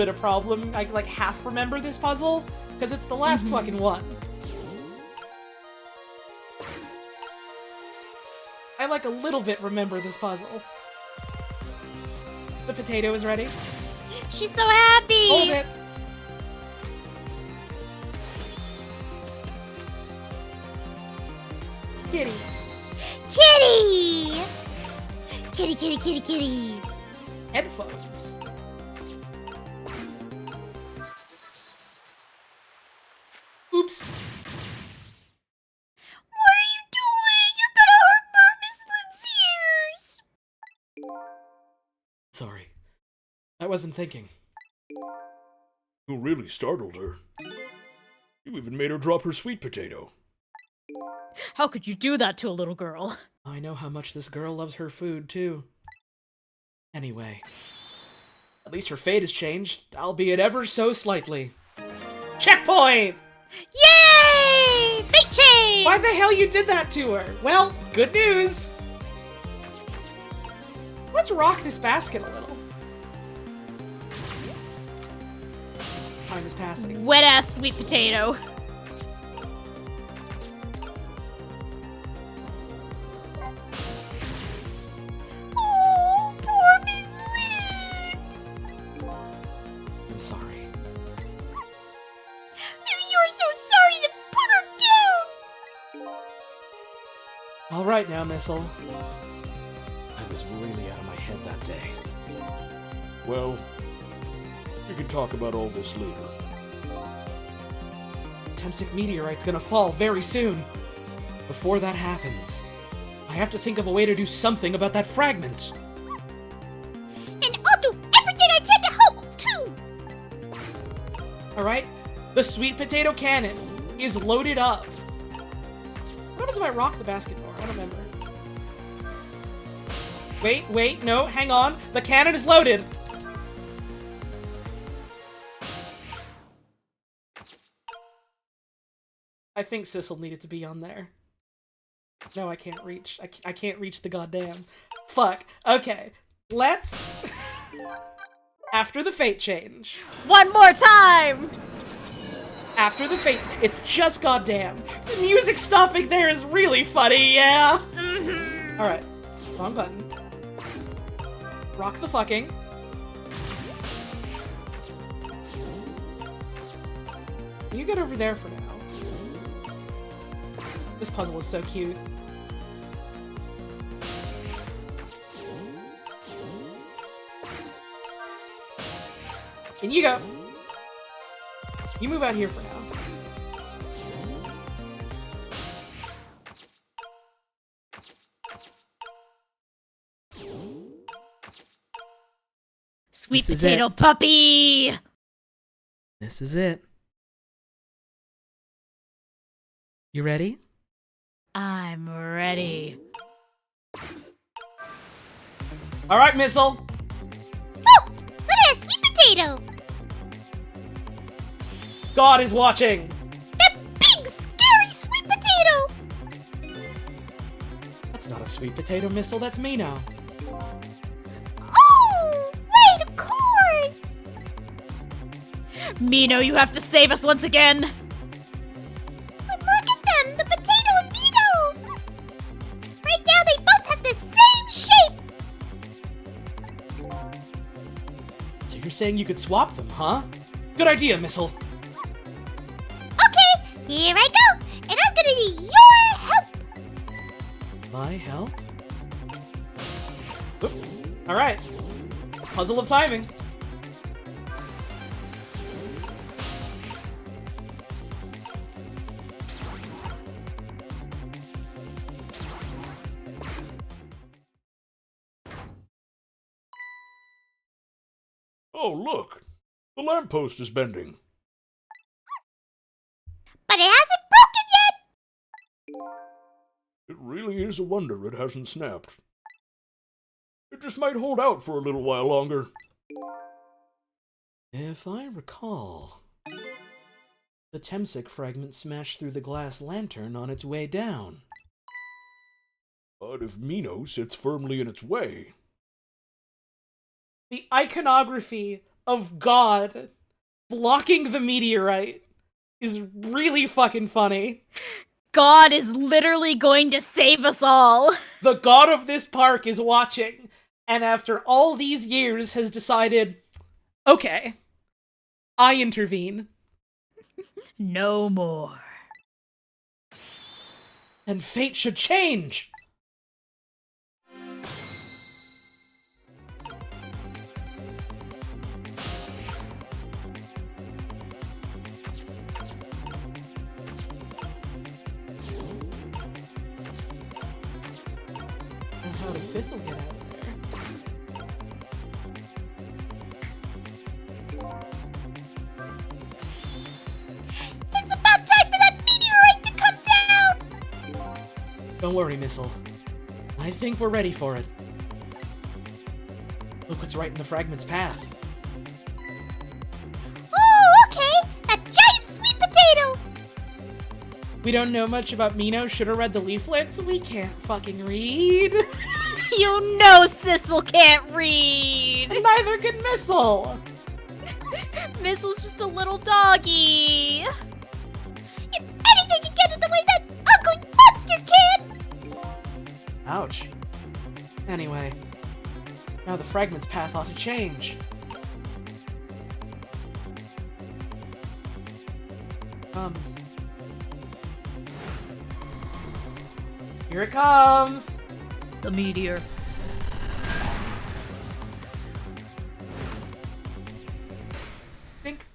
a problem. I like half remember this puzzle because it's the last fucking one. I like a little bit remember this puzzle. The potato is ready. She's so happy! Hold it. Kitty. Kitty! Kitty, kitty, kitty, kitty. Headphones. Oops. What are you doing? You're gonna hurt Miss Lynn's ears! Sorry. I wasn't thinking. You really startled her. You even made her drop her sweet potato. How could you do that to a little girl? I know how much this girl loves her food, too. Anyway, At least her fate has changed, albeit ever so slightly. Checkpoint! Yay! Fate change! Why the hell you did that to her? Well, good news! Let's rock this basket a little. Time is passing. Wet ass sweet potato. Oh, poor Miss Lynn! I'm sorry. You're so sorry to put her down! Alright now, Missile. I was really out of my head that day. Well, we can talk about all this later. Temsic meteorite's gonna fall very soon. Before that happens, I have to think of a way to do something about that fragment. And I'll do everything I can to help, too! Alright? The sweet potato cannon is loaded up. What happens if I rock the basket more? I don't remember. Wait, no, hang on. The cannon is loaded! I think Sissel needed to be on there. No, I can't reach. I can't reach the goddamn. Fuck. Okay. Let's... After the fate change. One more time! After the fate... It's just goddamn. The music stopping there is really funny, yeah? Alright. Wrong button. Rock the fucking. You get over there for now. This puzzle is so cute. And you go. You move out here for now. Sweet This is potato it. puppy! This is it. You ready? I'm ready. All right, Missile. Oh, look at that sweet potato! God is watching. That big, scary sweet potato! That's not a sweet potato, Missile. That's me now. Oh, right, of course! Mino, you have to save us once again! But look at them, the potato and Mino! Right now, they both have the same shape! So you're saying you could swap them, huh? Good idea, Missile. Okay, here I go, and I'm gonna need your help! My help? Oop. All right. Puzzle of timing. Oh, look! The lamppost is bending. But it hasn't broken yet! It really is a wonder it hasn't snapped. It just might hold out for a little while longer. If I recall, the Temsik fragment smashed through the glass lantern on its way down. But if Mino sits firmly in its way, The iconography of God blocking the meteorite is really fucking funny. God is literally going to save us all! The god of this park is watching, and after all these years has decided, okay, I intervene. No more. And fate should change! And how the fifth will get out of there. It's about time for that meteorite to come down! Don't worry, Missile. I think we're ready for it. Look what's right in the fragment's path. Oh, okay! A giant sweet potato! We don't know much about Mino. Should have read the leaflets. We can't fucking read. You know Sissel can't read! And neither can Missile. Missile's just a little doggy! If anything can get in the way, that ugly monster can! Ouch. Anyway, now the fragment's path ought to change. Comes. Here it comes! The meteor. Think.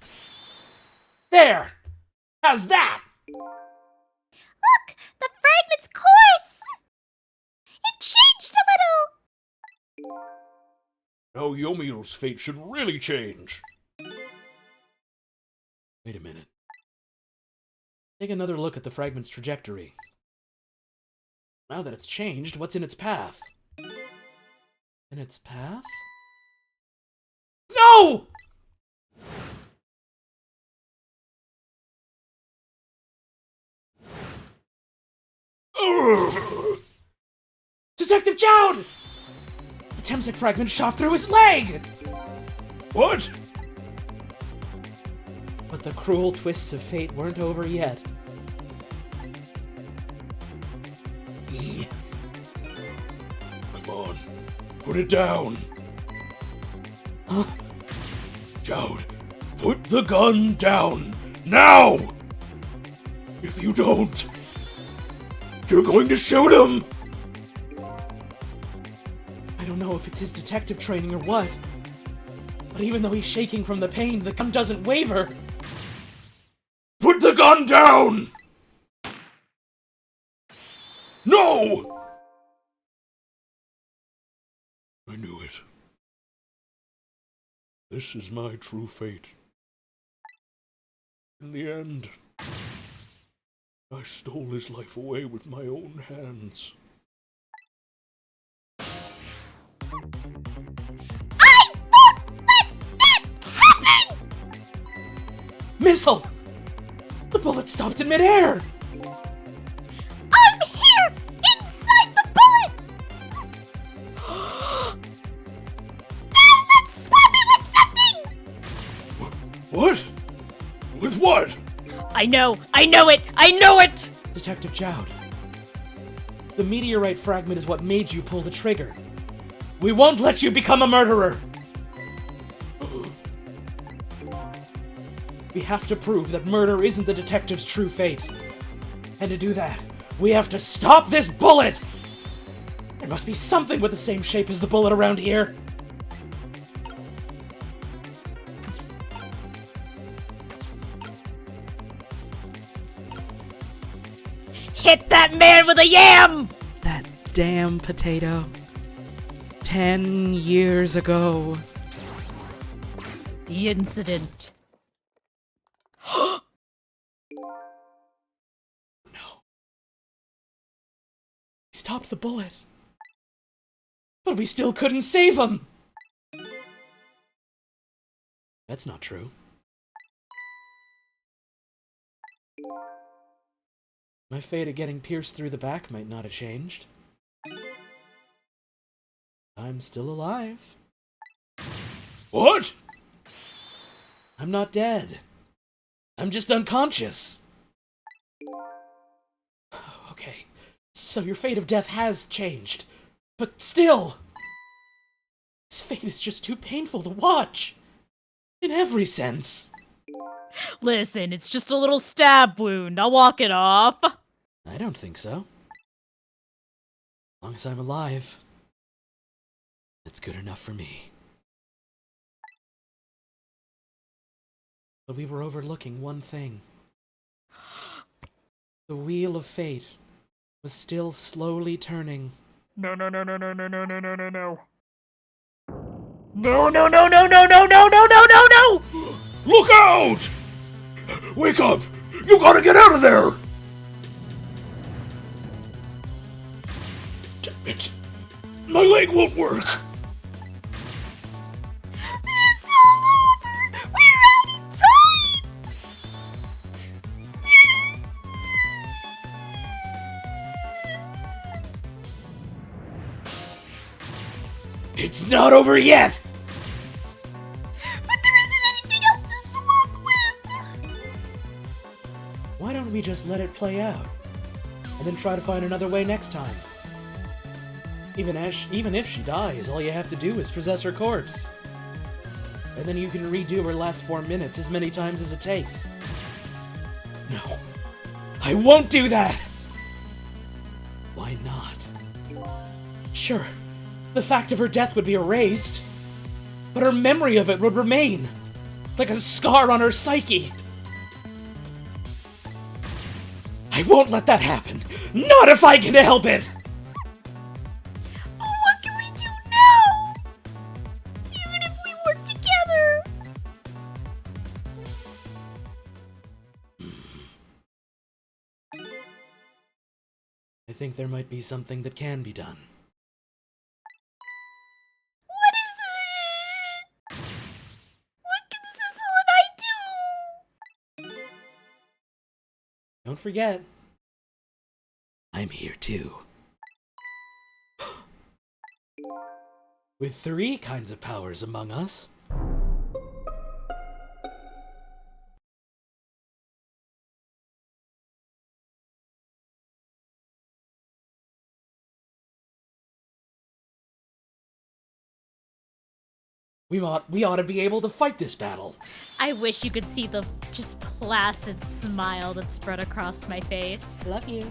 There! How's that? Look! The fragment's course! It changed a little! now Yomio's fate should really change. Wait a minute. Take another look at the fragment's trajectory. Now that it's changed, what's in its path? In its path? No! Ugh. Detective Jowd! The Temsik fragment shot through his leg! What? But the cruel twists of fate weren't over yet. Come on, put it down. Huh? Jowd, put the gun down. Now! If you don't, you're going to shoot him! I don't know if it's his detective training or what, but even though he's shaking from the pain, the gun doesn't waver. Put the gun down! No! I knew it. This is my true fate. In the end, I stole his life away with my own hands. Missile! The bullet stopped in midair! I'm here! Inside the bullet! Now let's swap it with something! What? With what? I know it! Detective Jowd, the meteorite fragment is what made you pull the trigger. We won't let you become a murderer! We have to prove that murder isn't the detective's true fate. And to do that, we have to stop this bullet! There must be something with the same shape as the bullet around here. Hit that man with a yam! That damn potato. 10 years ago. The incident. No. He stopped the bullet. But we still couldn't save him! That's not true. My fate of getting pierced through the back might not have changed. I'm still alive. What? I'm not dead. I'm just unconscious. Okay, so your fate of death has changed. But still, this fate is just too painful to watch. In every sense. Listen, it's just a little stab wound. I'll walk it off. I don't think so. As long as I'm alive, that's good enough for me. But we were overlooking one thing. The wheel of fate was still slowly turning. No. No, no, no, no, no, no, no, no! Look out! Wake up! You gotta get out of there! Damn it. My leg won't work. It's all over! We're out of time! It's not over yet! But there isn't anything else to swap with! Why don't we just let it play out? And then try to find another way next time? Even if she dies, all you have to do is possess her corpse. And then you can redo her last 4 minutes as many times as it takes. No. I won't do that! Why not? Sure, the fact of her death would be erased, but her memory of it would remain, like a scar on her psyche. I won't let that happen. Not if I can help it! What can we do now? Even if we work together? I think there might be something that can be done. What is it? What can Sissel and I do? Don't forget, I'm here too. With 3 kinds of powers among us. We ought to be able to fight this battle. I wish you could see the just placid smile that spread across my face. Love you.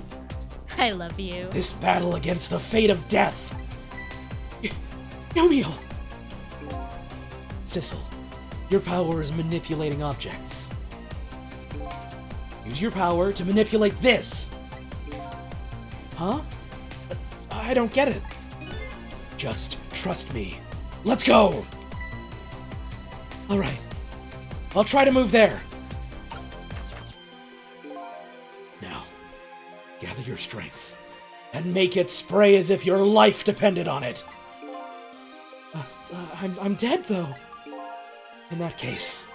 I love you. This battle against the fate of death. Yomiel! Sissel, your power is manipulating objects. Use your power to manipulate this! Huh? I don't get it. Just trust me. Let's go! Alright. I'll try to move there. Now, gather your strength and make it spray as if your life depended on it. I'm dead, though. In that case,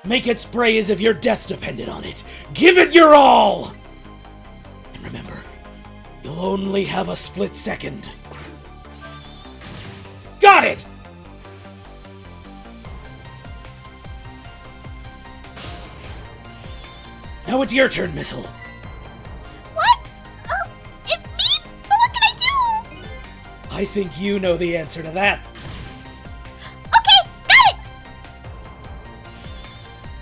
make it spray as if your death depended on it. Give it your all! And remember, you'll only have a split second. Got it! Now it's your turn, Missile. What? It's me? But what can I do? I think you know the answer to that. Okay, got it!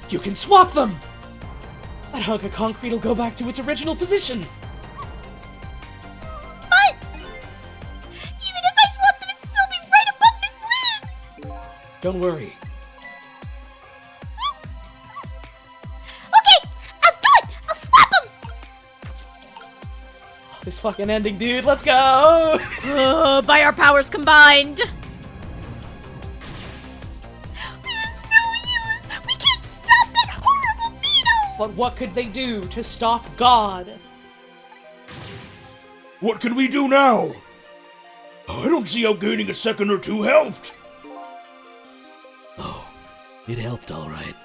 You can swap them! That hunk of concrete will go back to its original position. But even if I swap them, it'd still be right above Miss Lynn! Don't worry. Okay, I'll do it! I'll swap them! This fucking ending, dude. Let's go! By our powers combined. There's no use! We can't stop that horrible beetle! But what could they do to stop God? What can we do now? I don't see how gaining a second or two helped. Oh, it helped all right.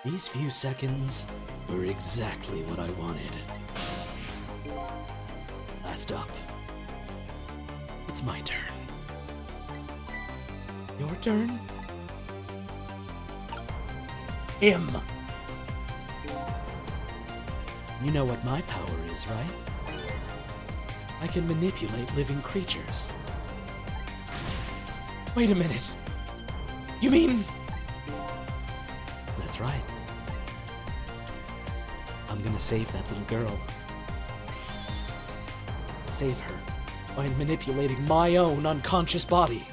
These few seconds were exactly what I wanted. Last up. It's my turn. Your turn? Him! You know what my power is, right? I can manipulate living creatures. Wait a minute. You mean... That's right. I'm gonna save that little girl. Save her by manipulating my own unconscious body.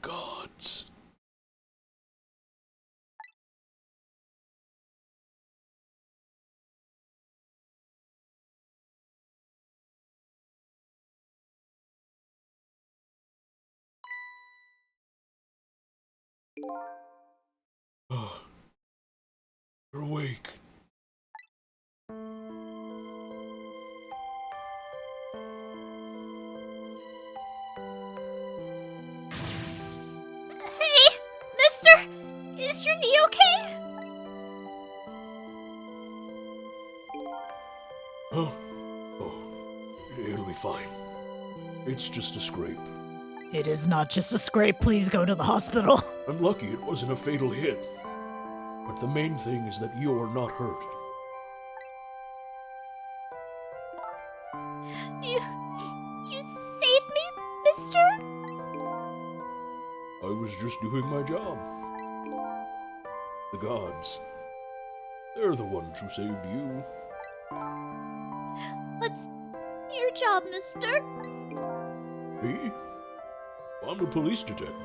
Gods. You're awake. Hey, mister! Is your knee okay? Huh? Oh, it'll be fine. It's just a scrape. It is not just a scrape. Please go to the hospital. I'm lucky it wasn't a fatal hit. But the main thing is that you're not hurt. You saved me, mister? I was just doing my job. The gods. They're the ones who saved you. What's your job, mister? Me? I'm a police detective.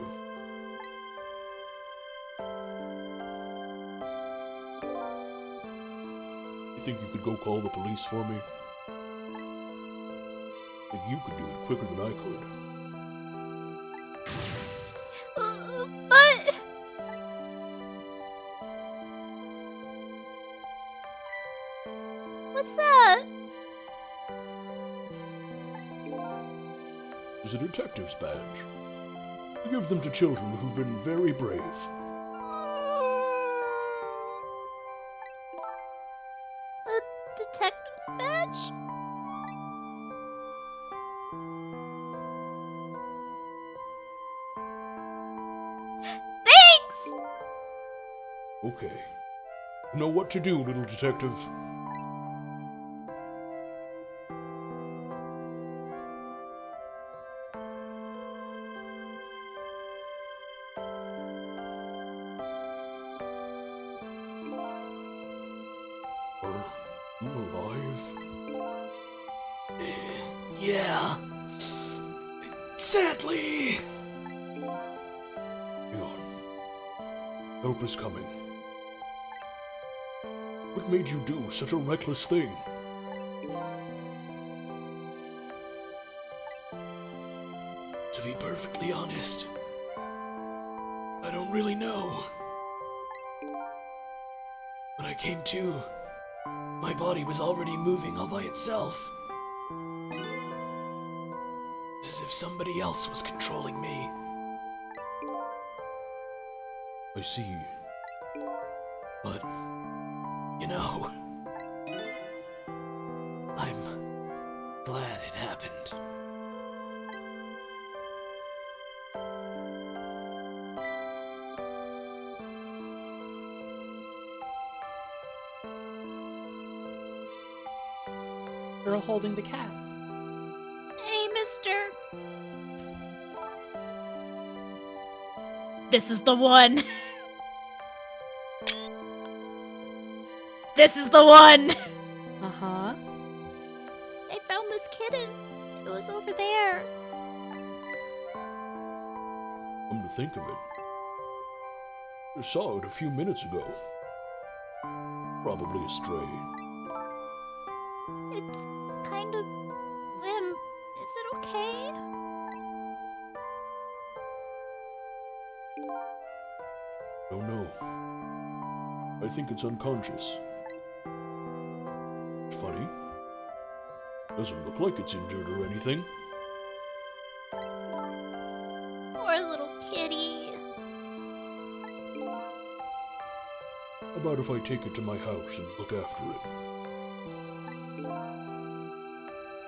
You think you could go call the police for me? I think you could do it quicker than I could. But... What's that? It's a detective's badge. You give them to children who've been very brave. A detective's badge? Okay. You know what to do, little detective. Are you alive? Yeah. Sadly. Leon, help is coming. What made you do such a reckless thing? To be perfectly honest, I don't really know. When I came to, my body was already moving all by itself. It's as if somebody else was controlling me. I see. But, you know, I'm glad it happened. Girl holding the cat. Hey, mister. This is the one. This is the one. Uh-huh. I found this kitten. It was over there. Come to think of it, I saw it a few minutes ago. Probably a stray. It's kind of limp. Is it okay? Don't know. I think it's unconscious. Funny. Doesn't look like it's injured or anything. Poor little kitty. How about if I take it to my house and look after it?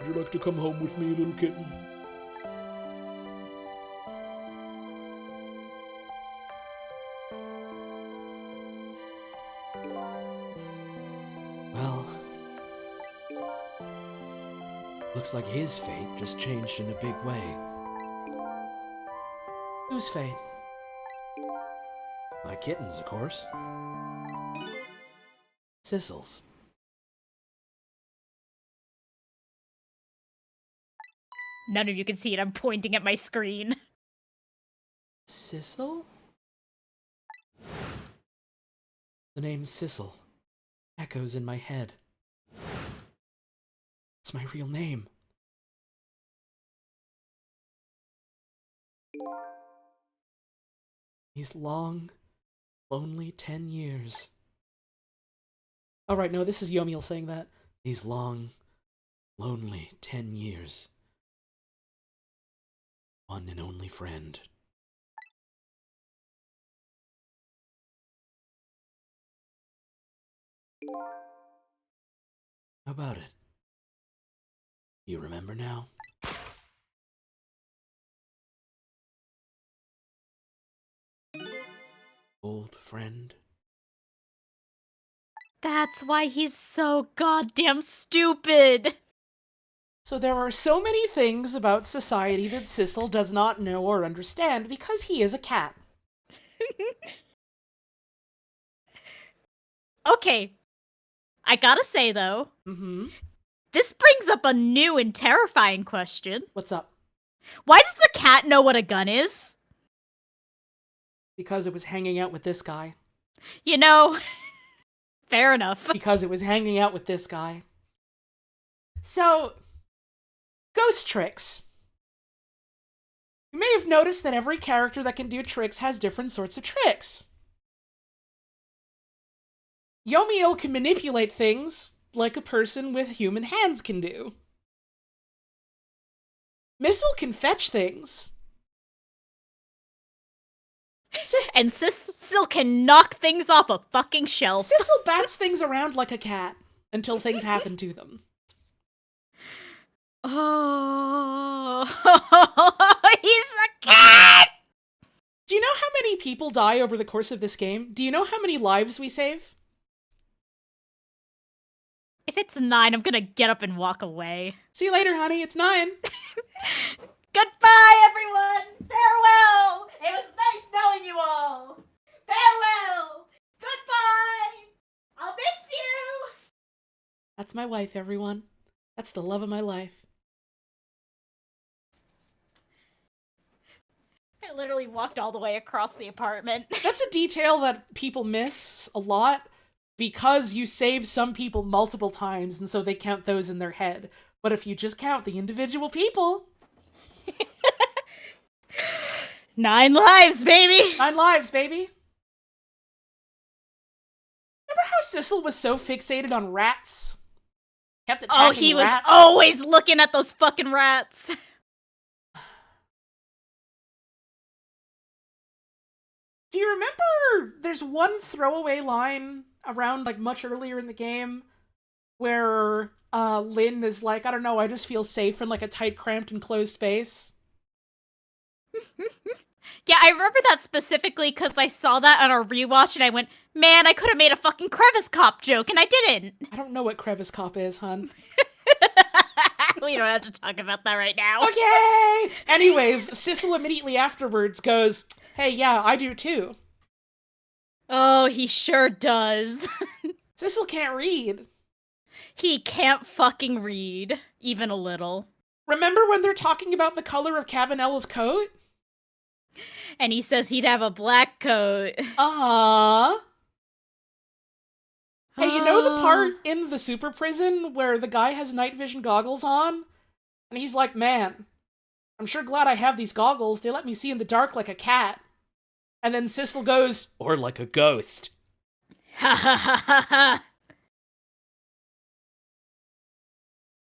Would you like to come home with me, little kitten? Well, looks like his fate just changed in a big way. Whose fate? My kitten's, of course. Sissel's. None of you can see it. I'm pointing at my screen. Sissel? The name Sissel echoes in my head. It's my real name. These long, lonely 10 years. Oh, right, no, this is Yomiel saying that. These long, lonely 10 years. One and only friend. How about it? You remember now? Old friend? That's why he's so goddamn stupid. So there are so many things about society that Sissel does not know or understand because he is a cat. Okay. I gotta say, though, Mm-hmm. this brings up a new and terrifying question. What's up? Why does the cat know what a gun is? Because it was hanging out with this guy. You know, fair enough. Because it was hanging out with this guy. So, ghost tricks. You may have noticed that every character that can do tricks has different sorts of tricks. Yomiel can manipulate things like a person with human hands can do. Missile can fetch things. And Sissel can knock things off a fucking shelf. Sissel bats things around like a cat until things happen to them. Oh, he's a cat! Do you know how many people die over the course of this game? Do you know how many lives we save? If it's 9, I'm gonna get up and walk away. See you later, honey. It's 9. Goodbye, everyone! Farewell! It was nice knowing you all! Farewell! Goodbye! I'll miss you! That's my wife, everyone. That's the love of my life. I literally walked all the way across the apartment. That's a detail that people miss a lot because you save some people multiple times and so they count those in their head. But if you just count the individual people... 9 lives, baby! 9 lives, baby! Remember how Sissel was so fixated on rats? Kept attacking rats? Oh, he was always looking at those fucking rats! Do you remember there's one throwaway line around, like, much earlier in the game where Lynn is like, I don't know, I just feel safe in, like, a tight, cramped, enclosed space? Yeah, I remember that specifically because I saw that on our rewatch and I went, man, I could have made a fucking crevice cop joke and I didn't. I don't know what crevice cop is, hun. We don't have to talk about that right now. Okay! Anyways, Sissel immediately afterwards goes, hey, yeah, I do too. Oh, he sure does. Sissel can't read. He can't fucking read, even a little. Remember when they're talking about the color of Cabanella's coat? And he says he'd have a black coat. Uh-huh. Hey, you know the part in the super prison where the guy has night vision goggles on? And he's like, man, I'm sure glad I have these goggles. They let me see in the dark like a cat. And then Sissel goes, or like a ghost. Ha ha ha ha ha.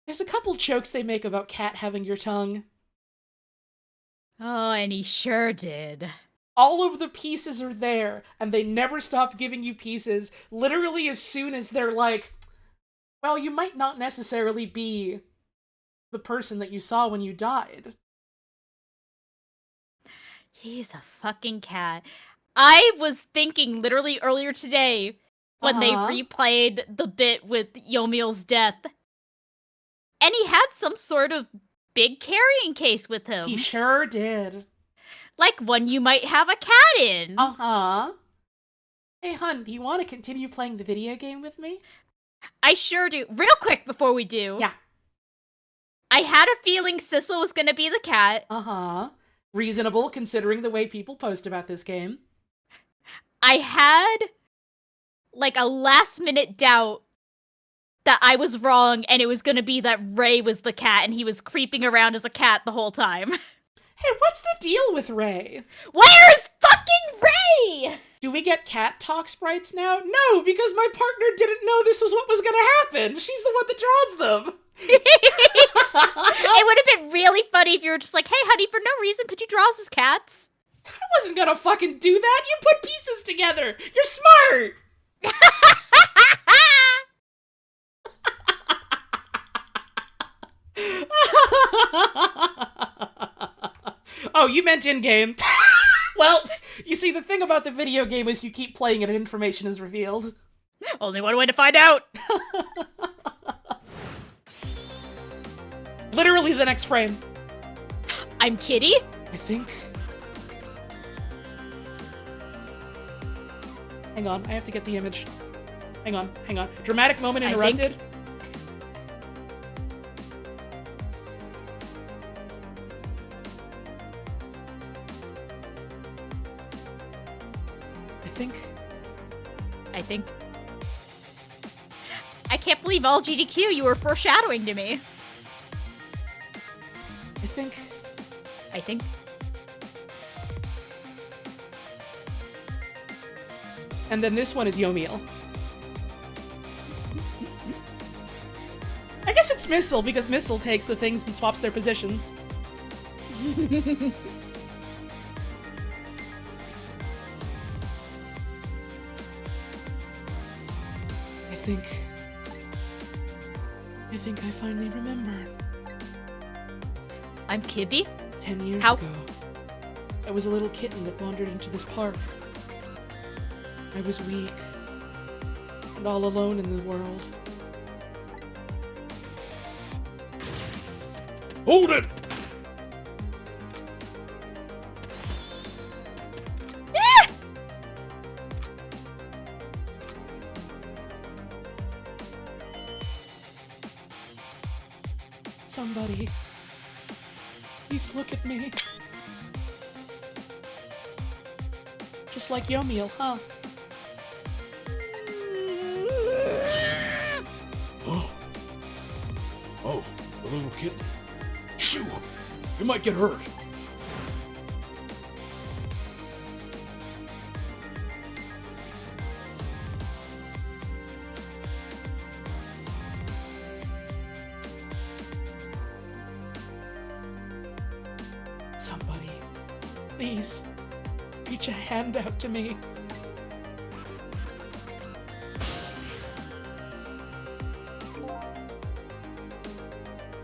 There's a couple jokes they make about cat having your tongue. Oh, and he sure did. All of the pieces are there, and they never stop giving you pieces. Literally as soon as they're like, well, you might not necessarily be the person that you saw when you died. He's a fucking cat. I was thinking literally earlier today when they replayed the bit with Yomiel's death. And he had some sort of big carrying case with him. He sure did. Like one you might have a cat in. Uh-huh. Hey, hun, do you want to continue playing the video game with me? I sure do. Real quick before we do. Yeah. I had a feeling Sissel was going to be the cat. Uh-huh. Reasonable, considering the way people post about this game. I had, like, a last-minute doubt that I was wrong and it was going to be that Ray was the cat and he was creeping around as a cat the whole time. Hey, what's the deal with Ray? Where's fucking Ray? Do we get cat talk sprites now? No, because my partner didn't know this was what was gonna happen. She's the one that draws them. It would have been really funny if you were just like, hey, honey, for no reason, could you draw us as cats? I wasn't gonna fucking do that. You put pieces together. You're smart. Oh, you meant in-game. Well, you see, the thing about the video game is you keep playing it and information is revealed. Only one way to find out. Literally the next frame. I'm Kitty? I think... Hang on, I have to get the image. Hang on. Dramatic moment interrupted. I think. I can't believe all GDQ you were foreshadowing to me. I think. And then this one is Yomiel. I guess it's Missile, because Missile takes the things and swaps their positions. I think I finally remember. I'm Kibby? 10 years How? ago, I was a little kitten that wandered into this park. I was weak and all alone in the world. Hold it! Somebody, please look at me. Just like Yomiel, huh? Oh, a little kitten. Shoo! You might get hurt. Somebody, please, reach a hand out to me.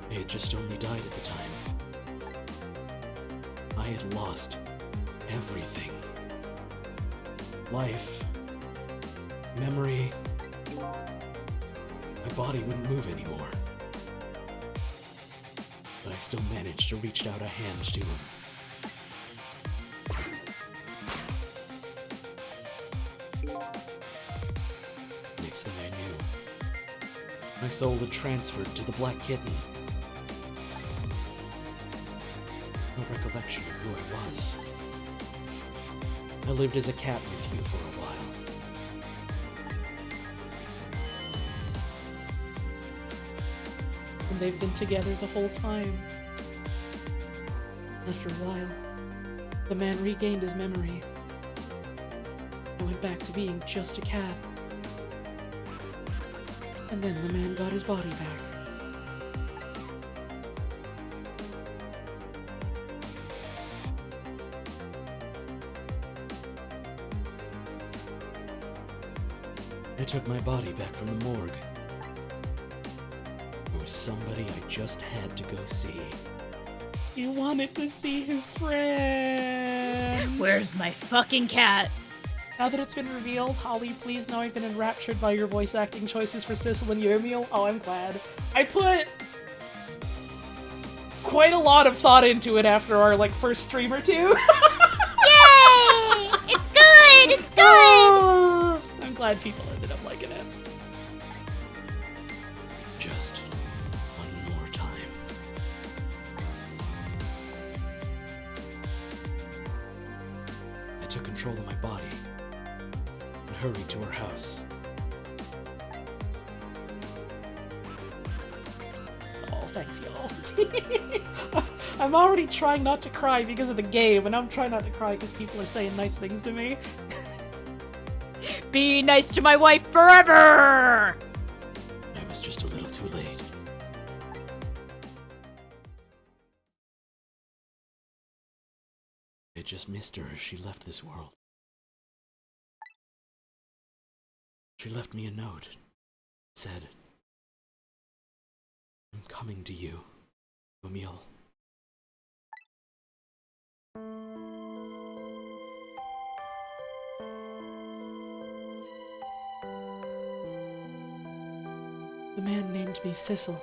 I had just only died at the time. I had lost everything. Life, memory. My body wouldn't move anymore. But I still managed to reach out a hand to him. Next thing I knew, my soul had transferred to the black kitten. No recollection of who I was. I lived as a cat with you for a while. And they've been together the whole time. After a while, the man regained his memory. I went back to being just a cat. And then the man got his body back. I took my body back from the morgue. There was somebody I just had to go see. He wanted to see his friend. Where's my fucking cat? Now that it's been revealed, Holly, please know I've been enraptured by your voice acting choices for Sissel and Yomiel. Oh, I'm glad. I put quite a lot of thought into it after our, first stream or two. Yay! It's good! It's good! I'm glad people ended up liking it. Just one more time. I took control of my body and hurried to her house. Oh, thanks, y'all. I'm already trying not to cry because of the game, and I'm trying not to cry because people are saying nice things to me. Be nice to my wife forever! I was just a little too late. I just missed her as she left this world. She left me a note. It said, "I'm coming to you, Yomiel." The man named me Sissel.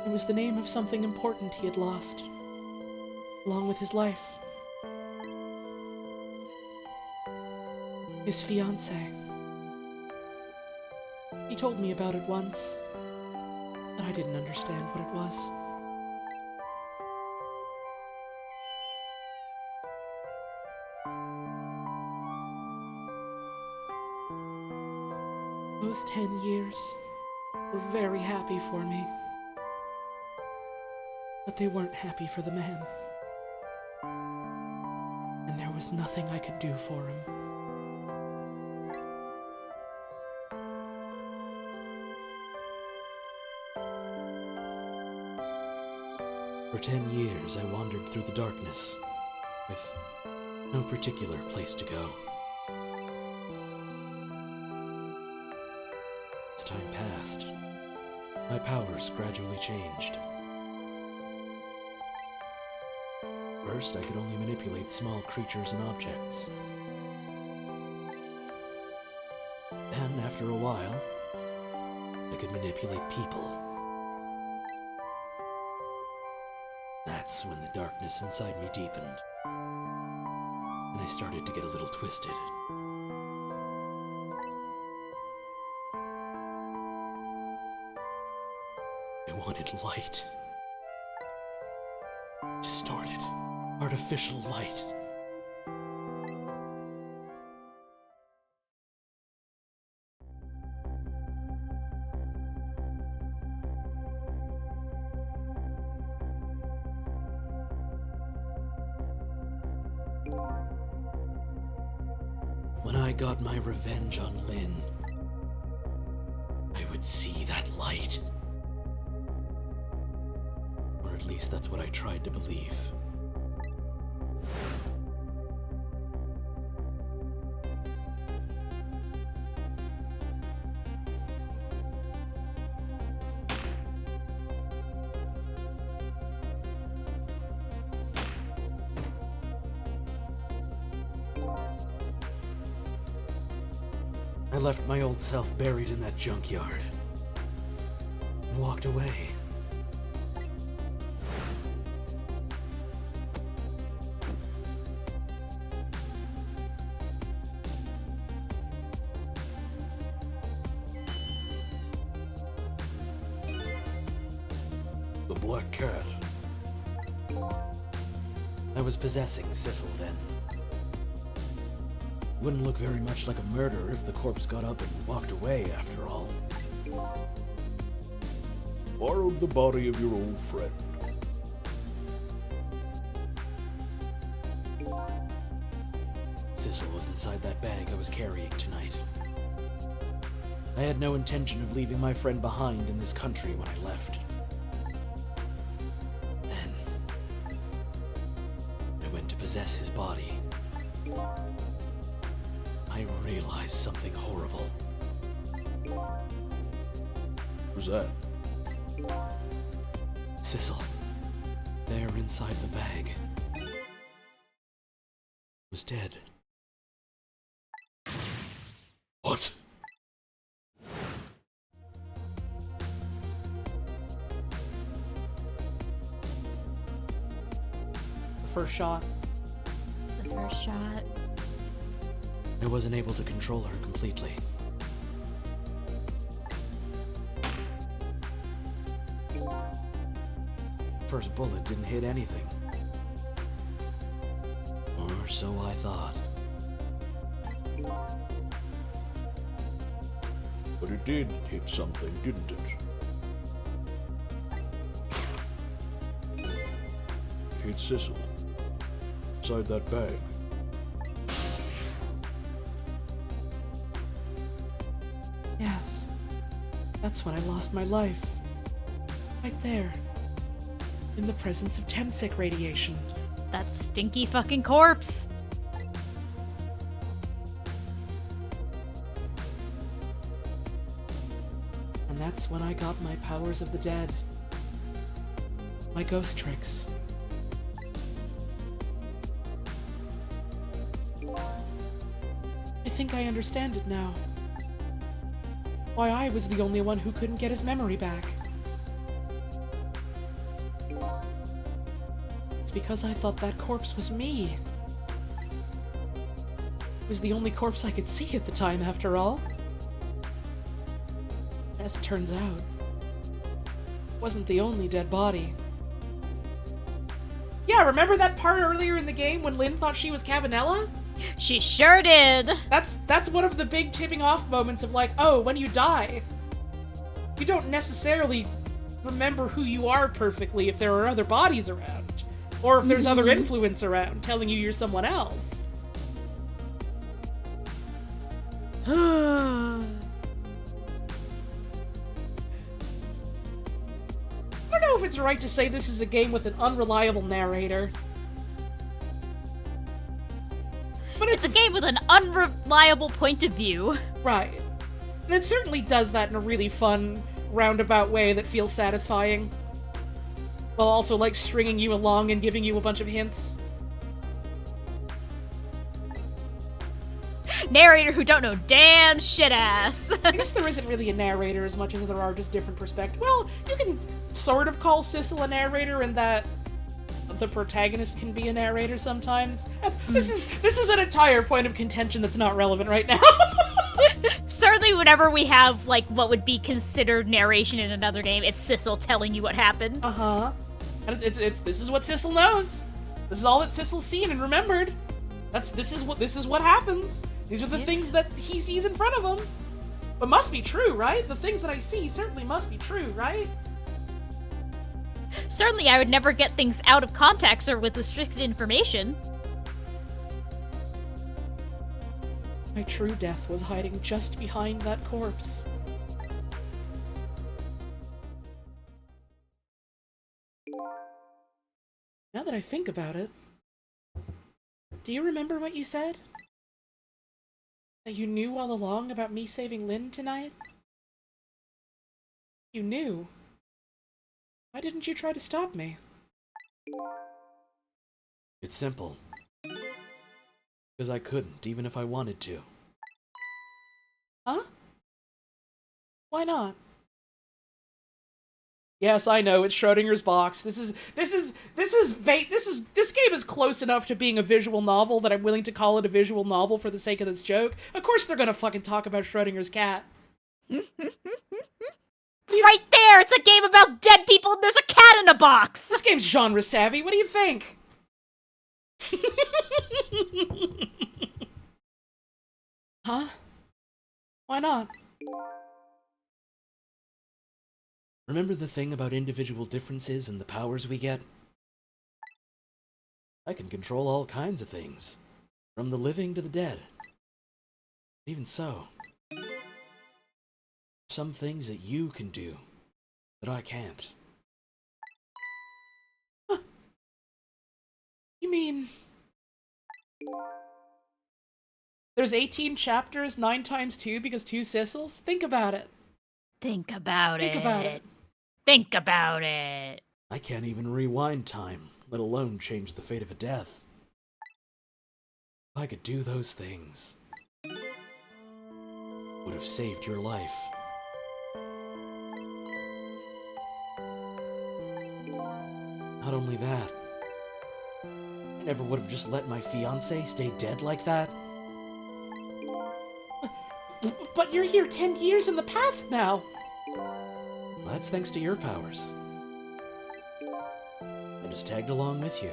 It was the name of something important he had lost, along with his life. His fiancée. He told me about it once, but I didn't understand what it was. Those 10 years were very happy for me. But they weren't happy for the man. And there was nothing I could do for him. For 10 years, I wandered through the darkness, with no particular place to go. As time passed, my powers gradually changed. first, I could only manipulate small creatures and objects. And after a while, I could manipulate people. That's when the darkness inside me deepened, and I started to get a little twisted. I wanted light. Distorted, artificial light. When I got my revenge on Lynn, I would see that light. Or at least that's what I tried to believe. I left my old self buried in that junkyard and walked away. The Black Cat. I was possessing Sissel then. Wouldn't look very much like a murder if the corpse got up and walked away, after all. Borrowed the body of your old friend. Sissel was inside that bag I was carrying tonight. I had no intention of leaving my friend behind in this country when I left. Then, I went to possess his body. I realized something horrible. Who's that? Sissel, there inside the bag, was dead. What? The first shot. The first shot. I wasn't able to control her completely. First bullet didn't hit anything. Or so I thought. But it did hit something, didn't it? It hit Sissel. Inside that bag. Yes. That's when I lost my life. Right there. In the presence of Temsic radiation. That stinky fucking corpse. And that's when I got my powers of the dead. My ghost tricks. I think I understand it now. Why I was the only one who couldn't get his memory back. It's because I thought that corpse was me. It was the only corpse I could see at the time, after all. As it turns out, it wasn't the only dead body. Yeah, remember that part earlier in the game when Lynn thought she was Cabanella? She sure did. That's one of the big tipping off moments of like, oh, when you die, you don't necessarily remember who you are perfectly if there are other bodies around, or if there's other influence around telling you you're someone else. I don't know if it's right to say this is a game with an unreliable narrator. But It's a game with an unreliable point of view. right. And it certainly does that in a really fun, roundabout way that feels satisfying. While also, like, stringing you along and giving you a bunch of hints. narrator who don't know damn shit ass. I guess there isn't really a narrator as much as there are just different perspectives. Well, you can sort of call Sissel a narrator in that the protagonist can be a narrator sometimes. This is an entire point of contention that's not relevant right now. Certainly whenever we have, like, what would be considered narration in another game, it's Sissel telling you what happened. Uh-huh. And this is what Sissel knows. This is all that Sissel's seen and remembered. This is what happens. These are the things that he sees in front of him. But must be true, right? The things that I see certainly must be true, right? Certainly I would never get things out of context or with restricted information. My true death was hiding just behind that corpse. Now that I think about it, do you remember what you said? That you knew all along about me saving Lynn tonight? You knew. Why didn't you try to stop me? It's simple. Because I couldn't, even if I wanted to. Huh? Why not? Yes, I know, it's Schrodinger's box. This game is close enough to being a visual novel that I'm willing to call it a visual novel for the sake of this joke. Of course they're gonna fucking talk about Schrodinger's cat. It's right there! It's a game about dead people and there's a cat in a box! This game's genre savvy, what do you think? Huh? Why not? Remember the thing about individual differences and the powers we get? I can control all kinds of things, from the living to the dead. Even so, some things that you can do that I can't. Huh. You mean... There's 18 chapters, 9 times 2 because 2 Sissels? Think about it. Think about it. Think about it. Think about it. I can't even rewind time, let alone change the fate of a death. If I could do those things, would have saved your life. Not only that, I never would have just let my fiancé stay dead like that. But you're here 10 years in the past now. Well, that's thanks to your powers. I just tagged along with you.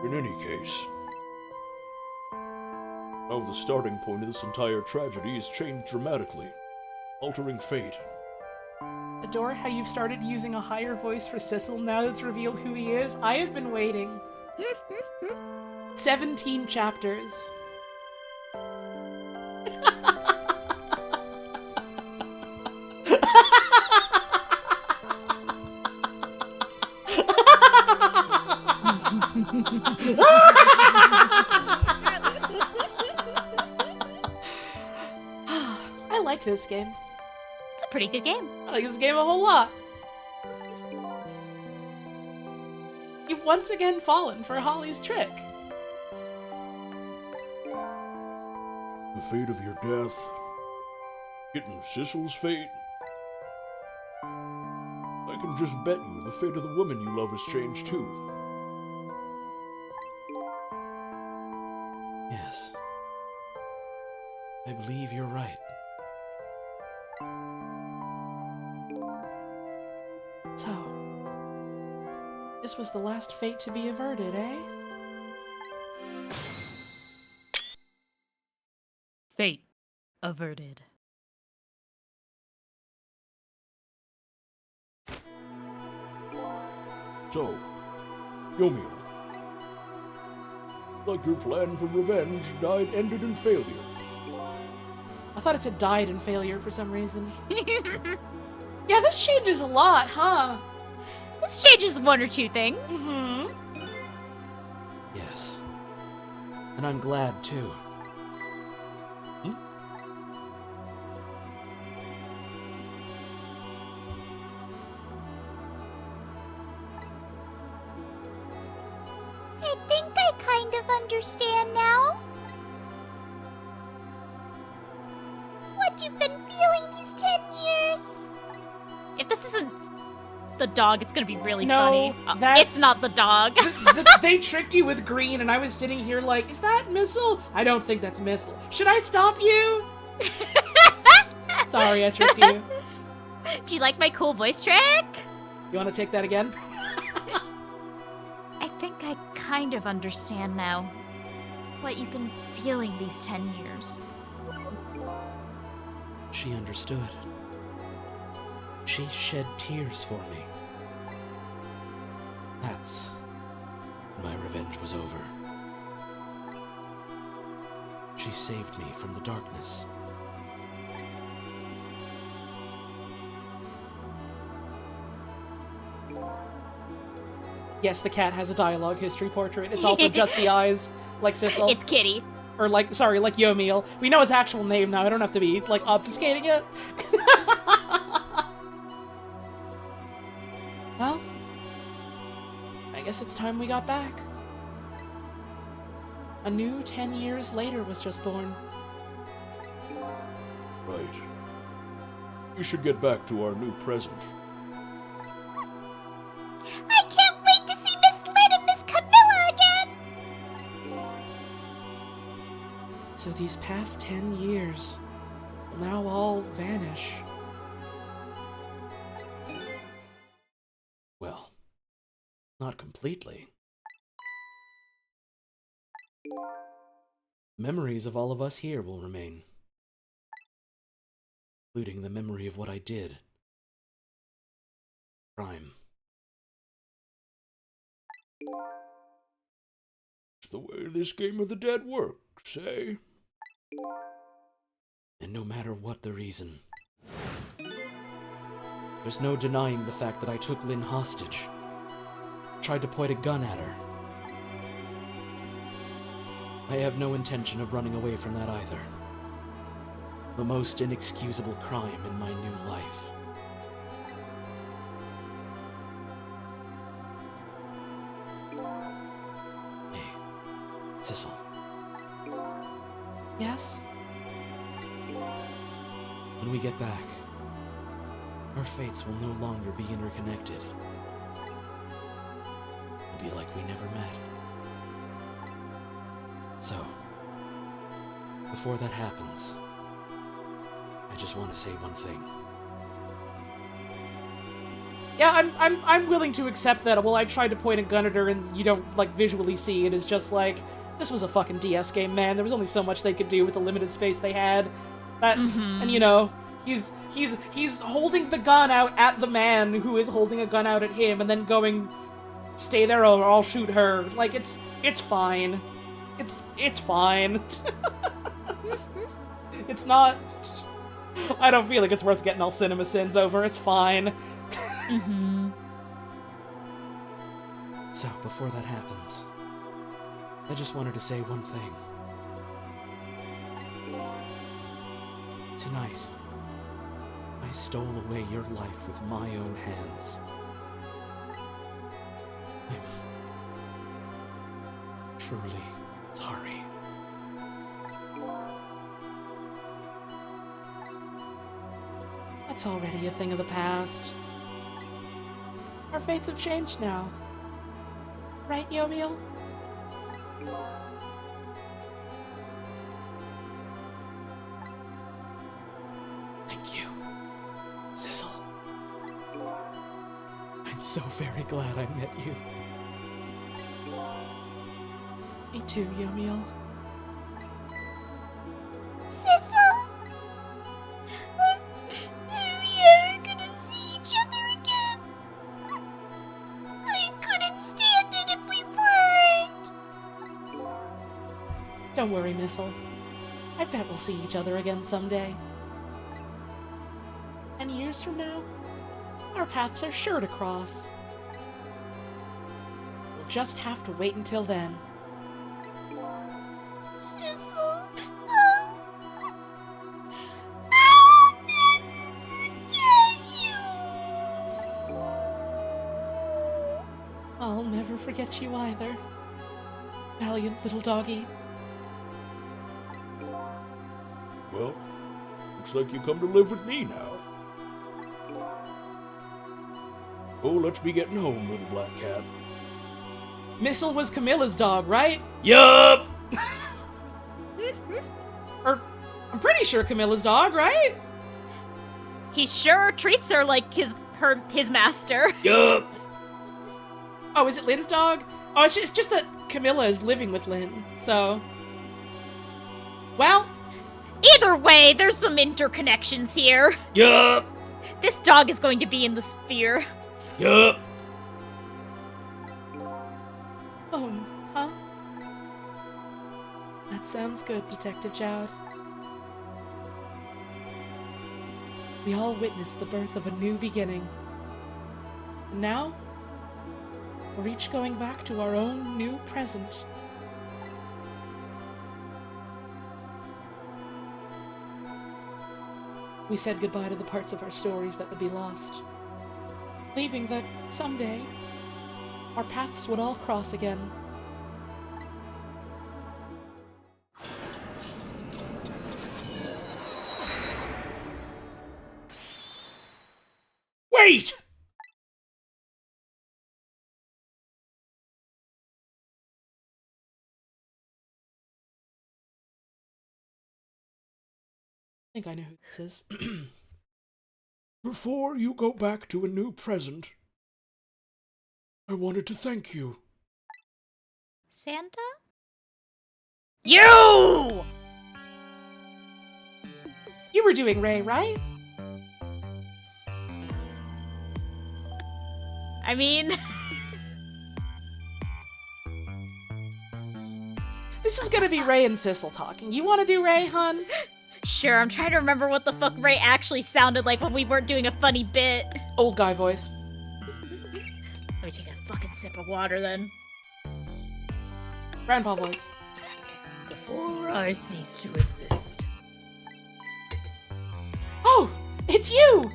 In any case, now the starting point of this entire tragedy has changed dramatically, altering fate. Adore how you've started using a higher voice for Sissel now that's revealed who he is. I have been waiting. 17 chapters. I like this game. It's a pretty good game. I like this game a whole lot. You've once again fallen for Holly's trick. The fate of your death, getting Sissel's fate. I can just bet you the fate of the woman you love has changed too. Yes. I believe you're right. So, this was the last fate to be averted, eh? Fate averted. So, Yomiya, like your plan for revenge ended in failure. I thought it said died in failure for some reason. Yeah, this changes a lot, huh? This changes one or two things. Mm-hmm. Yes. And I'm glad too. understand now. What you've been feeling these 10 years. If this isn't the dog, it's gonna be really No, funny. that's- It's not the dog. They tricked you with green, and I was sitting here like, is that Missile? I don't think that's Missile. Should I stop you? Sorry, I tricked you. Do you like my cool voice trick? You want to take that again? I think I kind of understand now what you've been feeling these 10 years. She understood. She shed tears for me. That's when my revenge was over. She saved me from the darkness. Yes, the cat has a dialogue history portrait. It's also just the eyes, like Sissel. It's Kitty. Or like, sorry, like Yomiel. We know his actual name now. I don't have to be, like, obfuscating it. Well, I guess it's time we got back. A new 10 years later was just born. Right. We should get back to our new present. I can't wait to see Miss Lynn and Miss Camilla again. So these past 10 years will now all vanish. Well, not completely. Memories of all of us here will remain, including the memory of what I did. Crime. It's the way this game of the dead works, eh? And no matter what the reason, there's no denying the fact that I took Lynn hostage. Tried to point a gun at her. I have no intention of running away from that either. The most inexcusable crime in my new life. Hey, Sissel. Yes? When we get back, our fates will no longer be interconnected. It'll be like we never met. So, before that happens, I just want to say one thing. Yeah, I'm willing to accept that. Well, I tried to point a gun at her and you don't, like, visually see it. It's just like, this was a fucking DS game, man. There was only so much they could do with the limited space they had. That, and you know, he's holding the gun out at the man who is holding a gun out at him and then going, stay there or I'll shoot her. Like, it's fine. It's fine. It's not... I don't feel like it's worth getting all cinema sins over. It's fine. So, before that happens, I just wanted to say one thing. Tonight, I stole away your life with my own hands. I'm truly sorry. That's already a thing of the past. Our fates have changed now. Right, Yomiel? Thank you, Sissel. I'm so very glad I met you. Me too, Yomiel. Sissel? Are we ever gonna see each other again? I couldn't stand it if we weren't. Don't worry, Missile. I bet we'll see each other again someday. And years from now, our paths are sure to cross. We'll just have to wait until then. Sissel? Oh. I'll never forget you. I'll never forget you either. valiant little doggy. Well, looks like you come to live with me now. Oh, let's be getting home, little black cat. Missile was Camilla's dog, right? Yup! Or, I'm pretty sure Camilla's dog, right? He sure treats her like his master. Yup! Oh, is it Lynn's dog? Oh, it's just that Camilla is living with Lynn, so... Well, Either way, there's some interconnections here. Yup! This dog is going to be in the sphere. Yup! oh, huh? That sounds good, Detective Jowd. We all witnessed the birth of a new beginning. And now, we're each going back to our own new present. We said goodbye to the parts of our stories that would be lost, leaving that someday our paths would all cross again. Wait! I think I know who this is. Before you go back to a new present, I wanted to thank you. Santa? You! You were doing Ray, right? I mean... This is gonna be Ray and Sissel talking. You wanna do Ray, hun? Sure, I'm trying to remember what the fuck Ray actually sounded like when we weren't doing a funny bit. Old guy voice. Let me take a fucking sip of water then. Grandpa voice. Before I cease to exist. Oh! It's you!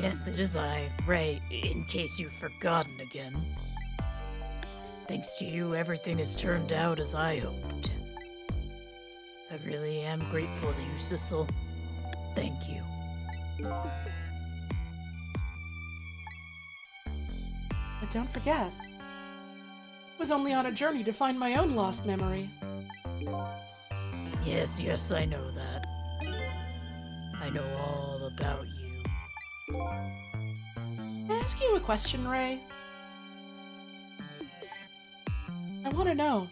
Yes, it is I, Ray, in case you've forgotten again. Thanks to you, everything has turned out as I hoped. I really am grateful to you, Sissel. Thank you. But don't forget, I was only on a journey to find my own lost memory. Yes, I know that. I know all about you. Can I ask you a question, Ray? I want to know.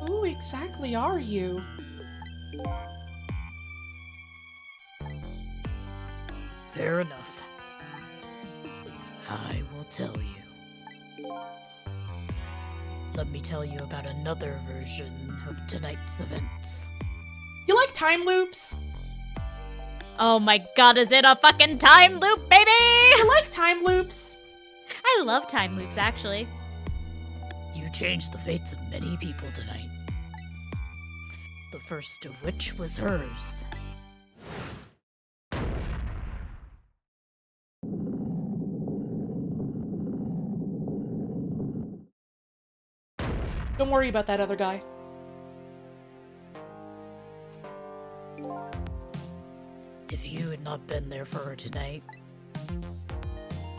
Who exactly are you? Fair enough. I will tell you. Let me tell you about another version of tonight's events. You like time loops? Oh my god, is it a fucking time loop, baby? I like time loops. I love time loops, actually. You changed the fates of many people tonight. The first of which was hers. Don't worry about that other guy. If you had not been there for her tonight,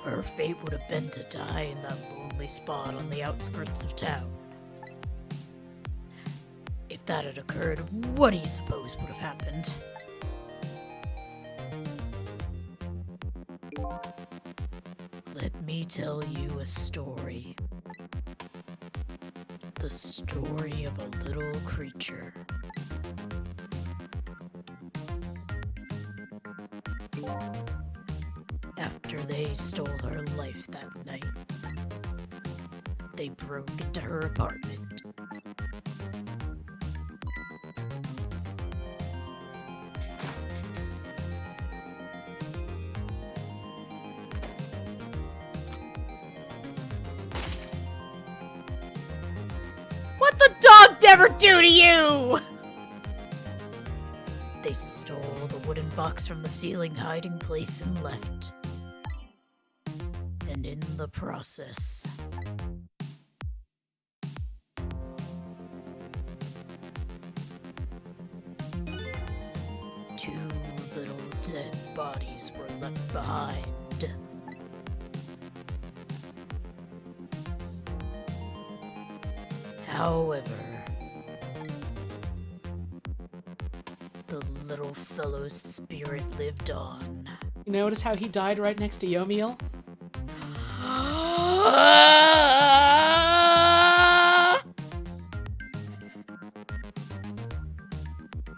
her fate would have been to die in that lonely spot on the outskirts of town. If that had occurred, what do you suppose would have happened? Let me tell you a story. The story of a little creature. After they stole her life that night, they broke into her apartment. What the dog ever do to you? They stole the wooden box from the ceiling hiding place and left. And in the process, memories were left behind. However, the little fellow's spirit lived on. You notice how he died right next to Yomiel?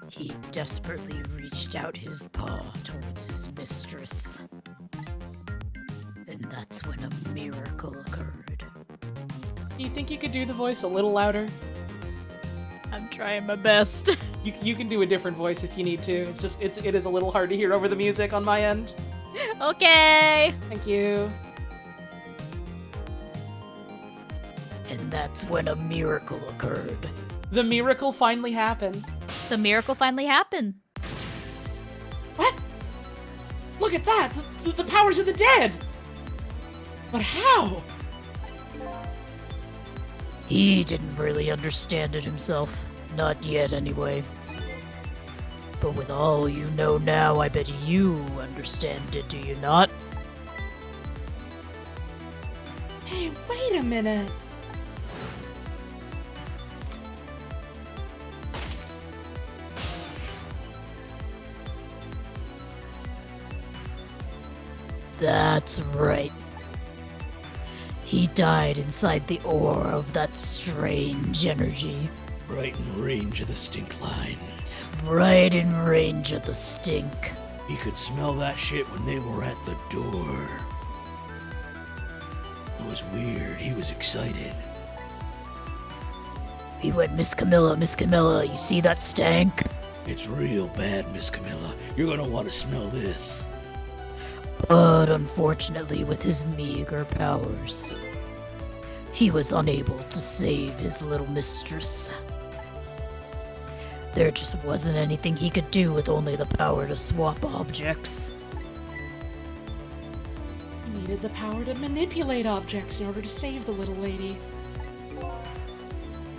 He desperately reached out his paw towards his mistress. And that's when a miracle occurred. Do you think you could do the voice a little louder? I'm trying my best. You can do a different voice if you need to. It is a little hard to hear over the music on my end. Okay. Thank you. And that's when a miracle occurred. The miracle finally happened. The miracle finally happened. What? Look at that! The powers of the dead! But how? He didn't really understand it himself. Not yet, anyway. But with all you know now, I bet you understand it, do you not? Hey, wait a minute. That's right. He died inside the aura of that strange energy. Right in range of the stink lines. Right in range of the stink. He could smell that shit when they were at the door. It was weird. He was excited. He went, Miss Camilla, you see that stank? It's real bad, Miss Camilla. You're gonna want to smell this. But unfortunately, with his meager powers, he was unable to save his little mistress. There just wasn't anything he could do with only the power to swap objects. He needed the power to manipulate objects in order to save the little lady.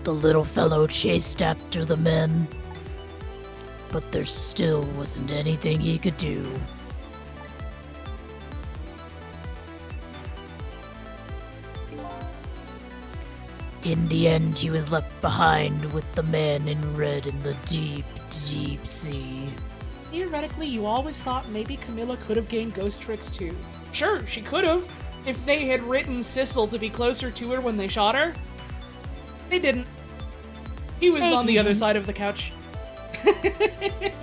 The little fellow chased after the men, but there still wasn't anything he could do. In the end, he was left behind with the man in red in the deep, deep sea. Theoretically, you always thought maybe Camilla could have gained ghost tricks too. Sure, she could have, if they had written Sissel to be closer to her when they shot her. They didn't. He was on the other side of the couch.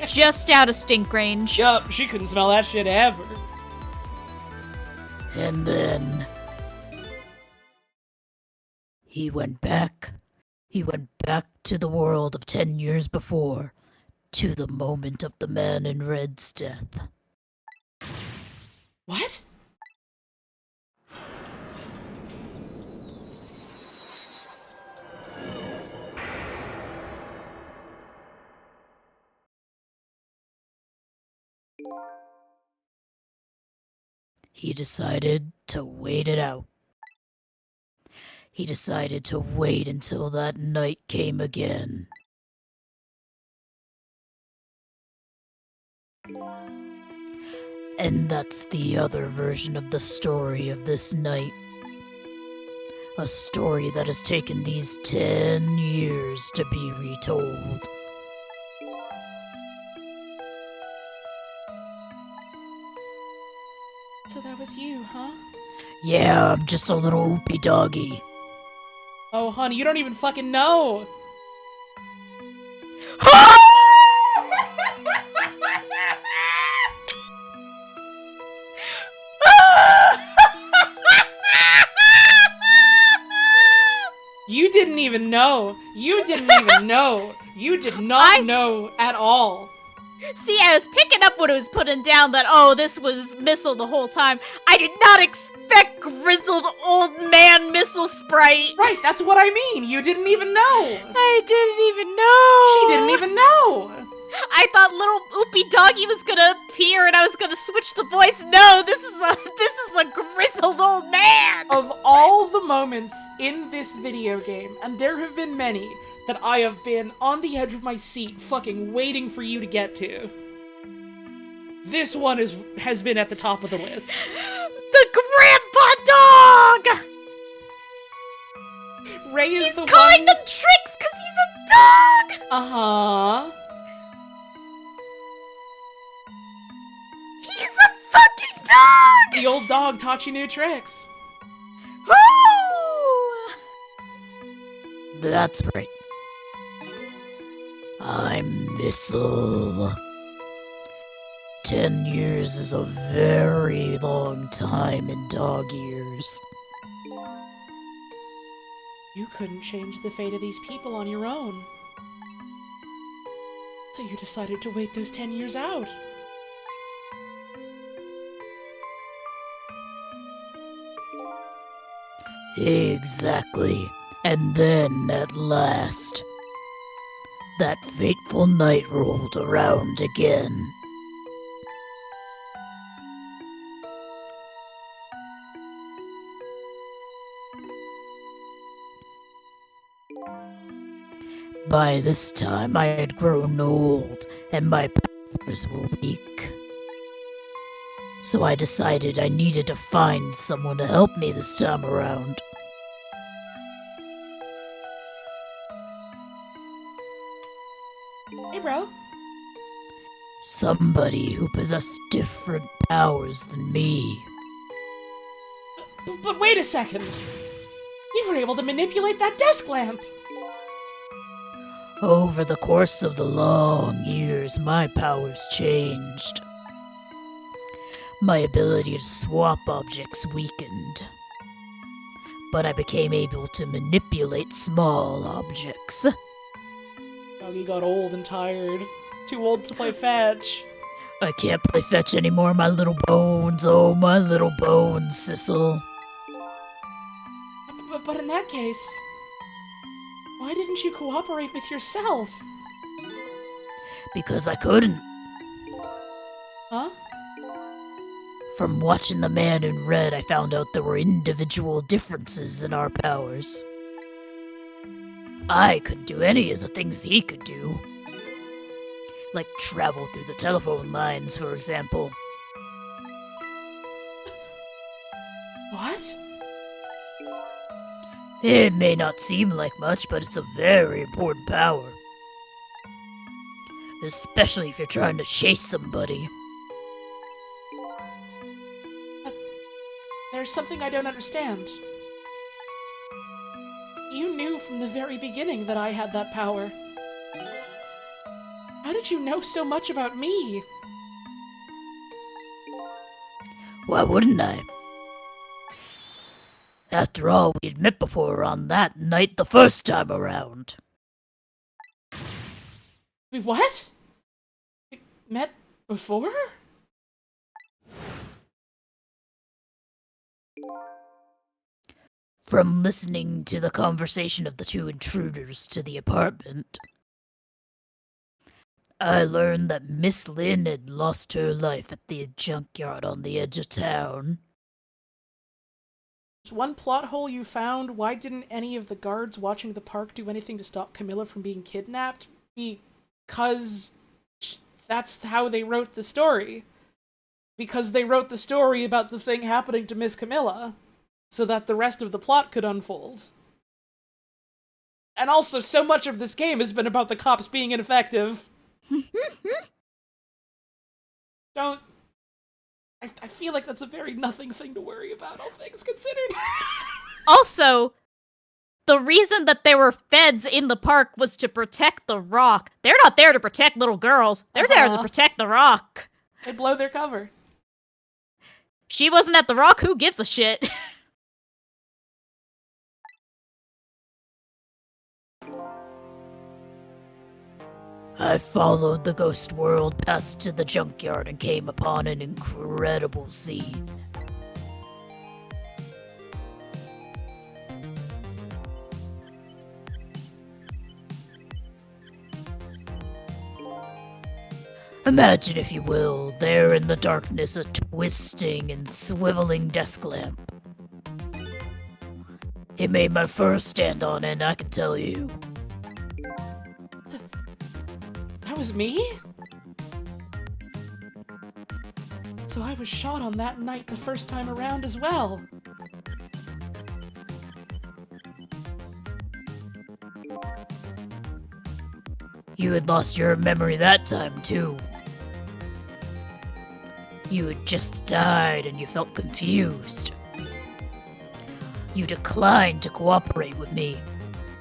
Just out of stink range. Yup, she couldn't smell that shit ever. And then he went back. He went back to the world of 10 years before, to the moment of the man in red's death. What? He decided to wait it out. He decided to wait until that night came again. And that's the other version of the story of this night. A story that has taken these 10 years to be retold. So that was you, huh? Yeah, I'm just a little oopy doggy. Oh, honey, you don't even fucking know! You didn't even know! You didn't even know! You did not know at all! See, I was picking up what it was putting down that, oh, this was Missile the whole time. I did not expect grizzled old man Missile Sprite. Right, that's what I mean! You didn't even know! I didn't even know! She didn't even know! I thought little Oopie Doggy was gonna appear and I was gonna switch the voice. No, this is a grizzled old man! Of all the moments in this video game, and there have been many, that I have been on the edge of my seat fucking waiting for you to get to. This one has been at the top of the list. The grandpa dog! Ray is He's the calling one. them tricks because he's a dog! Uh-huh. He's a fucking dog! The old dog taught you new tricks. Woo! That's right. I'm Missile. 10 years is a very long time in dog years. You couldn't change the fate of these people on your own. So you decided to wait those 10 years out. Exactly. And then, at last, that fateful night rolled around again. By this time, I had grown old, and my powers were weak. So I decided I needed to find someone to help me this time around. Hey, bro. Somebody who possessed different powers than me. But wait a second. You were able to manipulate that desk lamp. Over the course of the long years, my powers changed. My ability to swap objects weakened. But I became able to manipulate small objects. Doggy got old and tired. Too old to play fetch. I can't play fetch anymore, my little bones. Oh, my little bones, Sissel. But in that case, why didn't you cooperate with yourself? Because I couldn't. Huh? From watching the man in red, I found out there were individual differences in our powers. I couldn't do any of the things he could do. Like travel through the telephone lines, for example. What? It may not seem like much, but it's a very important power. Especially if you're trying to chase somebody. There's something I don't understand. You knew from the very beginning that I had that power. How did you know so much about me? Why wouldn't I? After all, we'd met before on that night the first time around. Wait, what? We met before? From listening to the conversation of the two intruders to the apartment, I learned that Miss Lynn had lost her life at the junkyard on the edge of town. There's one plot hole you found. Why didn't any of the guards watching the park do anything to stop Camilla from being kidnapped? Because that's how they wrote the story. Because they wrote the story about the thing happening to Miss Camilla, so that the rest of the plot could unfold. And also, so much of this game has been about the cops being ineffective. Don't... I feel like that's a very nothing thing to worry about, all things considered. Also, the reason that there were feds in the park was to protect the rock. They're not there to protect little girls. They're there to protect the rock. They blow their cover. She wasn't at the rock, who gives a shit? I followed the ghost world past to the junkyard and came upon an incredible scene. Imagine, if you will, there in the darkness a twisting and swiveling desk lamp. It made my fur stand on end, I can tell you. That was me? So I was shot on that night the first time around as well. You had lost your memory that time, too. You had just died and you felt confused. You declined to cooperate with me.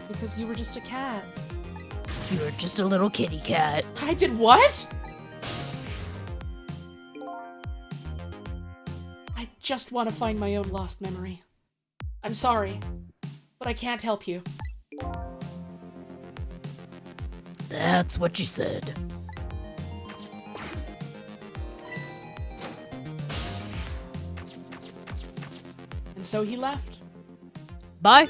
Because you were just a cat. You were just a little kitty cat. I did what? I just want to find my own lost memory. I'm sorry, but I can't help you. That's what you said. And so he left. Bye.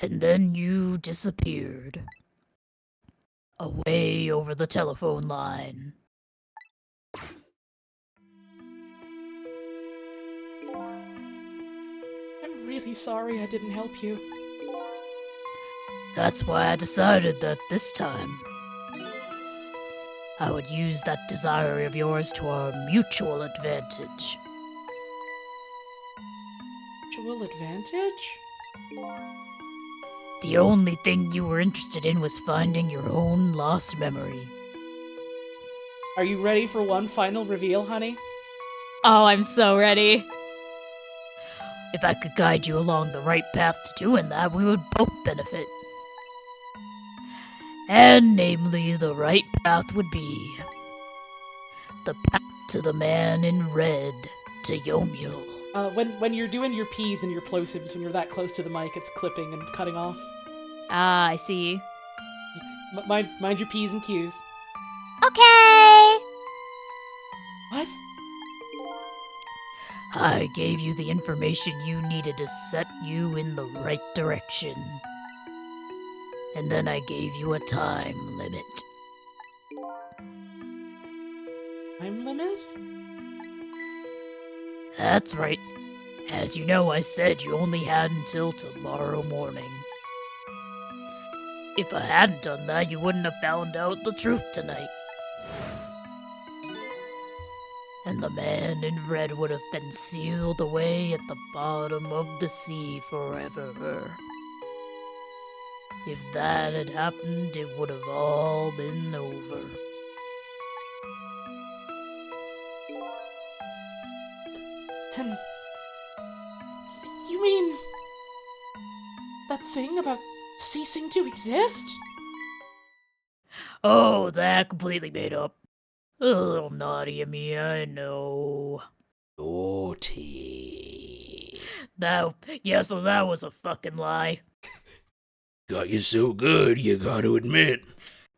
And then you disappeared. Away over the telephone line. I'm really sorry I didn't help you. That's why I decided that this time I would use that desire of yours to our mutual advantage. Mutual advantage? The only thing you were interested in was finding your own lost memory. Are you ready for one final reveal, honey? Oh, I'm so ready. If I could guide you along the right path to doing that, we would both benefit. And namely, the right path would be the path to the man in red, to Yomiel. When you're doing your P's and your plosives, when you're that close to the mic, it's clipping and cutting off. Ah, I see. Mind your P's and Q's. Okay. What? I gave you the information you needed to set you in the right direction. And then I gave you a time limit. Time limit? That's right. As you know, I said you only had until tomorrow morning. If I hadn't done that, you wouldn't have found out the truth tonight. And the man in red would have been sealed away at the bottom of the sea forever. If that had happened, it would have all been over. Then... You mean... that thing about ceasing to exist? Oh, that completely made up. A little naughty of me, I know. Naughty. So that was a fucking lie. Got you so good, you gotta admit.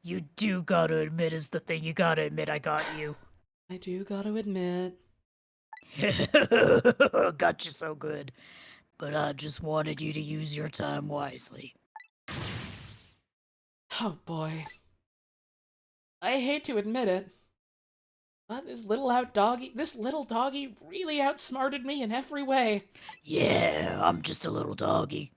You do gotta admit is the thing you gotta admit I got you. I do gotta admit. Got you so good. But I just wanted you to use your time wisely. Oh boy. I hate to admit it, but this little doggy really outsmarted me in every way. Yeah, I'm just a little doggy.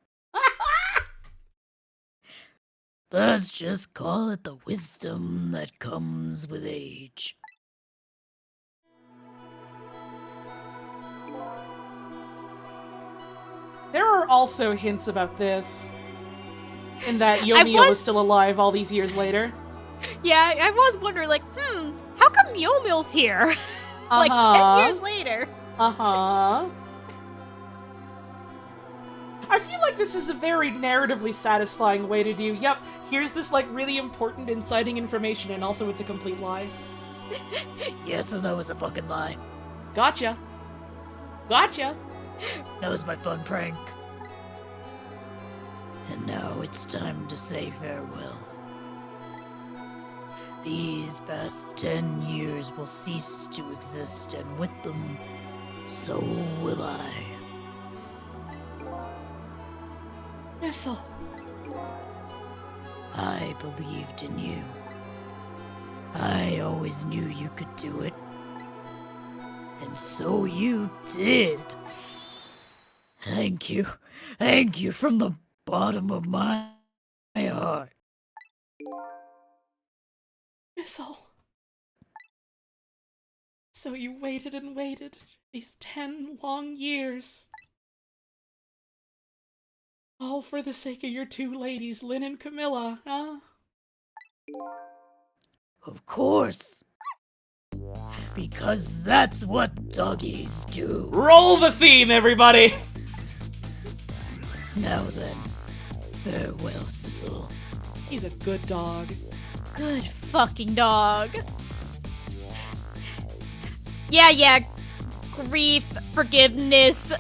Let's just call it the wisdom that comes with age. There are also hints about this, in that Yomiel is still alive all these years later. Yeah, I was wondering, like, how come Yomiel's here? Like, 10 years later. Uh-huh. I feel like this is a very narratively satisfying way to do, yep, here's this, like, really important inciting information, and also it's a complete lie. Yeah, so that was a fucking lie. Gotcha. Gotcha. That was my fun prank. And now it's time to say farewell. These past 10 years will cease to exist, and with them, so will I. Missile. I believed in you. I always knew you could do it. And so you did. Thank you. Thank you from the bottom of my heart. Missile. So you waited and waited these 10 long years. All for the sake of your two ladies, Lynn and Camilla, huh? Of course. Because that's what doggies do. Roll the theme, everybody! Now then, farewell, Sissel. He's a good dog. Good fucking dog. Yeah. Grief, forgiveness,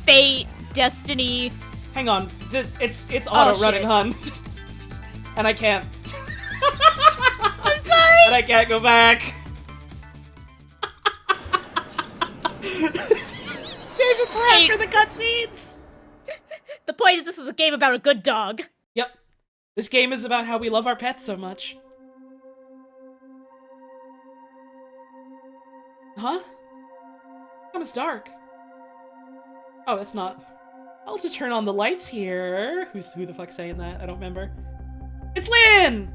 fate, destiny. Hang on, it's auto-running shit. hunt. And I can't. I'm sorry! And I can't go back. Save it for after the cutscenes! The point is this was a game about a good dog. Yep. This game is about how we love our pets so much. Huh? Come, it's dark. Oh, it's not. I'll just turn on the lights here. Who the fuck's saying that? I don't remember. It's Lynn!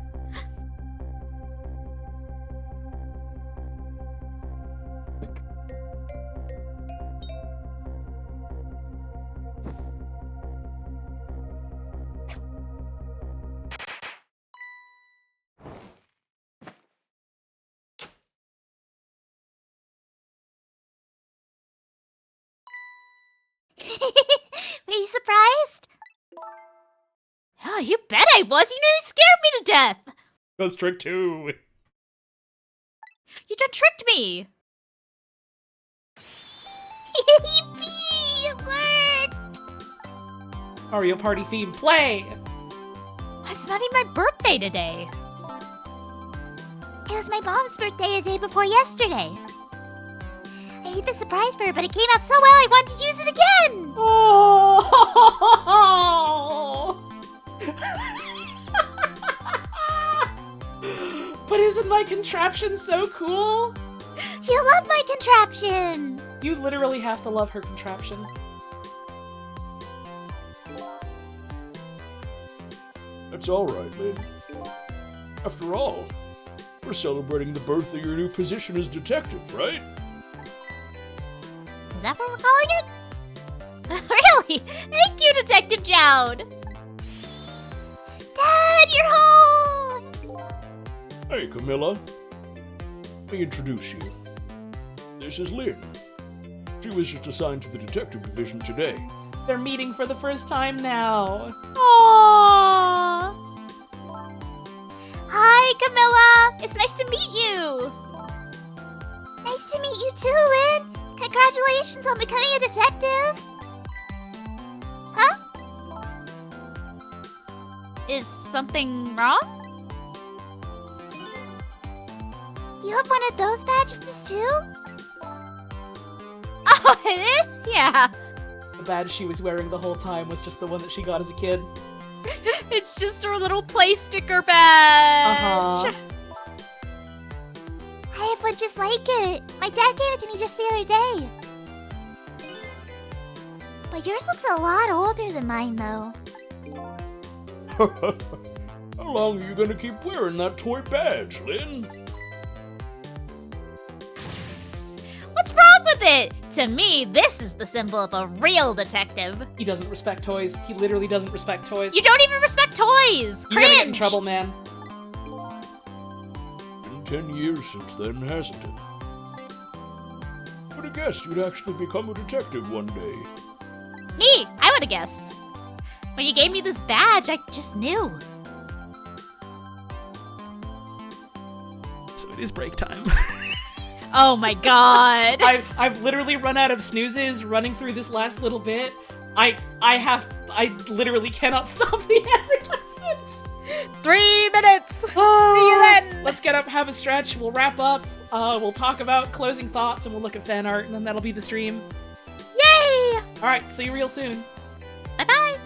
Were you surprised? Oh, you bet I was. You nearly scared me to death. Ghost Trick 2. You done tricked me. Yippee! It worked! Mario Party theme, play! It's not even my birthday today. It was my mom's birthday a day before yesterday. I made the surprise for her, but it came out so well I wanted to use it again! Oh! But isn't my contraption so cool? You love my contraption! You literally have to love her contraption. That's alright, Lynn. After all, we're celebrating the birth of your new position as detective, right? Is that what we're calling it? Really? Thank you, Detective Jowd. Dad, you're home! Hey, Camilla. Let me introduce you. This is Lynn. She was just assigned to the detective division today. They're meeting for the first time now. Aww. Hi, Camilla! It's nice to meet you! Nice to meet you too, Lynn! Congratulations on becoming a detective! Huh? Is something wrong? You have one of those badges too? Oh, it is? Yeah. The badge she was wearing the whole time was just the one that she got as a kid. It's just her little play sticker badge. Uh-huh. I have one just like it. My dad gave it to me just the other day. But yours looks a lot older than mine, though. How long are you gonna keep wearing that toy badge, Lynn? What's wrong with it? To me, this is the symbol of a real detective. He doesn't respect toys. He literally doesn't respect toys. You don't even respect toys. You're gonna get in Cringe. trouble, man. Been 10 years since then, hasn't it? Would have guessed you'd actually become a detective one day. Me, I would have guessed. When you gave me this badge, I just knew. So it is break time. Oh my god. I've literally run out of snoozes running through this last little bit. I literally cannot stop the advertisements. 3 minutes. See you then. Let's get up, have a stretch, we'll wrap up, we'll talk about closing thoughts, and we'll look at fan art, and then that'll be the stream. Yay. Alright, see you real soon. Bye-bye.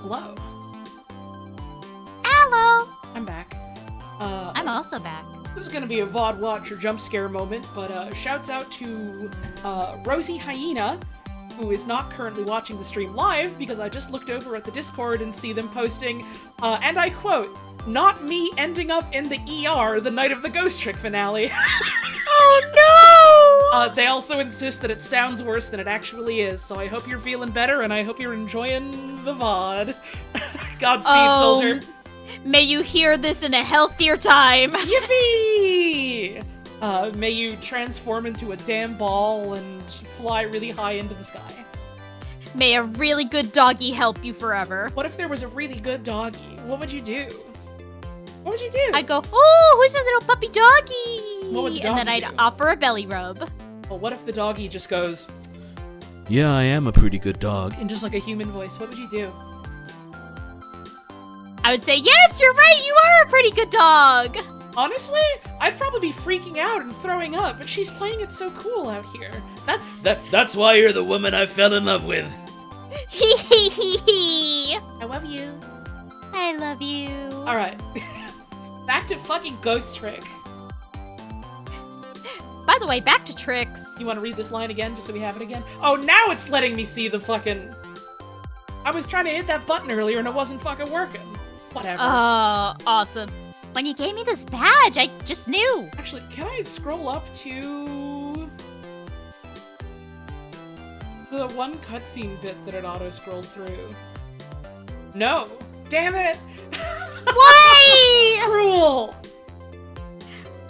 Hello. Hello. I'm back. I'm also back. This is gonna be a VOD watch or jump scare moment, but shouts out to Rosie Hyena, who is not currently watching the stream live because I just looked over at the Discord and see them posting, and I quote, "Not me ending up in the ER the night of the Ghost Trick finale." Oh no! They also insist that it sounds worse than it actually is, so I hope you're feeling better and I hope you're enjoying the VOD. Godspeed, soldier. May you hear this in a healthier time. Yippee! May you transform into a damn ball and fly really high into the sky. May a really good doggy help you forever. What if there was a really good doggy? What would you do? What would you do? I'd go, oh, who's a little puppy doggy? What would the and then doggy I'd do? offer a belly rub. Well, what if the doggy just goes Yeah, I am a pretty good dog. in just like a human voice? What would you do? I would say, yes, you're right, you are a pretty good dog. Honestly, I'd probably be freaking out and throwing up, but she's playing it so cool out here. That's why you're the woman I fell in love with. Hee hee hee hee. I love you. I love you. Alright. Back to fucking Ghost Trick. By the way, back to tricks. You want to read this line again, just so we have it again? Oh, now it's letting me see the fucking... I was trying to hit that button earlier and it wasn't fucking working. Whatever. Awesome. When you gave me this badge, I just knew. Actually, can I scroll up to... the one cutscene bit that it auto-scrolled through? No. Damn it! Why? Cruel!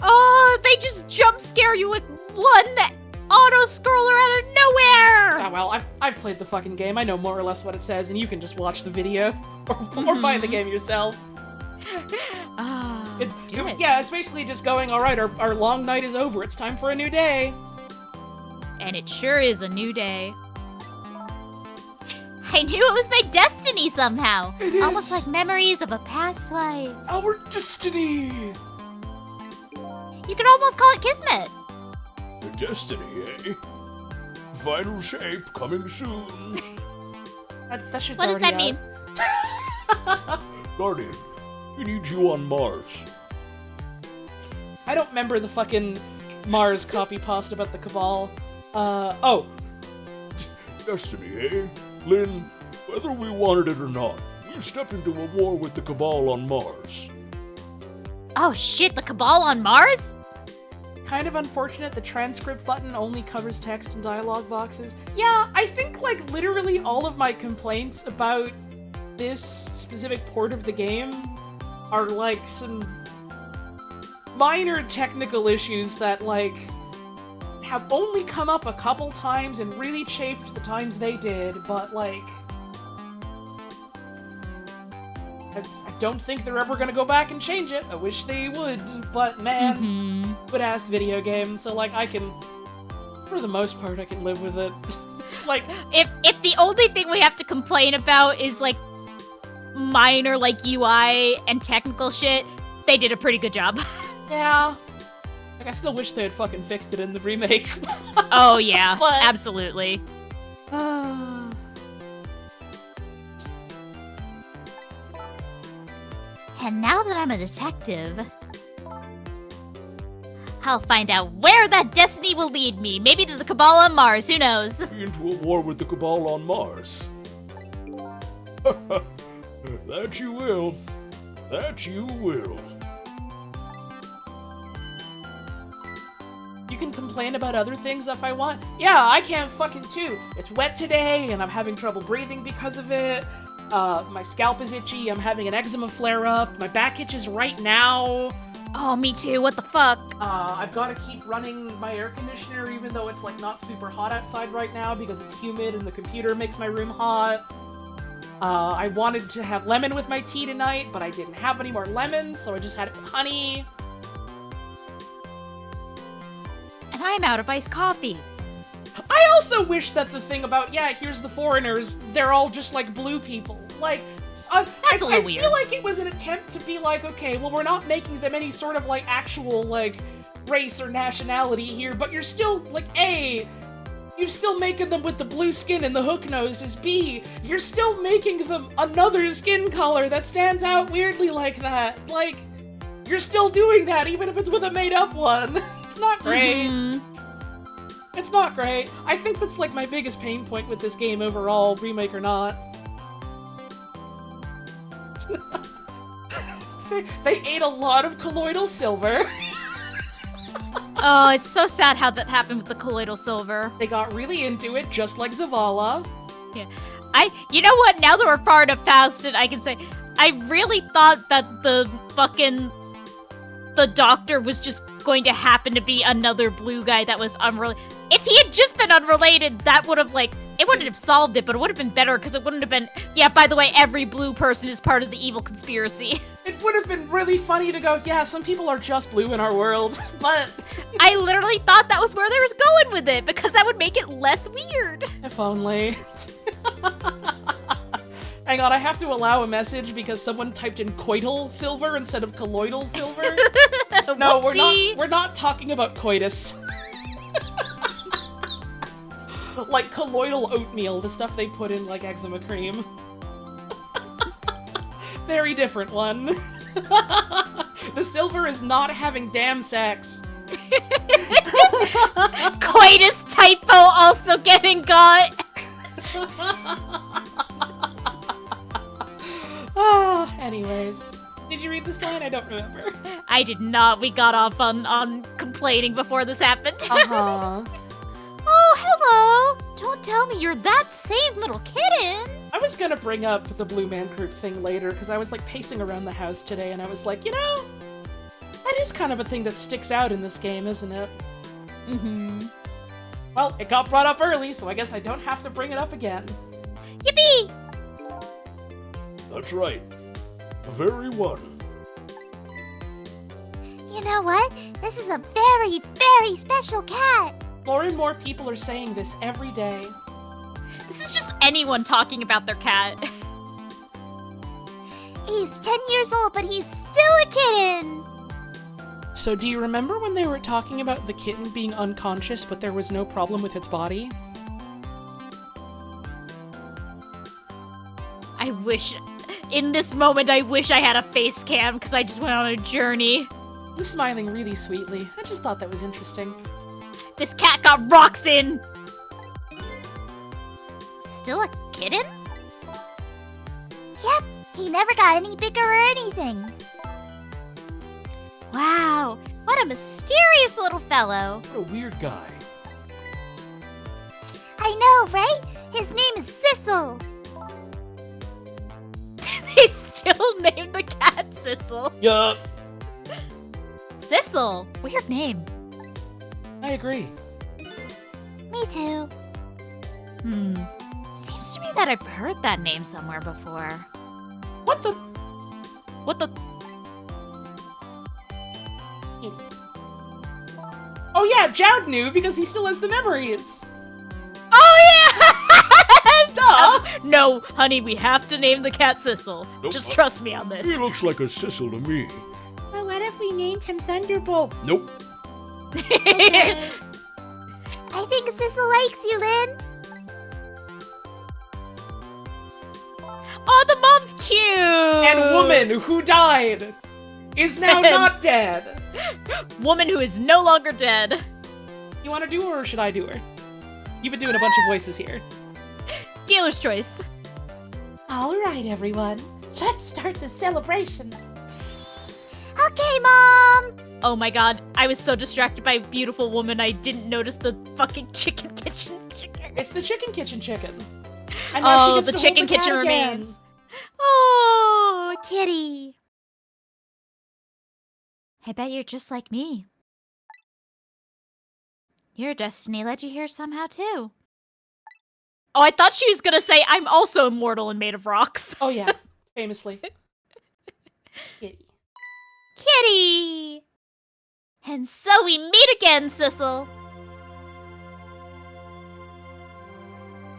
Oh, they just jump scare you with one auto-scroller out of nowhere! Ah, well, I've played the fucking game. I know more or less what it says, and you can just watch the video. Or buy the game yourself. Yeah, it's basically just going, alright, our long night is over. It's time for a new day. And it sure is a new day. I knew it was my destiny somehow. It Almost is. like memories of a past life. Our destiny! You could almost call it kismet. The destiny, eh? Final shape coming soon. That shit's What does already that out. mean? Guardian, we need you on Mars. I don't remember the fucking Mars copy pasta about the Cabal. Oh. Destiny, eh? Lynn, whether we wanted it or not, we stepped into a war with the Cabal on Mars. Oh shit, the Cabal on Mars? Kind of unfortunate the transcript button only covers text and dialogue boxes. Yeah, I think, like, literally all of my complaints about this specific port of the game are, like, some minor technical issues that, like, have only come up a couple times and really chafed the times they did, but, like... I don't think they're ever gonna go back and change it. I wish they would, but man, good-ass video game, so, like, I can... For the most part, I can live with it. Like... If the only thing we have to complain about is, like, minor, like, UI and technical shit, they did a pretty good job. Yeah. Like, I still wish they had fucking fixed it in the remake. Oh, yeah. But- Absolutely. And now that I'm a detective, I'll find out where that destiny will lead me. Maybe to the Cabal on Mars, who knows? Into a war with the Cabal on Mars. That you will. That you will. You can complain about other things if I want. Yeah, I can fucking too. It's wet today, and I'm having trouble breathing because of it. My scalp is itchy, I'm having an eczema flare-up, my back itches right now. Oh, me too. What the fuck? I've got to keep running my air conditioner even though it's, like, not super hot outside right now because it's humid and the computer makes my room hot. I wanted to have lemon with my tea tonight, but I didn't have any more lemons, so I just had it with honey. And I'm out of iced coffee. I also wish that the thing about, yeah, here's the foreigners, they're all just like blue people. Like, That's a little I weird. feel like it was an attempt to be like, okay, well, we're not making them any sort of, like, actual, like, race or nationality here, but you're still, like, You're still making them with the blue skin and the hook noses. B, you're still making them another skin color that stands out weirdly like that. Like, you're still doing that even if it's with a made-up one. It's not great. It's not great. I think that's like my biggest pain point with this game overall, remake or not. They ate a lot of colloidal silver. Oh, it's so sad how that happened with the colloidal silver. They got really into it, just like Zavala. You know what? Now that we're far enough past it, I can say, I really thought that the doctor was just going to happen to be another blue guy that was unrelated. If he had just been unrelated, that would have, like, it wouldn't have solved it, but it would have been better, because it wouldn't have been, yeah, by the way, every blue person is part of the evil conspiracy. It would have been really funny to go, yeah, some people are just blue in our world, but... I literally thought that was where they was going with it, because that would make it less weird. If only. Hang on, I have to allow a message because someone typed in coital silver instead of colloidal silver. No, we're not talking about coitus. Like colloidal oatmeal, the stuff they put in like eczema cream. Very different one. The silver is not having damn sex. Coitus typo also getting got. Anyways. Did you read this line? I don't remember. I did not. We got off on complaining before this happened. Uh-huh. Oh, hello! Don't tell me you're that same little kitten! I was gonna bring up the Blue Man Group thing later, because I was like pacing around the house today and I was like, you know, that is kind of a thing that sticks out in this game, isn't it? Mm-hmm. Well, it got brought up early, so I guess I don't have to bring it up again. Yippee! That's right. The very one. You know what? This is a very, very special cat. More and more people are saying this every day. This is just anyone talking about their cat. He's 10 years old, but he's still a kitten. So do you remember when they were talking about the kitten being unconscious, but there was no problem with its body? I wish, in this moment, I wish I had a face cam, because I just went on a journey. I'm smiling really sweetly. I just thought that was interesting. This cat got rocks in! Still a kitten? Yep, he never got any bigger or anything. Wow, what a mysterious little fellow. What a weird guy. I know, right? His name is Sissel. They still named the cat Sissel. Yup. Sissel! Weird name. I agree. Me too. Seems to me that I've heard that name somewhere before. What the? What the? Oh yeah, Jowd knew because he still has the memories. Oh yeah! Duh! No, honey, we have to name the cat Sissel. Nope. Just trust me on this. He looks like a Sissel to me. But what if we named him Thunderbolt? Nope. Okay. I think Sissel likes you, Lynn. Oh, the mom's cute! And woman who died is now not dead. Woman who is no longer dead. You want to do her or should I do her? You've been doing a bunch of voices here. Dealer's choice. All right, everyone. Let's start the celebration. Okay, Mom. Oh my god, I was so distracted by Beautiful Woman I didn't notice the fucking chicken kitchen chicken. It's the Chicken Kitchen chicken. And now she Oh, gets the to chicken hold the kitchen cat again. remains. Oh, kitty. I bet you're just like me. Your destiny led you here somehow, too. Oh, I thought she was gonna say, I'm also immortal and made of rocks. Oh yeah, famously. Kitty. Kitty! And so we meet again, Sissel.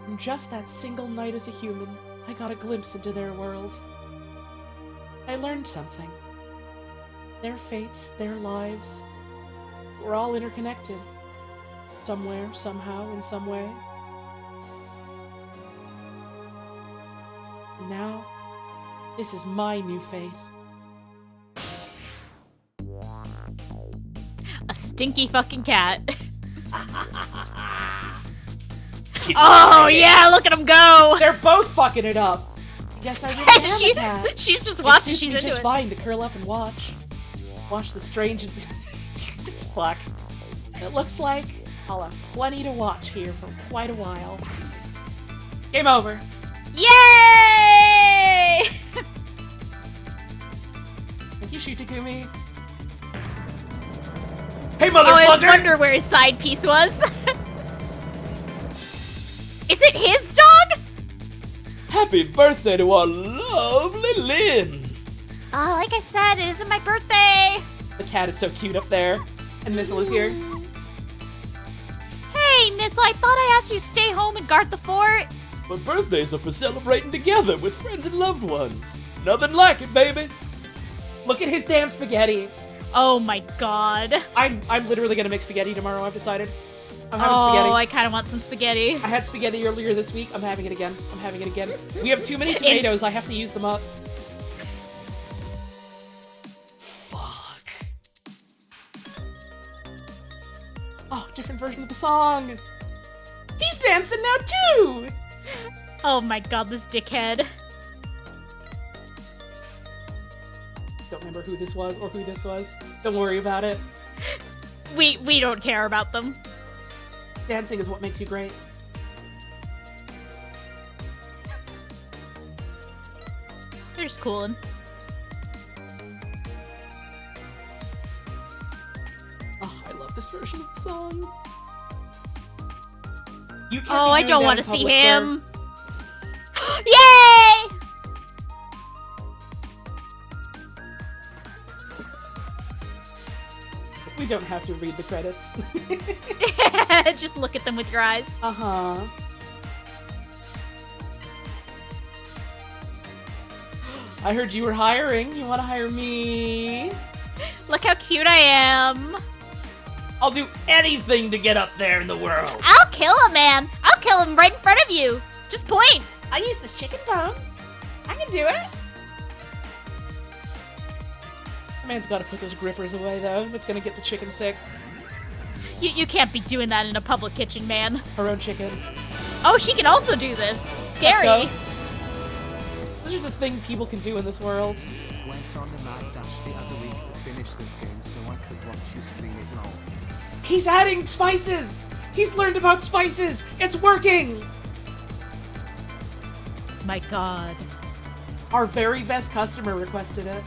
In just that single night as a human, I got a glimpse into their world. I learned something. Their fates, their lives, were all interconnected. somewhere, somehow, in some way. And now, this is my new fate. A stinky fucking cat. Oh yeah, look at him go! They're both fucking it up. Yes, I really am a cat. She's just watching. It suits She's me into just it. fine to curl up and watch. Watch the strange. It's fuck. It looks like I'll have plenty to watch here for quite a while. Game over. Yay! Thank you, Shutakumi. Hey, Oh, I was motherfucker! wondering where his side piece was. Is it his dog? Happy birthday to our lovely Lynn! Like I said, it isn't my birthday. The cat is so cute up there. And Nissel is here. Hey, Nissel, I thought I asked you to stay home and guard the fort. But birthdays are for celebrating together with friends and loved ones. Nothing like it, baby. Look at his damn spaghetti. Oh my god. I'm literally gonna make spaghetti tomorrow, I've decided. I'm having Oh, spaghetti. I kind of want some spaghetti. I had spaghetti earlier this week. I'm having it again. I'm having it again. We have too many tomatoes. I have to use them up. Fuck. Oh, different version of the song. He's dancing now too. Oh my god, this dickhead. Don't remember who this was or who this was. Don't worry about it. We don't care about them. Dancing is what makes you great. They're just coolin'. Oh, I love this version of the song. You can't Oh, be I doing don't that want in to see public, sir. him. Yay! We don't have to read the credits. Just look at them with your eyes. Uh-huh. I heard you were hiring. You want to hire me? Look how cute I am. I'll do anything to get up there in the world. I'll kill him, man. I'll kill him right in front of you. Just point. I'll use this chicken bone. I can do it. The man's got to put those grippers away, though. That's going to get the chicken sick. You can't be doing that in a public kitchen, man. Her own chicken. Oh, she can also do this. Scary. Let's go. Those are the things people can do in this world. Went on a mad dash the other week to finish this game so I could watch you stream it long. He's adding spices! He's learned about spices! It's working! My god. Our very best customer requested it.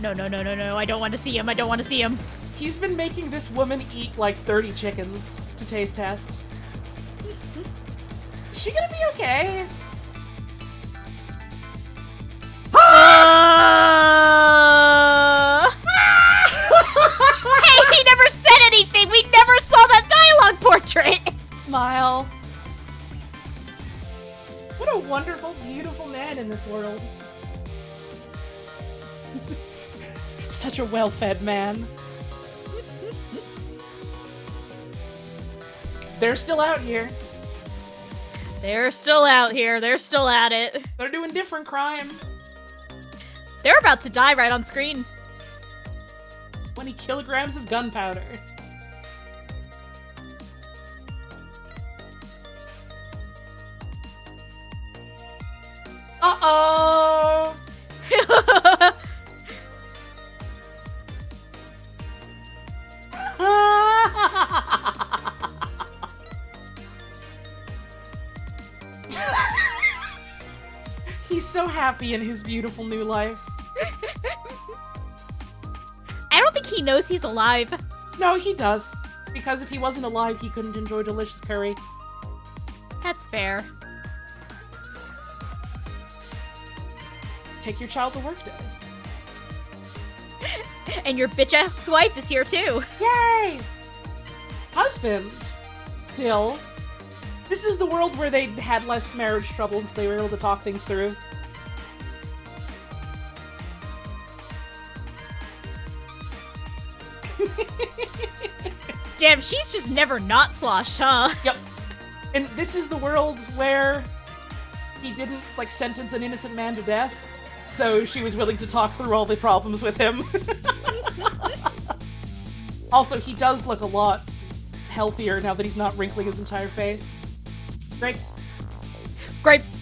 No, I don't want to see him. I don't want to see him. He's been making this woman eat like 30 chickens to taste test. Is she gonna be okay? Hey, he never said anything. We never saw that dialogue portrait. Smile. What a wonderful, beautiful man in this world. Such a well-fed man. They're still out here. They're still out here. They're still at it. They're doing different crime. They're about to die right on screen. 20 kilograms of gunpowder. Uh-oh! He's so happy in his beautiful new life. I don't think he knows he's alive. No, he does. Because if he wasn't alive, he couldn't enjoy delicious curry. That's fair. Take your child to work day. And your bitch ex-wife is here too. Yay! Husband. Still. This is the world where they had less marriage troubles. They were able to talk things through. Damn, she's just never not sloshed, huh? Yep. And this is the world where he didn't, like, sentence an innocent man to death, so she was willing to talk through all the problems with him. Also, he does look a lot healthier now that he's not wrinkling his entire face. Grapes. Grapes.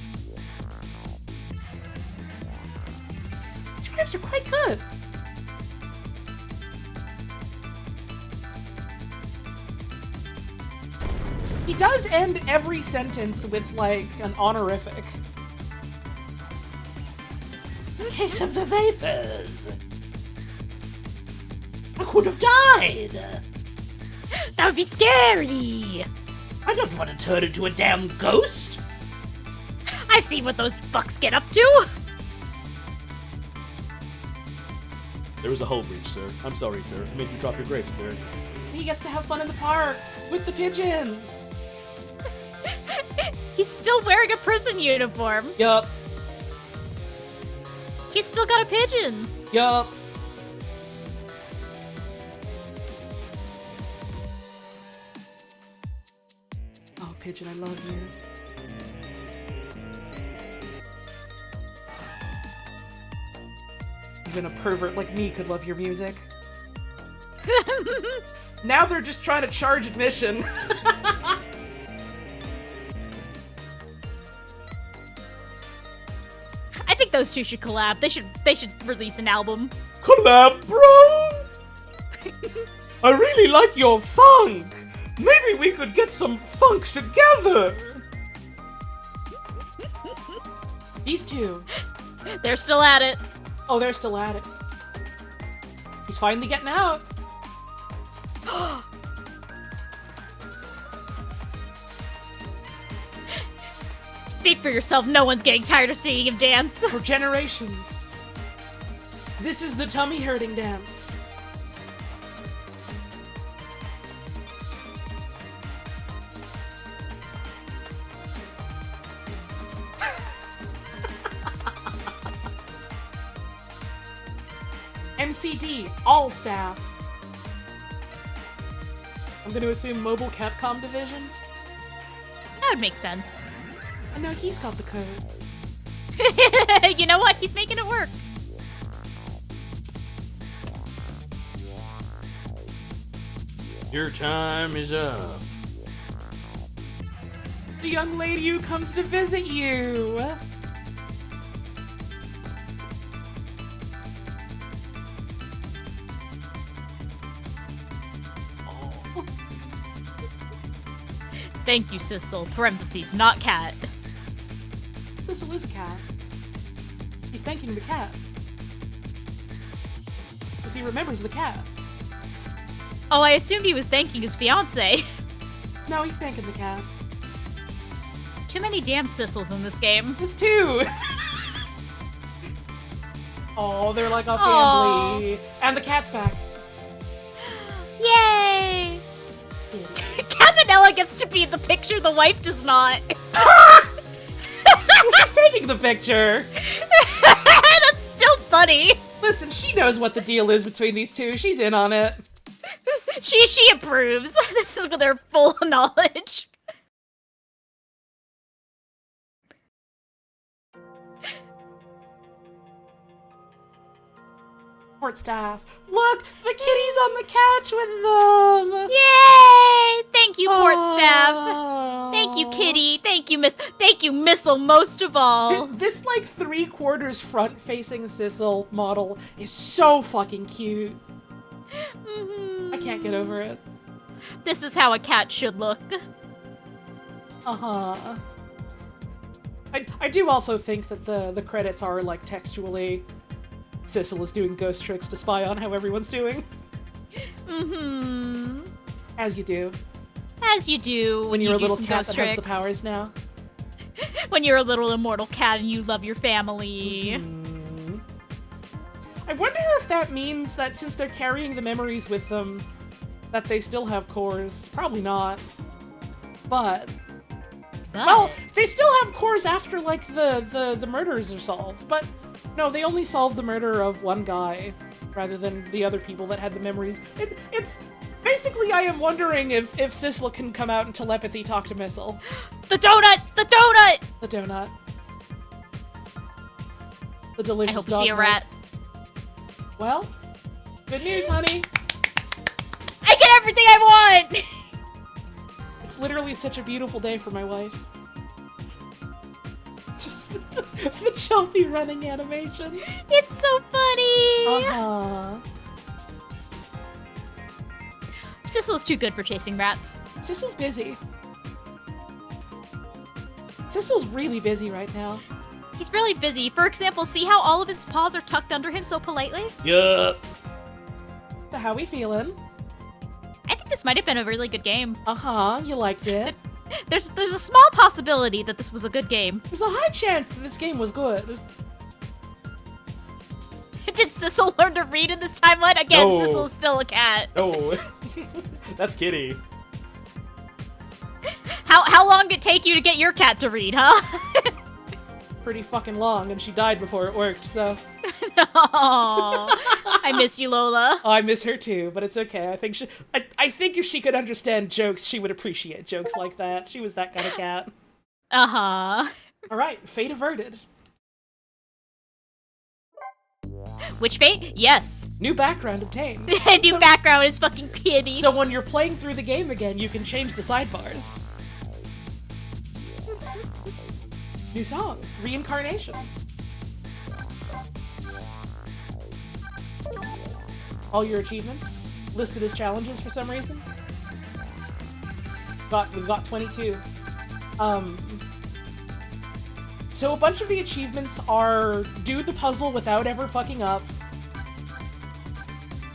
These grapes are quite good. He does end every sentence with, like, an honorific. In case of the vapors, I could have died. That would be scary. I don't want to turn into a damn ghost. I've seen what those fucks get up to. There was a hull breach, sir. I'm sorry, sir. I made you drop your grapes, sir. He gets to have fun in the park with the pigeons. He's still wearing a prison uniform. Yup. He's still got a pigeon. Yup. Oh, pigeon, I love you. Even a pervert like me could love your music. Now they're just trying to charge admission. I think those two should collab. They should release an album. Collab, bro! I really like your funk! Maybe we could get some funk together! These two. They're still at it. Oh, they're still at it. He's finally getting out. Speak for yourself. No one's getting tired of seeing him dance. For generations. This is the tummy hurting dance. MCD, all staff. I'm gonna assume Mobile Capcom Division. That would make sense. And now he's got the code. You know what? He's making it work. Your time is up. The young lady who comes to visit you. Thank you, Sissel. Parentheses, not cat. Sissel is a cat. He's thanking the cat. Because he remembers the cat. Oh, I assumed he was thanking his fiance. No, he's thanking the cat. Too many damn Sissels in this game. There's two! Oh, they're like a Aw. family. And the cat's back. Yay! Cabanella gets to be in the picture, the wife does not. She's taking the picture. That's still funny. Listen, she knows what the deal is between these two. She's in on it. She approves. This is with her full knowledge. Court staff. Look, the kitty's on the couch with them. Yay! Thank you, port staff. Aw. Thank you, Kitty. Thank you, Missile, most of all. This like 3/4 front-facing Sissel model is so fucking cute. I can't get over it. This is how a cat should look. Uh-huh. I do also think that the credits are like textually Sissel is doing ghost tricks to spy on how everyone's doing. Mm-hmm. As you do. As you do When you're you a do little some cat ghost that has the tricks. powers now. When you're a little immortal cat and you love your family. Mm-hmm. I wonder if that means that since they're carrying the memories with them, that they still have cores. Probably not. But well, they still have cores after like the murders are solved. But no, they only solve the murder of one guy. rather than the other people that had the memories. It's basically, I am wondering if Sissel can come out and telepathy talk to Missile. The donut! The donut! The donut. The delicious I hope you dog see a bite. rat. Well, good news, honey. I get everything I want! It's literally such a beautiful day for my wife. Just the choppy running animation. It's so funny! Uh-huh. Sissel's too good for chasing rats. Sissel's busy. Sissel's really busy right now. He's really busy. For example, see how all of his paws are tucked under him so politely? Yeah. So how we feeling? I think this might have been a really good game. Uh-huh, you liked it. There's a small possibility that this was a good game. There's a high chance that this game was good. Did Sissel learn to read in this timeline? Again, No. Sissel's still a cat. Oh, that's Kitty. How long did it take you to get your cat to read, huh? Pretty fucking long, and she died before it worked, so... Aw, I miss you, Lola. Oh, I miss her too, but it's okay. I think if she could understand jokes, she would appreciate jokes like that. She was that kind of cat. Uh-huh. Alright, fate averted. Which fate? Yes. New background obtained. New background is fucking Kitty. So when you're playing through the game again, you can change the sidebars. New song, Reincarnation. All your achievements listed as challenges for some reason. We've got 22. So a bunch of the achievements are do the puzzle without ever fucking up.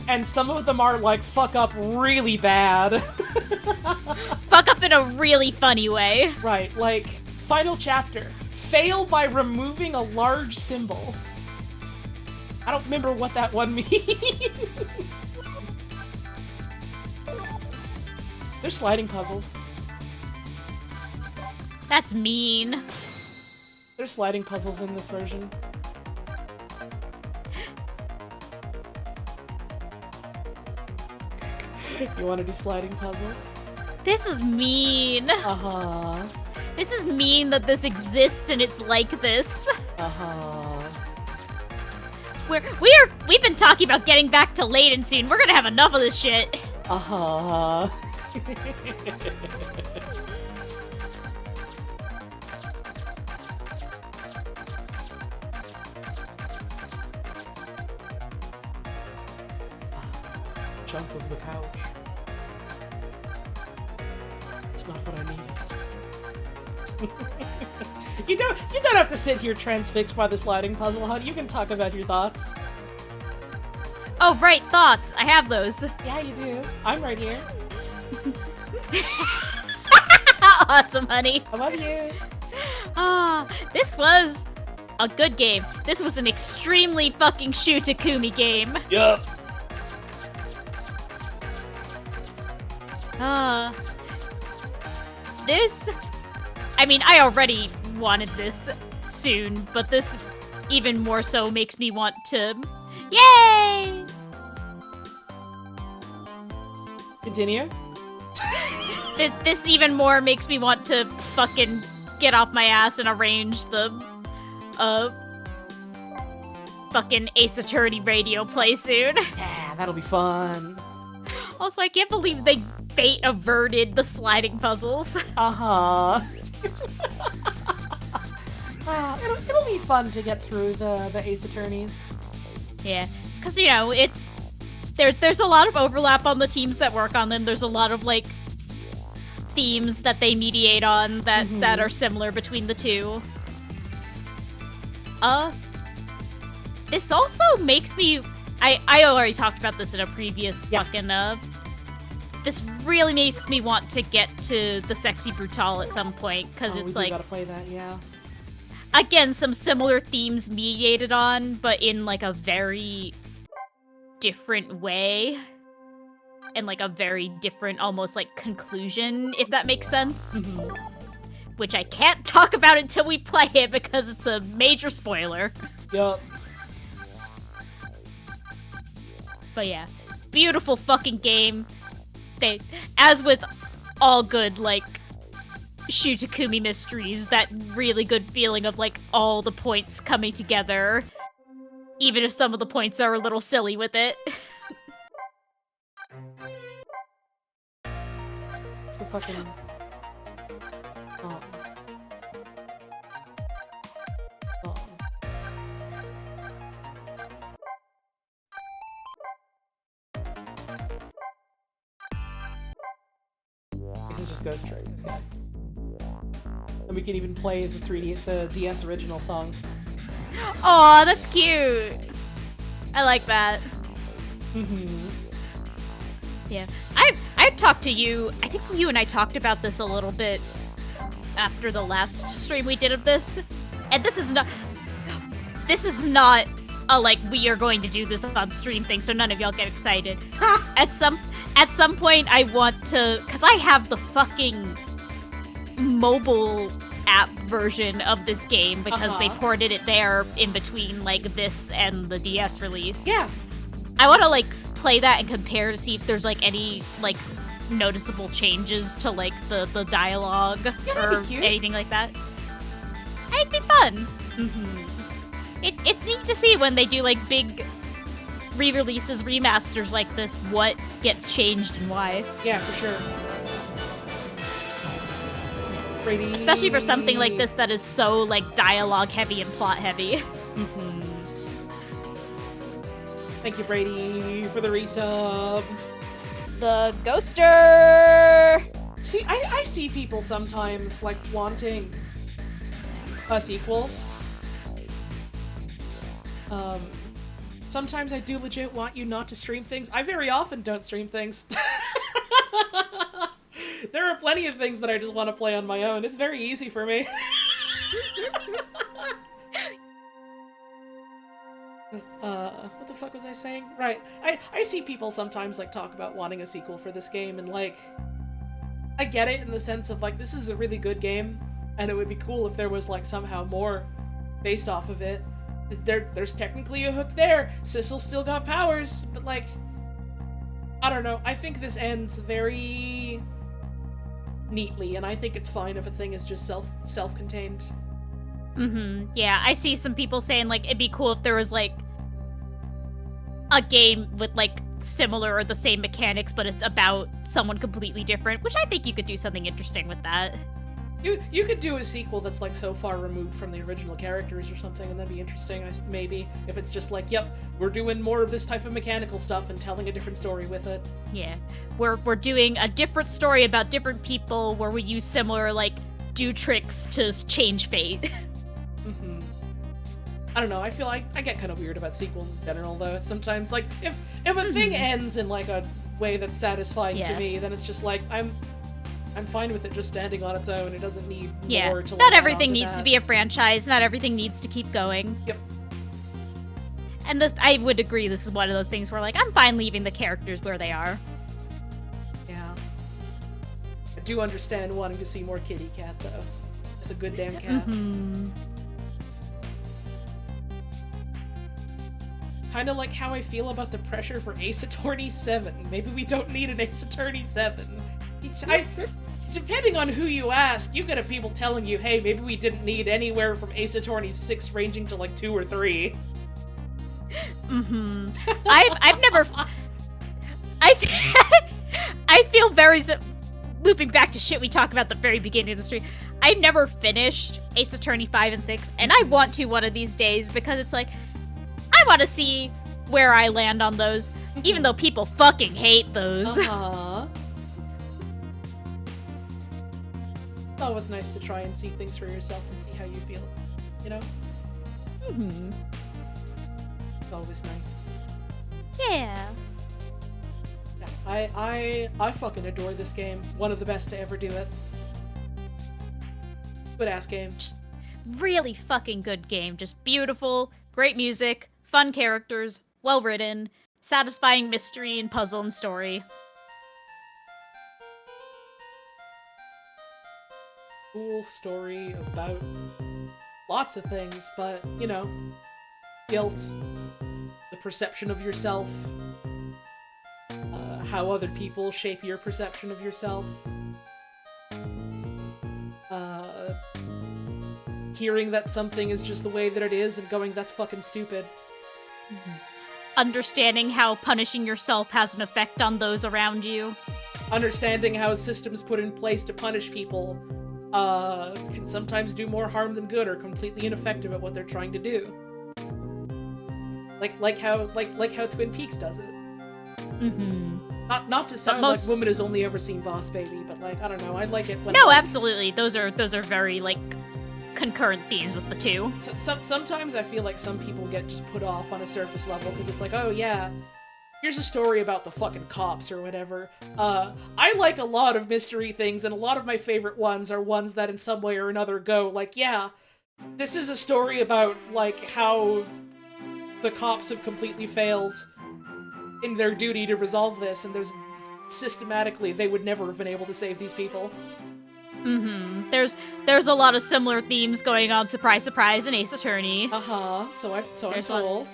And some of them are like fuck up really bad. Fuck up in a really funny way. Right, like final chapter. Fail by removing a large symbol. I don't remember what that one means. They're sliding puzzles. That's mean. There's sliding puzzles in this version. You want to do sliding puzzles? This is mean. Uh-huh. This is mean that this exists and it's like this. Uh-huh. We've been talking about getting back to Layton soon. We're gonna have enough of this shit. Uh-huh. Chunk of the couch. It's not what I needed. You don't have to sit here transfixed by the sliding puzzle, honey. You can talk about your thoughts. Oh, right, thoughts. I have those. Yeah, you do. I'm right here. Awesome, honey. I love you. This was a good game. This was an extremely fucking Shu Takumi game. Yup. This... I mean, I already wanted this soon, but this even more so makes me want to... Yay! Continue. This even more makes me want to fucking get off my ass and arrange the, fucking Ace Attorney radio play soon. Yeah, that'll be fun. Also, I can't believe they fate averted the sliding puzzles. Uh-huh. It'll be fun to get through the Ace Attorneys. Yeah, because, you know, it's... There's a lot of overlap on the teams that work on them. There's a lot of, like, themes that they mediate on that are similar between the two. This also makes me... I already talked about this in a previous fucking, this really makes me want to get to the Sexy Brutal at some point, because it's like... we gotta play that, yeah. Again, some similar themes mediated on, but in, like, a very different way. And, like, a very different, almost, like, conclusion, if that makes sense. Which I can't talk about until we play it, because it's a major spoiler. Yup. But yeah, beautiful fucking game. They, as with all good, like, Shu Takumi mysteries, that really good feeling of, like, all the points coming together, even if some of the points are a little silly with it. It's the fucking... Oh. Oh. This is just Ghost Trade, okay. And we can even play the DS original song. Aw, that's cute! I like that. Mm-hmm. Yeah. I've talked to you, I think you and I talked about this a little bit after the last stream we did of this, and this is not a, like, we are going to do this on stream thing, so none of y'all get excited. At some point, I want to, because I have the fucking mobile app version of this game, because they ported it there in between, like, this and the DS release. Yeah. I want to, like, play that and compare to see if there's, like, any, like, noticeable changes to, like, the dialogue or anything like that. It'd be fun. It's neat to see when they do, like, big re-releases, remasters like this, what gets changed and why. Yeah, for sure. Brady. Especially for something like this that is so, like, dialogue heavy and plot heavy. Thank you, Brady, for the resub. The Ghoster! See, I see people sometimes, like, wanting a sequel. Sometimes I do legit want you not to stream things. I very often don't stream things. There are plenty of things that I just want to play on my own. It's very easy for me. What the fuck was I saying? Right. I see people sometimes, like, talk about wanting a sequel for this game, and, like, I get it in the sense of, like, this is a really good game, and it would be cool if there was, like, somehow more based off of it. There's technically a hook there. Sissel still got powers, but, like, I don't know. I think this ends very neatly, and I think it's fine if a thing is just self-contained. Yeah, I see some people saying, like, it'd be cool if there was, like, a game with, like, similar or the same mechanics, but it's about someone completely different, which I think you could do something interesting with that. You could do a sequel that's, like, so far removed from the original characters or something, and that'd be interesting, maybe. If it's just like, yep, we're doing more of this type of mechanical stuff and telling a different story with it. Yeah. We're doing a different story about different people where we use similar, like, do tricks to change fate. I don't know, I feel like I get kind of weird about sequels in general, though. Sometimes, like, if a thing ends in, like, a way that's satisfying to me, then it's just like, I'm fine with it just standing on its own. It doesn't need more to, like, not everything needs to be a franchise. Not everything needs to keep going. Yep. And this, I would agree, this is one of those things where, like, I'm fine leaving the characters where they are. Yeah. I do understand wanting to see more Kitty Cat, though. It's a good damn cat. Kind of like how I feel about the pressure for Ace Attorney 7. Maybe we don't need an Ace Attorney 7. Depending on who you ask, you get people telling you, hey, maybe we didn't need anywhere from Ace Attorney 6 ranging to, like, 2 or 3. I've never... I feel very... Looping back to shit we talked about at the very beginning of the stream, I've never finished Ace Attorney 5 and 6, and I want to one of these days, because it's like, I want to see where I land on those, even though people fucking hate those. It's always nice to try and see things for yourself and see how you feel, you know? It's always nice. Yeah. I fucking adore this game. One of the best to ever do it. Good ass game. Just really fucking good game. Just beautiful, great music, fun characters, well written, satisfying mystery and puzzle and story. Cool story about lots of things, but, you know, guilt, the perception of yourself, how other people shape your perception of yourself. Hearing that something is just the way that it is and going, that's fucking stupid. Understanding how punishing yourself has an effect on those around you. Understanding how systems put in place to punish people can sometimes do more harm than good or completely ineffective at what they're trying to do. Like how Twin Peaks does it. Not to sound like Woman Has Only Ever Seen Boss Baby, but like, I don't know, I like it when No, absolutely. Those are very like concurrent themes with the two. Sometimes I feel like some people get just put off on a surface level because it's like, oh yeah, here's a story about the fucking cops or whatever. I like a lot of mystery things, and a lot of my favorite ones are ones that in some way or another go like, yeah, this is a story about like how the cops have completely failed in their duty to resolve this, and systematically they would never have been able to save these people. There's a lot of similar themes going on, surprise, surprise, in Ace Attorney. So I'm told.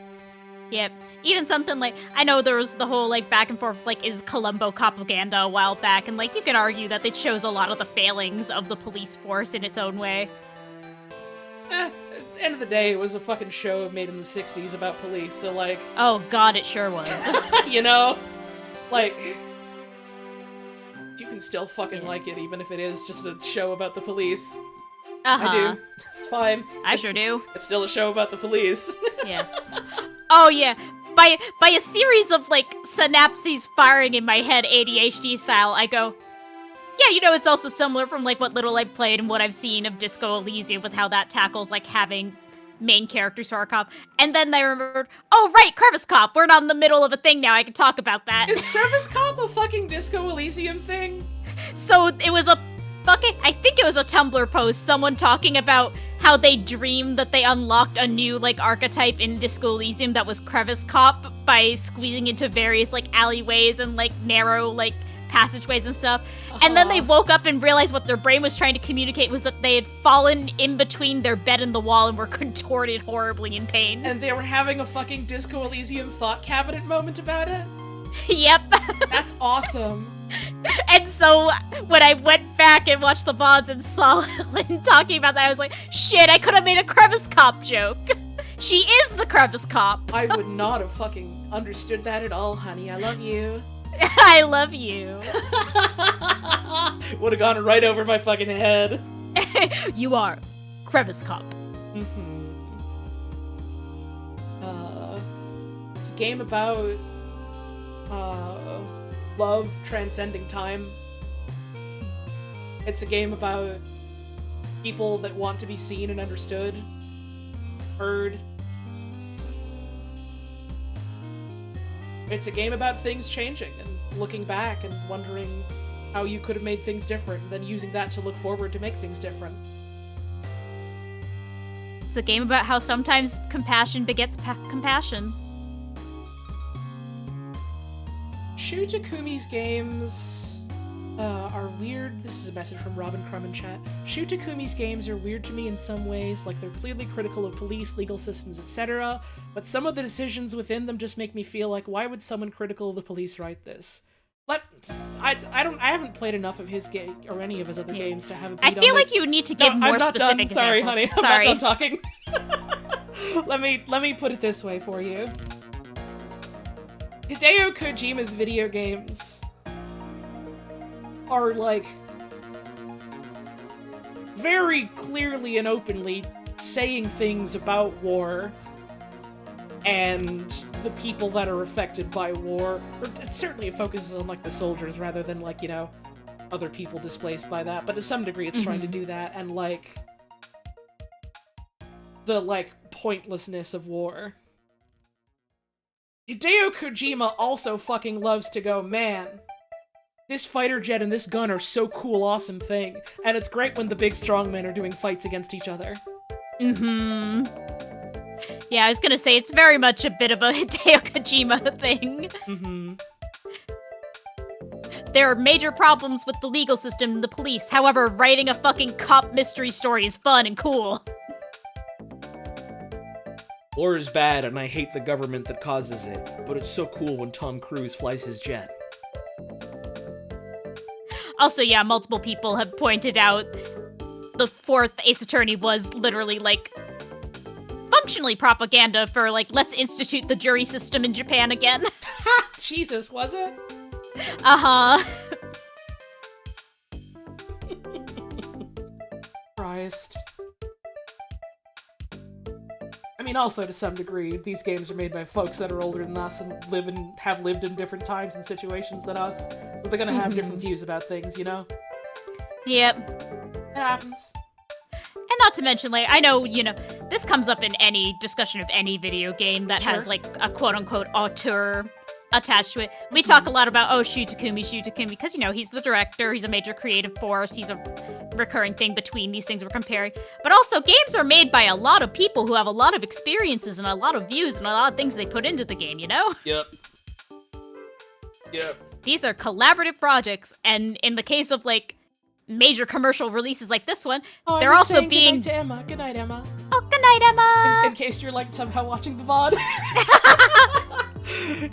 Yep. Even something like, I know there was the whole, like, back and forth, like, is Columbo propaganda a while back, and, like, you can argue that it shows a lot of the failings of the police force in its own way. At the end of the day, it was a fucking show made in the 60s about police, so, like... Oh god, it sure was. You know? Like... You can still fucking like it, even if it is just a show about the police. I do. It's fine. I sure do. It's still a show about the police. Yeah. Oh yeah. By a series of like synapses firing in my head ADHD style, I go, yeah, you know, it's also similar from like what little I've played and what I've seen of Disco Elysium with how that tackles like having main characters who are a cop. And then I remembered, oh right, Crevice Cop. We're not in the middle of a thing now. I can talk about that. Is Crevice Cop a fucking Disco Elysium thing? So it was a fucking, I think it was a Tumblr post, someone talking about how they dreamed that they unlocked a new, like, archetype in Disco Elysium that was Crevice Cop by squeezing into various, like, alleyways and, like, narrow, like, passageways and stuff. And then they woke up and realized what their brain was trying to communicate was that they had fallen in between their bed and the wall and were contorted horribly in pain. And they were having a fucking Disco Elysium thought cabinet moment about it? Yep. That's awesome. And so when I went back and watched the VODs and saw Lynn talking about that, I was like, shit, I could have made a Crevice Cop joke. She is the Crevice Cop. I would not have fucking understood that at all, honey. I love you. I love you. Would have gone right over my fucking head. You are Crevice Cop. It's a game about love transcending time. It's a game about people that want to be seen and understood, heard. It's a game about things changing and looking back and wondering how you could have made things different, and then using that to look forward to make things different. It's a game about how sometimes compassion begets compassion. Shu Takumi's games are weird. This is a message from Robin Crumb in chat. Shu Takumi's games are weird to me in some ways, like they're clearly critical of police, legal systems, etc., but some of the decisions within them just make me feel like, why would someone critical of the police write this? I haven't played enough of his game or any of his other games to have a beat I feel on like this. you need to give more specific examples. Sorry, honey. I'm not done talking. Let me put it this way for you. Hideo Kojima's video games are, like, very clearly and openly saying things about war and the people that are affected by war. Or certainly it focuses on, like, the soldiers rather than, like, you know, other people displaced by that. But to some degree it's trying to do that, and, like, the, like, pointlessness of war. Hideo Kojima also fucking loves to go, man, this fighter jet and this gun are so cool, awesome thing. And it's great when the big strong men are doing fights against each other. Yeah, I was gonna say, it's very much a bit of a Hideo Kojima thing. There are major problems with the legal system and the police. However, writing a fucking cop mystery story is fun and cool. War is bad, and I hate the government that causes it, but it's so cool when Tom Cruise flies his jet. Also, yeah, multiple people have pointed out the fourth Ace Attorney was literally, like, functionally propaganda for, like, let's institute the jury system in Japan again. Jesus, was it? Uh-huh. Christ. I mean, also to some degree, these games are made by folks that are older than us and have lived in different times and situations than us, so they're gonna have different views about things, you know? Yep. It happens. And not to mention, like, I know, you know, this comes up in any discussion of any video game that has, Sure. like, a quote-unquote auteur attached to it. We talk a lot about, oh, Shu Takumi, because, you know, he's the director, he's a major creative force, he's a recurring thing between these things we're comparing. But also, games are made by a lot of people who have a lot of experiences and a lot of views and a lot of things they put into the game, you know? Yep. Yep. These are collaborative projects, and in the case of, like, major commercial releases like this one, Oh, they're I'm also saying being... Good night to Emma. Good night, Emma. Oh, good night, Emma! In case you're, like, somehow watching the VOD.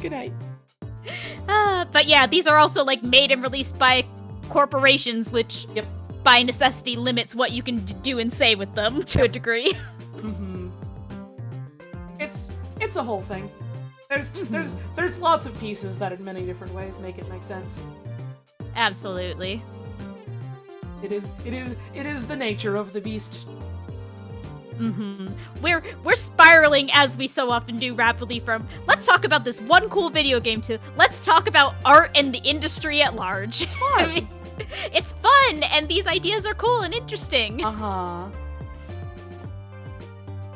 Good night. But yeah, these are also, like, made and released by corporations, which, Yep. by necessity, limits what you can do and say with them to a degree. Mm-hmm. It's a whole thing. There's lots of pieces that in many different ways make it make sense. Absolutely. It is the nature of the beast. We're spiraling, as we so often do, rapidly from let's talk about this one cool video game to let's talk about art and the industry at large. It's fun. I mean, it's fun, and these ideas are cool and interesting. Uh-huh.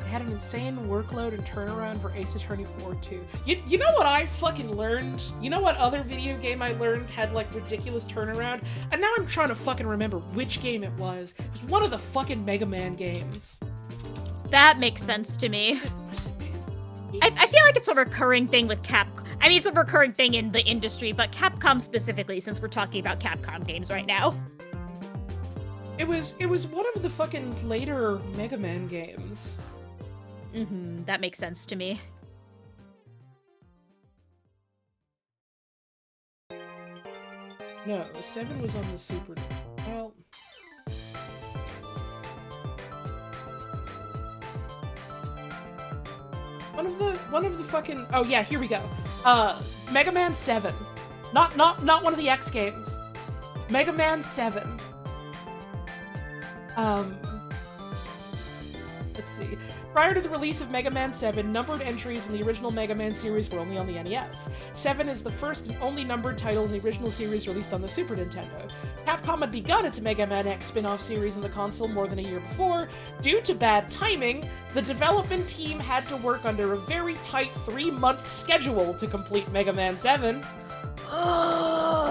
I had an insane workload and turnaround for Ace Attorney 4 too. You know what I fucking learned? You know what other video game I learned had, like, ridiculous turnaround? And now I'm trying to fucking remember which game it was. It was one of the fucking Mega Man games. That makes sense to me. Was it Man? I feel like it's a recurring thing with Capcom. I mean, it's a recurring thing in the industry, but Capcom specifically, since we're talking about Capcom games right now. It was one of the fucking later Mega Man games. That makes sense to me. No, 7 was on the Super... Well... One of the fucking... Oh yeah, here we go. Mega Man 7. Not one of the X games. Mega Man 7. Let's see. Prior to the release of Mega Man 7, numbered entries in the original Mega Man series were only on the NES. 7 is the first and only numbered title in the original series released on the Super Nintendo. Capcom had begun its Mega Man X spin-off series in the console more than a year before. Due to bad timing, the development team had to work under a very tight 3-month schedule to complete Mega Man 7. Oh,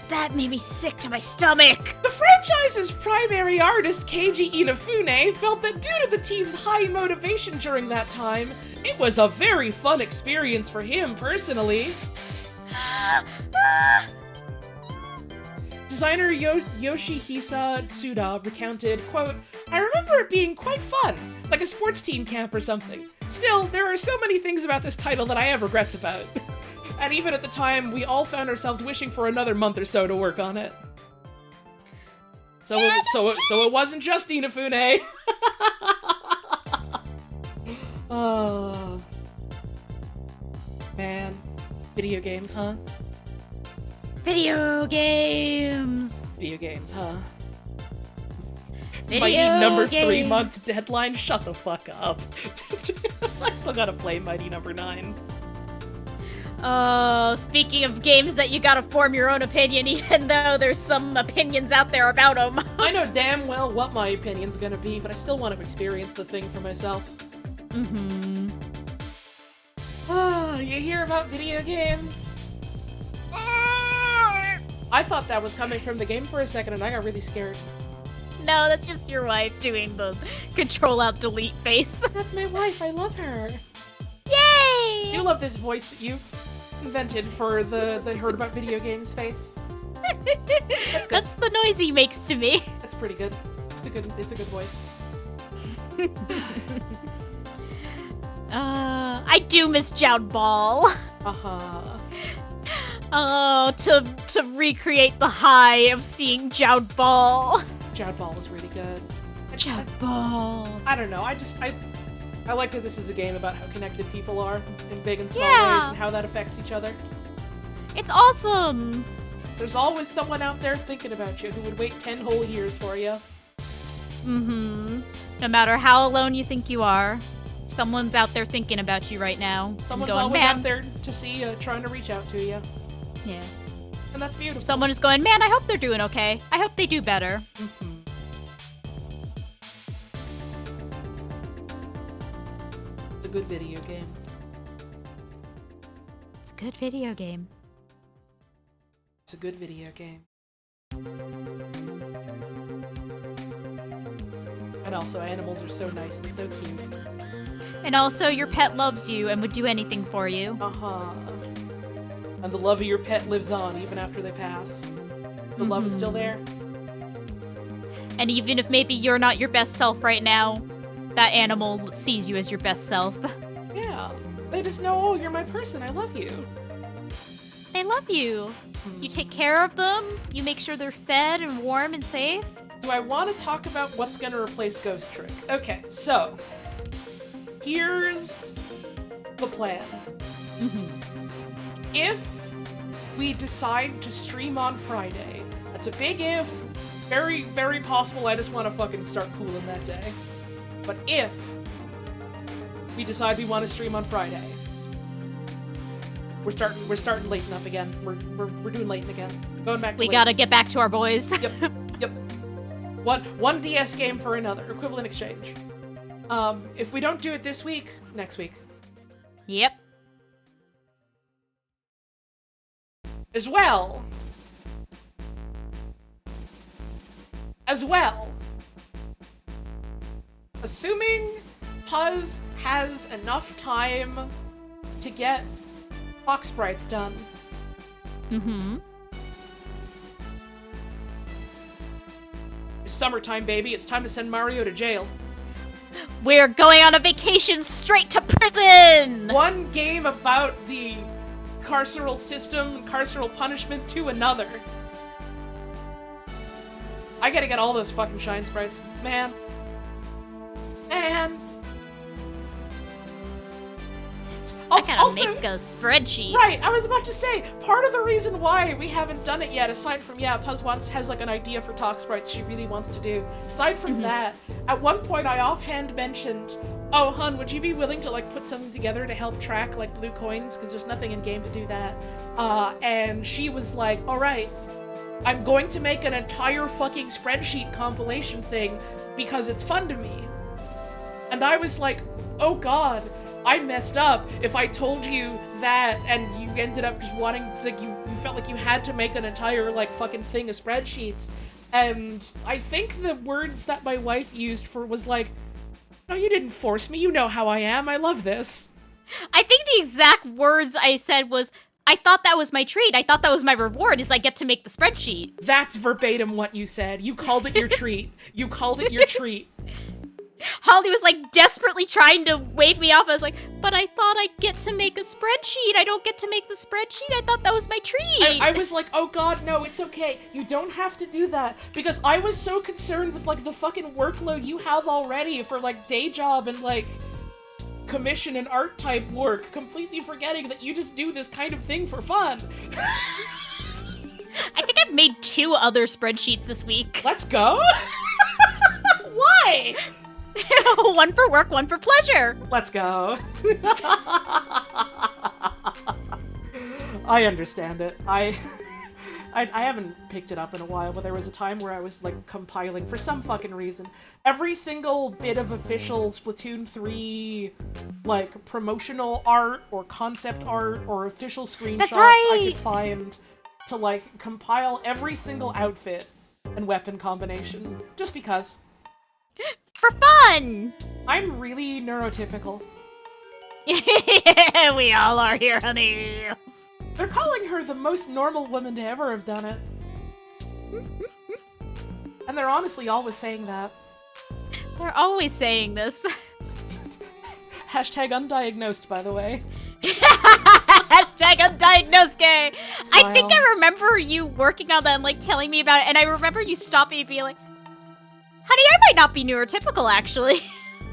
that made me sick to my stomach. The franchise's primary artist, Keiji Inafune, felt that due to the team's high motivation during that time, it was a very fun experience for him personally. Designer Yoshihisa Tsuda recounted, quote, "I remember it being quite fun, like a sports team camp or something. Still, there are so many things about this title that I have regrets about. And even at the time, we all found ourselves wishing for another month or so to work on it." So it wasn't just Inafune. Oh. Man. Video games, huh? Video games. Video games, huh? Video Mighty number 3 games. months deadline? Shut the fuck up. I still gotta play Mighty number 9. Oh, speaking of games that you gotta form your own opinion, even though there's some opinions out there about them. I know damn well what my opinion's gonna be, but I still want to experience the thing for myself. Ah, you hear about video games? I thought that was coming from the game for a second and I got really scared. No, that's just your wife doing the Control-Alt-Delete face. That's my wife, I love her. Yay! I do love this voice that you've invented for the heard about video games face. That's good. That's the noise he makes to me. That's pretty good. It's a good voice. I do miss Joud Ball. Uh-huh. Oh, to recreate the high of seeing Joud Ball. Joud Ball was really good. Joud Ball. I don't know. I like that this is a game about how connected people are in big and small Yeah. ways and how that affects each other. It's awesome. There's always someone out there thinking about you who would wait 10 whole years for you. Mm-hmm. No matter how alone you think you are, someone's out there thinking about you right now. Someone's going, always man. out there to see you, trying to reach out to you. Yeah. And that's beautiful. Someone is going, man, I hope they're doing okay. I hope they do better. Mhm. It's a good video game. It's a good video game. It's a good video game. And also, animals are so nice and so cute. And also, your pet loves you and would do anything for you. Uh-huh. And the love of your pet lives on even after they pass. The love is still there. And even if maybe you're not your best self right now, that animal sees you as your best self. Yeah. They just know, oh, you're my person. I love you. They love you. You take care of them. You make sure they're fed and warm and safe. Do I want to talk about what's going to replace Ghost Trick? Okay, so here's the plan. If we decide to stream on Friday, that's a big if, very, very possible I just want to fucking start pooling that day. But if we decide we want to stream on Friday, we're starting Layton up again. We're doing Layton again. Going back to We Layton. gotta get back to our boys. Yep. One DS game for another. Equivalent exchange. If we don't do it this week, next week. Yep. As well, assuming Puzz has enough time to get Fox Sprites done, Mm-hmm. it's summertime, baby. It's time to send Mario to jail. We're going on a vacation straight to prison! One game about the carceral system, carceral punishment to another. I gotta get all those fucking Shine Sprites. Man. I gotta Also, make a spreadsheet. right, I was about to say, part of the reason why we haven't done it yet, aside from, yeah, Puzz has like an idea for Talk Sprites she really wants to do. Aside from that, at one point I offhand mentioned, oh, hun, would you be willing to like put something together to help track like blue coins? Because there's nothing in game to do that. And she was like, alright, I'm going to make an entire fucking spreadsheet compilation thing because it's fun to me. And I was like, oh god, I messed up if I told you that and you ended up just wanting, like, you felt like you had to make an entire, like, fucking thing of spreadsheets. And I think the words that my wife used for was like, no, you didn't force me, you know how I am, I love this. I think the exact words I said was, I thought that was my treat. I thought that was my reward, is I get to make the spreadsheet. That's verbatim what you said. You called it your treat. You called it your treat. Holly was like desperately trying to wave me off. I was like, but I thought I'd get to make a spreadsheet. I don't get to make the spreadsheet. I thought that was my treat. I was like, oh god, no, it's okay. You don't have to do that. Because I was so concerned with, like, the fucking workload you have already for, like, day job and, like, commission and art type work, completely forgetting that you just do this kind of thing for fun. I think I've made 2 other spreadsheets this week. Let's go! Why? One for work, one for pleasure. Let's go. I understand it. I haven't picked it up in a while, but there was a time where I was, like, compiling, for some fucking reason, every single bit of official Splatoon 3, like, promotional art, or concept art, or official screenshots I could find to, like, compile every single outfit and weapon combination, just because. For fun! I'm really neurotypical. We all are here, honey. They're calling her the most normal woman to ever have done it. And they're honestly always saying that. They're always saying this. Hashtag undiagnosed, by the way. Hashtag undiagnosed gay. I think Smile. I remember you working on that and like telling me about it, and I remember you stopping and being like, honey, I might not be neurotypical actually.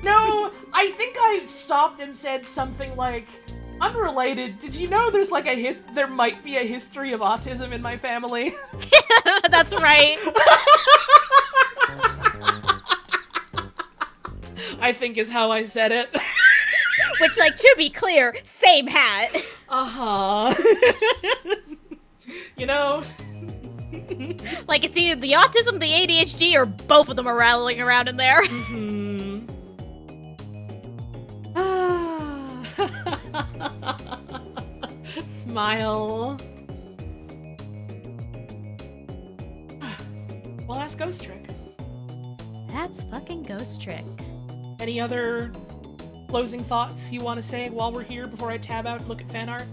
No, I think I stopped and said something like, unrelated, did you know there's like there might be a history of autism in my family? That's right. I think is how I said it. Which, like, to be clear, same hat. Uh-huh. You know, Like, it's either the autism, the ADHD, or both of them are rattling around in there. Smile. Well, that's Ghost Trick. That's fucking Ghost Trick. Any other closing thoughts you want to say while we're here before I tab out and look at fan art?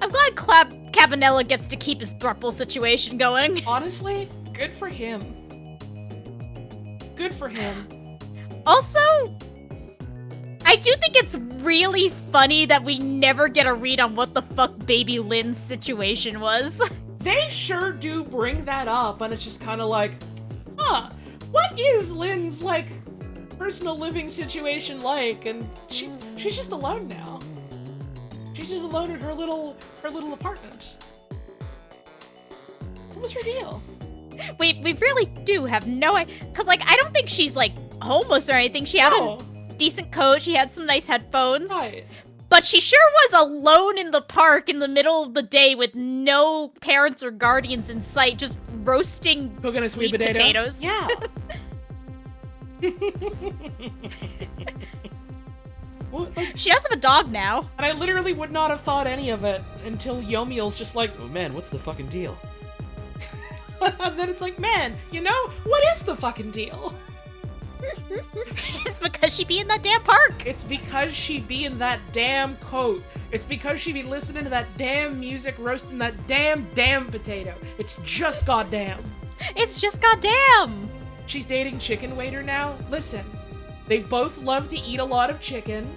I'm glad Cabanella gets to keep his thruple situation going. Honestly, good for him. Good for him. Also, I do think it's really funny that we never get a read on what the fuck Baby Lynn's situation was. They sure do bring that up, and it's just kind of like, huh, what is Lynn's, like, personal living situation like? And she's just alone now. She's just alone in her little apartment. What was her deal? We really do have no idea. Because, like, I don't think she's, like, homeless or anything. She had No. a decent coat. She had some nice headphones. Right. But she sure was alone in the park in the middle of the day with no parents or guardians in sight, just roasting Cooking a sweet sweet potato? potatoes. Yeah. Well, like, She does have a dog now. and I literally would not have thought any of it until Yomiel's just like, Oh man, what's the fucking deal? and then it's like, man, you know, what is the fucking deal? It's because she be in that damn park. It's because she be in that damn coat. It's because she be listening to that damn music, roasting that damn potato. It's just goddamn. It's just goddamn. She's dating Chicken Waiter now? Listen, they both love to eat a lot of chicken.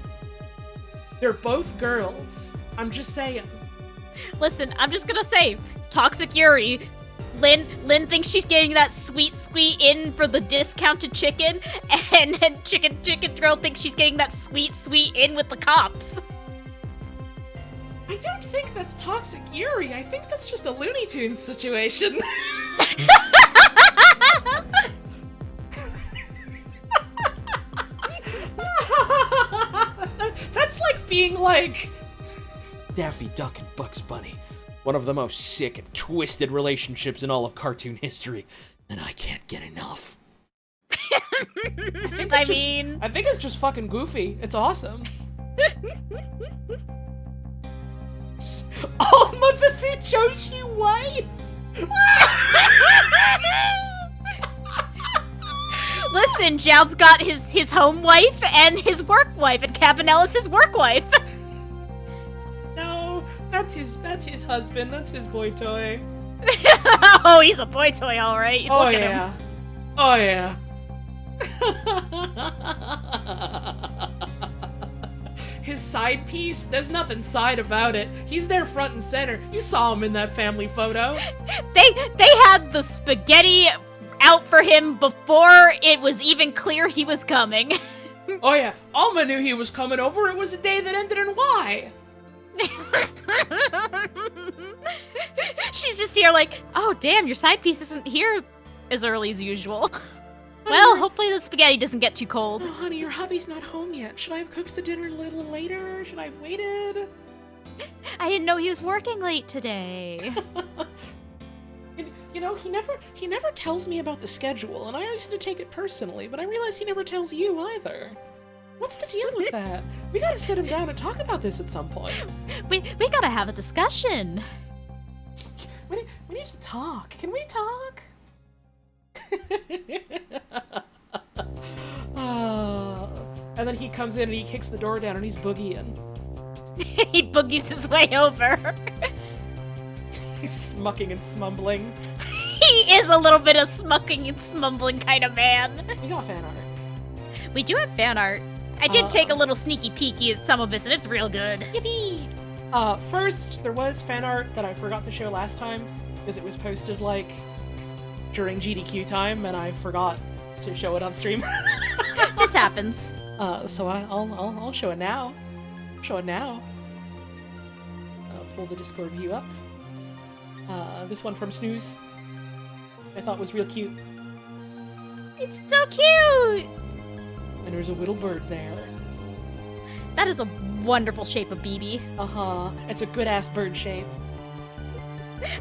They're both girls. I'm just saying. Listen, I'm just gonna say, Toxic Yuri. Lynn thinks she's getting that sweet in for the discounted chicken, and then Chicken Girl thinks she's getting that sweet in with the cops. I don't think that's Toxic Yuri. I think that's just a Looney Tunes situation. That's like being like Daffy Duck and Bugs Bunny. One of the most sick and twisted relationships in all of cartoon history. And I can't get enough. I I think mean, it's just fucking goofy. It's awesome. Alma the Fujoshi wife! listen, Joud's got his home wife and his work wife, and Cabanella's his work wife. No, that's his husband. That's his boy toy. Oh, he's a boy toy, all right. Oh Look at yeah. him. Oh yeah. His side piece, there's nothing side about it. He's there front and center. You saw him in that family photo. They had the spaghetti out for him before it was even clear he was coming. Oh yeah, Alma knew he was coming over. It was a day that ended in Y. She's just here like, oh damn, your side piece isn't here as early as usual. Well, hopefully the spaghetti doesn't get too cold. Oh, honey, your hubby's not home yet. Should I have cooked the dinner a little later? Should I have waited? I didn't know he was working late today. You know, he never tells me about the schedule, and I used to take it personally, but I realize he never tells you either. What's the deal with that? We gotta sit him down and talk about this at some point. We gotta have a discussion. We need to talk. Can we talk? And then he comes in and he kicks the door down and he's boogieing. He boogies his way over. He's smucking and smumbling. He is a little bit of smucking and smumbling kind of man. We got fan art. We do have fan art. I did take a little sneaky peeky at some of this, and it's real good. Yippee! First, there was fan art that I forgot to show last time, because it was posted, like, during GDQ time, and I forgot to show it on stream. This happens. So I'll show it now. Show it now. Pull the Discord view up. This one from Snooze, I thought was real cute. It's so cute! And there's a little bird there. That is a wonderful shape of BB. Uh-huh. It's a good-ass bird shape.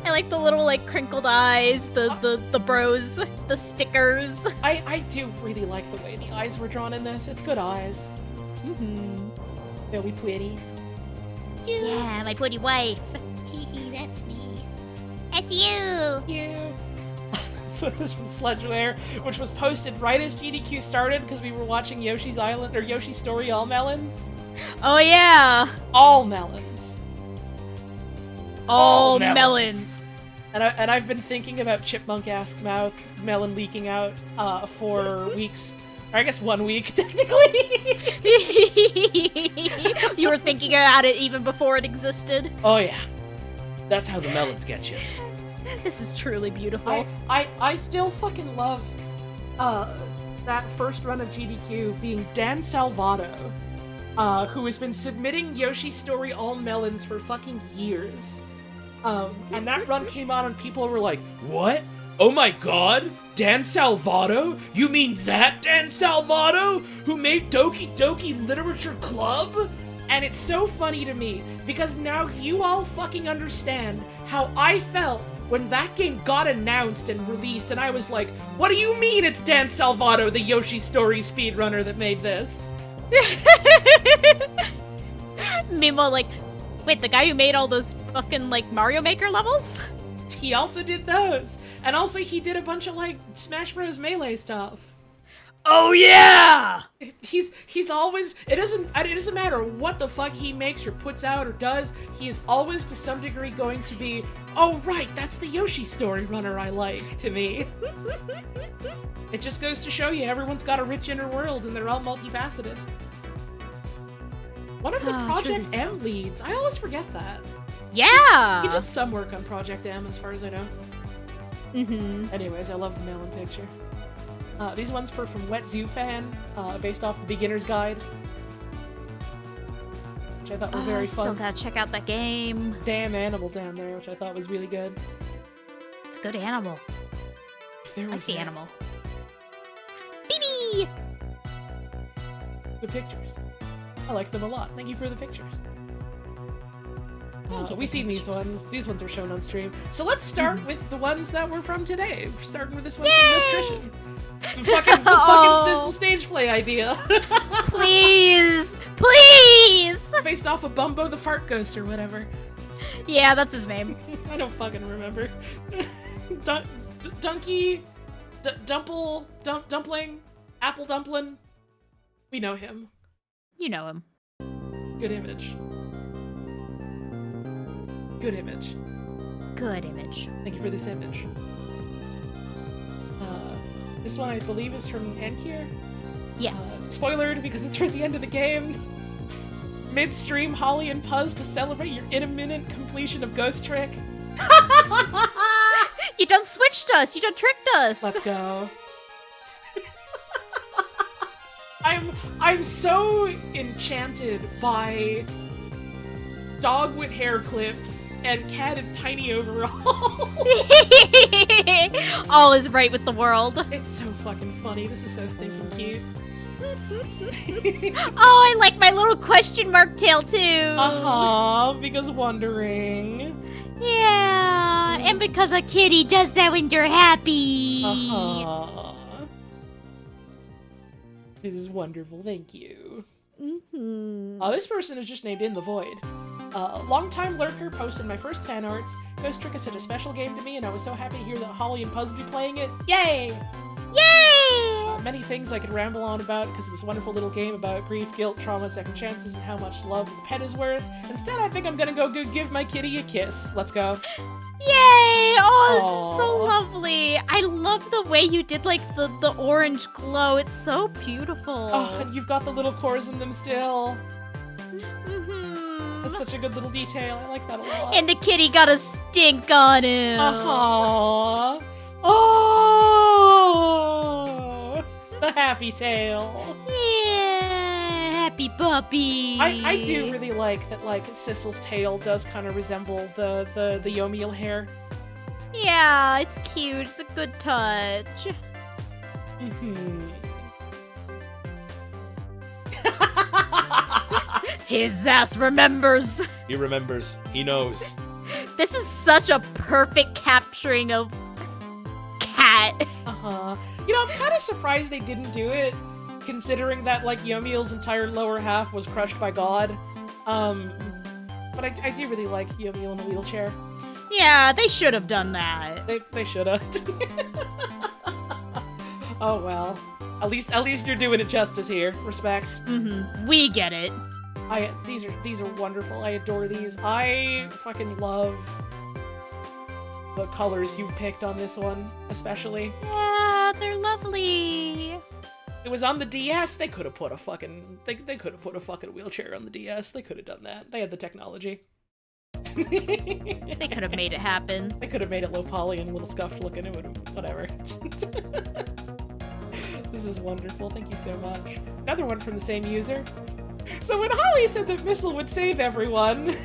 I like the little, like, crinkled eyes, the bros, the stickers. I do really like the way the eyes were drawn in this. It's good eyes. Mm-hmm. Very pretty. Yeah, my pretty wife. Hehe, that's me. That's you. You. So this is from Sledgeware, which was posted right as GDQ started because we were watching Yoshi's Island or Yoshi's Story All Melons. Oh yeah. All melons. All melons. melons. And I've been thinking about Chipmunk Ass Mouth melon leaking out for weeks. Or I guess 1 week, technically. You were thinking about it even before it existed. Oh yeah. That's how the melons get you. This is truly beautiful. I still fucking love that first run of GDQ being Dan Salvato, who has been submitting Yoshi's Story All Melons for fucking years. And that run came out and people were like, what? Oh my god? Dan Salvato? You mean that Dan Salvato? Who made Doki Doki Literature Club? And it's so funny to me, because now you all fucking understand how I felt when that game got announced and released, and I was like, what do you mean it's Dan Salvato, the Yoshi Story speedrunner, that made this? Meanwhile, like, wait, the guy who made all those fucking, like, Mario Maker levels? He also did those. And also he did a bunch of, like, Smash Bros. Melee stuff. Oh yeah! He's always, it doesn't matter what the fuck he makes or puts out or does, he is always to some degree going to be, oh right, that's the Yoshi Story runner I like, to me. It just goes to show you everyone's got a rich inner world and they're all multifaceted. One of the Project M leads, I always forget that. Yeah! He did some work on Project M as far as I know. Mm-hmm. Anyways, I love the melon picture. These ones were from Wet Zoo Fan, based off the Beginner's Guide, which I thought were very fun. Still gotta check out that game. Damn Animal down there, which I thought was really good. It's a good animal. If there I like was the that. animal. BB! Good pictures. I like them a lot. Thank you for the pictures. Thank you We've for seen the these pictures. ones. These ones were shown on stream. So let's start with the ones that were from today. We're starting with this one Yay! from Nutrition. The fucking Sizzle stage play idea. Please! Please! Based off of Bumbo the Fart Ghost or whatever. Yeah, that's his name. I don't fucking remember. Dumpling, Apple Dumpling. We know him. You know him. Good image. Good image. Good image. Thank you for this image. This one I believe is from Ankir. Yes. Spoilered because it's for the end of the game. Midstream, Holly and Puzz to celebrate your imminent completion of Ghost Trick. You done switched us. You done tricked us. Let's go. I'm so enchanted by dog with hair clips and cat in tiny overalls. All is right with the world. It's so fucking funny. This is so stinking cute. Oh, I like my little question mark tail too. Uh-huh, because wondering. Yeah, and because a kitty does that when you're happy. Uh-huh. This is wonderful, thank you. Mm-hmm. This person is just named In the Void. Long-time lurker posted my first fan arts. Ghost Trick is such a special game to me, and I was so happy to hear that Holly and Puzz would be playing it. Yay! Yay! Many things I could ramble on about because of this wonderful little game about grief, guilt, trauma, second chances, and how much love the pet is worth. Instead, I think I'm gonna go give my kitty a kiss. Let's go. Yay! Oh, this is so Aw. lovely. I love the way you did like the orange glow. It's so beautiful. Oh, and you've got the little cores in them still. Mm-hmm. That's such a good little detail. I like that a lot. And the kitty got a stink on him. Aww. Oh, the happy tail. Yeah, happy puppy. I do really like that. Like Sissel's tail does kind of resemble the Yomiel hair. Yeah, it's cute. It's a good touch. His ass remembers. He remembers. He knows. This is such a perfect capturing of cat. You know, I'm kind of surprised they didn't do it, considering that like Yomiel's entire lower half was crushed by God. But I do really like Yomiel in a wheelchair. Yeah, they should have done that. They should have. Oh well. At least you're doing it justice here. Respect. We get it. These are wonderful. I adore these. I fucking love the colors you've picked on this one, especially. Yeah, they're lovely. It was on the DS. They could have put a fucking they could have put a fucking wheelchair on the DS. They could have done that. They had the technology. They could have made it happen. They could have made it low poly and a little scuffed looking. It would have whatever. This is wonderful. Thank you so much. Another one from the same user. So when Holly said that Missile would save everyone,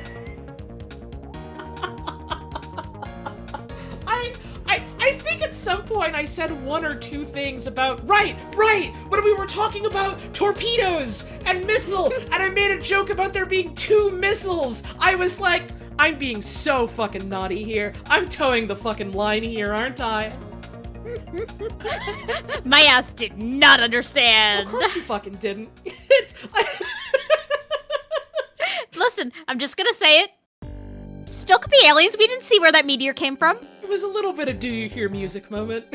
I think at some point I said one or two things about right, when we were talking about torpedoes and Missile, and I made a joke about there being 2 missiles. I was like, I'm being so fucking naughty here. I'm towing the fucking line here, aren't I? My ass did not understand. Of course you fucking didn't. Listen, I'm just gonna say it. Still could be aliens. We didn't see where that meteor came from. It was a little bit of do you hear music moment.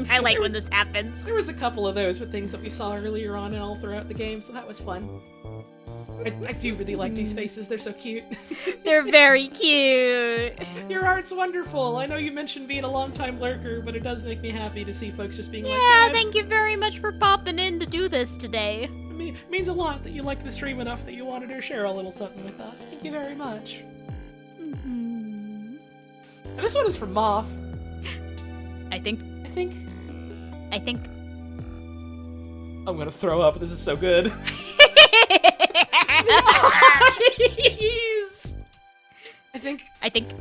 I like when this happens. There was a couple of those with things that we saw earlier on and all throughout the game, so that was fun. I do really like these faces. They're so cute. They're very cute. Your art's wonderful. I know you mentioned being a long-time lurker, but it does make me happy to see folks just being like, Yeah, thank you very much for popping in to do this today. It means a lot that you liked the stream enough that you wanted to share a little something with us. Thank you very much. And this one is from Moth. I think. I'm gonna throw up. This is so good. I think. I think.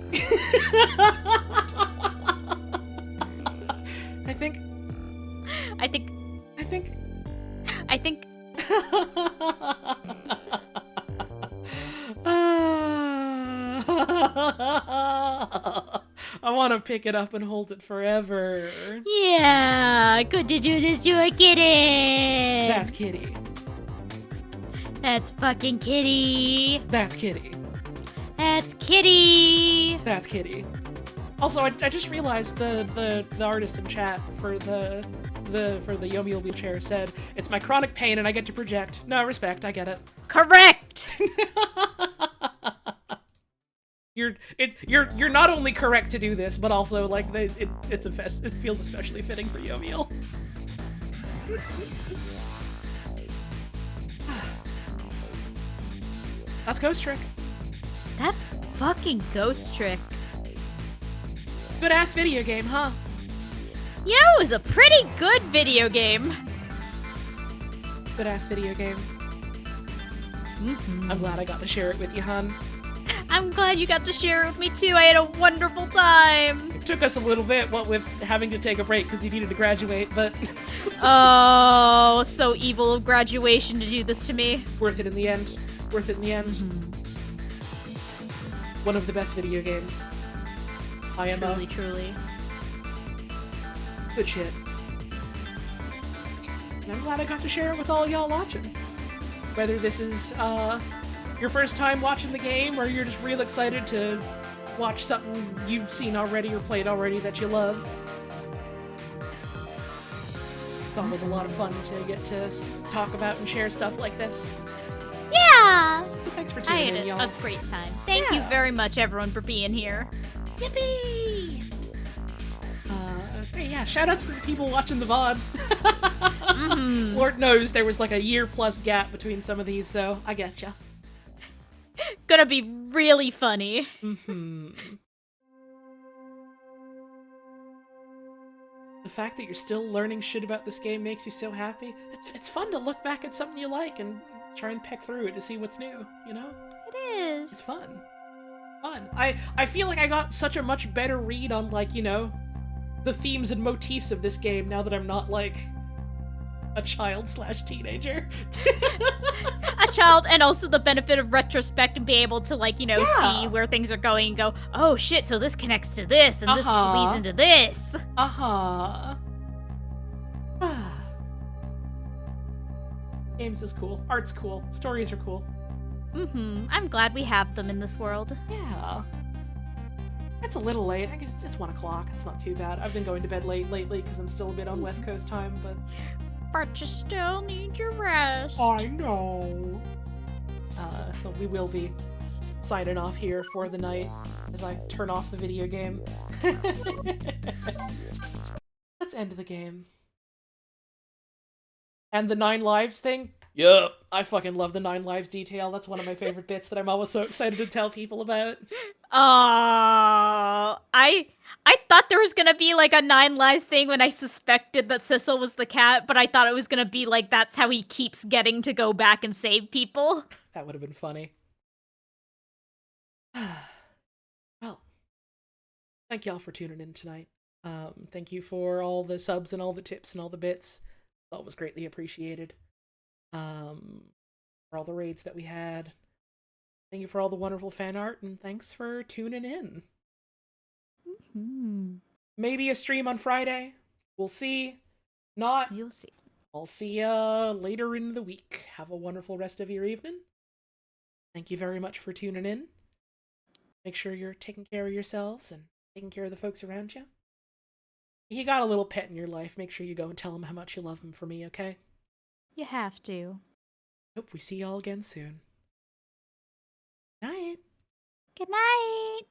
I want to pick it up and hold it forever. Yeah, good to do this to a kitty. That's Kitty. That's fucking Kitty. That's Kitty. That's Kitty. That's Kitty. Also, I just realized the artist in chat for the Yomiel wheelchair said it's my chronic pain and I get to project. No, respect, I get it. Correct. You're not only correct to do this, but also like it feels especially fitting for Yomiel. That's Ghost Trick. That's fucking Ghost Trick. Good ass video game, huh? You know, it was a pretty good video game. Good ass video game. I'm glad I got to share it with you, hon. I'm glad you got to share it with me too. I had a wonderful time. It took us a little bit, what with having to take a break because you needed to graduate, but oh, so evil of graduation to do this to me. Worth it in the end. Worth it in the end. One of the best video games. I am truly. Good shit. And I'm glad I got to share it with all y'all watching. Whether this is your first time watching the game, or you're just real excited to watch something you've seen already or played already that you love. It's always a lot of fun to get to talk about and share stuff like this. Yeah! So thanks for I tuning in, had y'all. a great time. Thank you very much, everyone, for being here. Yippee! Hey, yeah, shoutouts to the people watching the VODs. Lord knows there was like a year plus gap between some of these, so I getcha. gonna be really funny. Mm-hmm. The fact that you're still learning shit about this game makes you so happy. It's fun to look back at something you like and try and peck through it to see what's new, you know? It is. It's fun. Fun. I feel like I got such a much better read on, like, you know, the themes and motifs of this game now that I'm not, like, a child/teenager. A child, and also the benefit of retrospect and be able to, like, you know, Yeah. see where things are going and go, oh shit, so this connects to this, and this Uh-huh. leads into this. Uh-huh. Games is cool. Art's cool. Stories are cool. I'm glad we have them in this world. Yeah. It's a little late. I guess it's 1 o'clock. It's not too bad. I've been going to bed late lately because I'm still a bit on West Coast time, but... But you still need your rest. I know. So we will be signing off here for the night as I turn off the video game. Let's end the game. And the 9 lives thing? Yup. I fucking love the 9 lives detail. That's one of my favorite bits that I'm always so excited to tell people about. I thought there was gonna be like a 9 lives thing when I suspected that Sissel was the cat, but I thought it was gonna be like that's how he keeps getting to go back and save people. That would have been funny. Well, thank y'all for tuning in tonight. Thank you for all the subs and all the tips and all the bits. That was greatly appreciated. For all the raids that we had. Thank you for all the wonderful fan art, and thanks for tuning in. Maybe a stream on Friday. We'll see. Not. You'll see. I'll see ya later in the week. Have a wonderful rest of your evening. Thank you very much for tuning in. Make sure you're taking care of yourselves and taking care of the folks around you. If you got a little pet in your life, make sure you go and tell them how much you love them for me, okay? You have to. Hope we see y'all again soon. Night. Good night.